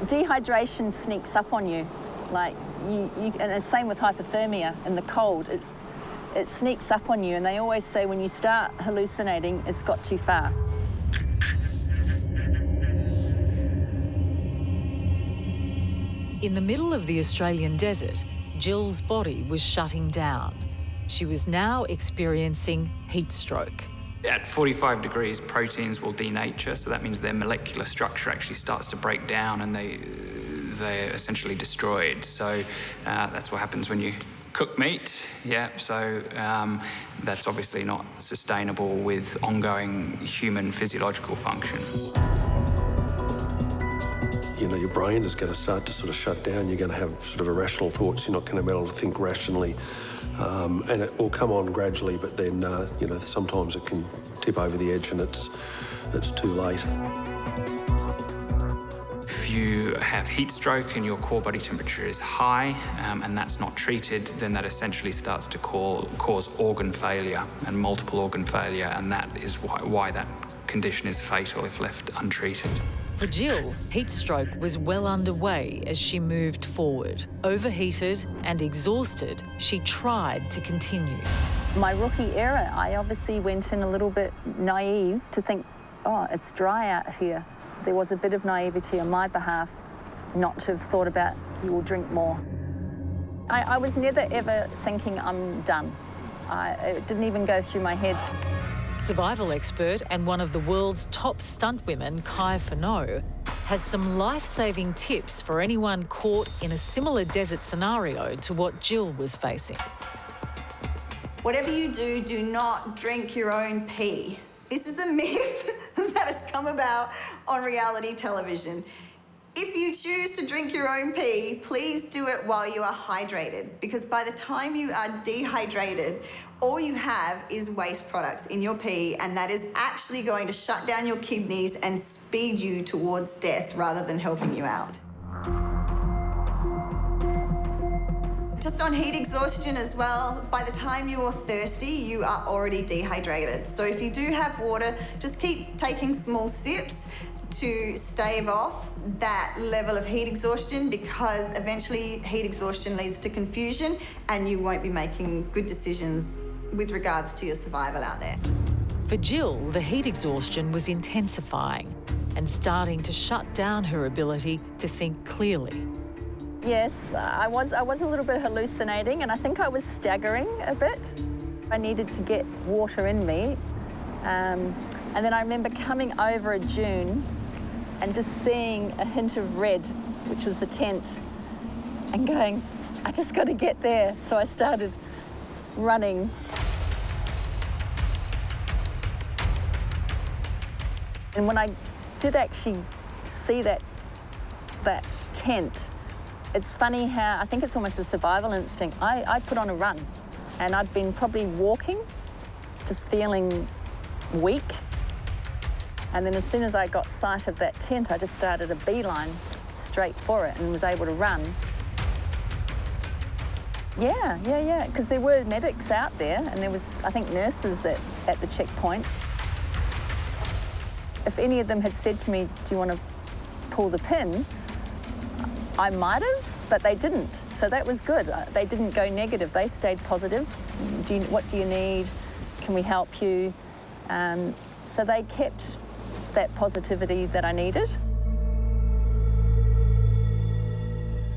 Dehydration sneaks up on you. Like and the same with hypothermia in the cold. It sneaks up on you, and they always say when you start hallucinating, it's got too far. In the middle of the Australian desert, Jill's body was shutting down. She was now experiencing heat stroke. At 45 degrees, proteins will denature, so that means their molecular structure actually starts to break down and they're essentially destroyed. So that's what happens when you cook meat. Yeah, so that's obviously not sustainable with ongoing human physiological function. You know, your brain is going to start to sort of shut down. You're going to have sort of irrational thoughts. You're not going to be able to think rationally. And it will come on gradually, but then, you know, sometimes it can tip over the edge and it's too late. If you have heat stroke and your core body temperature is high and that's not treated, then that essentially starts to cause organ failure and multiple organ failure, and that is why that condition is fatal if left untreated. For Jill, heat stroke was well underway as she moved forward. Overheated and exhausted, she tried to continue. My rookie era, I obviously went in a little bit naive to think, oh, it's dry out here. There was a bit of naivety on my behalf not to have thought about you will drink more. I was never ever thinking I'm done. It didn't even go through my head. Survival expert and one of the world's top stunt women, Inferno, has some life-saving tips for anyone caught in a similar desert scenario to what Jill was facing. Whatever you do, do not drink your own pee. This is a myth that has come about on reality television. If you choose to drink your own pee, please do it while you are hydrated, because by the time you are dehydrated, all you have is waste products in your pee, and that is actually going to shut down your kidneys and speed you towards death rather than helping you out. Just on heat exhaustion as well, by the time you're thirsty, you are already dehydrated. So if you do have water, just keep taking small sips to stave off that level of heat exhaustion, because eventually heat exhaustion leads to confusion and you won't be making good decisions with regards to your survival out there. For Jill, the heat exhaustion was intensifying and starting to shut down her ability to think clearly. Yes, I was a little bit hallucinating, and I think I was staggering a bit. I needed to get water in me. And then I remember coming over a dune and just seeing a hint of red which was the tent, and going, I just got to get there. So I started running. And when I did actually see that tent, it's funny how, I think it's almost a survival instinct. I put on a run, and I'd been probably walking, just feeling weak. And then as soon as I got sight of that tent, I just started a beeline straight for it and was able to run. Yeah, because there were medics out there, and there was, I think, nurses at the checkpoint. If any of them had said to me, do you want to pull the pin? I might have, but they didn't. So that was good. They didn't go negative. They stayed positive. What do you need? Can we help you? So they kept that positivity that I needed.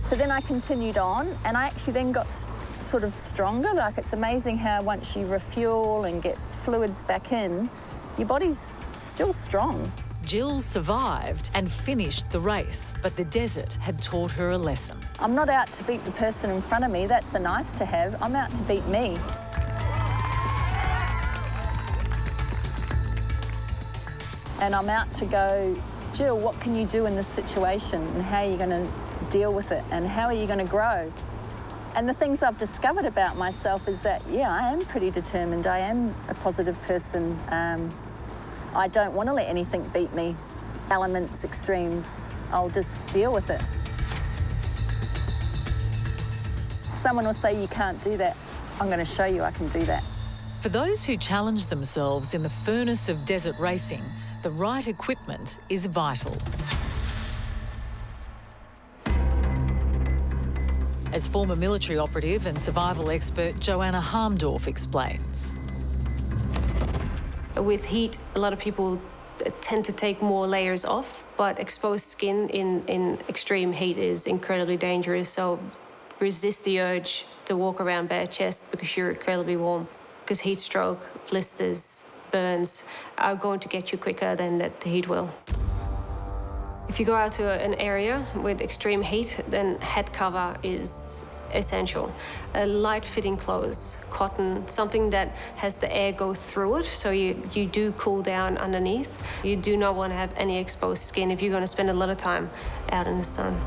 So then I continued on, and I actually then got sort of stronger. Like, it's amazing how once you refuel and get fluids back in, your body's still strong. Jill survived and finished the race, but the desert had taught her a lesson. I'm not out to beat the person in front of me. That's a nice to have. I'm out to beat me. And I'm out to go, Jill, what can you do in this situation? And how are you going to deal with it? And how are you going to grow? And the things I've discovered about myself is that, yeah, I am pretty determined. I am a positive person. I don't want to let anything beat me. Elements, extremes, I'll just deal with it. Someone will say you can't do that. I'm going to show you I can do that. For those who challenge themselves in the furnace of desert racing, the right equipment is vital. As former military operative and survival expert Joanna Harmdorf explains. With heat, a lot of people tend to take more layers off, but exposed skin in extreme heat is incredibly dangerous. So resist the urge to walk around bare chest because you're incredibly warm. Because heat stroke, blisters, burns are going to get you quicker than the heat will. If you go out to an area with extreme heat, then head cover is essential. Light fitting clothes, cotton, something that has the air go through it, so you do cool down underneath. You do not want to have any exposed skin if you're going to spend a lot of time out in the sun.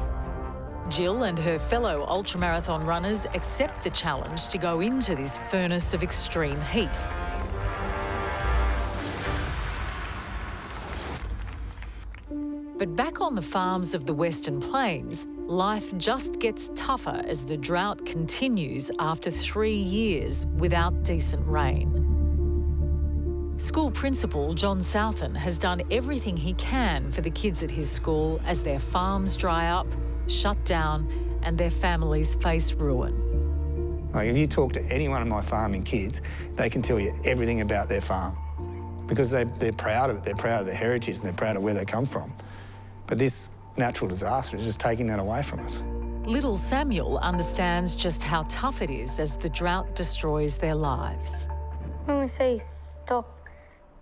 Jill and her fellow ultramarathon runners accept the challenge to go into this furnace of extreme heat. But back on the farms of the Western Plains, life just gets tougher as the drought continues after 3 years without decent rain. School principal John Southen has done everything he can for the kids at his school as their farms dry up, shut down, and their families face ruin. Like, if you talk to any one of my farming kids, they can tell you everything about their farm because they're proud of it, they're proud of their heritage and they're proud of where they come from. But this natural disaster is just taking that away from us. Little Samuel understands just how tough it is as the drought destroys their lives. When we see stock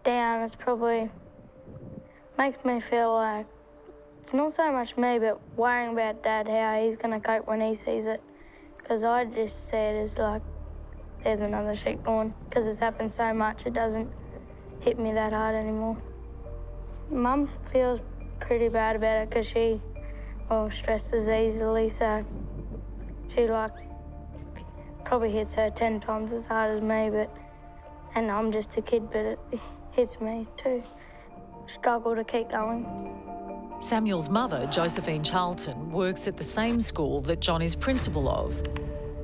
down, it's probably makes me feel like it's not so much me, but worrying about Dad, how he's going to cope when he sees it. Because I just see it as like, there's another sheep gone. Because it's happened so much, it doesn't hit me that hard anymore. Mum feels pretty bad about it because she, stresses easily, so she probably hits her 10 times as hard as me, and I'm just a kid, but it hits me too. Struggle to keep going. Samuel's mother, Josephine Charlton, works at the same school that John is principal of.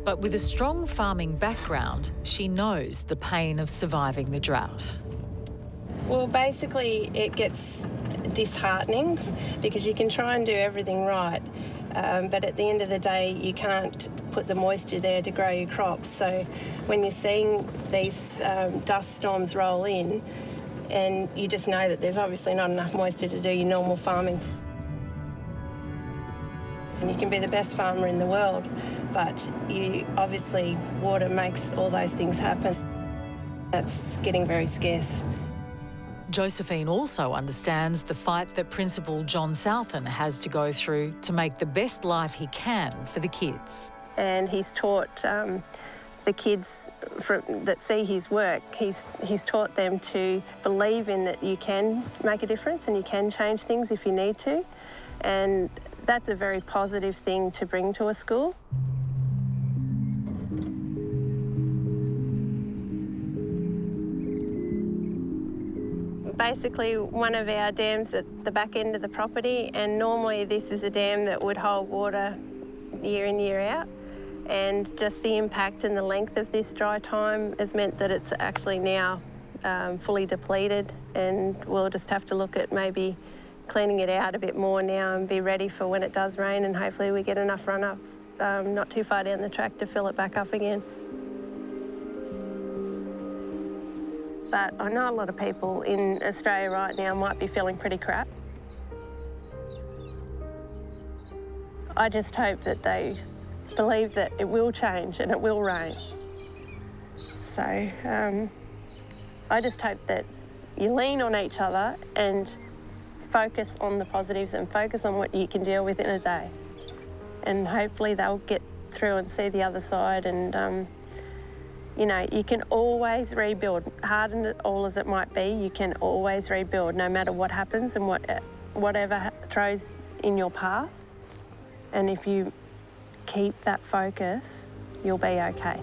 But with a strong farming background, she knows the pain of surviving the drought. Well, basically, it gets disheartening because you can try and do everything right, but at the end of the day, you can't put the moisture there to grow your crops. So when you're seeing these dust storms roll in, and you just know that there's obviously not enough moisture to do your normal farming. And you can be the best farmer in the world, but obviously water makes all those things happen. That's getting very scarce. Josephine also understands the fight that Principal John Southen has to go through to make the best life he can for the kids. And he's taught the kids that see his work, he's taught them to believe in that you can make a difference and you can change things if you need to. And that's a very positive thing to bring to a school. Basically, one of our dams at the back end of the property, and normally this is a dam that would hold water year in, year out. And just the impact and the length of this dry time has meant that it's actually now fully depleted, and we'll just have to look at maybe cleaning it out a bit more now and be ready for when it does rain, and hopefully we get enough runoff not too far down the track to fill it back up again. But I know a lot of people in Australia right now might be feeling pretty crap. I just hope that they believe that it will change and it will rain. So I just hope that you lean on each other and focus on the positives and focus on what you can deal with in a day. And hopefully they'll get through and see the other side, and you know, you can always rebuild. Hard and all as it might be, you can always rebuild no matter what happens and whatever throws in your path. And if you keep that focus, you'll be okay.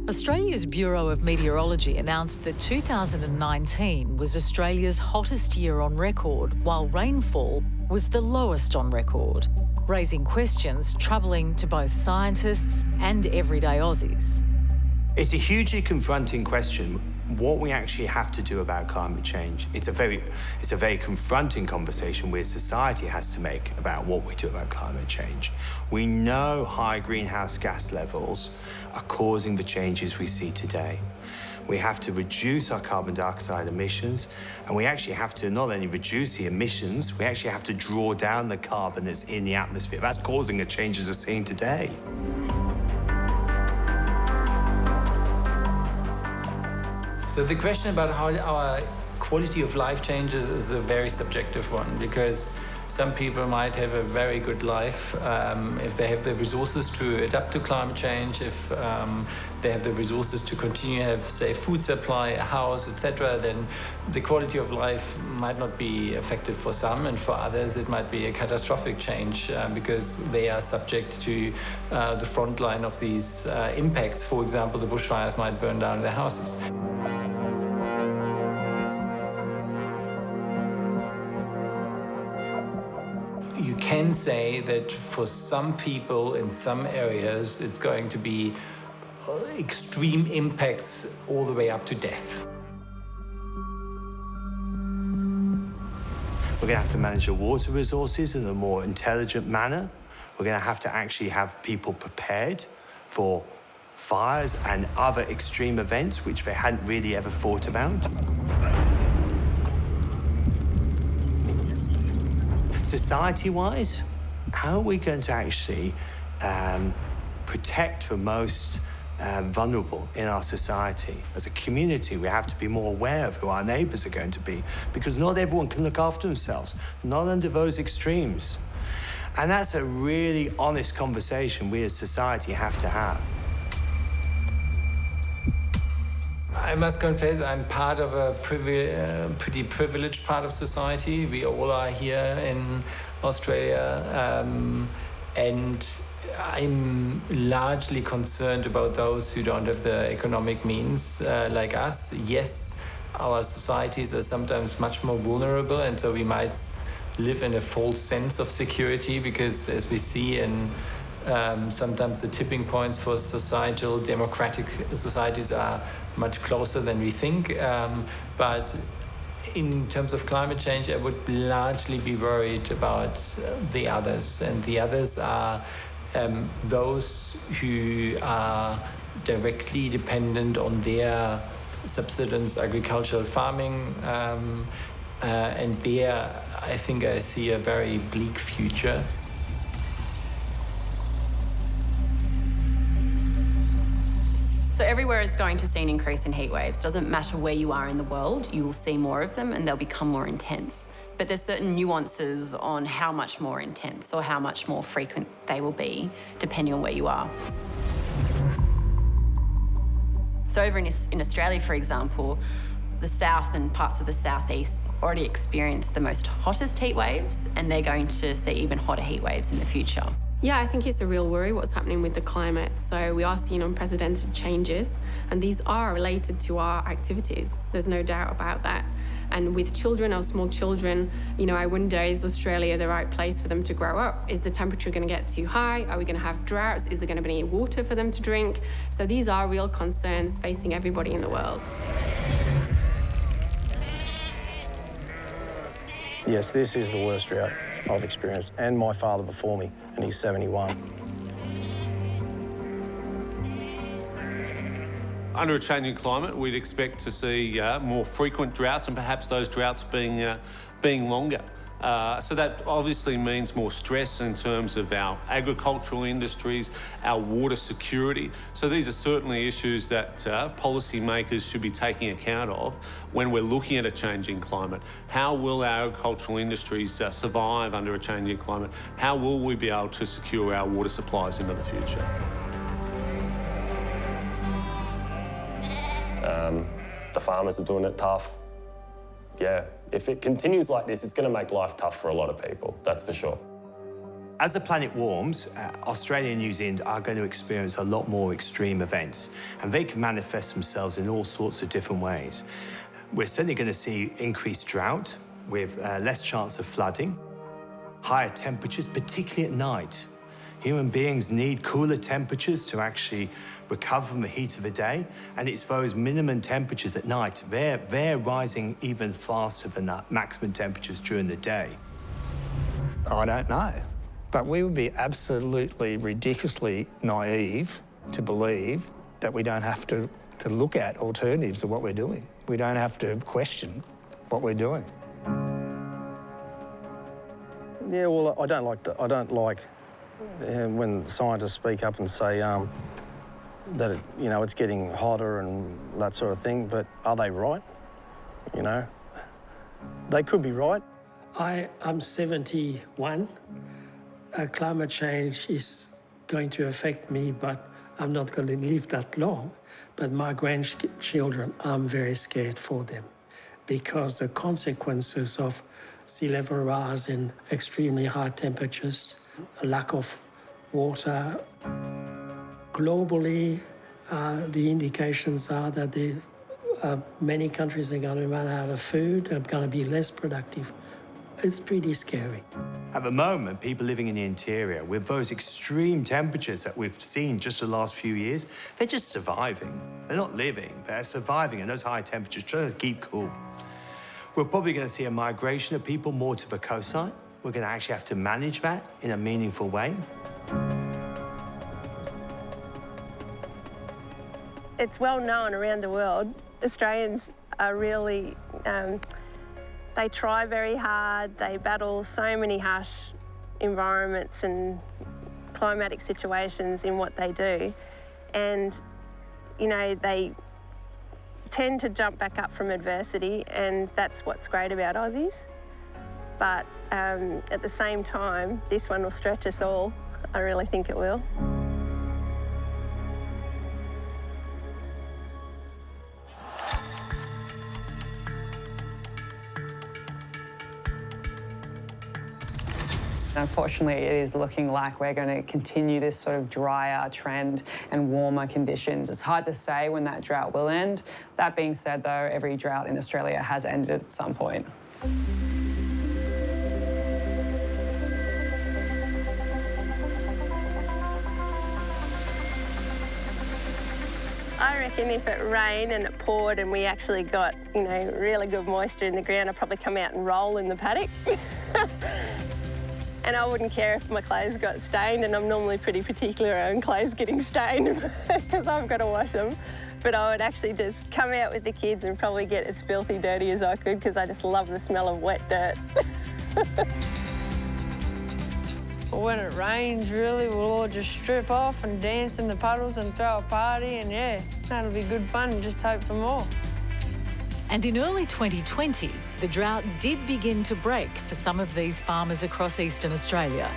Australia's Bureau of Meteorology announced that 2019 was Australia's hottest year on record, while rainfall was the lowest on record, raising questions troubling to both scientists and everyday Aussies. It's a hugely confronting question, what we actually have to do about climate change. It's a very confronting conversation where society has to make about what we do about climate change. We know high greenhouse gas levels are causing the changes we see today. We have to reduce our carbon dioxide emissions, and we actually have to not only reduce the emissions, we actually have to draw down the carbon that's in the atmosphere. That's causing the changes we're seeing today. So the question about how our quality of life changes is a very subjective one, because some people might have a very good life if they have the resources to adapt to climate change, if they have the resources to continue to have safe food supply, a house, etc., then the quality of life might not be affected for some, and for others it might be a catastrophic change because they are subject to the front line of these impacts. For example, the bushfires might burn down their houses. You can say that for some people in some areas, it's going to be extreme impacts all the way up to death. We're going to have to manage the water resources in a more intelligent manner. We're going to actually have people prepared for fires and other extreme events which they hadn't really ever thought about. Society-wise, how are we going to actually protect the most vulnerable in our society? As a community, we have to be more aware of who our neighbours are going to be, because not everyone can look after themselves, not under those extremes. And that's a really honest conversation we as society have to have. I must confess, I'm part of a pretty privileged part of society. We all are here in Australia, and I'm largely concerned about those who don't have the economic means like us. Yes, our societies are sometimes much more vulnerable, and so we might live in a false sense of security, because as we see in sometimes the tipping points for societal democratic societies are much closer than we think. But in terms of climate change, I would largely be worried about the others. And the others are those who are directly dependent on their subsistence agricultural farming. And there, I think I see a very bleak future. So everywhere is going to see an increase in heat waves. Doesn't matter where you are in the world, you will see more of them and they'll become more intense. But there's certain nuances on how much more intense or how much more frequent they will be, depending on where you are. So over in Australia, for example, the south and parts of the southeast already experience the most hottest heat waves, and they're going to see even hotter heat waves in the future. Yeah, I think it's a real worry what's happening with the climate. So we are seeing unprecedented changes, and these are related to our activities. There's no doubt about that. And with children, our small children, you know, I wonder, is Australia the right place for them to grow up? Is the temperature going to get too high? Are we going to have droughts? Is there going to be any water for them to drink? So these are real concerns facing everybody in the world. Yes, this is the worst drought I've experienced, and my father before me, and he's 71. Under a changing climate, we'd expect to see more frequent droughts, and perhaps those droughts being longer. So that obviously means more stress in terms of our agricultural industries, our water security. So these are certainly issues that policymakers should be taking account of when we're looking at a changing climate. How will our agricultural industries survive under a changing climate? How will we be able to secure our water supplies into the future? The farmers are doing it tough. Yeah, if it continues like this, it's going to make life tough for a lot of people, that's for sure. As the planet warms, Australia and New Zealand are going to experience a lot more extreme events, and they can manifest themselves in all sorts of different ways. We're certainly going to see increased drought with less chance of flooding, higher temperatures, particularly at night. Human beings need cooler temperatures to actually recover from the heat of the day, and it's those minimum temperatures at night, they're rising even faster than the maximum temperatures during the day. I don't know, but we would be absolutely ridiculously naive to believe that we don't have to look at alternatives of what we're doing. We don't have to question what we're doing. Yeah, well, I don't like when scientists speak up and say that it's getting hotter and that sort of thing, but are they right? You know, they could be right. I'm 71. Climate change is going to affect me, but I'm not going to live that long. But my grandchildren, I'm very scared for them because the consequences of sea level rise and extremely high temperatures, a lack of water. Globally, the indications are that many countries are going to run out of food, are going to be less productive. It's pretty scary. At the moment, people living in the interior, with those extreme temperatures that we've seen just the last few years, they're just surviving. They're not living, they're surviving in those high temperatures, trying to keep cool. We're probably going to see a migration of people more to the coastline. We're going to actually have to manage that in a meaningful way. It's well known around the world, Australians are really, they try very hard, they battle so many harsh environments and climatic situations in what they do. And, you know, they tend to jump back up from adversity, and that's what's great about Aussies. But at the same time, this one will stretch us all. I really think it will. Unfortunately, it is looking like we're going to continue this sort of drier trend and warmer conditions. It's hard to say when that drought will end. That being said, though, every drought in Australia has ended at some point. I reckon if it rained and it poured and we actually got, you know, really good moisture in the ground, I'd probably come out and roll in the paddock. And I wouldn't care if my clothes got stained, and I'm normally pretty particular on clothes getting stained because I've got to wash them. But I would actually just come out with the kids and probably get as filthy dirty as I could because I just love the smell of wet dirt. When it rains, really, we'll all just strip off and dance in the puddles and throw a party, and yeah, that'll be good fun and just hope for more. And in early 2020, the drought did begin to break for some of these farmers across eastern Australia.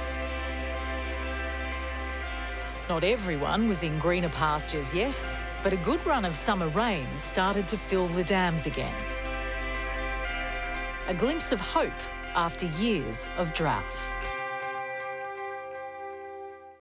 Not everyone was in greener pastures yet, but a good run of summer rain started to fill the dams again. A glimpse of hope after years of drought.